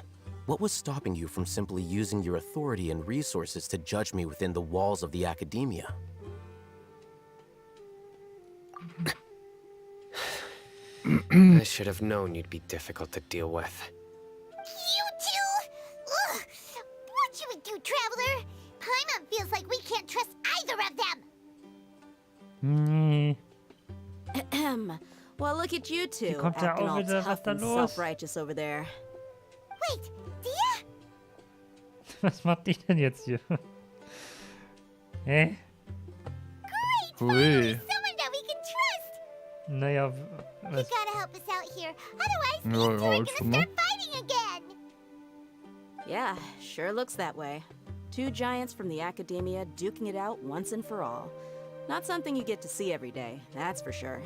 what was stopping you from simply using your authority and resources to judge me within the walls of the Academia? I should have known you'd be difficult to deal with. You two? Ugh. What should we do, Traveler? Paimon feels like we can't trust either of them. Ahem. Well, look at you two, kommt da acting auch all wieder, was tough da and los? self-righteous over there. Wait, Dia? Was macht die denn jetzt hier? Hä? Hui. Someone that we can trust. Naja, You gotta help us out here. Otherwise, Ja, these two are ja, gonna ist schon mal. start fighting again. Yeah, sure looks that way. 2 giants from the Academia duking it out once and for all. Not something you get to see every day, that's for sure.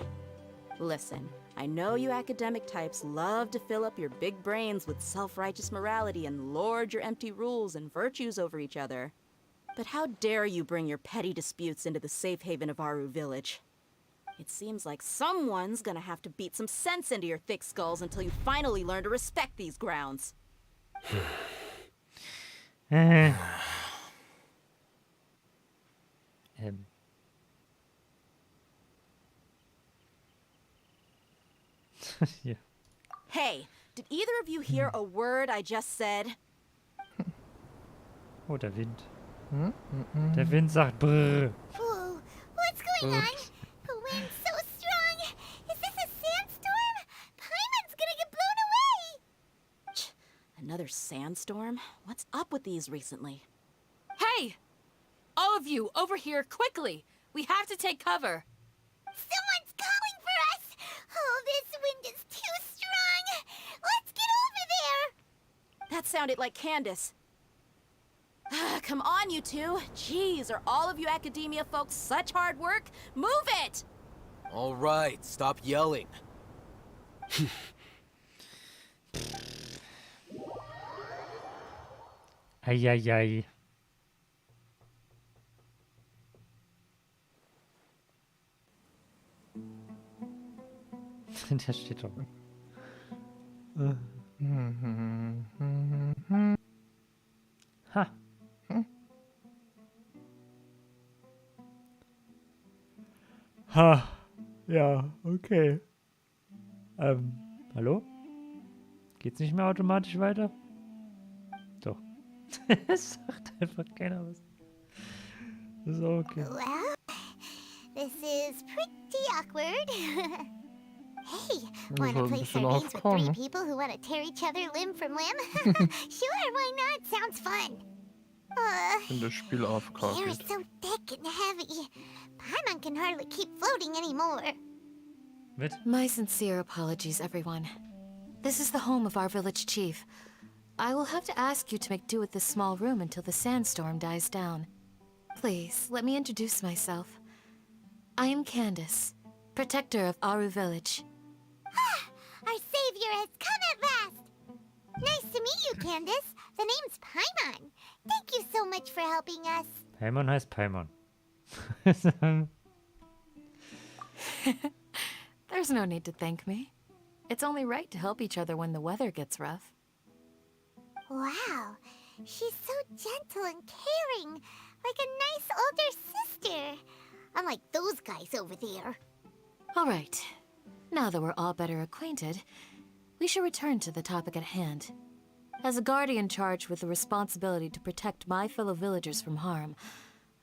Listen, I know you academic types love to fill up your big brains with self-righteous morality and lord your empty rules and virtues over each other. But how dare you bring your petty disputes into the safe haven of Aru Village? It seems like someone's gonna have to beat some sense into your thick skulls until you finally learn to respect these grounds. Yeah. Hey, did either of you hear a word I just said? Oh, der Wind. Der Wind sagt brrr. Whoa, what's going on? The wind's so strong. Is this a sandstorm? Paimon's gonna get blown away. Another sandstorm? What's up with these recently? Hey! All of you, over here, quickly! We have to take cover! Someone's calling for us! Oh, this wind is too strong! Let's get over there! That sounded like Candace. Come on, you two. Jeez, are all of you academia folks such hard work? Move it! All right, stop yelling. Eieiei. Der steht doch. Ha. Ha. Ja, okay. Hallo? Geht's nicht mehr automatisch weiter? Doch. Es sagt einfach keiner was. Das ist auch okay. Well, this is pretty awkward. Hey, wanna play sardines with 3 people who want to tear each other limb from limb? Sure, why not? Sounds fun. In das Spiel AFK The air is geht. so thick and heavy. Paimon can hardly keep floating anymore. My sincere apologies, everyone. This is the home of our village chief. I will have to ask you to make do with this small room until the sandstorm dies down. Please, let me introduce myself. I am Candace, protector of Aru village. Our savior has come at last. Nice to meet you, Candace. The name's Paimon. Thank you so much for helping us. Paimon heißt Paimon. There's no need to thank me. It's only right to help each other when the weather gets rough. Wow, she's so gentle and caring, like a nice older sister. Unlike those guys over there. All right. Now that we're all better acquainted, we should return to the topic at hand. As a guardian charged with the responsibility to protect my fellow villagers from harm,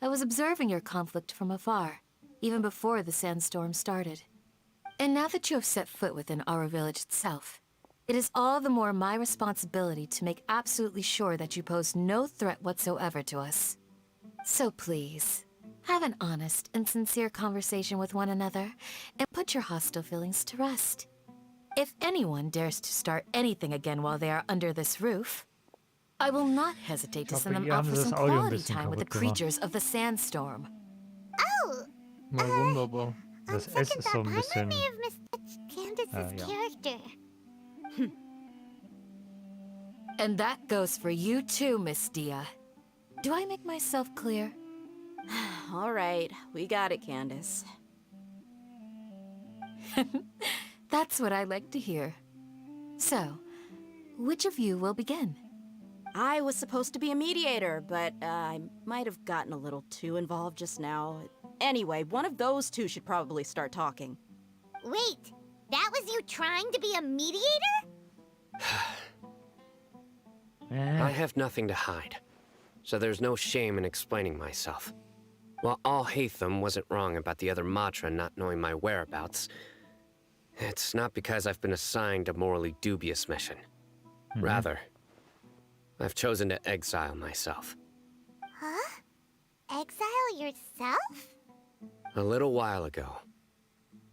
I was observing your conflict from afar, even before the sandstorm started. And now that you have set foot within our village itself, it is all the more my responsibility to make absolutely sure that you pose no threat whatsoever to us. So please, have an honest and sincere conversation with one another, and put your hostile feelings to rest. If anyone dares to start anything again while they are under this roof, I will not hesitate to send them out for some quality time with the creatures of the sandstorm. Oh! Na wunderbar. Das S ist so ein bisschen... may have misjudged Candace's ja. character. And that goes for you too, Miss Dia. Do I make myself clear? All right, we got it, Candace. That's what I like to hear. So, which of you will begin? I was supposed to be a mediator, but I might have gotten a little too involved just now. Anyway, one of those two should probably start talking. Wait, that was you trying to be a mediator? I have nothing to hide, so there's no shame in explaining myself. While Al-Haytham wasn't wrong about the other Matra not knowing my whereabouts, it's not because I've been assigned a morally dubious mission. Rather, I've chosen to exile myself. Huh? Exile yourself? A little while ago,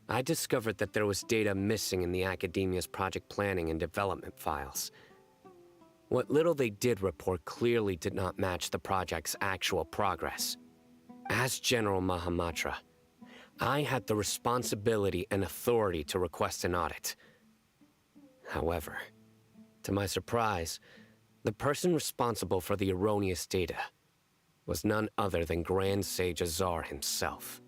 I discovered that there was data missing in the Academia's project planning and development files. What little they did report clearly did not match the project's actual progress. As General Mahamatra, I had the responsibility and authority to request an audit. However, to my surprise, the person responsible for the erroneous data was none other than Grand Sage Azar himself.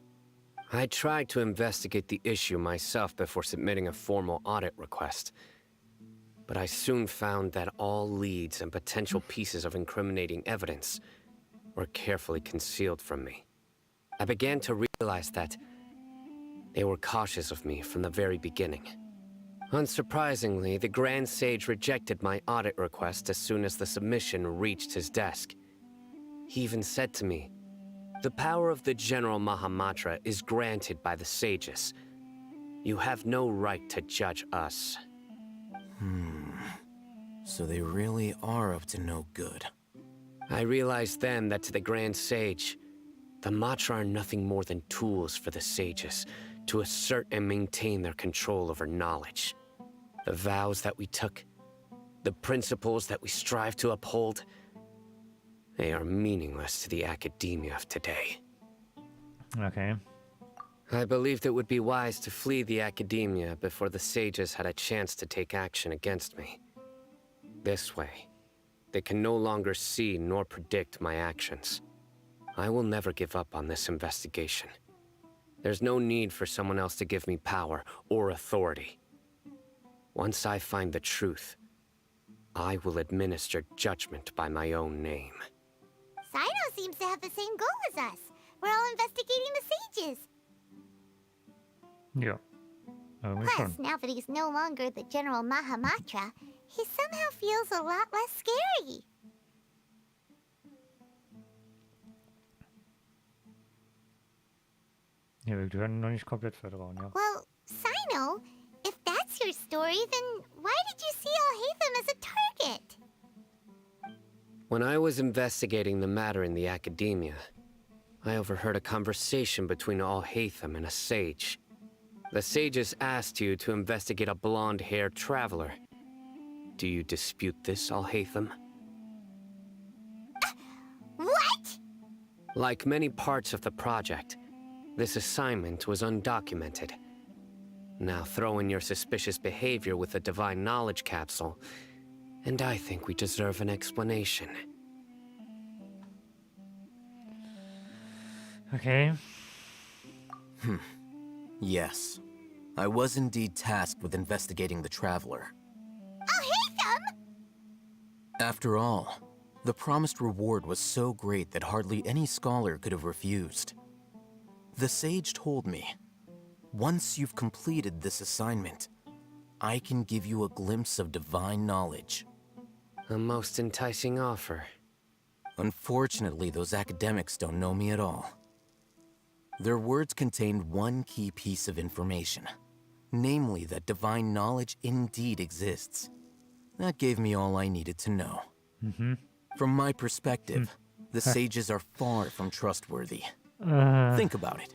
I tried to investigate the issue myself before submitting a formal audit request, but I soon found that all leads and potential pieces of incriminating evidence were carefully concealed from me. I began to realize that they were cautious of me from the very beginning. Unsurprisingly, the Grand Sage rejected my audit request as soon as the submission reached his desk. He even said to me, "The power of the General Mahamatra is granted by the sages. You have no right to judge us." So they really are up to no good. I realized then that to the Grand Sage, the Matra are nothing more than tools for the sages to assert and maintain their control over knowledge. The vows that we took, the principles that we strive to uphold, they are meaningless to the academia of today. Okay. I believed it would be wise to flee the academia before the sages had a chance to take action against me. This way, they can no longer see nor predict my actions. I will never give up on this investigation. There's no need for someone else to give me power or authority. Once I find the truth, I will administer judgment by my own name. Sino seems to have the same goal as us. We're all investigating the sages. Ja. Irgendwie Plus, schon. now that he's no longer the General Mahamatra, he somehow feels a lot less scary. Ja, wir können noch nicht komplett vertrauen, ja. Well, Sino, if that's your story, then why did you see Alhaitham as a target? When I was investigating the matter in the academia, I overheard a conversation between Alhaitham and a sage. The sages asked you to investigate a blonde-haired traveler. Do you dispute this, Alhaitham? What? Like many parts of the project, this assignment was undocumented. Now throw in your suspicious behavior with the Divine Knowledge Capsule, and I think we deserve an explanation. Okay. Yes. I was indeed tasked with investigating the Traveler. Alhaitham! After all, the promised reward was so great that hardly any scholar could have refused. The sage told me, once you've completed this assignment, I can give you a glimpse of divine knowledge. A most enticing offer. Unfortunately, those academics don't know me at all. Their words contained one key piece of information, namely that divine knowledge indeed exists. That gave me all I needed to know. From my perspective, the sages are far from trustworthy. Think about it.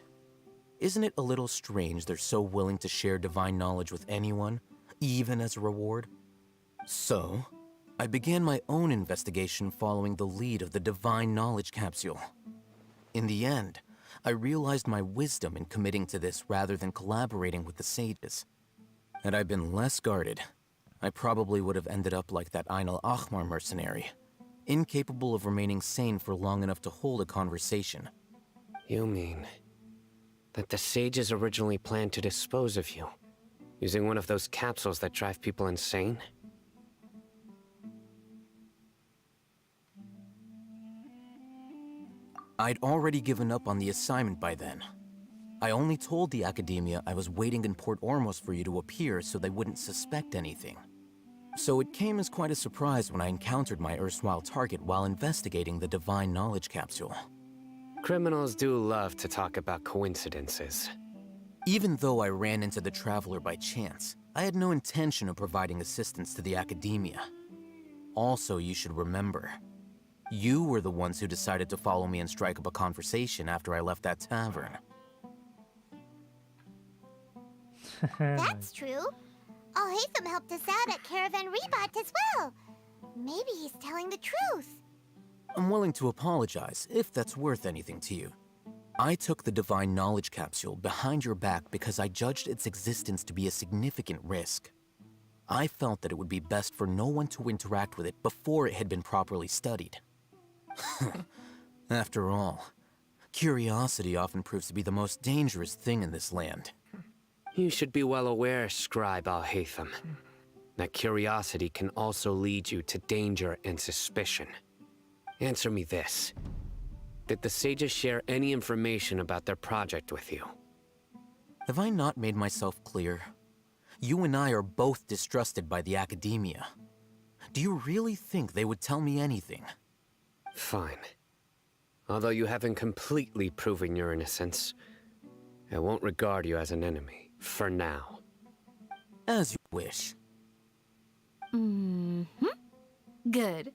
Isn't it a little strange they're so willing to share divine knowledge with anyone, even as a reward? So, I began my own investigation following the lead of the Divine Knowledge Capsule. In the end, I realized my wisdom in committing to this rather than collaborating with the sages. Had I been less guarded, I probably would have ended up like that Ain al-Ahmar mercenary, incapable of remaining sane for long enough to hold a conversation. You mean that the sages originally planned to dispose of you, using one of those capsules that drive people insane? I'd already given up on the assignment by then. I only told the academia I was waiting in Port Ormos for you to appear so they wouldn't suspect anything. So it came as quite a surprise when I encountered my erstwhile target while investigating the Divine Knowledge Capsule. Criminals do love to talk about coincidences. Even though I ran into the Traveler by chance, I had no intention of providing assistance to the academia. Also, you should remember, you were the ones who decided to follow me and strike up a conversation after I left that tavern. That's true. Alhaitham helped us out at Caravan Rebat as well. Maybe he's telling the truth. I'm willing to apologize, if that's worth anything to you. I took the Divine Knowledge Capsule behind your back because I judged its existence to be a significant risk. I felt that it would be best for no one to interact with it before it had been properly studied. After all, curiosity often proves to be the most dangerous thing in this land. You should be well aware, Scribe Alhaitham, that curiosity can also lead you to danger and suspicion. Answer me this. Did the sages share any information about their project with you? Have I not made myself clear? You and I are both distrusted by the academia. Do you really think they would tell me anything? Fine. Although you haven't completely proven your innocence, I won't regard you as an enemy, for now. As you wish. Mm-hmm. Good.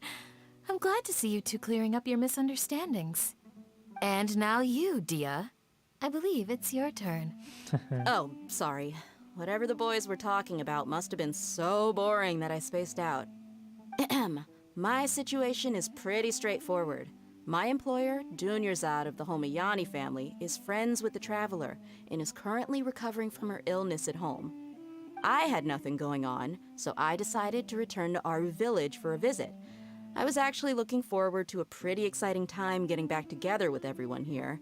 I'm glad to see you two clearing up your misunderstandings. And now you, Dia. I believe it's your turn. Oh, sorry. Whatever the boys were talking about must have been so boring that I spaced out. My situation is pretty straightforward. My employer, Dunyarzad of the Homayani family, is friends with the Traveler and is currently recovering from her illness at home. I had nothing going on, so I decided to return to Aru village for a visit. I was actually looking forward to a pretty exciting time getting back together with everyone here.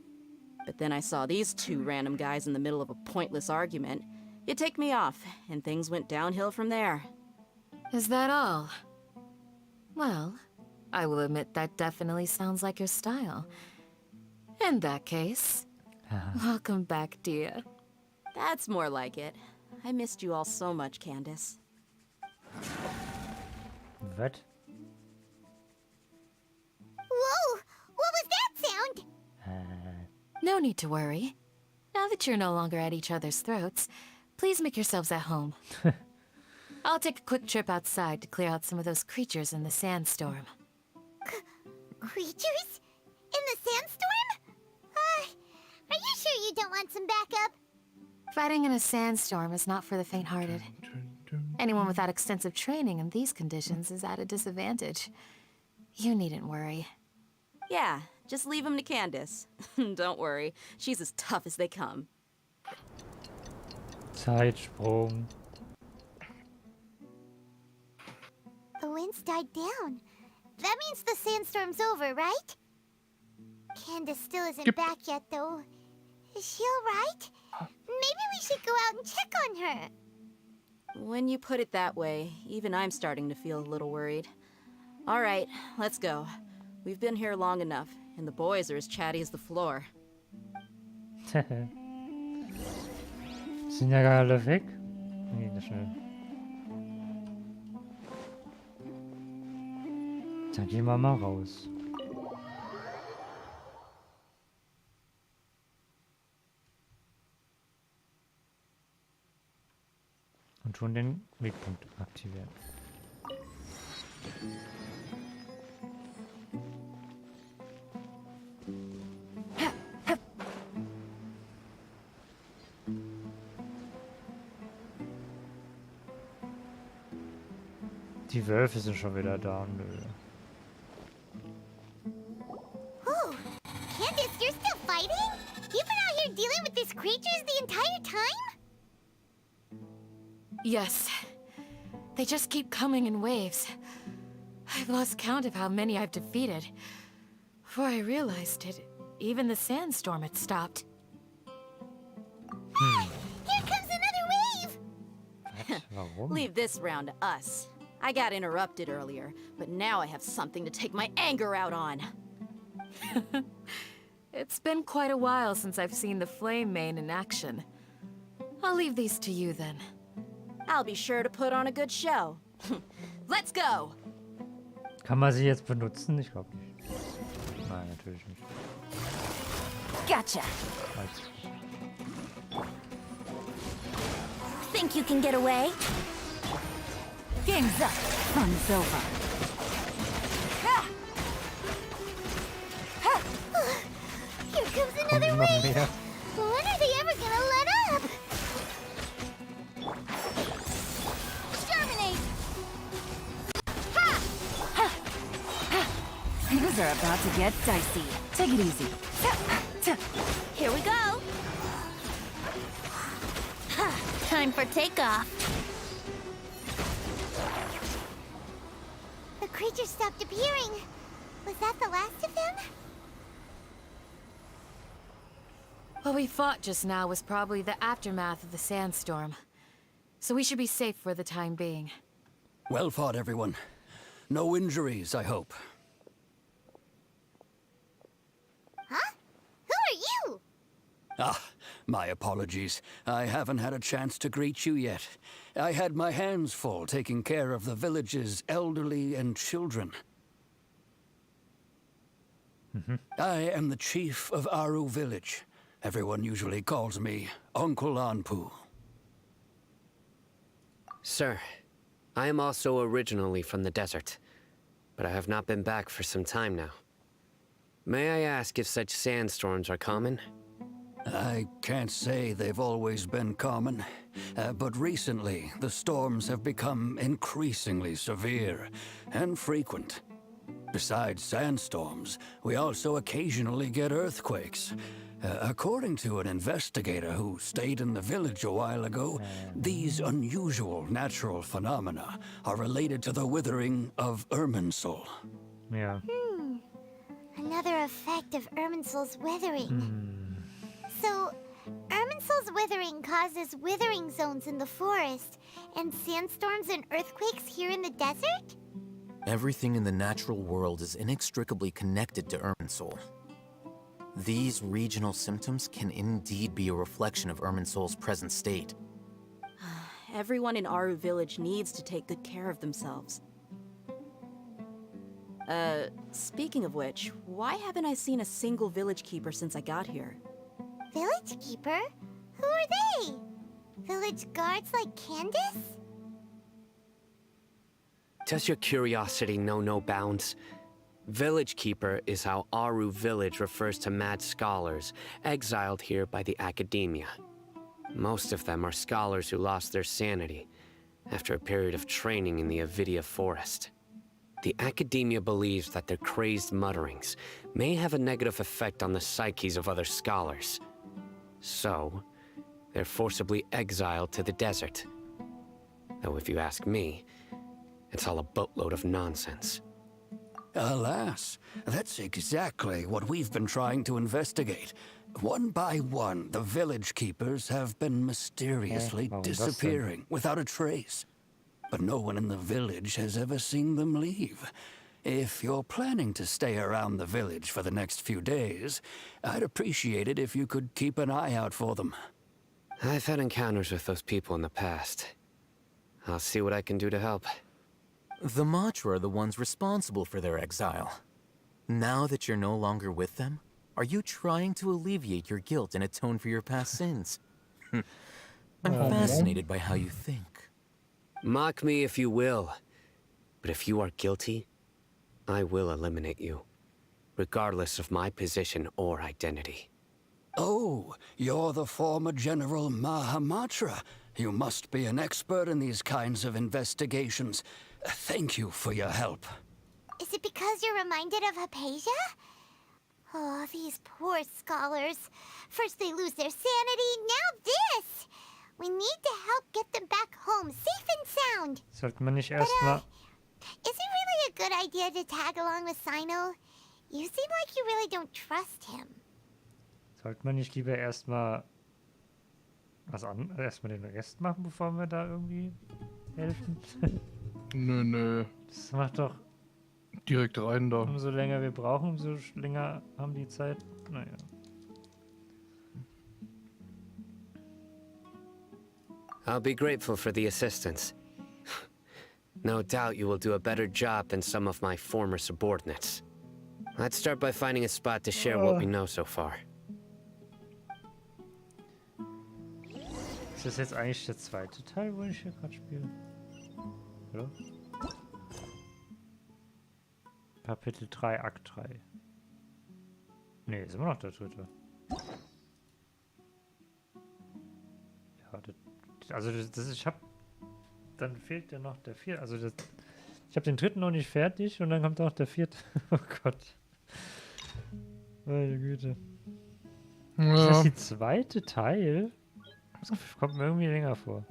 But then I saw these two random guys in the middle of a pointless argument. It ticked me off, and things went downhill from there. Is that all? Well, I will admit that definitely sounds like your style. In that case, welcome back, Dia. That's more like it. I missed you all so much, Candace. What? Whoa! What was that sound? No need to worry. Now that you're no longer at each other's throats, please make yourselves at home. I'll take a quick trip outside to clear out some of those creatures in the sandstorm. Creatures? In the sandstorm? Are you sure you don't want some backup? Fighting in a sandstorm is not for the faint-hearted. Anyone without extensive training in these conditions is at a disadvantage. You needn't worry. Yeah, just leave him to Candace. Don't worry, she's as tough as they come. Zeitsprung. The winds died down. That means the sandstorm's over, right? Candace still isn't back yet, though. Is she alright? Maybe we should go out and check on her. When you put it that way, even I'm starting to feel a little worried. All right, let's go. We've been here long enough, and the boys are as chatty as the floor. Sind ja gar alle weg? Nee, das schnell. Dann gehen wir mal raus. Und schon den Wegpunkt aktivieren. Die Wölfe sind schon wieder da. Nö. Oh, Candace, you're still fighting? You've been out here dealing with these creatures the entire time? Yes. They just keep coming in waves. I've lost count of how many I've defeated. Before I realized it, even the sandstorm had stopped. Here comes another wave! Warum? Leave this round to us. I got interrupted earlier, but now I have something to take my anger out on. It's been quite a while since I've seen the Flame Mane in action. I'll leave these to you then. I'll be sure to put on a good show. Let's go! Kann man sie jetzt benutzen? Ich glaube nicht. Nein, natürlich nicht. Gotcha. Think you can get away? Game's up. Fun's over. Here comes another wave! When are they ever gonna let up? Exterminate! Things are about to get dicey. Take it easy. Here we go. Time for takeoff. The creatures stopped appearing. Was that the last of them? What we fought just now was probably the aftermath of the sandstorm. So we should be safe for the time being. Well fought, everyone. No injuries, I hope. Huh? Who are you? Ah, My apologies. I haven't had a chance to greet you yet. I had my hands full taking care of the village's elderly and children. I am the chief of Aru village. Everyone usually calls me Uncle Anpu. Sir, I am also originally from the desert, but I have not been back for some time now. May I ask if such sandstorms are common? I can't say they've always been common, but recently the storms have become increasingly severe and frequent. Besides sandstorms, we also occasionally get earthquakes. According to an investigator who stayed in the village a while ago, these unusual natural phenomena are related to the withering of Irminsul. Yeah. Another effect of Irminsul's withering. So, Irminsul's withering causes withering zones in the forest, and sandstorms and earthquakes here in the desert? Everything in the natural world is inextricably connected to Irminsul. These regional symptoms can indeed be a reflection of Irminsul's present state. Everyone in Aru village needs to take good care of themselves. Speaking of which, why haven't I seen a single village keeper since I got here? Village keeper? Who are they? Village guards like Candace? Does your curiosity know no bounds? Village Keeper is how Aru village refers to mad scholars, exiled here by the academia. Most of them are scholars who lost their sanity after a period of training in the Avidia forest. The academia believes that their crazed mutterings may have a negative effect on the psyches of other scholars. So, they're forcibly exiled to the desert. Though if you ask me, it's all a boatload of nonsense. Alas, that's exactly what we've been trying to investigate. One by one, the village keepers have been mysteriously disappearing without a trace. But no one in the village has ever seen them leave. If you're planning to stay around the village for the next few days, I'd appreciate it if you could keep an eye out for them. I've had encounters with those people in the past. I'll see what I can do to help. The Matra are the ones responsible for their exile. Now that you're no longer with them, are you trying to alleviate your guilt and atone for your past sins? I'm fascinated by how you think. Mock me if you will, but if you are guilty, I will eliminate you, regardless of my position or identity. Oh, you're the former General Mahamatra. You must be an expert in these kinds of investigations. Thank you for your help. Is it because you're reminded of Hypatia? Oh, these poor scholars. First they lose their sanity, now this! We need to help get them back home, safe and sound. Sollte man nicht erstmal... Is it really a good idea to tag along with Sino? You seem like you really don't trust him. Sollte man nicht lieber erstmal erstmal den Rest machen, bevor wir da irgendwie helfen? Nö. Das macht doch... Direkt rein da. Umso länger wir brauchen, umso länger haben die Zeit. Naja. I'll be grateful for the assistance. No doubt you will do a better job than some of my former subordinates. Let's start by finding a spot to share what we know so far. Ist das jetzt eigentlich der zweite Teil, wo ich hier gerade spiele? Oder? Kapitel 3, Akt 3. Ne, ist immer noch der dritte. Ja, also das ist, dann fehlt ja noch der vierte. Also ich habe den dritten noch nicht fertig und dann kommt auch der vierte. Oh Gott. Meine Güte. Ja. Ist das die zweite Teil? Das kommt mir irgendwie länger vor.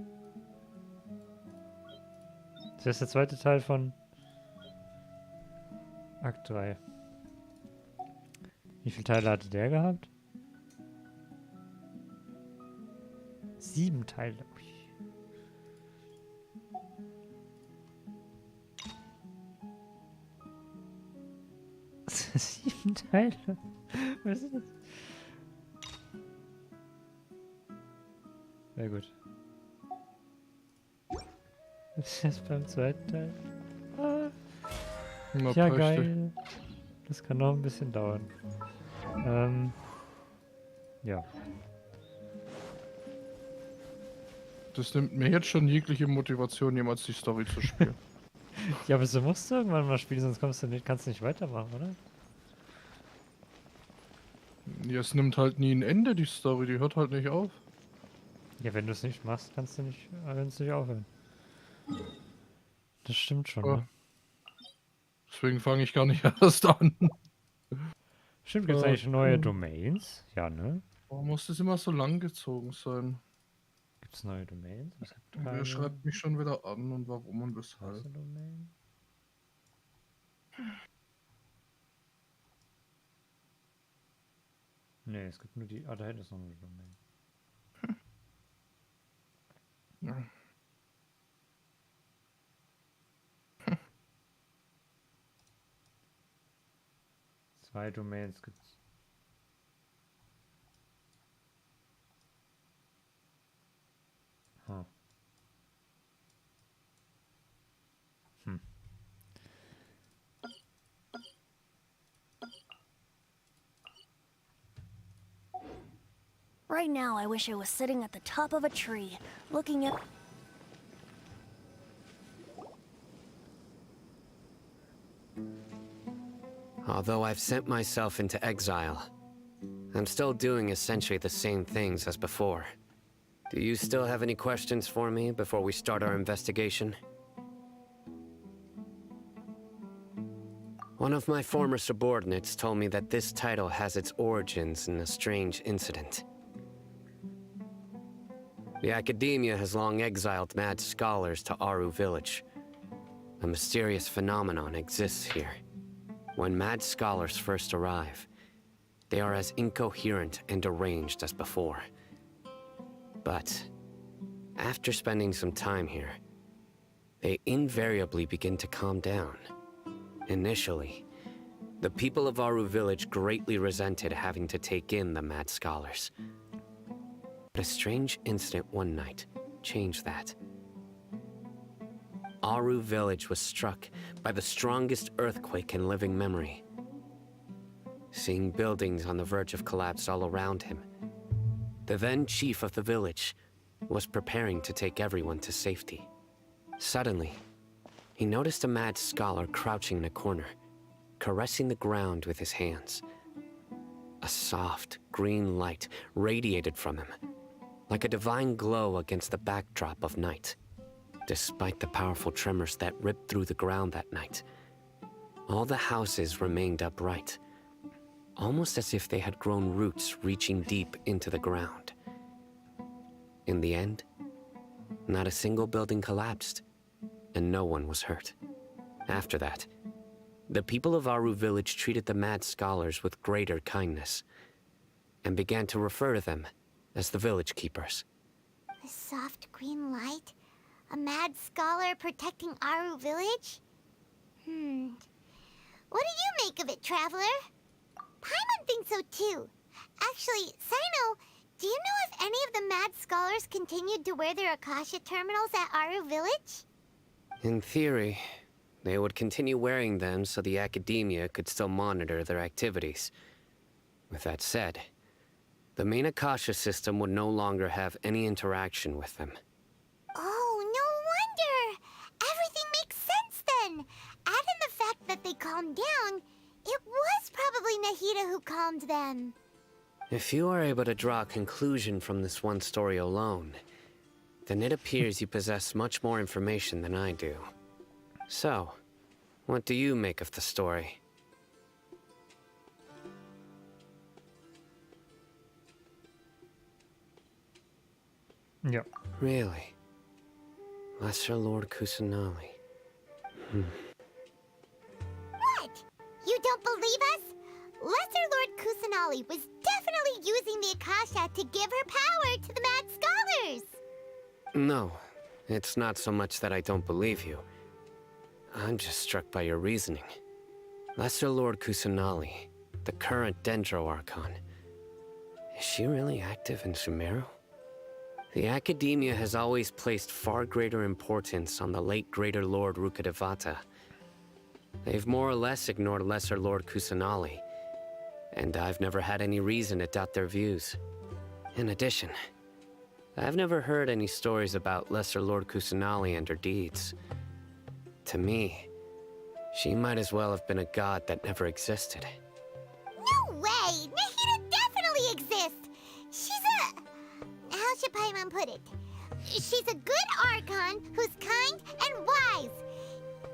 Das ist der zweite Teil von Akt 3. Wie viele Teile hatte der gehabt? 7 Teile. Ui. Sieben Teile? Was ist das? Sehr gut. Das ist beim zweiten Teil. Ah. Na, Ja, prächtig. geil. Das kann noch ein bisschen dauern. Ja. Das nimmt mir jetzt schon jegliche Motivation, jemals die Story zu spielen. Ja, aber so musst du irgendwann mal spielen, sonst kannst du nicht weitermachen, oder? Ja, es nimmt halt nie ein Ende, die Story, die hört halt nicht auf. Ja, wenn du es nicht machst, kannst du nicht aufhören. Das stimmt schon, Ja. ne? Deswegen fange ich gar nicht erst an. Stimmt, gibt es eigentlich neue Domains? Ja, ne? Warum muss das immer so lang gezogen sein? Gibt es neue Domains? Es gibt Und wer keine schreibt mich schon wieder an und warum und weshalb? Domain. Ne, es gibt nur die. Ah, da hinten ist noch eine Domain. Ja. 2 Domains gibt's. Huh. Right now, I wish I was sitting at the top of a tree, looking at... Although I've sent myself into exile, I'm still doing essentially the same things as before. Do you still have any questions for me before we start our investigation? One of my former subordinates told me that this title has its origins in a strange incident. The academia has long exiled mad scholars to Aru village. A mysterious phenomenon exists here. When mad scholars first arrive, they are as incoherent and deranged as before. But after spending some time here, they invariably begin to calm down. Initially, the people of Aru village greatly resented having to take in the mad scholars. But a strange incident one night changed that. Aru village was struck by the strongest earthquake in living memory. Seeing buildings on the verge of collapse all around him, the then chief of the village was preparing to take everyone to safety. Suddenly, he noticed a mad scholar crouching in a corner, caressing the ground with his hands. A soft, green light radiated from him, like a divine glow against the backdrop of night. Despite the powerful tremors that ripped through the ground that night, all the houses remained upright, almost as if they had grown roots reaching deep into the ground. In the end, not a single building collapsed, and no one was hurt. After that, the people of Aru village treated the mad scholars with greater kindness, and began to refer to them as the village keepers. The soft green light? A mad scholar protecting Aru village? What do you make of it, Traveler? Paimon thinks so too. Actually, Sino, do you know if any of the mad scholars continued to wear their Akasha terminals at Aru village? In theory, they would continue wearing them so the academia could still monitor their activities. With that said, the main Akasha system would no longer have any interaction with them. Oh, no wonder! Everything makes sense then! Add in the fact that they calmed down, it was probably Nahida who calmed them. If you are able to draw a conclusion from this one story alone, then it appears you possess much more information than I do. So, what do you make of the story? Yeah. Really? Lesser Lord Kusanali. What? You don't believe us? Lesser Lord Kusanali was definitely using the Akasha to give her power to the mad scholars! No, it's not so much that I don't believe you. I'm just struck by your reasoning. Lesser Lord Kusanali, the current Dendro Archon. Is she really active in Sumeru? The Academia has always placed far greater importance on the late Greater Lord Rukkhadevata. They've more or less ignored Lesser Lord Kusanali, and I've never had any reason to doubt their views. In addition, I've never heard any stories about Lesser Lord Kusanali and her deeds. To me, she might as well have been a god that never existed. No way! Nahida definitely exists! She's a... How should Paimon put it? She's a good Archon who's kind and wise.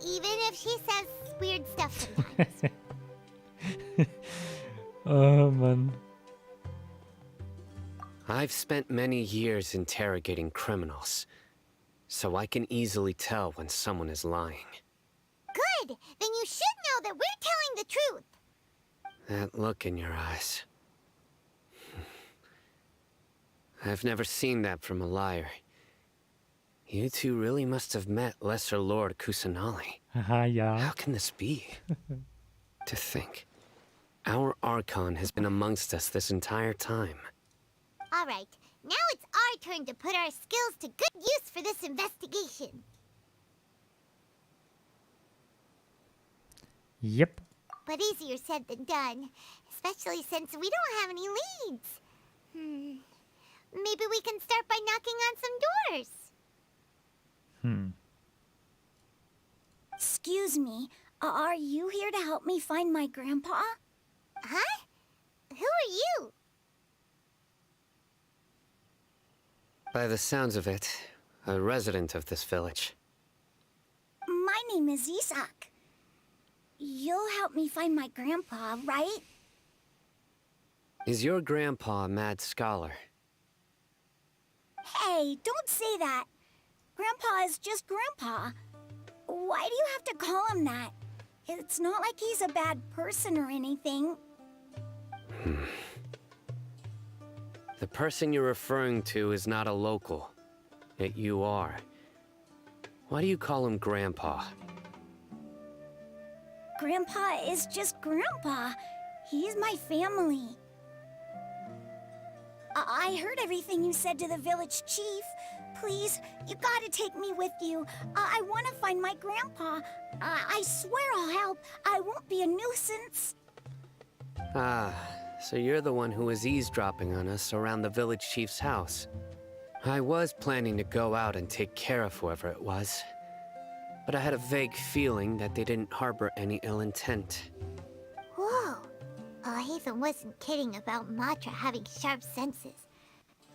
Even if she says weird stuff sometimes. Oh, Mann. I've spent many years interrogating criminals, so I can easily tell when someone is lying. Good! Then you should know that we're telling the truth. That look in your eyes. I've never seen that from a liar. You two really must have met Lesser Lord Kusanali. Yeah. How can this be? To think, our Archon has been amongst us this entire time. All right, now it's our turn to put our skills to good use for this investigation. Yep. But easier said than done, especially since we don't have any leads. Maybe we can start by knocking on some doors. Excuse me, are you here to help me find my grandpa? Huh? Who are you? By the sounds of it, a resident of this village. My name is Isak. You'll help me find my grandpa, right? Is your grandpa a mad scholar? Hey, don't say that. Grandpa is just Grandpa. Why do you have to call him that? It's not like he's a bad person or anything. The person you're referring to is not a local, yet you are. Why do you call him Grandpa? Grandpa is just Grandpa. He's my family. I heard everything you said to the village chief. Please, you gotta take me with you. I want to find my grandpa. I swear I'll help. I won't be a nuisance. Ah, so you're the one who was eavesdropping on us around the village chief's house. I was planning to go out and take care of whoever it was, but I had a vague feeling that they didn't harbor any ill intent. Whoa. Haytham wasn't kidding about Matra having sharp senses.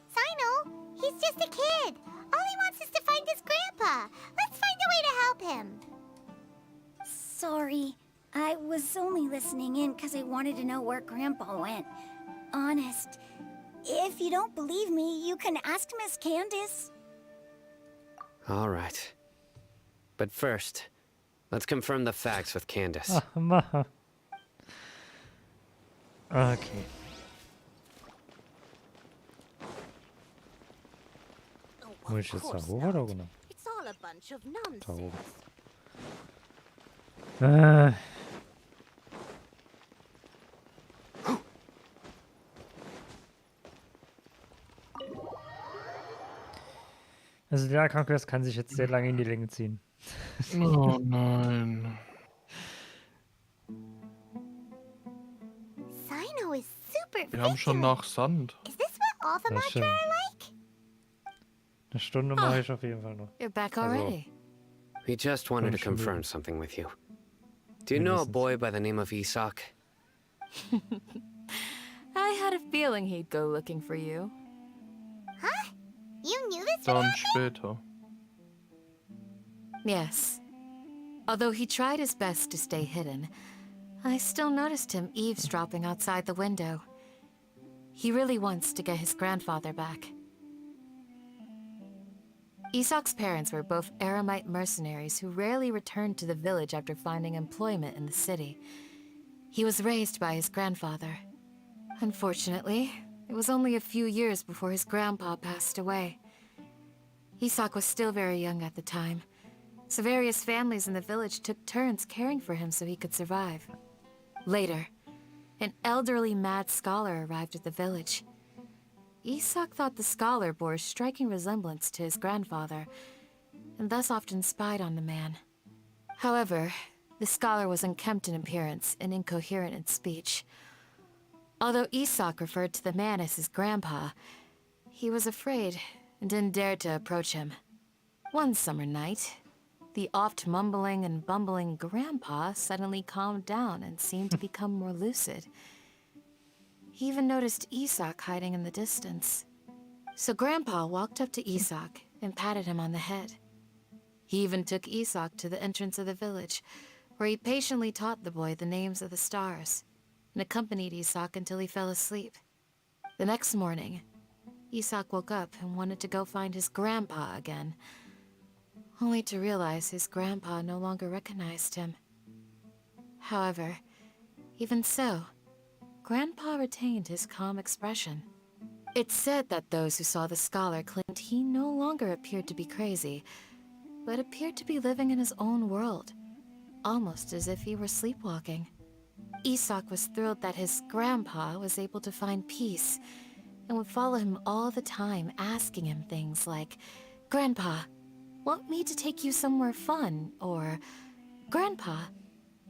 Sino, he's just a kid. All he wants is to find his grandpa. Let's find a way to help him. Sorry. I was only listening in because I wanted to know where Grandpa went. Honest. If you don't believe me, you can ask Miss Candace. All right. But first, let's confirm the facts with Candace. Okay. Muss ich jetzt da hoch oder runter? It's all a bunch of nonsense. Da oben. Also der Krankenhaus kann sich jetzt sehr lange in die Länge ziehen. Oh nein. Sino is super Wir haben schon nach Sand. Is this what all the Das Matra stimmt. are like? Eine Stunde mache ich auf jeden Fall noch. You're back Also, already. We just wanted to Schon wieder. confirm something with you. Do you know a boy by the name of Isak? I had a feeling he'd go looking for you. Huh? You knew this would Dann happen? später. Yes. Although he tried his best to stay hidden, I still noticed him eavesdropping outside the window. He really wants to get his grandfather back. Isak's parents were both Aramite mercenaries who rarely returned to the village after finding employment in the city. He was raised by his grandfather. Unfortunately, it was only a few years before his grandpa passed away. Isak was still very young at the time, so various families in the village took turns caring for him so he could survive. Later, an elderly mad scholar arrived at the village. Isak thought the scholar bore a striking resemblance to his grandfather, and thus often spied on the man. However, the scholar was unkempt in appearance and incoherent in speech. Although Isak referred to the man as his grandpa, he was afraid and didn't dare to approach him. One summer night, the oft mumbling and bumbling grandpa suddenly calmed down and seemed to become more lucid. He even noticed Isak hiding in the distance. So Grandpa walked up to Isak and patted him on the head. He even took Isak to the entrance of the village, where he patiently taught the boy the names of the stars, and accompanied Isak until he fell asleep. The next morning, Isak woke up and wanted to go find his grandpa again, only to realize his grandpa no longer recognized him. However, even so, Grandpa retained his calm expression. It's said that those who saw the scholar claimed he no longer appeared to be crazy, but appeared to be living in his own world, almost as if he were sleepwalking. Isak was thrilled that his grandpa was able to find peace, and would follow him all the time, asking him things like, "Grandpa, want me to take you somewhere fun?" Or, "Grandpa,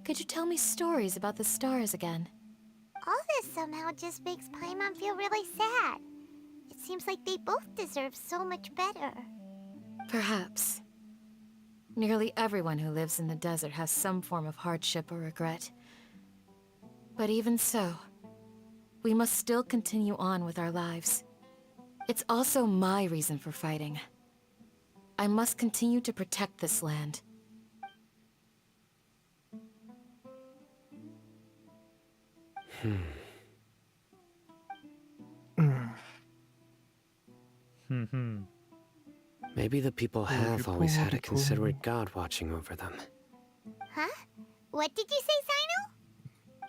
could you tell me stories about the stars again?" All this somehow just makes Paimon feel really sad. It seems like they both deserve so much better. Perhaps. Nearly everyone who lives in the desert has some form of hardship or regret. But even so, we must still continue on with our lives. It's also my reason for fighting. I must continue to protect this land. Maybe the people have always had a considerate god watching over them. Huh? What did you say,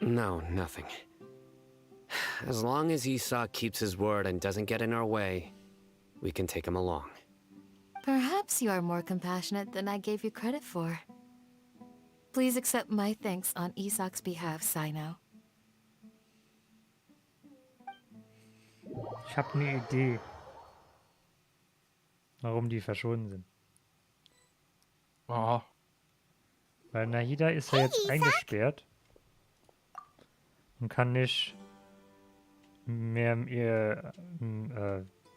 Sino? No, nothing. As long as Isak keeps his word and doesn't get in our way, we can take him along. Perhaps you are more compassionate than I gave you credit for. Please accept my thanks on Isak's behalf, Sino. Ich habe eine Idee, warum die verschwunden sind. Aha. Weil Nahida ist ja jetzt eingesperrt und kann nicht mehr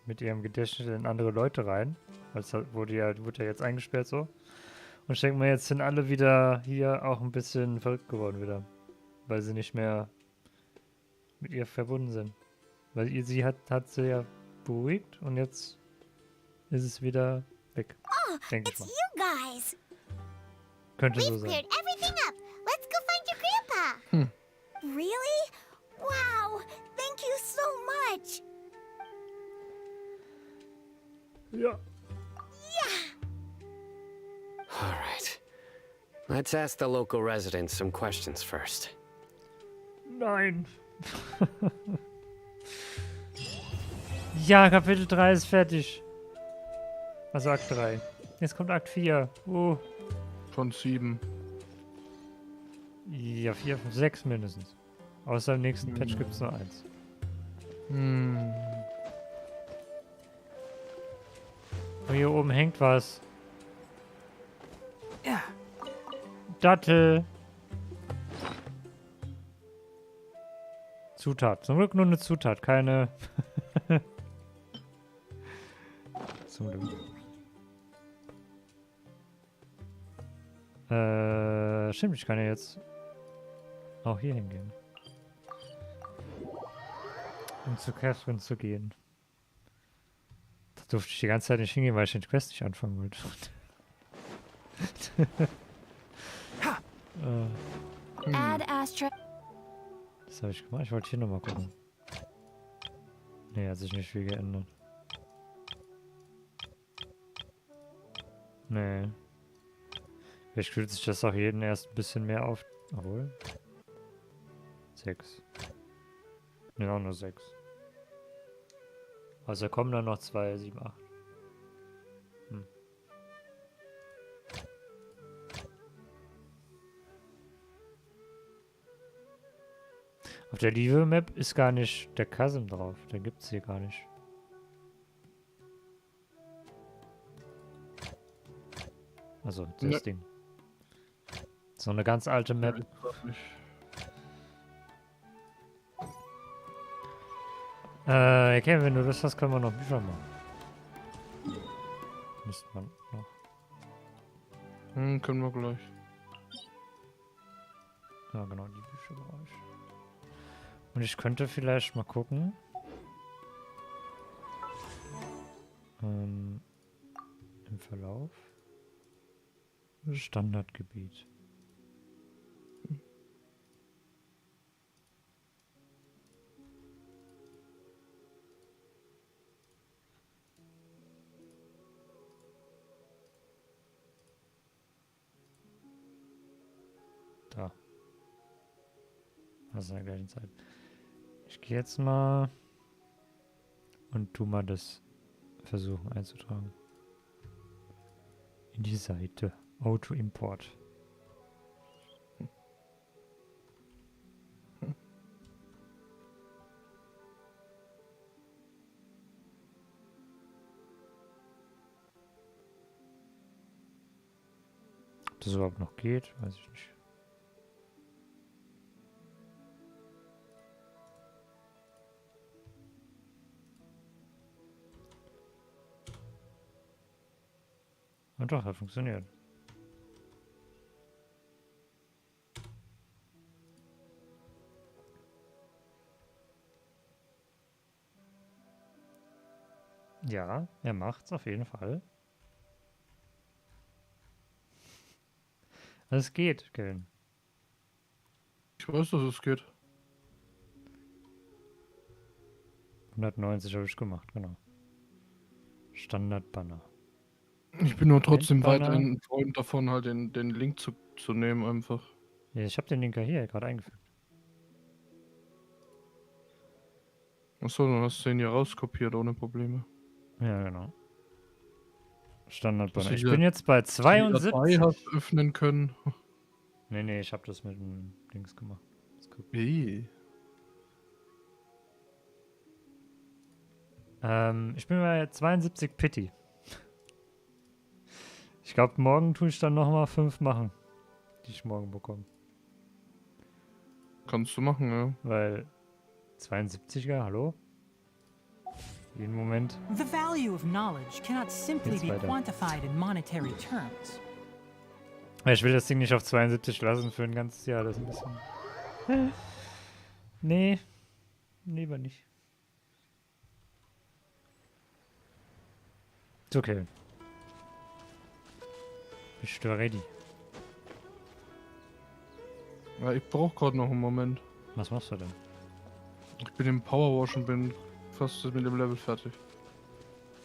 mit ihrem Gedächtnis in andere Leute rein. Weil es wurde ja jetzt eingesperrt so. Und ich denke mal, jetzt sind alle wieder hier auch ein bisschen verrückt geworden wieder. Weil sie nicht mehr mit ihr verbunden sind. Weil sie hat sie ja beruhigt und jetzt ist es wieder weg. Oh, denke ich it's mal. you guys. Könnte so We've sein. cleared everything up. Let's go find your grandpa. Really? Wow, thank you so much. Ja. All right. Let's ask the local residents some questions first. Nein. Ja, Kapitel 3 ist fertig. Also Akt 3. Jetzt kommt Akt 4. Von 7. Ja, 4 von 6 mindestens. Außer im nächsten Patch gibt es nur 1. Oh, hier oben hängt was. Ja. Dattel. Zutat. Zum Glück nur eine Zutat, keine... Zum Glück. Stimmt, ich kann ja jetzt auch hier hingehen. Um zu Catherine zu gehen. Da durfte ich die ganze Zeit nicht hingehen, weil ich den Quest nicht anfangen wollte. Add Astra. Das habe ich gemacht. Ich wollte hier nochmal gucken. Nee, hat sich nicht viel geändert. Nee. Vielleicht fühlt sich das auch jeden erst ein bisschen mehr auf. Obwohl. 6. Ne, auch nur 6. Also kommen dann noch 2, 7, 8. Auf der Liebe-Map ist gar nicht der Chasm drauf. Den gibt es hier gar nicht. Also, das Ne. Ding. So eine ganz alte Map. Okay, wenn du das hast, können wir noch Bücher machen. Müsste man noch. Können wir gleich. Ja, genau, die Bücher brauche ich. Und ich könnte vielleicht mal gucken. Im Verlauf. Standardgebiet. Da. Also in der gleichen Zeit. Ich gehe jetzt mal und tu mal das versuchen einzutragen. In die Seite. Auto-Import. Ob das überhaupt noch geht, weiß ich nicht. Und doch, hat funktioniert. Ja, er macht's auf jeden Fall. Also es geht, Kellen. Ich weiß, dass es geht. 190 habe ich gemacht, genau. Standard-Banner. Ich bin nur trotzdem Banner. weiterhin ein Freund davon, halt den Link zu nehmen einfach. Ja, ich habe den Link ja hier gerade eingefügt. Achso, dann hast du den hier rauskopiert ohne Probleme. Ja, genau. Standard-Banner. Dass Ich du bin jetzt bei Die Datei 72. hast öffnen können. Nee, ich habe das mit dem Dings gemacht. Wie? Ich bin bei 72 Pity. Ich glaube, morgen tue ich dann nochmal 5 machen, die ich morgen bekomme. Kannst du machen, ja. Weil 72er, hallo? Jeden Moment. The value of knowledge cannot simply Geht's be weiter. quantified in monetary terms. Ich will das Ding nicht auf 72 lassen für ein ganzes Jahr. Das ist ein bisschen... Nee. Lieber nicht. Ist okay. Bist du ready? Ja, ich brauche gerade noch einen Moment. Was machst du denn? Ich bin im Powerwash und bin fast mit dem Level fertig.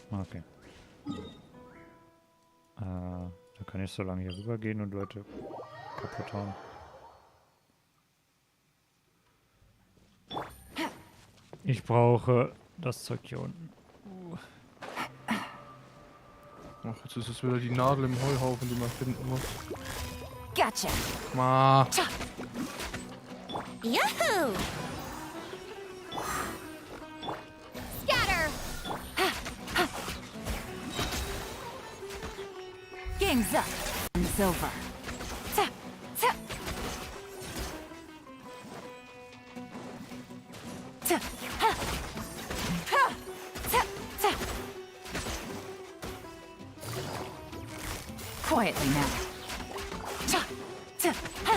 Okay. Da kann ich so lange hier rüber gehen und Leute kaputt hauen. Ich brauche das Zeug hier unten. Ach, jetzt ist es wieder die Nadel im Heuhaufen, die man finden muss. Gotcha. Ma. Yahoo! Scatter! Game's up. It's over. Ta, ta. Ta, ha. Ha, ta, ta. Quietly now. Ta, ta, ha.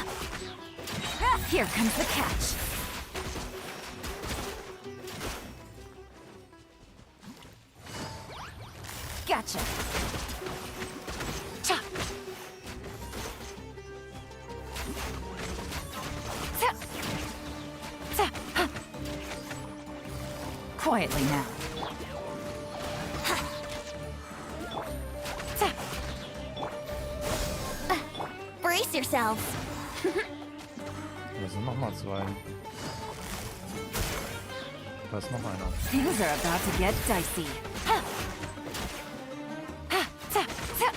Here comes the catch. Gotcha. Cha. Ta. Ta. Ha. Quietly now. Ha. Ta. Brace yourselves. Da sind nochmal 2. Da ist noch einer. Things are about to get dicey. Ha. Ha. Ta. Ta.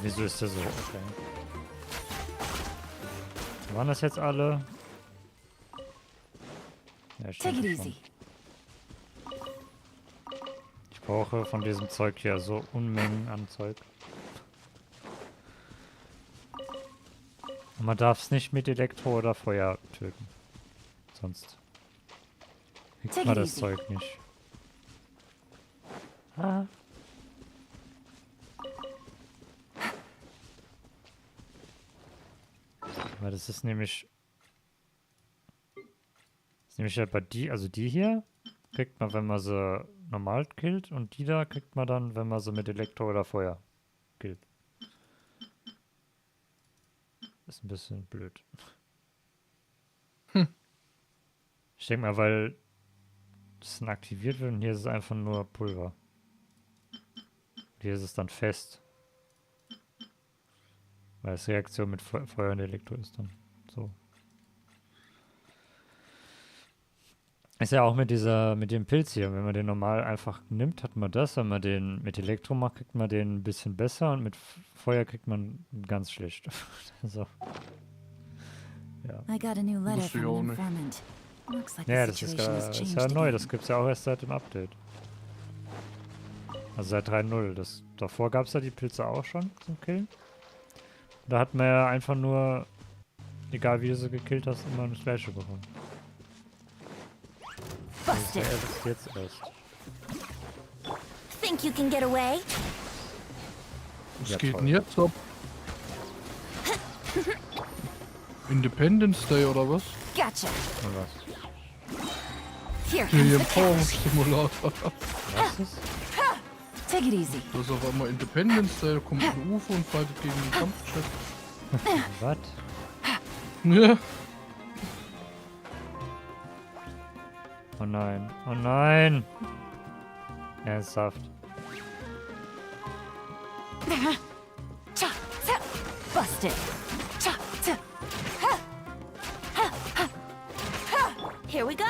Wieso ist der so? Okay. Waren das jetzt alle? Ja, ich Take it denke schon. easy. Ich brauche von diesem Zeug hier so Unmengen an Zeug. Man darf es nicht mit Elektro oder Feuer töten. Sonst kriegt man das Zeug nicht. Ah. Weil das ist nämlich... Das ist nämlich halt bei die, also die hier kriegt man, wenn man sie normal killt, und die da kriegt man dann, wenn man sie mit Elektro oder Feuer killt. Ist ein bisschen blöd. Ich denke mal, weil das dann aktiviert wird und hier ist es einfach nur Pulver. Hier ist es dann fest. Weil es Reaktion mit Feuer und Elektro ist dann so. Ist ja auch mit dem Pilz hier. Wenn man den normal einfach nimmt, hat man das. Wenn man den mit Elektro macht, kriegt man den ein bisschen besser, und mit Feuer kriegt man ganz schlecht. So. Ja. I got a new letter Wusste ich from auch an nicht. informant. Looks like Ja, the das ist situation has ja changed neu. again. Das gibt's ja auch erst seit dem Update. Also seit 3.0. Davor gab es ja die Pilze auch schon zum Killen. Da hat man ja einfach nur, egal wie du sie gekillt hast, immer das gleiche bekommen. Das ist ja jetzt erst. Think you can get away? Was geht denn jetzt ab? Independence Day oder was? Gotcha. Und was? Here Der comes the Empowerungssimulator. Was ist? Take it easy. Das ist auf einmal Independence Day, da kommt ein UFO und fightet gegen den Kampfchef. Was? Ja. Oh nein. Oh nein. Ernsthaft. Busted. Here we go.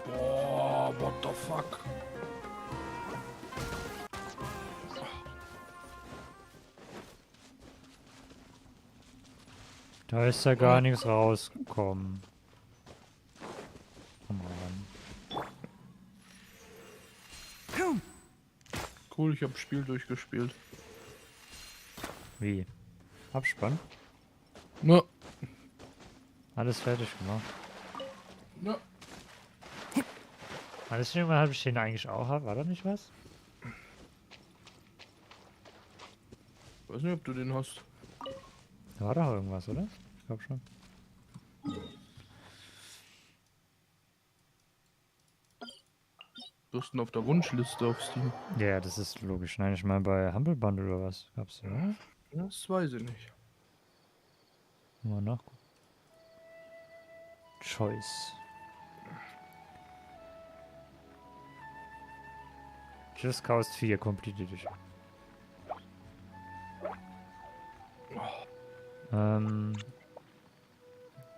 Boah, what the fuck? Da ist ja gar nichts rausgekommen. Oh Mann. Cool, ich hab Spiel durchgespielt. Wie? Abspann? Na. Alles fertig gemacht. Ja. Alles schon mal, habe ich den eigentlich auch. War da nicht was? Weiß nicht, ob du den hast. Da war doch irgendwas, oder? Ich glaube schon. Du hast ihn auf der Wunschliste auf Steam. Ja, das ist logisch. Nein, ich meine bei Humble Bundle oder was gab's, oder? Das weiß ich nicht. Mal nachgucken. Choice. Just Cause 4 Complete Edition.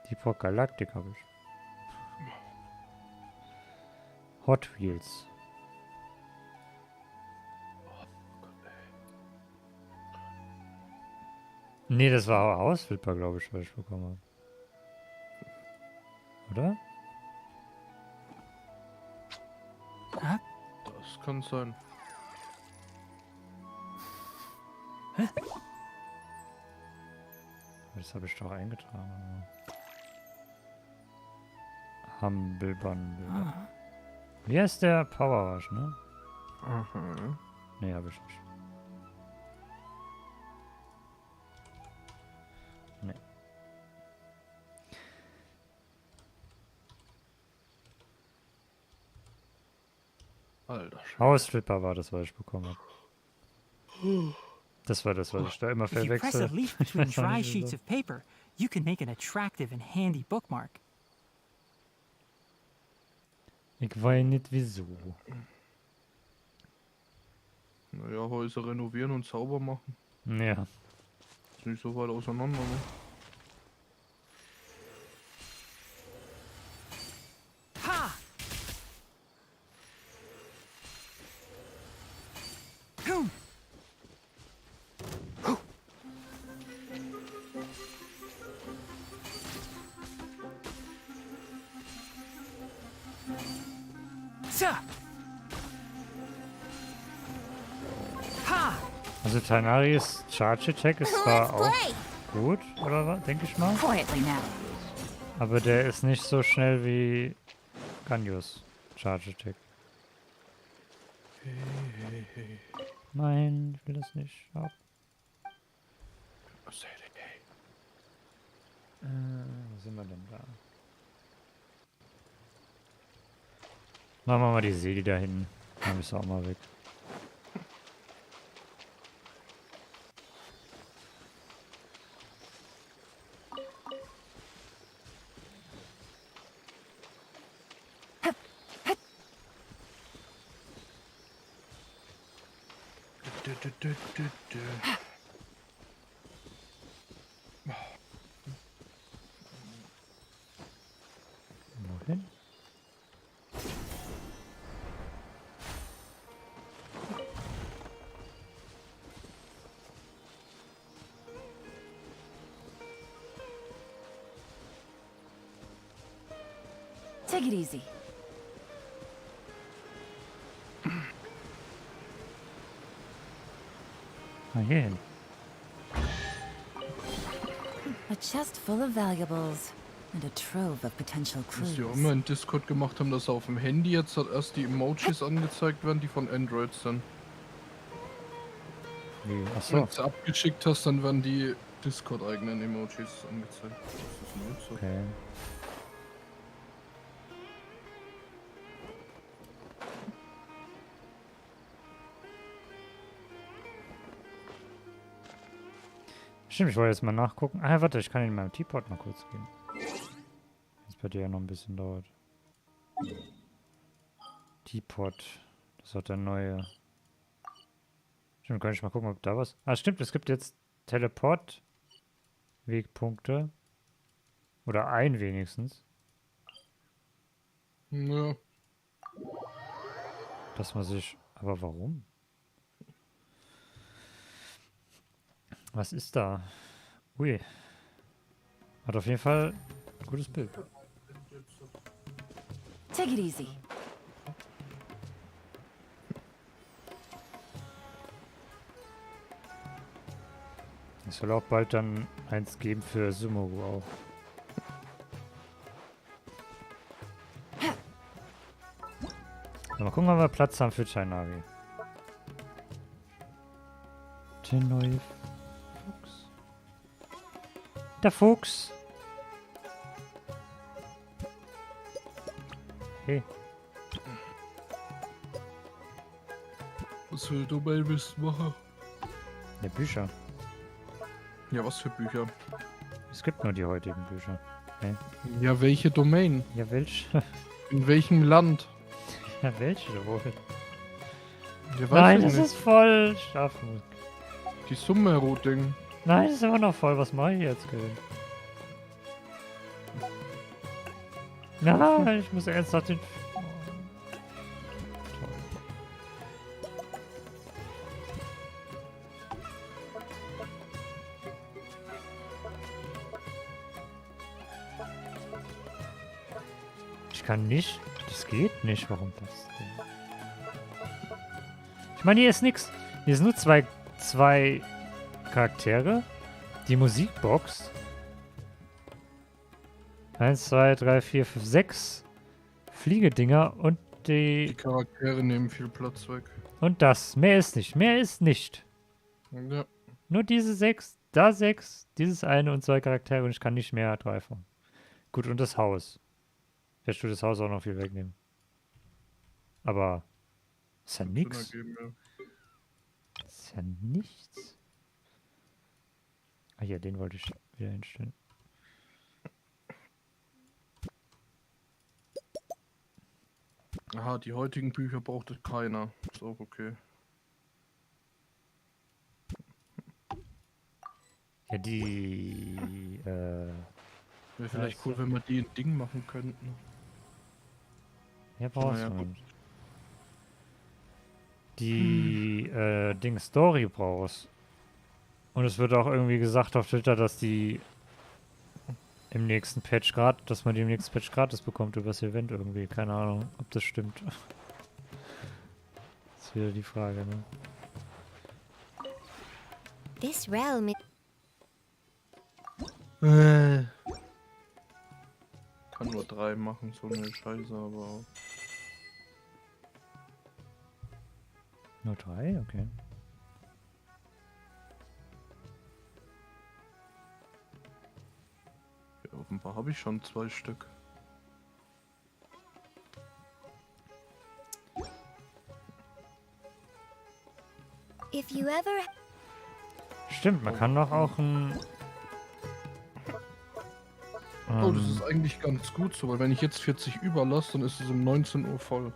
Deep Galactic habe ich. Hot Wheels. Nee, das war Hausflipper, glaube ich, was ich bekommen habe. Oder? Das kann sein. Das habe ich doch eingetragen. Humble Bundle. Wie heißt der? Power Wash, ne? Aha. Nee, habe ich nicht. Nee. Alter. Hausflipper war das, was ich bekommen habe. Das war das, was ich da immer If you press a verwechsel. leaf between dry sheets of paper, you can make an attractive and handy bookmark. Ich weiß nicht wieso. Naja, Häuser renovieren und sauber machen. Ja. Ist nicht so weit auseinander, ne? Ha! Boom! Ha! Also Tanaris Charge Attack ist zwar auch gut, oder was, denke ich mal. Aber der ist nicht so schnell wie Ganyos Charge Attack. Hey. Nein, ich will das nicht. Ab. Wo sind wir denn da? Machen wir mal die Seele da hinten. Dann bist du auch mal weg. Wohin? Take it easy. Ah, hier hin. A chest full of valuables and a trove of potential Was clues. die auch immer in Discord gemacht haben, dass auf dem Handy jetzt halt erst die Emojis angezeigt werden, die von Android sind. Achso. Wenn du sie abgeschickt hast, dann werden die Discord-eigenen Emojis angezeigt. Das ist nicht so. Okay. Stimmt, ich wollte jetzt mal nachgucken. Ah, warte, ich kann in meinem Teapot mal kurz gehen. Jetzt bei dir ja noch ein bisschen dauert. Teapot. Das hat der neue. Stimmt, kann ich mal gucken, ob da was. Ah, stimmt, es gibt jetzt Teleport-Wegpunkte. Oder ein wenigstens. Ja. Dass man sich. Aber warum? Was ist da? Ui. Hat auf jeden Fall ein gutes Bild. Take it easy. Es soll auch bald dann eins geben für Sumoru auch. So, mal gucken, ob wir Platz haben für Chainari. Der neue Fuchs. Der Fuchs. Hey. Was will du mal wissen machen? Ja, Bücher. Ja, was für Bücher? Es gibt nur die heutigen Bücher. Hey. Ja, welche Domain? Ja, welche? In welchem Land? Ja, welche wohl? Ja, Nein, das ist voll. Schaffen. Die Summe-Routing. Nein, das ist immer noch voll. Was mache ich jetzt, Kevin? Nein, ich muss ernsthaft den... Oh. Toll. Ich kann nicht... Das geht nicht. Warum das denn? Ich meine, hier ist nix. Hier sind nur zwei Charaktere. Die Musikbox. 1, 2, 3, 4, 5, 6 Fliegedinger und Die Charaktere nehmen viel Platz weg. Und das. Mehr ist nicht. Mehr ist nicht. Ja. Nur diese 6, da 6, dieses eine und 2 Charaktere und ich kann nicht mehr treffen. Gut, und das Haus. Vielleicht tut das Haus auch noch viel wegnehmen. Aber ist ja nix. Ist ja nichts. Ah ja, den wollte ich wieder hinstellen. Aha, die heutigen Bücher braucht es keiner. Ist auch okay. Ja, die, Wäre vielleicht cool, wenn wir die ein Ding machen könnten. Ja, brauchst Naja, du gut. nicht. Die, Story brauchst. Und es wird auch irgendwie gesagt auf Twitter, dass die im nächsten Patch dass man die im nächsten Patch gratis bekommt über das Event irgendwie. Keine Ahnung, ob das stimmt. Das ist wieder die Frage, ne? This realm is... Kann nur 3 machen, so eine Scheiße, aber... Nur 3? Okay. Ja, offenbar habe ich schon 2 Stück. If you ever... Stimmt, man kann doch auch ein... Oh, das ist eigentlich ganz gut so, weil wenn ich jetzt 40 überlasse, dann ist es um 19 Uhr voll.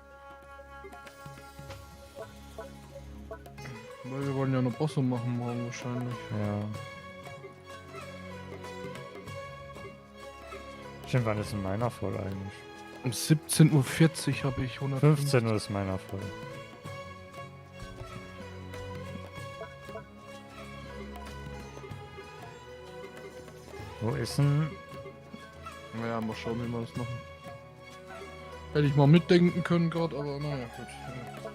Weil wir wollen ja noch Bosse machen morgen wahrscheinlich. Ja. Stimmt, wann ist denn meiner voll eigentlich? Um 17:40 Uhr habe ich 15 Uhr ist meiner voll. Wo ist denn... Naja, mal schauen, wie wir das machen. Hätte ich mal mitdenken können gerade, aber naja, gut. Ja.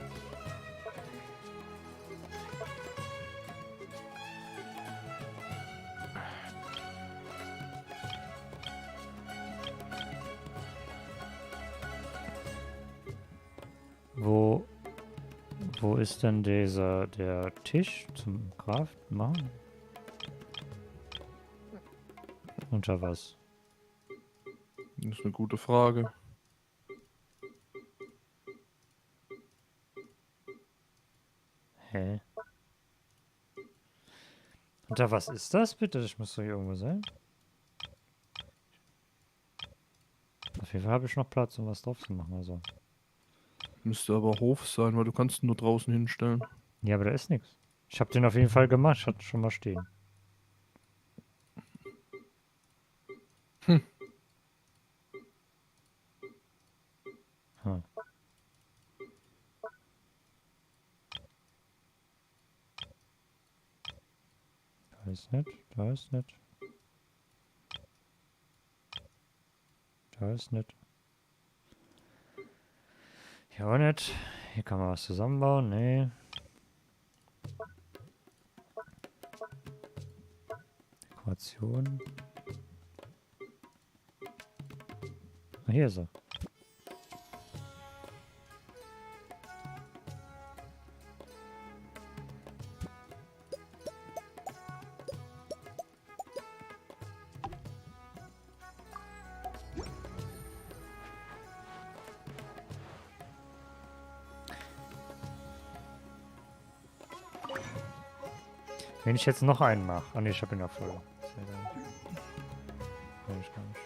Wo ist denn der Tisch zum Craften machen? Unter was? Das ist eine gute Frage. Hä? Unter was ist das bitte? Das muss doch hier irgendwo sein. Auf jeden Fall habe ich noch Platz, um was drauf zu machen. Also. Müsste aber Hof sein, weil du kannst ihn nur draußen hinstellen. Ja, aber da ist nichts. Ich habe den auf jeden Fall gemacht. Ich hatte schon mal stehen. Hm. Hm. Da ist nicht, da ist nicht. Da ist nicht. Hier auch nicht. Hier kann man was zusammenbauen. Nee. Dekoration. Ah, hier ist er. Wenn ich jetzt noch einen mache. Ah ne, ich habe ihn ja voll. Kann ich gar nicht.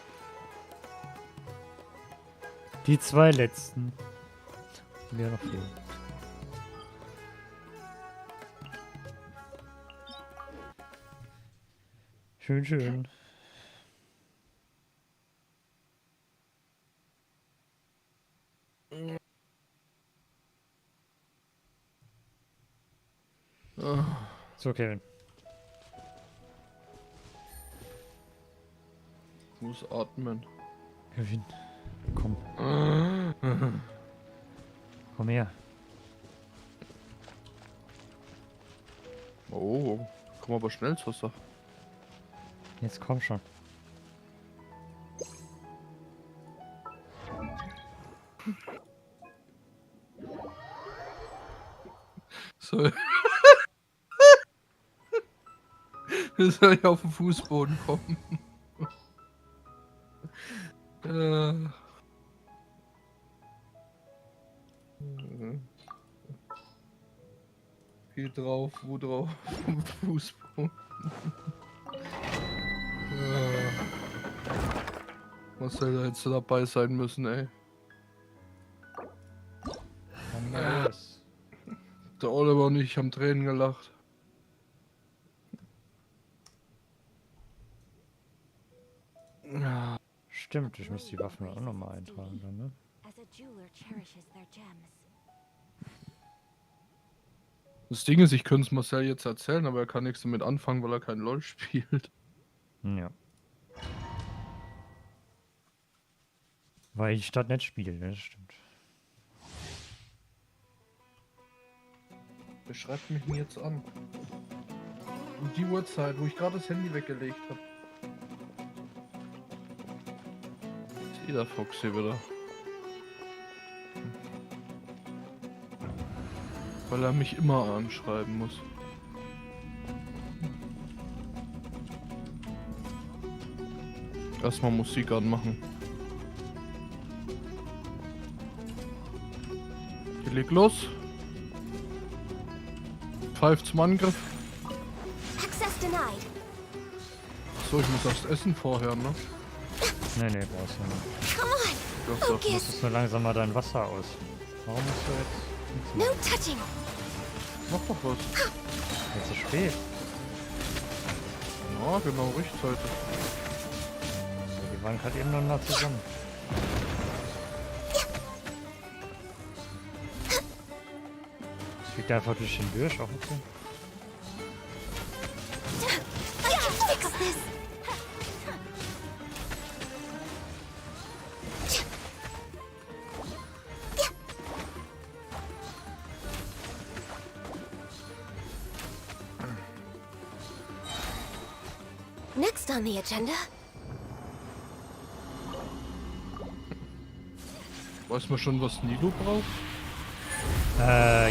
Die 2 letzten. Die mir noch fehlen. Schön, schön. So, Kevin. Ich muss atmen. Kevin, komm. Komm her. Oh, komm aber schnell zur Sache. Jetzt komm schon. So. Soll ich auf den Fußboden kommen? Geh drauf, wo drauf? Auf den Fußboden. Marcel, da hättest du dabei sein müssen, ey. Der Oliver und ich haben Tränen gelacht. Stimmt, ich muss die Waffen auch nochmal eintragen dann, ne? Das Ding ist, ich könnte es Marcel jetzt erzählen, aber er kann nichts damit anfangen, weil er kein LOL spielt. Ja. Weil ich statt nett spiele, ne? Das stimmt. Wer schreibt mich denn jetzt an? Um die Uhrzeit, wo ich gerade das Handy weggelegt habe. Ist der Fox hier wieder. Weil er mich immer anschreiben muss. Erstmal Musik anmachen. Ich leg los. Pfeift zum Angriff. So, ich muss erst essen vorher, ne? Nee, brauchst du nicht. Doch. Du musstest nur langsam mal dein Wasser aus. Warum musst du jetzt nichts No machen? touching. Mach doch was. Jetzt ist spät. Ja, genau, rechtzeitig. Die waren gerade eben noch nah zusammen. Das fliegt einfach durch den Durch, auch okay. I can fix this. Next on the agenda. Weiß man schon, was Nilo braucht? Ja.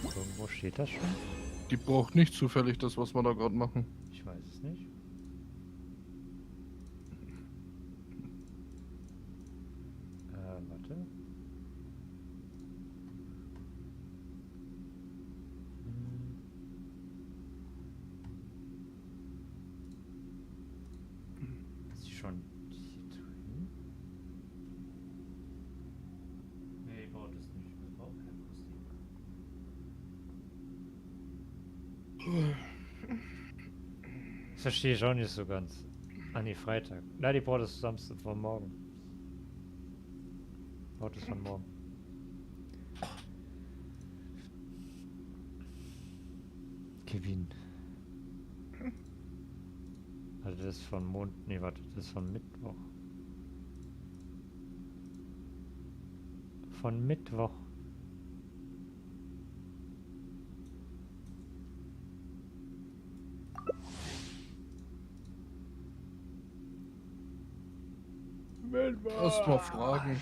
Irgendwo steht das schon? Die braucht nicht zufällig das, was wir da gerade machen. Ich weiß es nicht. Warte. Ist sie schon hier drin? Nee, ich brauche das nicht. Ich brauche keine Musik. Das verstehe ich auch nicht so ganz. Ah nee, Freitag. Nein, die braucht es Samstag von morgen. Braucht es von morgen. Kevin. Also das ist von nee, warte, das ist von Mittwoch. Von Mittwoch. Erstmal fragen.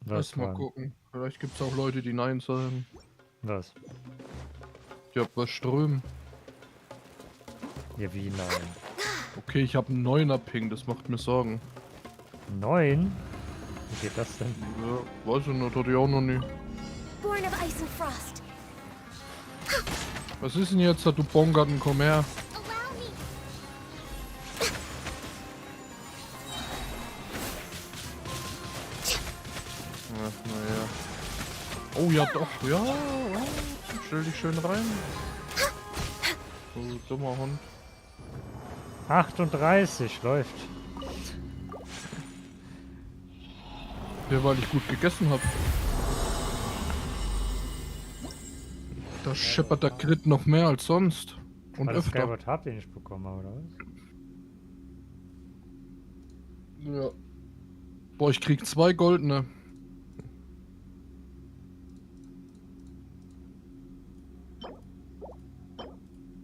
Erstmal gucken. Vielleicht gibt es auch Leute, die Nein sagen. Was? Ja, was strömen. Ja, wie nein? Okay, ich habe einen 9er Ping, das macht mir Sorgen. 9? Wie geht das denn? Ja, weiß ich nicht, hatte ich auch noch nie. Born of ice and frost. Was ist denn jetzt, du Bongarten, komm her. Ach, naja. Oh ja, doch, ja. Stell dich schön rein. Du dummer Hund. 38 läuft. Ja, weil ich gut gegessen habe. Da scheppert der Crit noch mehr als sonst. Und Weil das öfter. Skyward habt ihr nicht bekommen, oder was? Ja. Boah, ich krieg 2 goldene.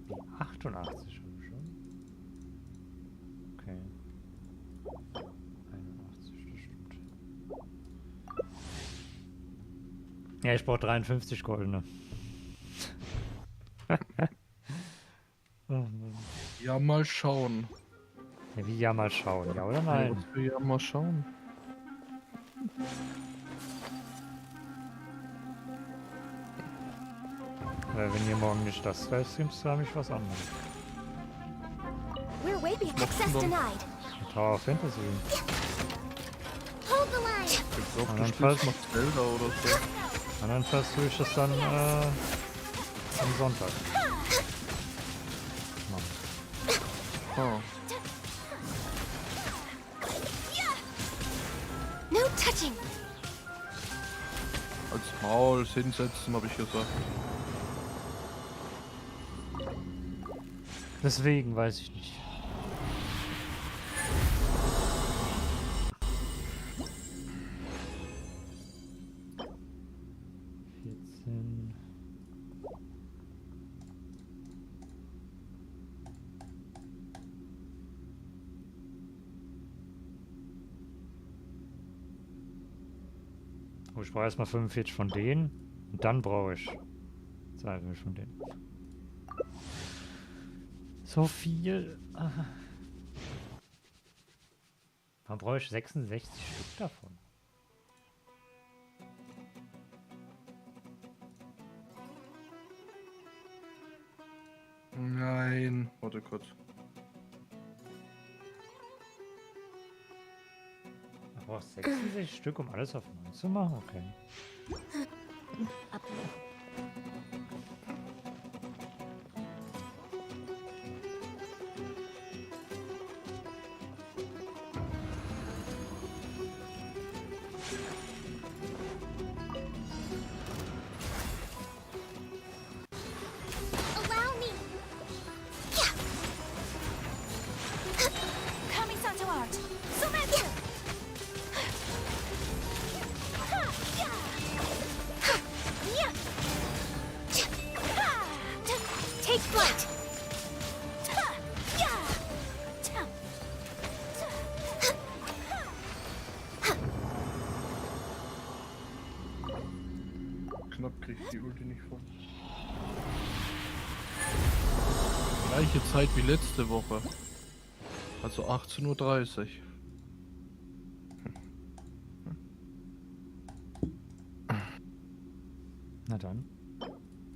Die 88 habe ich schon. Okay. 81, das stimmt. Ja, ich brauche 53 goldene. Oh Mann. Ja, mal schauen. Ja, wie ja mal schauen, ja oder nein? Ja, mal schauen. Weil wenn ihr morgen nicht das streamst, habe ich was anderes. We're way behind. Access denied. Tower of Fantasy. Hold the line. Ich glaub, du Andernfalls spielst noch Zelda oder so. Andernfalls tue ich das dann am Sonntag. Ah. No touching. Als Maul hinsetzen, habe ich gesagt. Deswegen weiß ich nicht. Oh, ich brauche erstmal 45 von denen. Und dann brauche ich 52 von denen. So viel. Warum brauche ich 66 Stück davon? Nein. Warte kurz. Du brauchst 66 Stück, um alles auf 9 zu machen? Okay. Allow me. Kami-sato art. Sumetsu. Take flight. Knapp krieg ich die Ulti nicht voll. Gleiche Zeit wie letzte Woche. Also 18:30 Uhr. Na dann.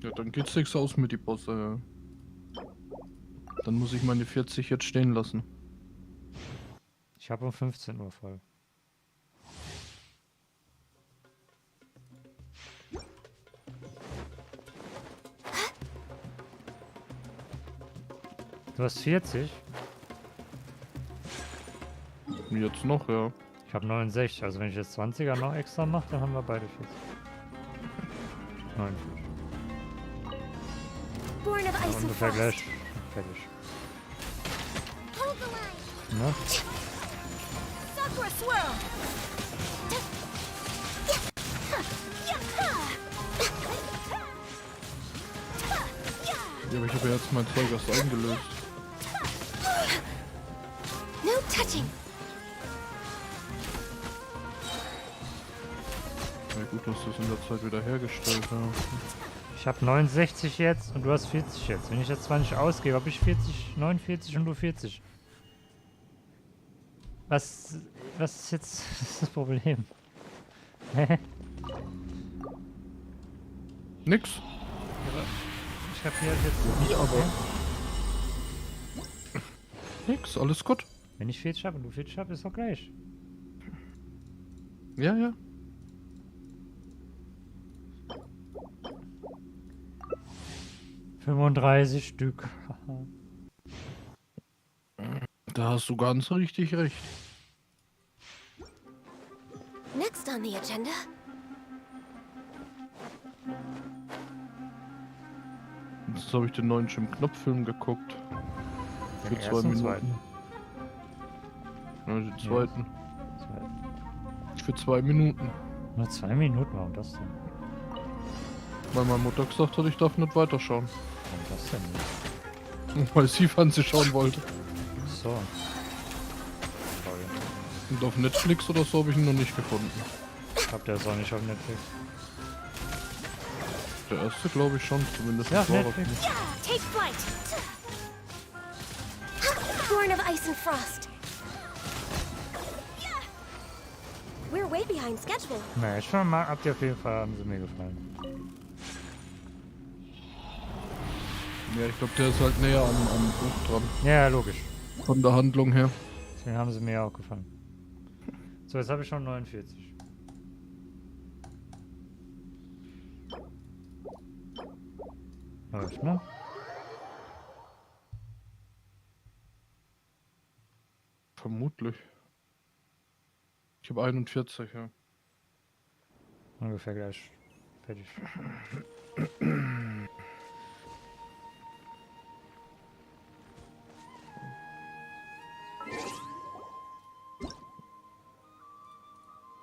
Ja, dann geht's nichts aus mit die Bosse, ja. Dann muss ich meine 40 jetzt stehen lassen. Ich habe um 15 Uhr voll. Du hast 40? Jetzt noch, ja. Ich habe 69, also wenn ich jetzt 20er noch extra mache, dann haben wir beide 40. 49. Born of Ja, ice and ungefähr frost. gleich fertig. Hold the line. Ne? Sakura swirl. Ja, aber ich habe ja jetzt mein Zeug erst eingelöst. No touching. Ja gut, dass du es in der Zeit wieder hergestellt hast. Ich habe 69 jetzt und du hast 40 jetzt. Wenn ich jetzt 20 ausgebe, habe ich 40, 49 und du 40. Was ist jetzt das Problem? Hä? Nix. Ich habe hier jetzt... Ja, aber... Nix, alles gut. Wenn ich 40 habe und du 40 habe, ist doch gleich. Ja, ja. ...35 Stück. Da hast du ganz richtig recht. Next on the agenda. Jetzt habe ich den neuen Jim-Knopf-Film geguckt. Für Den 2 ersten, Minuten. zweiten? Ja, den zweiten. Zweiten. Für 2 Minuten. Nur 2 Minuten, warum das denn? Weil meine Mutter gesagt hat, ich darf nicht weiterschauen. Warum das denn nicht? Weil sie Fernsehen schauen wollte. So. Sorry. Und auf Netflix oder so habe ich ihn noch nicht gefunden. Ich glaube, der ist auch nicht auf Netflix. Der erste glaube ich schon, zumindest. Ja, das war Netflix. es. Take flight. Born of ice and frost. We're way behind schedule. Na, schon mal, habt ihr auf jeden Fall, haben sie mir gefallen. Ja, ich glaube, der ist halt näher am Buch dran. Ja, logisch. Von der Handlung her. Deswegen haben sie mir auch gefallen. So, jetzt habe ich schon 49. Läuft, ne? Vermutlich. Ich habe 41, ja. Ungefähr gleich fertig.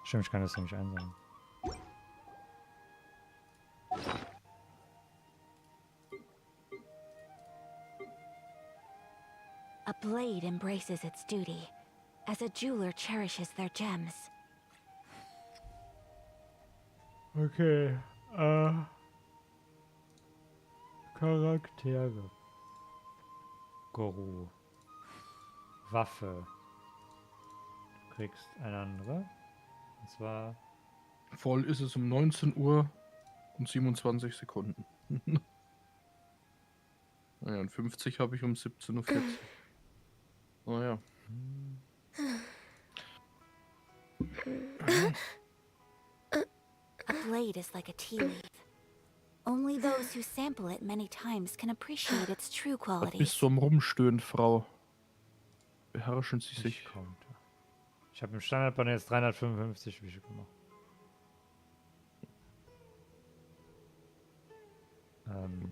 Stimmt, ich kann das nämlich einsammeln. A blade embraces its duty, as a jeweler cherishes their gems. Okay. Charaktere. Guru. Waffe. Du kriegst eine andere. Und zwar... Voll ist es um 19 Uhr und 27 Sekunden. Naja, und 50 habe ich um 17:40 Uhr. Naja. A blade is like a tea leaf. Only those who sample it many times can appreciate its true Was qualities. bist du am Rumstöhnen, Frau? Beherrschen Sie sich. Ich habe im Standardbanner jetzt 355 Wische gemacht.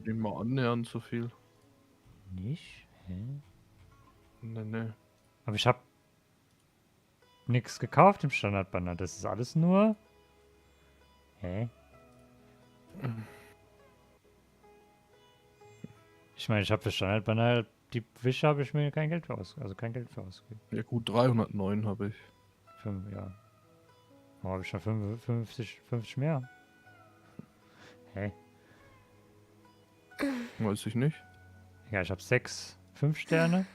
Nimm mal annähernd so viel. Nicht? Hä? Nee. Aber ich habe nichts gekauft im Standardbanner. Das ist alles nur... Hä? Ich meine, ich habe für Standardbanner, die Wische habe ich mir kein Geld für ausgegeben. Ja gut, 309 habe ich. Ja. Warum habe ich schon 50 mehr? Hä? Weiß ich nicht. Ja, ich habe 5 Sterne.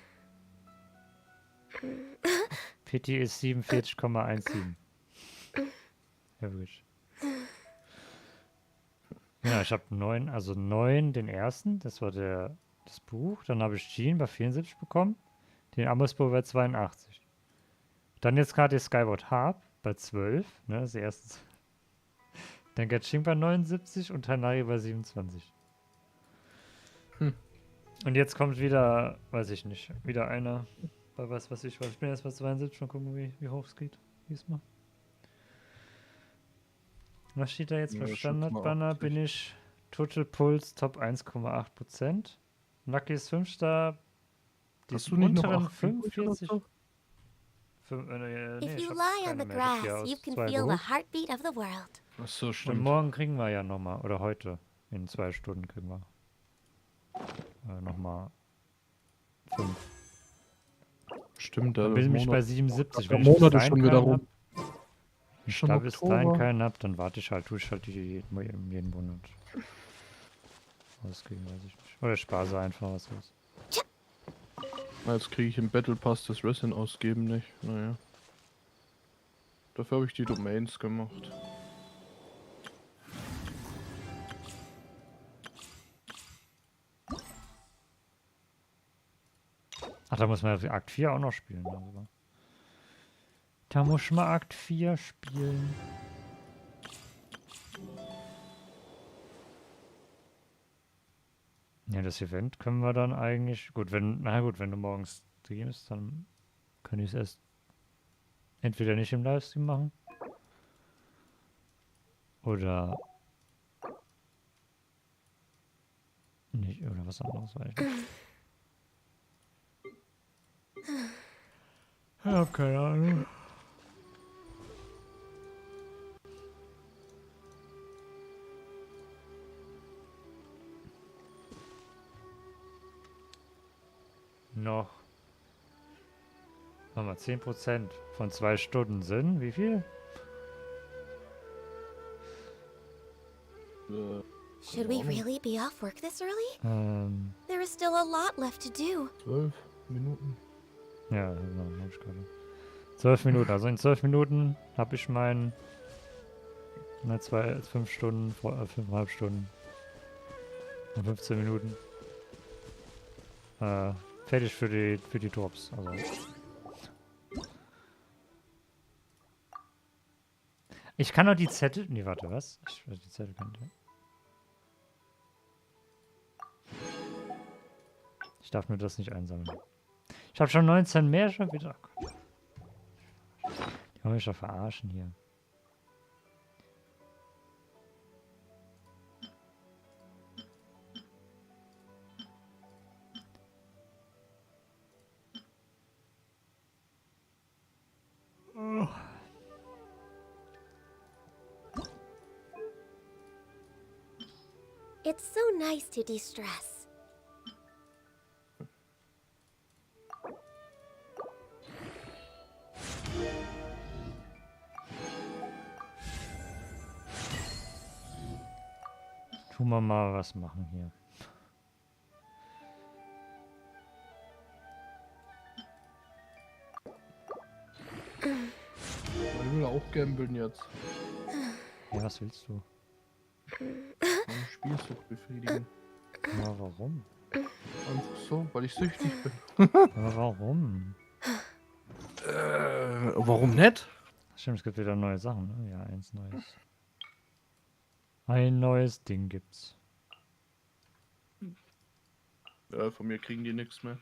Pity ist 47,17. Average. Ja, ich habe 9, also 9 den ersten, das war das Buch. Dann habe ich Jean bei 74 bekommen. Den Amos-Buch bei 82. Dann jetzt gerade die Skyward Harp bei 12, ne, das erste. Dann Genshin bei 79 und Hanari bei 27. Und jetzt kommt wieder, weiß ich nicht, wieder einer bei was ich weiß. Ich bin erst bei 72, mal gucken, wie hoch es geht diesmal. Was steht da jetzt bei Standardbanner? Bin ich Total Puls Top 1,8%. Lucky ist 5 Star. Die Hast du nicht noch unteren 45? 45. If you lie on the grass, you can feel the heartbeat of the world. Achso, stimmt. Und morgen kriegen wir ja nochmal, oder heute, in 2 Stunden kriegen wir nochmal 5. Stimmt, Dann bin ich mich bei 77. Der Wenn ich Monat bis ist schon dahin wieder keinen rum. hab, wenn ich da bis dahin keinen hab, dann warte ich halt, tue ich halt die jeden Monat ausgeben, weiß ich nicht. Oder ich spare einfach was los. Jetzt kriege ich im Battle Pass das Resin ausgeben nicht. Naja. Dafür habe ich die Domains gemacht. Ach, da muss man ja Akt 4 auch noch spielen. Also. Da muss man Akt 4 spielen. Ja, das Event können wir dann eigentlich... Gut, wenn du morgens streamst, dann kann ich es erst entweder nicht im Livestream machen. Oder... nicht, oder was anderes, weiß ich nicht. Ich hab keine Ahnung. Noch. Machen wir 10% von 2 Stunden sind. Wie viel? Should we really be off work this early? There is still a lot left to do. 12 Minuten. Ja, hab ich gerade. 12 Minuten. Also in 12 Minuten habe ich meine 5 Stunden, 5,5 Stunden. Und 15 Minuten. Fertig für die Drops. Also. Ich kann doch die Zettel. Nee, warte, was? Die Zettel kann ich. Ich darf mir das nicht einsammeln. Ich habe schon 19 mehr schon wieder. Die wollen mich doch verarschen hier. Oh. It's so nice to de-stress. wir mal was machen hier. Ich will auch gambeln jetzt. Ja, was willst du? Meine Spielsucht befriedigen. Aber warum? Einfach so, weil ich süchtig bin. Aber warum? Warum nicht? Stimmt, es gibt wieder neue Sachen, ne? Ja, eins Neues. Ein neues Ding gibt's. Ja, von mir kriegen die nichts mehr.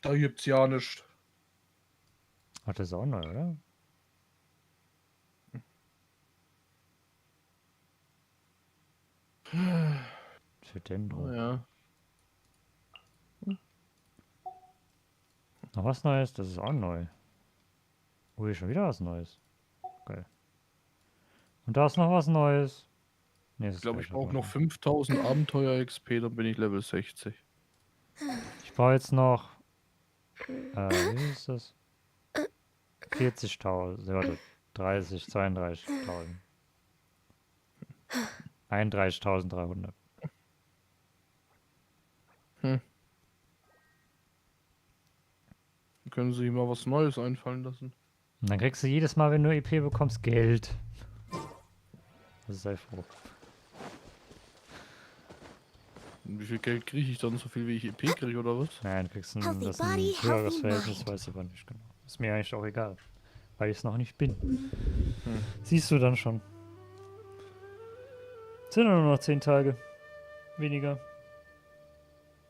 Da gibt's ja nichts. Ach, das ist auch neu, oder? Für Dendro. Ja. Noch was Neues? Das ist auch neu. Ui, schon wieder was Neues. Geil. Und da ist noch was Neues. Nee, Ich glaube, ich brauche noch 5000 Abenteuer-XP, dann bin ich Level 60. Ich brauche jetzt noch. Wie ist das? 40.000. Warte. 30, 32.000. 31.300. Dann können Sie mal was Neues einfallen lassen. Und dann kriegst du jedes Mal, wenn du EP bekommst, Geld. Das ist sehr froh. Und wie viel Geld kriege ich dann? So viel wie ich EP kriege oder was? Nein, du kriegst Healthy das ist ein body, höheres healthy Verhältnis, mind. weiß ich aber nicht genau. Ist mir eigentlich auch egal. Weil ich es noch nicht bin. Siehst du dann schon. Sind nur noch 10 Tage. Weniger.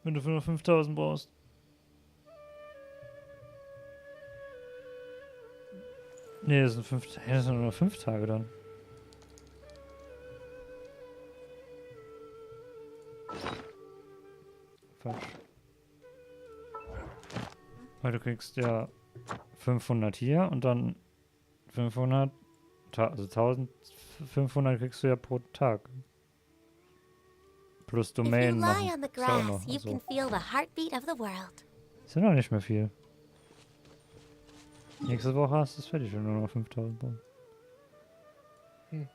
Wenn du für nur 5.000 brauchst. Nee, das sind nur noch 5 Tage dann. Falsch. Weil du kriegst ja 500 hier und dann 500, also 1500 kriegst du ja pro Tag. Plus If you Domain lie machen. on the Ist auch grass, noch. you Also, can feel the heartbeat of the world. ist ja noch nicht mehr viel. Nächste Woche hast du es fertig, wenn du nur noch 5000 brauchst.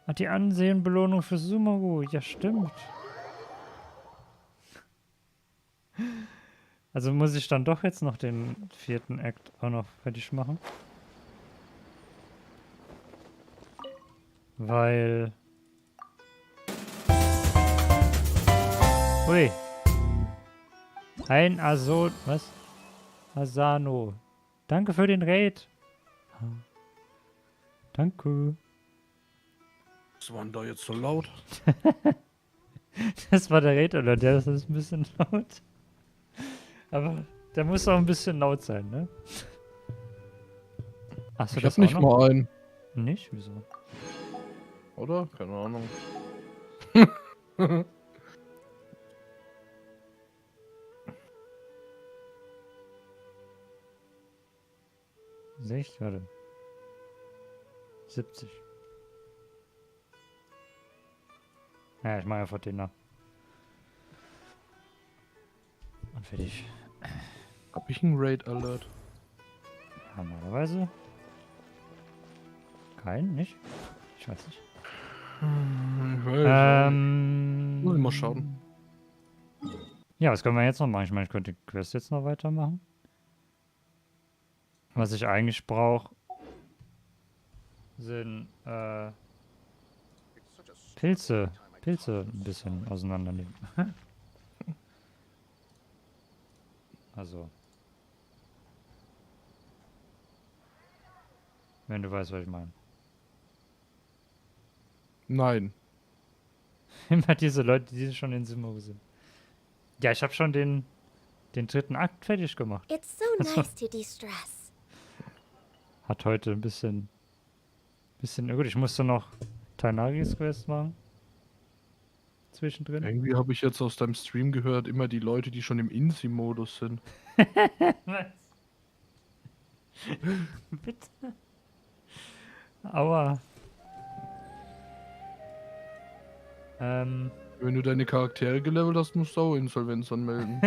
Hat die Ansehenbelohnung für Sumaru? Ja, stimmt. Also muss ich dann doch jetzt noch den 4. Act auch noch fertig machen. Weil... Ui. Ein Was? Asano. Danke für den Raid. Danke. Was war denn da jetzt so laut? Das war der Raid, oder? Der ist ein bisschen laut. Aber der muss auch ein bisschen laut sein, ne? Achso, Ich das hab nicht auch noch? mal einen. Nicht? Wieso? Oder? Keine Ahnung. Echt? Warte. 70. Ja, ich mache einfach den nach. Und fertig. Hab ich einen Raid-Alert? Normalerweise. Kein, nicht? Ich weiß nicht. Ich weiß nicht. Muss ich mal schauen. Ja, was können wir jetzt noch machen? Ich meine, ich könnte die Quest jetzt noch weitermachen. Was ich eigentlich brauche, sind Pilze. Pilze ein bisschen auseinandernehmen. Also. Wenn du weißt, was ich meine. Nein. Immer diese Leute, die schon in Sumaru sind. Ja, ich habe schon den 3. Akt fertig gemacht. It's so Also, nice to de-stress. hat heute ein bisschen gut. Ich musste noch Tainaris Quest machen. Zwischendrin. Irgendwie habe ich jetzt aus deinem Stream gehört, immer die Leute, die schon im Insi-Modus sind. Was? Bitte? Aua. Wenn du deine Charaktere gelevelt hast, musst du auch Insolvenz anmelden.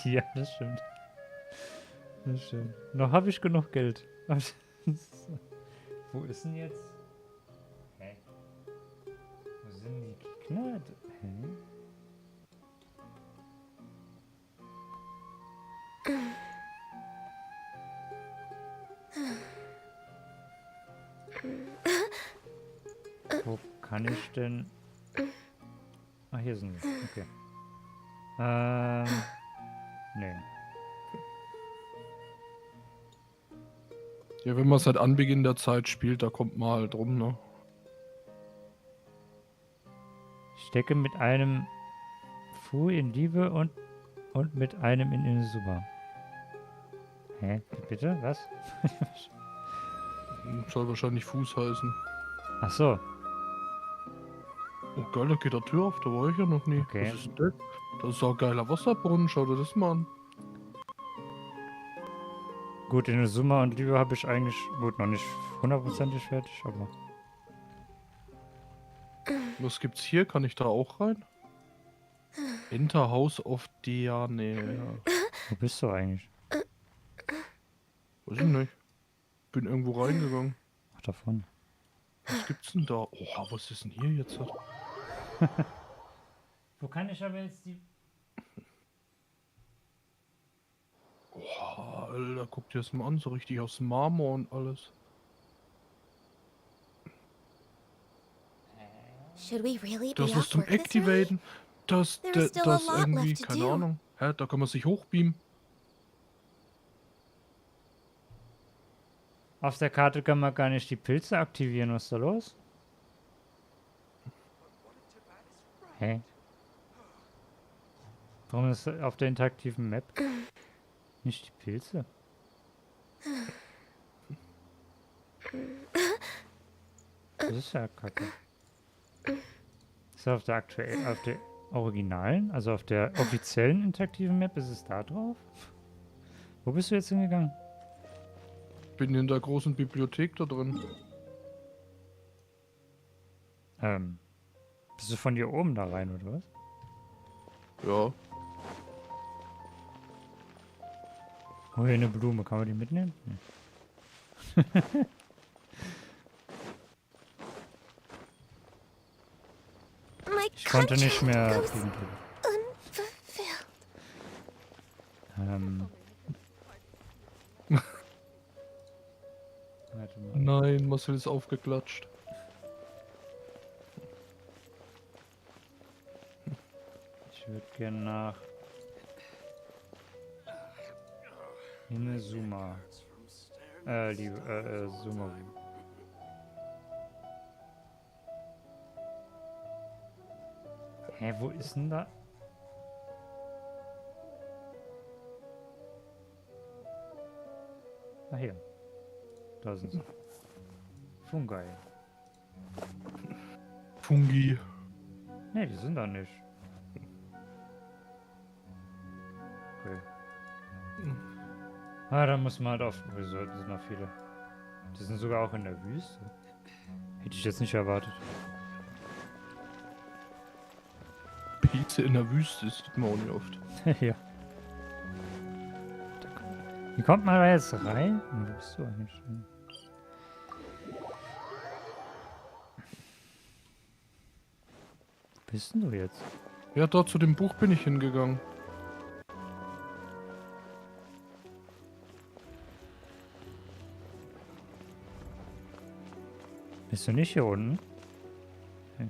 Ja, das stimmt. Das stimmt. Noch habe ich genug Geld. Wo ist denn jetzt? Hä? Nett. Hä? Wo kann ich denn... Ah, hier sind wir. Okay. Nee. Ja, wenn man seit Anbeginn der Zeit spielt, da kommt man halt rum, ne? Ich stecke mit einem Fu in Liebe und mit einem in Inazuma. Hä? Bitte? Was? Soll wahrscheinlich Fuß heißen. Ach so. Oh geil, da geht der Tür auf, da war ich ja noch nie. Okay. Was ist denn das? Das ist auch ein geiler Wasserbrunnen, schau dir das mal an. Gut, Inazuma und Liebe habe ich eigentlich, gut, noch nicht hundertprozentig fertig, aber... Was gibt's hier? Kann ich da auch rein? Enter House of Diane. Wo bist du eigentlich? Weiß ich nicht. Bin irgendwo reingegangen. Ach, davon. Was gibt's denn da? Oha, was ist denn hier jetzt? Wo kann ich aber jetzt die... Oha, Alter, guck dir das mal an, so richtig aus Marmor und alles. Should we really Das be ist off zum work this early? Activaten. Das There's still a lot irgendwie, left to keine do. Ahnung. Hä, da kann man sich hochbeamen. Auf der Karte kann man gar nicht die Pilze aktivieren. Was ist da los? Hä? Warum ist auf der interaktiven Map nicht die Pilze? Das ist ja kacke. Ist auf der auf der originalen, also auf der offiziellen interaktiven Map, ist es da drauf? Wo bist du jetzt hingegangen? Bin in der großen Bibliothek da drin. Bist du von hier oben da rein, oder was? Ja. Oh, hier eine Blume. Kann man die mitnehmen? Nee. Ich konnte nicht mehr gegendrückt. Warte mal. Nein, Marcel ist aufgeklatscht. Ich würde gerne nach Inazuma. Sumaru. Hä, wo ist denn da? Ah, hier. Da sind sie. Fungi. Fungi. Ne, die sind da nicht. Okay. Ah, da muss man halt auf... Wieso? Das sind noch viele. Die sind sogar auch in der Wüste. Hätte ich jetzt nicht erwartet. Pilze in der Wüste, das sieht man auch nicht oft. Ja. Wie kommt man da jetzt rein? Wo bist du eigentlich? Wo bist denn du jetzt? Ja, dort zu dem Buch bin ich hingegangen. Bist du nicht hier unten? Okay.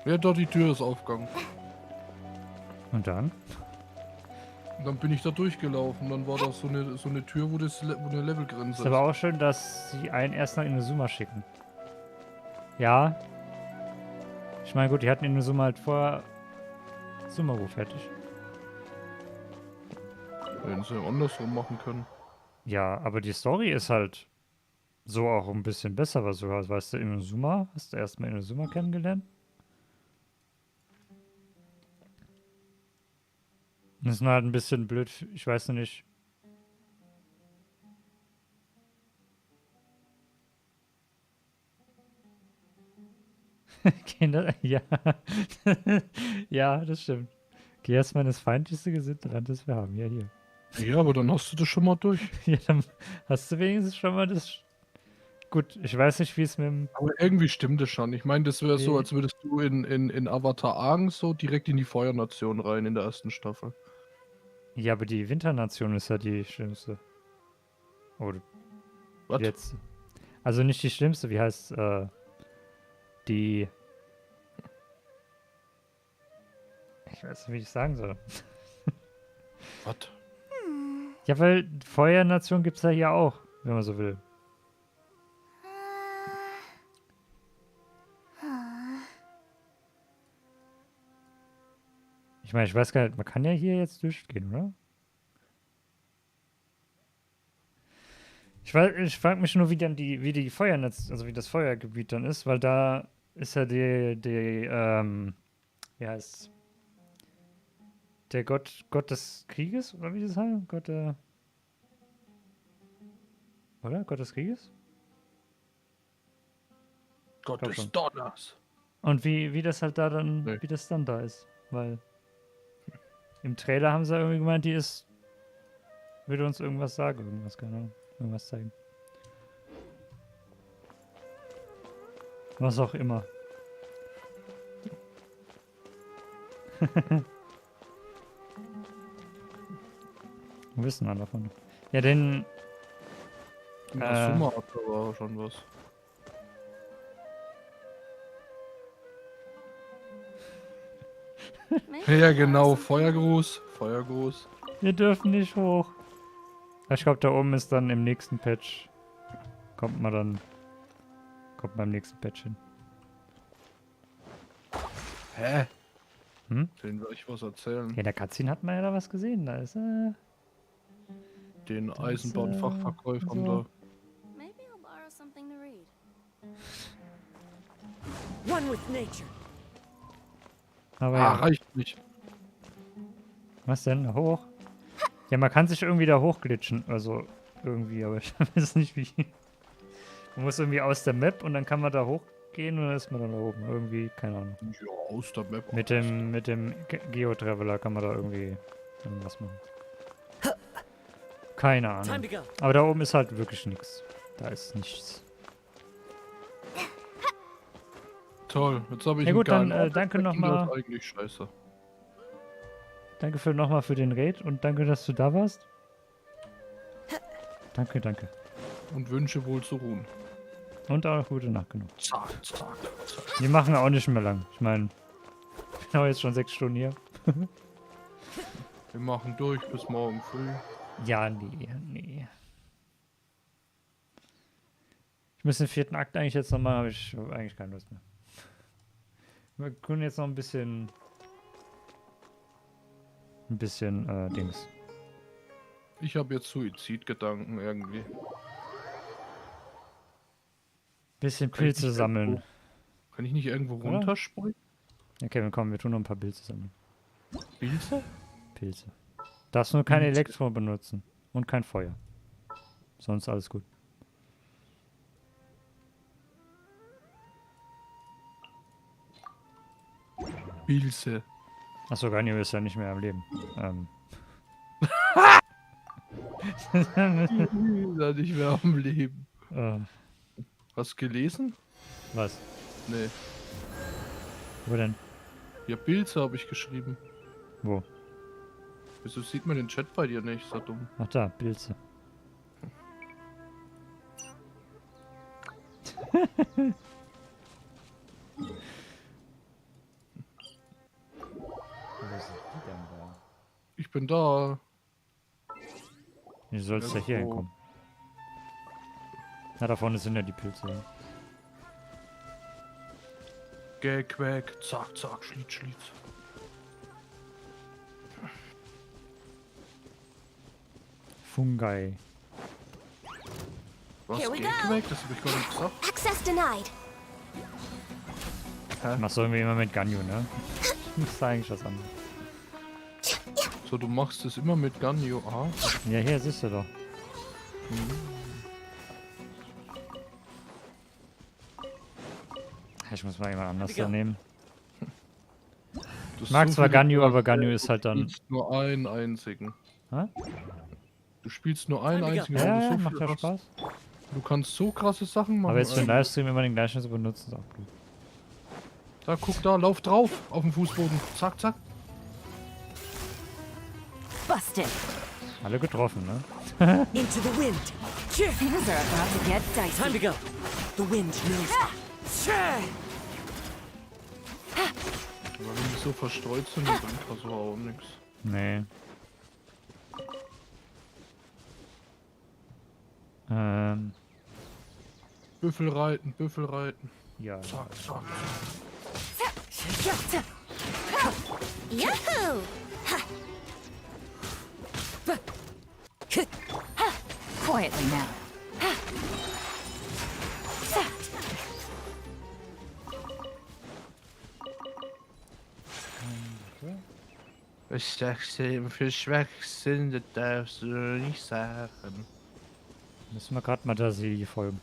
Ja, dort die Tür ist aufgegangen. Und dann? Und dann bin ich da durchgelaufen. Dann war da so eine Tür, wo eine Levelgrenze Ist aber auch schön, dass sie einen erst nach Inazuma schicken. Ja. Ich meine, gut, die hatten Inazuma halt vor Sumaru fertig. Hätten sie andersrum machen können. Ja, aber die Story ist halt so auch ein bisschen besser, was sogar, weißt du, Inazuma, hast du erstmal Inazuma kennengelernt? Das ist nur halt ein bisschen blöd, ich weiß noch nicht. Kinder, ja. Ja, das stimmt. Geh erstmal in das feindlichste gesinnte Land, das wir haben. Ja, hier. Ja, aber dann hast du das schon mal durch. Ja, dann hast du wenigstens schon mal das gut, ich weiß nicht, wie es mit dem... Aber irgendwie stimmt es schon. Ich meine, das wäre so, Nee. als würdest du in Avatar Aang so direkt in die Feuernation rein in der ersten Staffel. Ja, aber die Winternation ist ja die schlimmste. Oder Was? jetzt. Also nicht die schlimmste, wie heißt die... Ich weiß nicht, wie ich sagen soll. Was? Ja, weil Feuernation gibt's ja hier auch, wenn man so will. Ich meine, ich weiß gar nicht, man kann ja hier jetzt durchgehen, oder? Ich frage mich nur, wie die Feuernetz, also wie das Feuergebiet dann ist, weil da ist ja wie heißt's? Der Gott des Krieges, oder wie das heißt? Gott der... Oder? Gott des Krieges? Gott Glaub des schon. Donners. Und wie das halt da dann, Nee. wie das dann da ist. Weil im Trailer haben sie irgendwie gemeint, würde uns irgendwas sagen, irgendwas, keine Ahnung, irgendwas zeigen. Was auch immer. Wir wissen wir davon. Ja, den... Ja, Summa hat aber schon was. Ja, genau. Feuergruß. Feuergruß. Wir dürfen nicht hoch. Ich glaube, da oben ist dann im nächsten Patch. Kommt man beim nächsten Patch hin. Hä? Hm? Den will ich was erzählen. Ja, in der Cutscene hat man ja da was gesehen. Da ist Den Eisenbahnfachverkäufer so. da. Maybe I'll borrow something to read. One with nature. Aber Ah, ja. reicht nicht. Was denn? Hoch? Ja, man kann sich irgendwie da hochglitschen. Also irgendwie, aber ich weiß nicht wie. Man muss irgendwie aus der Map und dann kann man da hochgehen und dann ist man dann da oben. Irgendwie, keine Ahnung. Ja, aus der Map. Mit dem Geo-Traveler kann man da irgendwie irgendwas machen. Keine Ahnung. Aber da oben ist halt wirklich nichts. Da ist nichts. Toll, jetzt habe ich Ja gut, einen dann geilen danke Outfit, nochmal. das ist eigentlich scheiße. Danke nochmal für den Raid und danke, dass du da warst. Danke, danke. Und wünsche wohl zu ruhen. Und auch gute Nacht genug. Zack, zack, zack. Wir machen auch nicht mehr lang. Ich meine, ich bin auch jetzt schon 6 Stunden hier. Wir machen durch bis morgen früh. Ja, nee. Ich muss den 4. Akt eigentlich jetzt noch machen, aber ich habe eigentlich keine Lust mehr. Wir können jetzt noch ein bisschen Dings. Ich habe jetzt Suizidgedanken irgendwie. Bisschen Pilze sammeln. Kann ich nicht irgendwo Oder? runterspringen? Okay, komm, wir tun noch ein paar Pilze sammeln. Pilze? Pilze. Darfst nur kein Pilze. Elektro benutzen. Und kein Feuer. Sonst alles gut. Pilze. Achso, Ganyu ist ja nicht mehr am Leben. Ist ja nicht mehr am Leben. Hast du gelesen? Was? Nee. Wo denn? Ja, Pilze habe ich geschrieben. Wo? Wieso sieht man den Chat bei dir nicht? So dumm. Ach da, Pilze. Wo ist die denn da? Ich bin da. Wie sollst du da hier Irgendwo. hinkommen? Na, da vorne sind ja die Pilze. Geh, quack, zack, zack, schlitz. Fungi. Was? Here we Geh, go. quack? Das habe ich gar nicht gesagt. Access denied. Ich mach's irgendwie immer mit Ganyu, ne? Ich muss eigentlich was anderes. So, du machst es immer mit Ganyu. Aha. Ja, hier siehst du doch. Ich muss mal jemand anders da nehmen. Das Ich mag so zwar viele Ganyu, aber Charaktere, Ganyu ist halt dann... Du spielst nur einen einzigen. Hä? Du spielst nur einen einzigen, Ja, weil du ja, so macht viel ja hast. Spaß. Du kannst so krasse Sachen machen. Aber jetzt für den Livestream immer den gleichen zu benutzen, ist auch blöd. Da, guck da, lauf drauf auf dem Fußboden. Zack, zack. Busted. Alle getroffen, ne? Into the wind. Things are about to get dicey. Time to go. The wind knows. Aber wenn die so verstreut sind, dann bringt das aber auch nichts. Nee. Büffel reiten, Büffel reiten. Ja. Zack, zack. Yahoo! Quietly now. Für Schwachsinn, das darfst du nicht sagen. Müssen wir gerade mal der Serie folgen.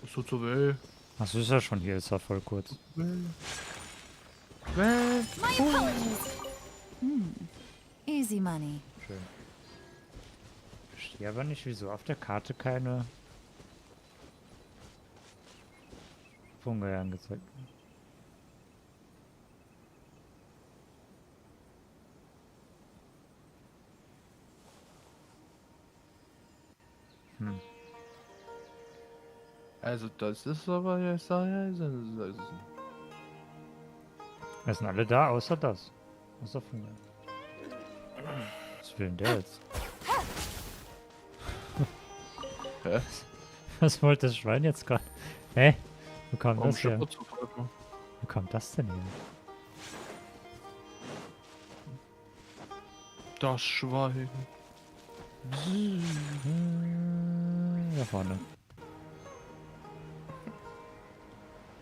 Das tut so weh. Achso, ist ja schon hier, ist ja voll kurz. Easy money. Schön. Ich verstehe aber nicht, wieso auf der Karte keine Funke angezeigt wird. Also das ist aber ja, Wir sind alle da, außer das. Außer Funke. Was will denn der jetzt? Hä? Was wollte das Schwein jetzt gerade? Hä? Wo kam Warum das her? scheppert so voll? Wo kommt das denn her? Das Schwein. Da vorne.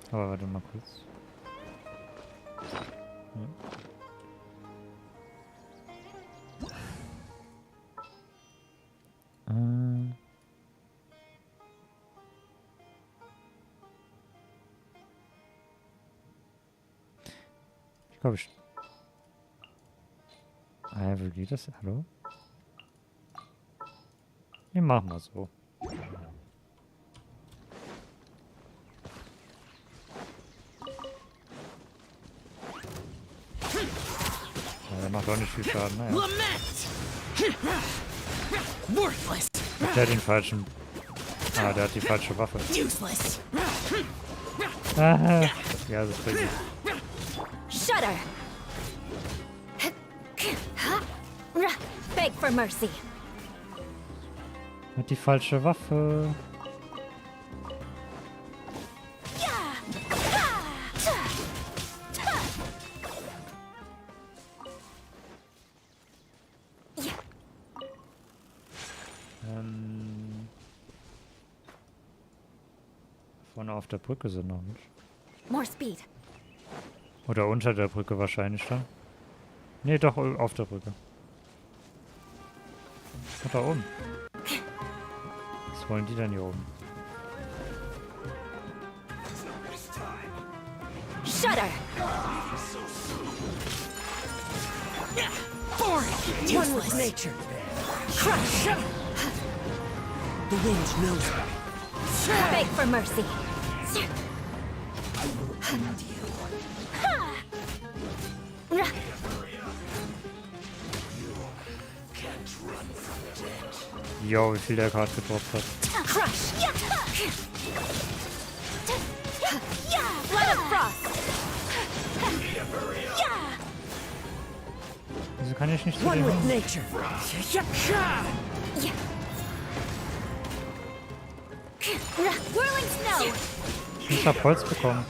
Aber warte mal kurz. Ja. Ich glaube, wie geht das? Hallo? Wir machen mal so. Ja, der macht auch nicht viel Schaden, naja. Der hat den falschen... Ah, der hat die falsche Waffe. Ah, ja, das bringt nichts. Shudder! Beg for mercy. Hat die falsche Waffe. Vorne auf der Brücke sind noch nicht. More speed. Oder unter der Brücke wahrscheinlich dann. Nee, doch auf der Brücke. Und da oben. Was wollen die denn hier oben? Shudder! One with nature. Crush. The wind knows. Beg for mercy. Jo, wie viel der gerade gedroppt hat. Crush! Blood of frost! Wieso kann ich nicht zu One dem... with nature. Whirling snow! Ich hab Holz bekommen.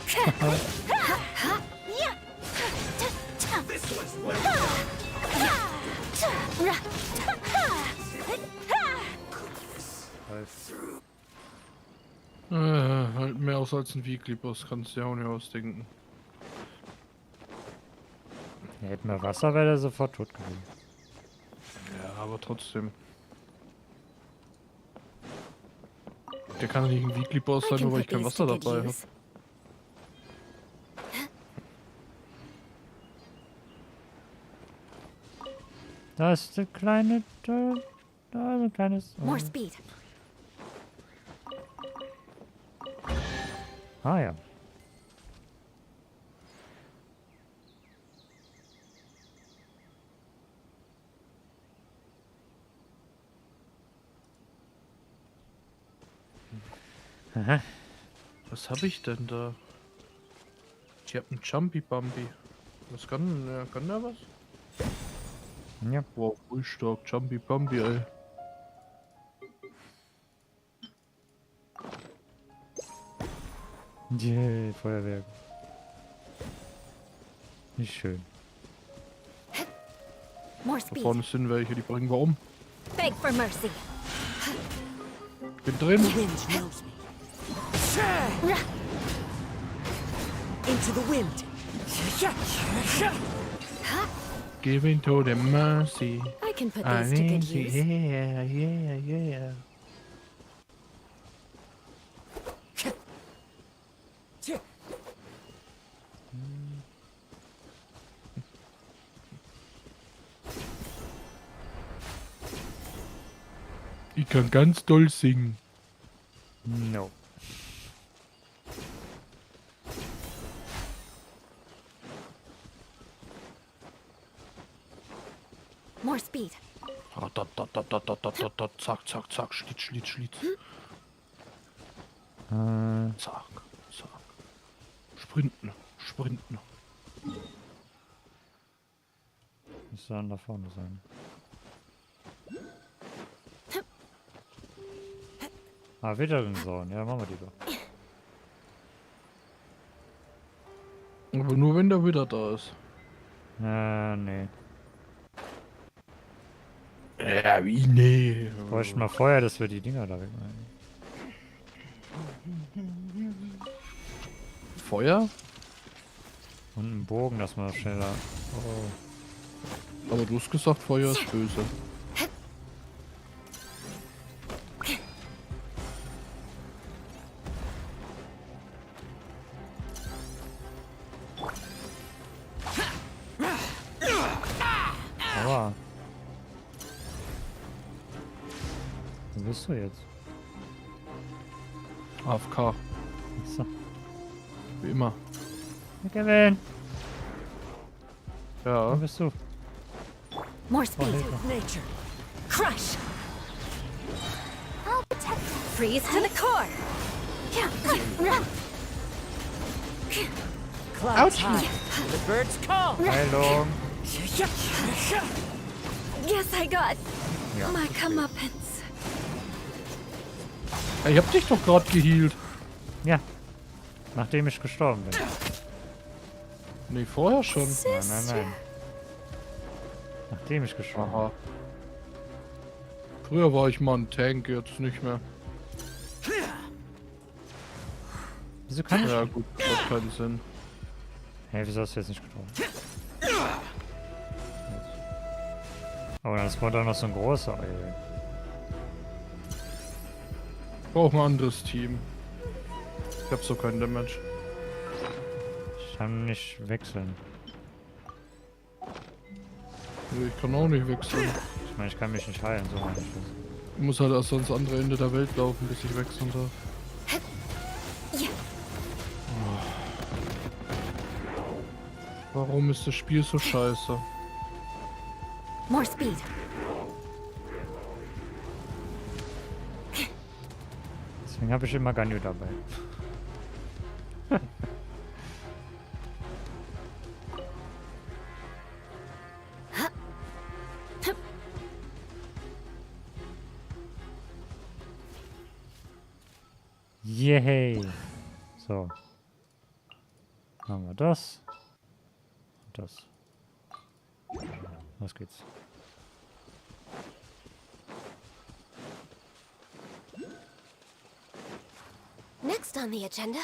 Halt mehr aus als ein Weekly-Boss, kannst du ja auch nicht ausdenken. Ja, hätten wir Wasser, wäre der sofort tot gewesen. Ja, aber trotzdem. Der kann doch nicht ein Weekly-Boss sein, nur weil ich kein Wasser dabei habe. Da ist der kleine... Da ist ein kleines... More speed. Ah ja. Aha. Was habe ich denn da? Ich hab einen Jumpy Bumpy. Was kann der was? Ja. Wow, voll stark. Jumpy Bumpy, ey. Yeah, Feuerwerk. Nicht schön. More Da speed. vorne sind welche, die bringen wir um. Beg for mercy. Bin drin. The wind knows me. Into the wind. Giving to the mercy. I can put these to good use. Yeah, yeah, yeah. Ich kann ganz doll singen. No. More speed. Zack, zack, zack, Schlitz, Schlitz, Schlitz. Zack, zack. Sprinten, sprinten. Müsste dann da vorne sein. Ah, wieder drin sollen. Ja, machen wir die doch. Aber nur wenn der wieder da ist. Nee. Ja, wie nee. Bräuchten mal Feuer, dass wir die Dinger da wegmachen. Feuer? Und einen Bogen, dass man schneller... Oh. Aber du hast gesagt, Feuer ist böse. Aua. Wo bist du jetzt? AFK. So. Wie immer. Kevin! Ja. Wo bist du? More speed. Hilfe. Nature. Crush. I'll protect you. Freeze to the core. Clouds high. The birds call. Heilung! Yes, I got Ja. my comeuppance. Ja, ich hab dich doch gerade gehealt. Ja. Nachdem ich gestorben bin. Nee, vorher schon. Nein. Nachdem ich gestorben bin. Aha. Früher war ich mal ein Tank, jetzt nicht mehr. Wieso kann ich? Ja gut, das hat keinen Sinn. Hey, wieso hast du jetzt nicht getroffen? Oh, dann spawnt da noch so ein großer. Ey. Ich brauche ein anderes Team. Ich hab so keinen Damage. Ich kann nicht wechseln. Nee, ich kann auch nicht wechseln. Ich meine, ich kann mich nicht heilen, so meine ich das. Ich muss halt erst ans andere Ende der Welt laufen, bis ich wechseln darf. Warum ist das Spiel so scheiße? More speed. Deswegen habe ich immer Ganyu dabei. Yay! So. Haben wir das. Und das. Los geht's. Next on the agenda.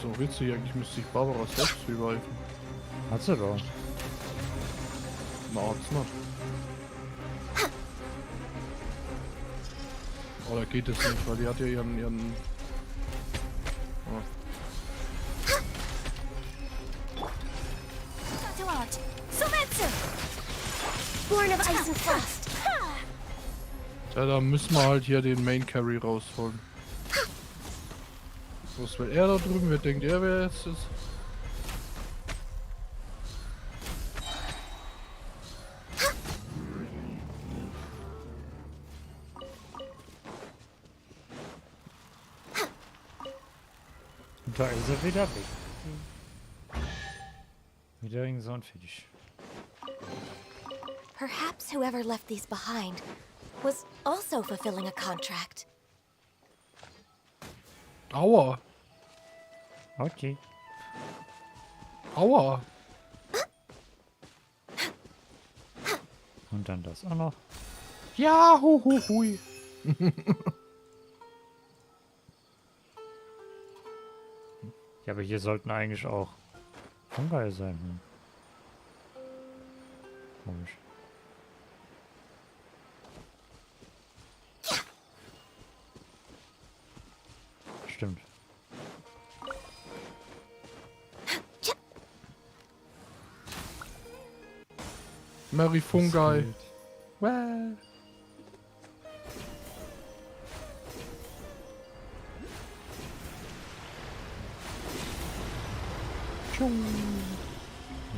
ist auch witzig, eigentlich müsste ich Barbara selbst reviven. Hat sie doch. Na, hat's nicht. Oder geht es nicht, weil die hat ja ihren... Oh. Born of Ice and Frost. Ja, da müssen wir halt hier den Main Carry rausholen. Was will er da drüben? Wer denkt er, wer jetzt ist? Und da ist er wieder weg. Wieder irgend so ein Fisch. Perhaps whoever left these behind was also fulfilling a contract. Aua! Okay. Aua! Und dann das auch noch. Ja, hui. Ja, aber hier sollten eigentlich auch Fungi sein. Komisch. Stimmt. Mary Fungi. Well.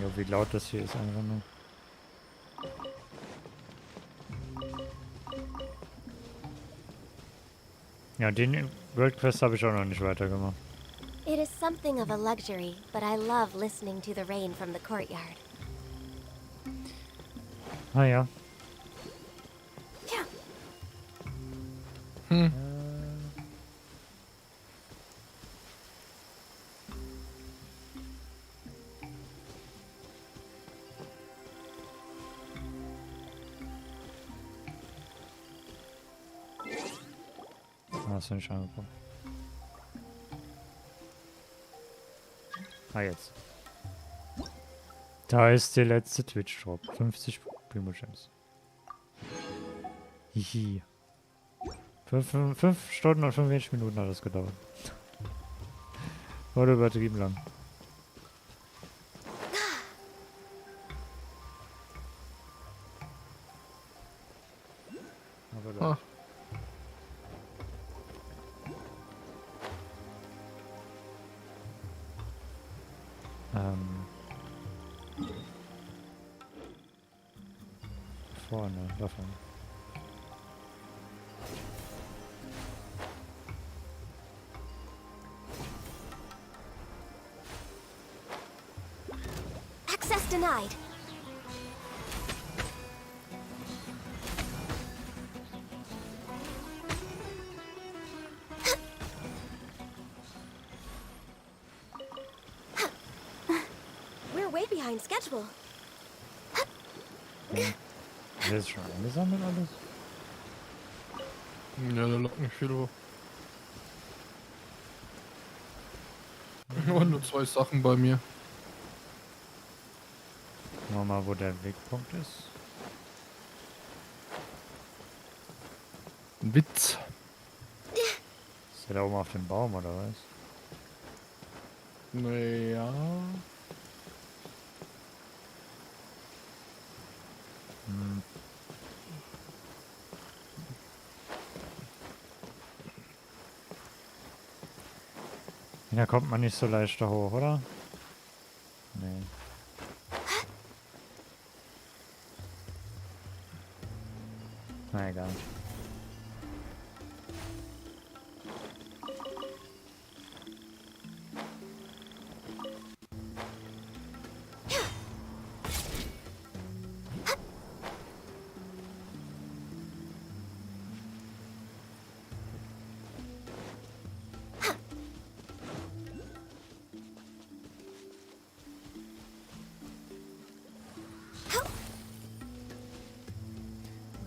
Ja, wie laut das hier ist einfach nur. Ja, den World Quest habe ich auch noch nicht weitergemacht. It is something of a luxury, but I love listening to the rain from the courtyard. Ah ja. Hm. Hast du nicht angeguckt? Ah, jetzt. Da ist der letzte Twitch-Drop. 50 Primo-Gems. Hihi. 5 Stunden und 45 Minuten hat das gedauert. Wurde übertrieben lang. Aber Ah. Vorne, davon. Access denied. We're way behind schedule. Ist das schon eingesammelt alles? Ja, da lag nicht viel hoch. Nur 2 Sachen bei mir. Gucken wir mal, wo der Wegpunkt ist. Ein Witz. Ist der da oben auf dem Baum oder was? Naja. Hm. Da kommt man nicht so leicht da hoch, oder? Nee. Na egal.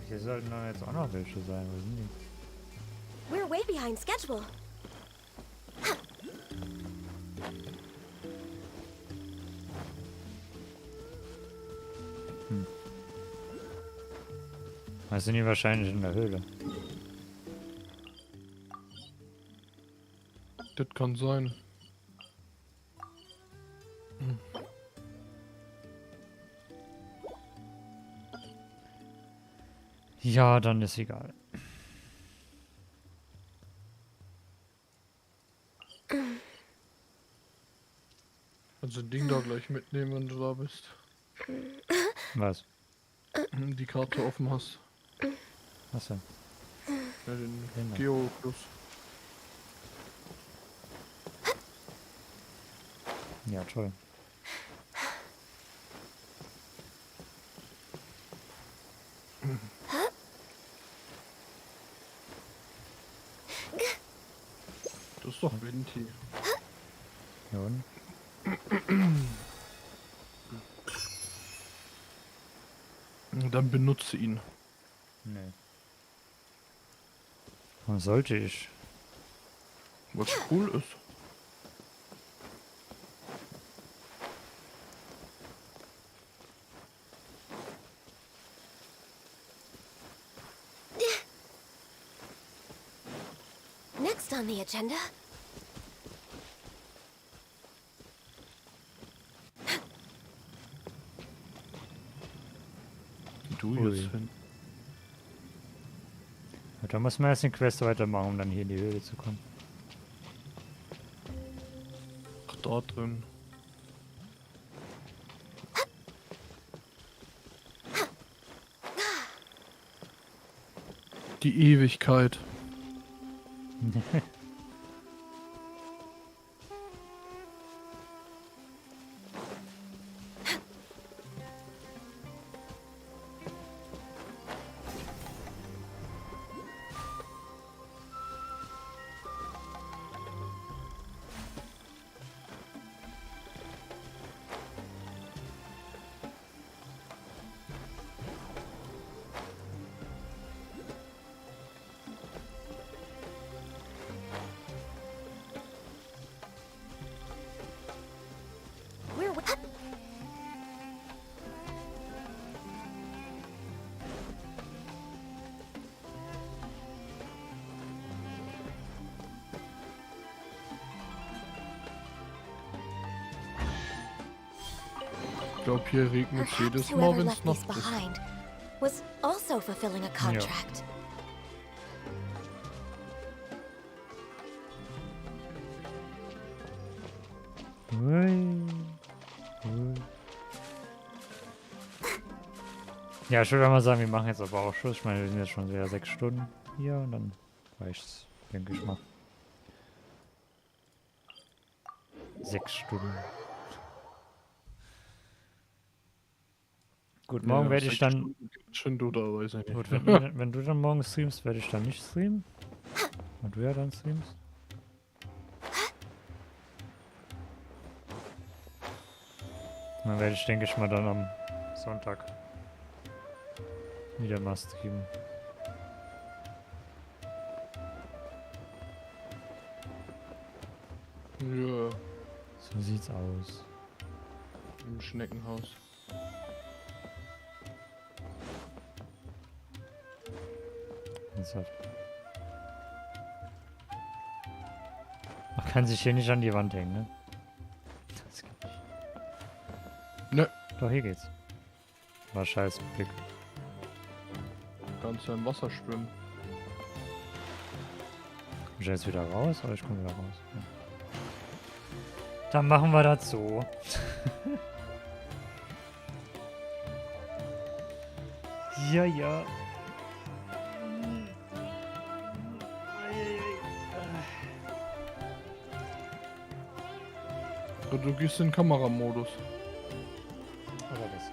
Hier sollten dann jetzt auch noch welche sein, wo sind die? We're way behind schedule. Was sind die wahrscheinlich in der Höhle? Das kann sein. Ja, dann ist egal. Also Ding da gleich mitnehmen, wenn du da bist. Was? Die Karte offen hast. Achso. Ja, den Genau. Geo-Plus. Ja, toll. Das ist doch Venti. Ja, und? Dann benutze ihn. Nee. Warum sollte ich? Was cool ist. Next on the agenda. Du jetzt hin. Ja, da muss man erst eine Quest weitermachen, um dann hier in die Höhle zu kommen. Ach, da drin. Die Ewigkeit. Ich glaube, hier regnet es jedes Mal, wenn es Nacht ist. Was also fulfilling a contract. Ja, ich würde mal sagen, wir machen jetzt aber auch Schluss. Ich meine, wir sind jetzt schon wieder 6 Stunden hier und dann reicht's, denke ich mal. 6 Stunden. Gut, morgen Ja, werde ich dann... Schon oder weiß ich nicht. Gut, wenn du dann morgen streamst, werde ich dann nicht streamen. Und du ja dann streamst. Dann werde ich, denke ich mal, dann am Sonntag wieder mal streamen. Ja. So sieht's aus. Im Schneckenhaus. Man kann sich hier nicht an die Wand hängen, ne? Das geht nicht. Ne. Doch, hier geht's. War scheiß Blick. Du kannst ja im Wasser schwimmen. Bin ich jetzt wieder raus? Oder ich komme wieder raus? Ja. Dann machen wir das so. Ja, ja. Du gehst in Kameramodus. Oder was?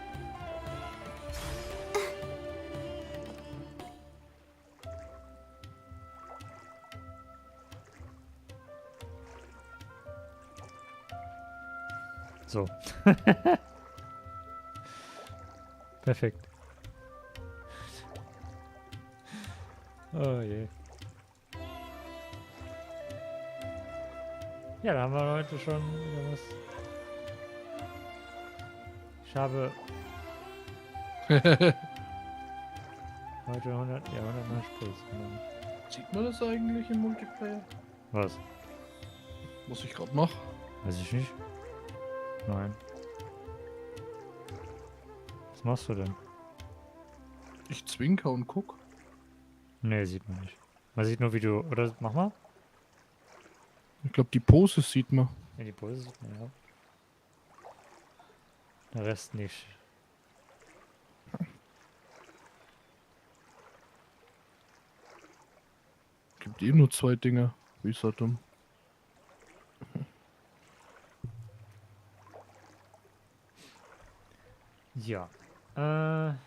So. Perfekt. Oh je. Ja, da haben wir heute schon wieder was. Ich habe heute 190 Puls genommen. Sieht man das eigentlich im Multiplayer? Was? Was ich gerade mache? Weiß ich nicht. Nein. Was machst du denn? Ich zwinker und guck. Nee, sieht man nicht. Man sieht nur, wie du... Oder mach mal. Ich glaube, die Pose sieht man. Ja, die Pose sieht man, ja. Der Rest nicht. Gibt eh nur 2 Dinge. Wie ist das dumm? Ja. Tun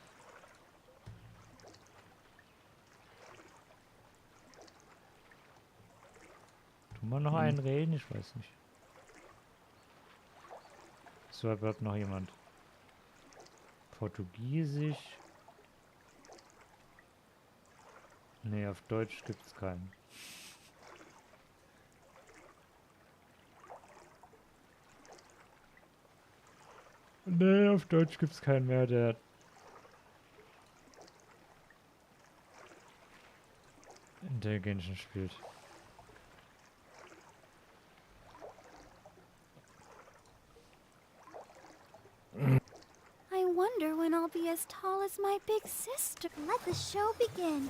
wir noch einen reden? Ich weiß nicht. So, überhaupt noch jemand? Portugiesisch? Nee, auf Deutsch gibt's keinen. Nee, auf Deutsch gibt's keinen mehr, der... der Genshin spielt. I wonder when I'll be as tall as my big sister. Let the show begin.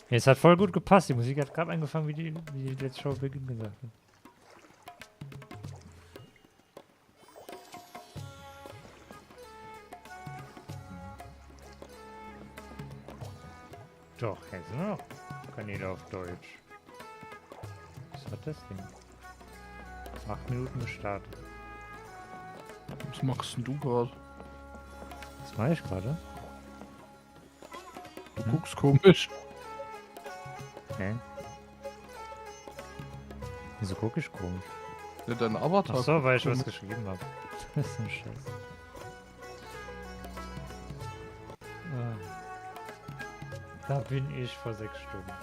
Ja, es hat voll gut gepasst. Die Musik hat gerade angefangen, wie die letzte Show beginnt gesagt hat. Doch, jetzt sind noch Kanäle auf Deutsch. Was hat das Ding? 8 Minuten gestartet. Was machst denn du gerade? Was mache ich gerade? Du guckst komisch. Okay. Wieso gucke ich komisch? Ja, dein Avatar. Ach so, weil ich komisch. was geschrieben habe. Das ist ein Scheiß. Da bin ich vor 6 Stunden. 5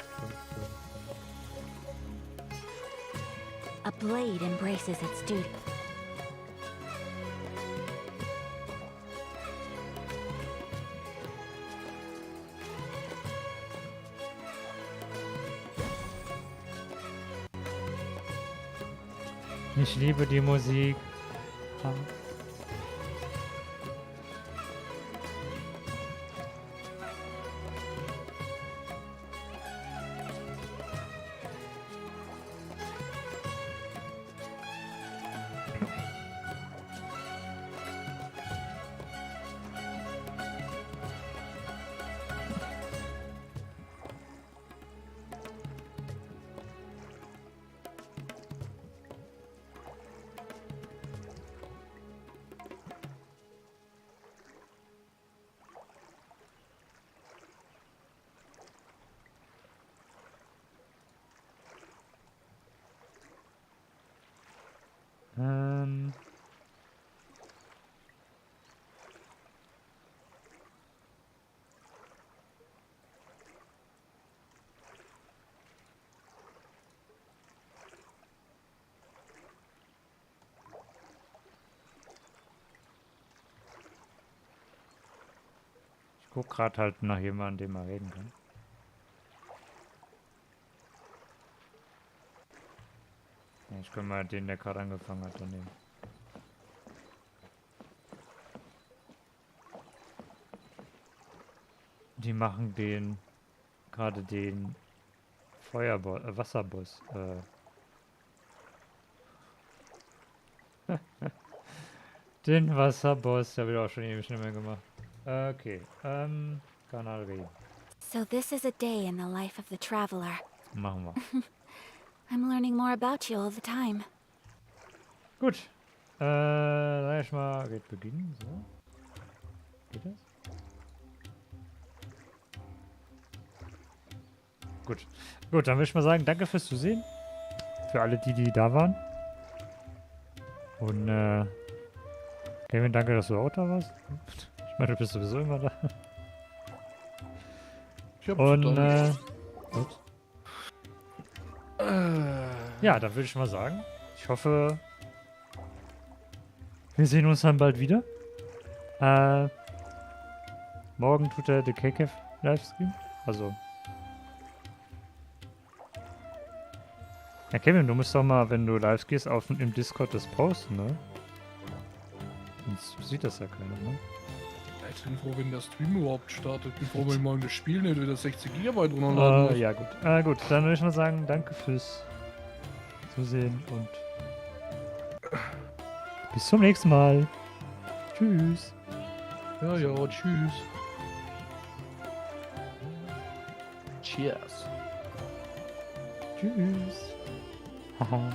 Stunden. A blade embraces its duty. Ich liebe die Musik. Ah. Ich guck gerade halt nach jemandem, dem man reden kann. Ja, ich kann mal den, der gerade angefangen hat, nehmen. Die machen den, gerade den Feuerboss, Wasserboss, den Wasserboss, der wird auch schon ewig nicht mehr gemacht. Okay, Kanal reden. So this is a day in the life of the traveler. Machen wir. I'm learning more about you all the time. Gut. Sag ich mal, geht beginnen. So. Geht das? Gut. Gut, dann würde ich mal sagen, danke fürs Zusehen. Für alle, die da waren. Und, Kevin, danke, dass du auch da warst. Ich meine, du bist sowieso immer da. Und, ups. Ja, dann würde ich mal sagen, Ich hoffe, wir sehen uns dann bald wieder. Morgen tut der KKF Livestream. Also. Ja, Kevin, du musst doch mal, wenn du live gehst, im Discord das posten, ne? Sonst sieht das ja keiner, ne? Ich bin froh, wenn der Stream überhaupt startet, bevor wir mal das Spiel nicht wieder 60 GB runterladen muss. Ja, gut. Gut, dann würde ich mal sagen, danke fürs Zusehen und bis zum nächsten Mal. Tschüss. Ja, tschüss. Cheers. Tschüss. Haha.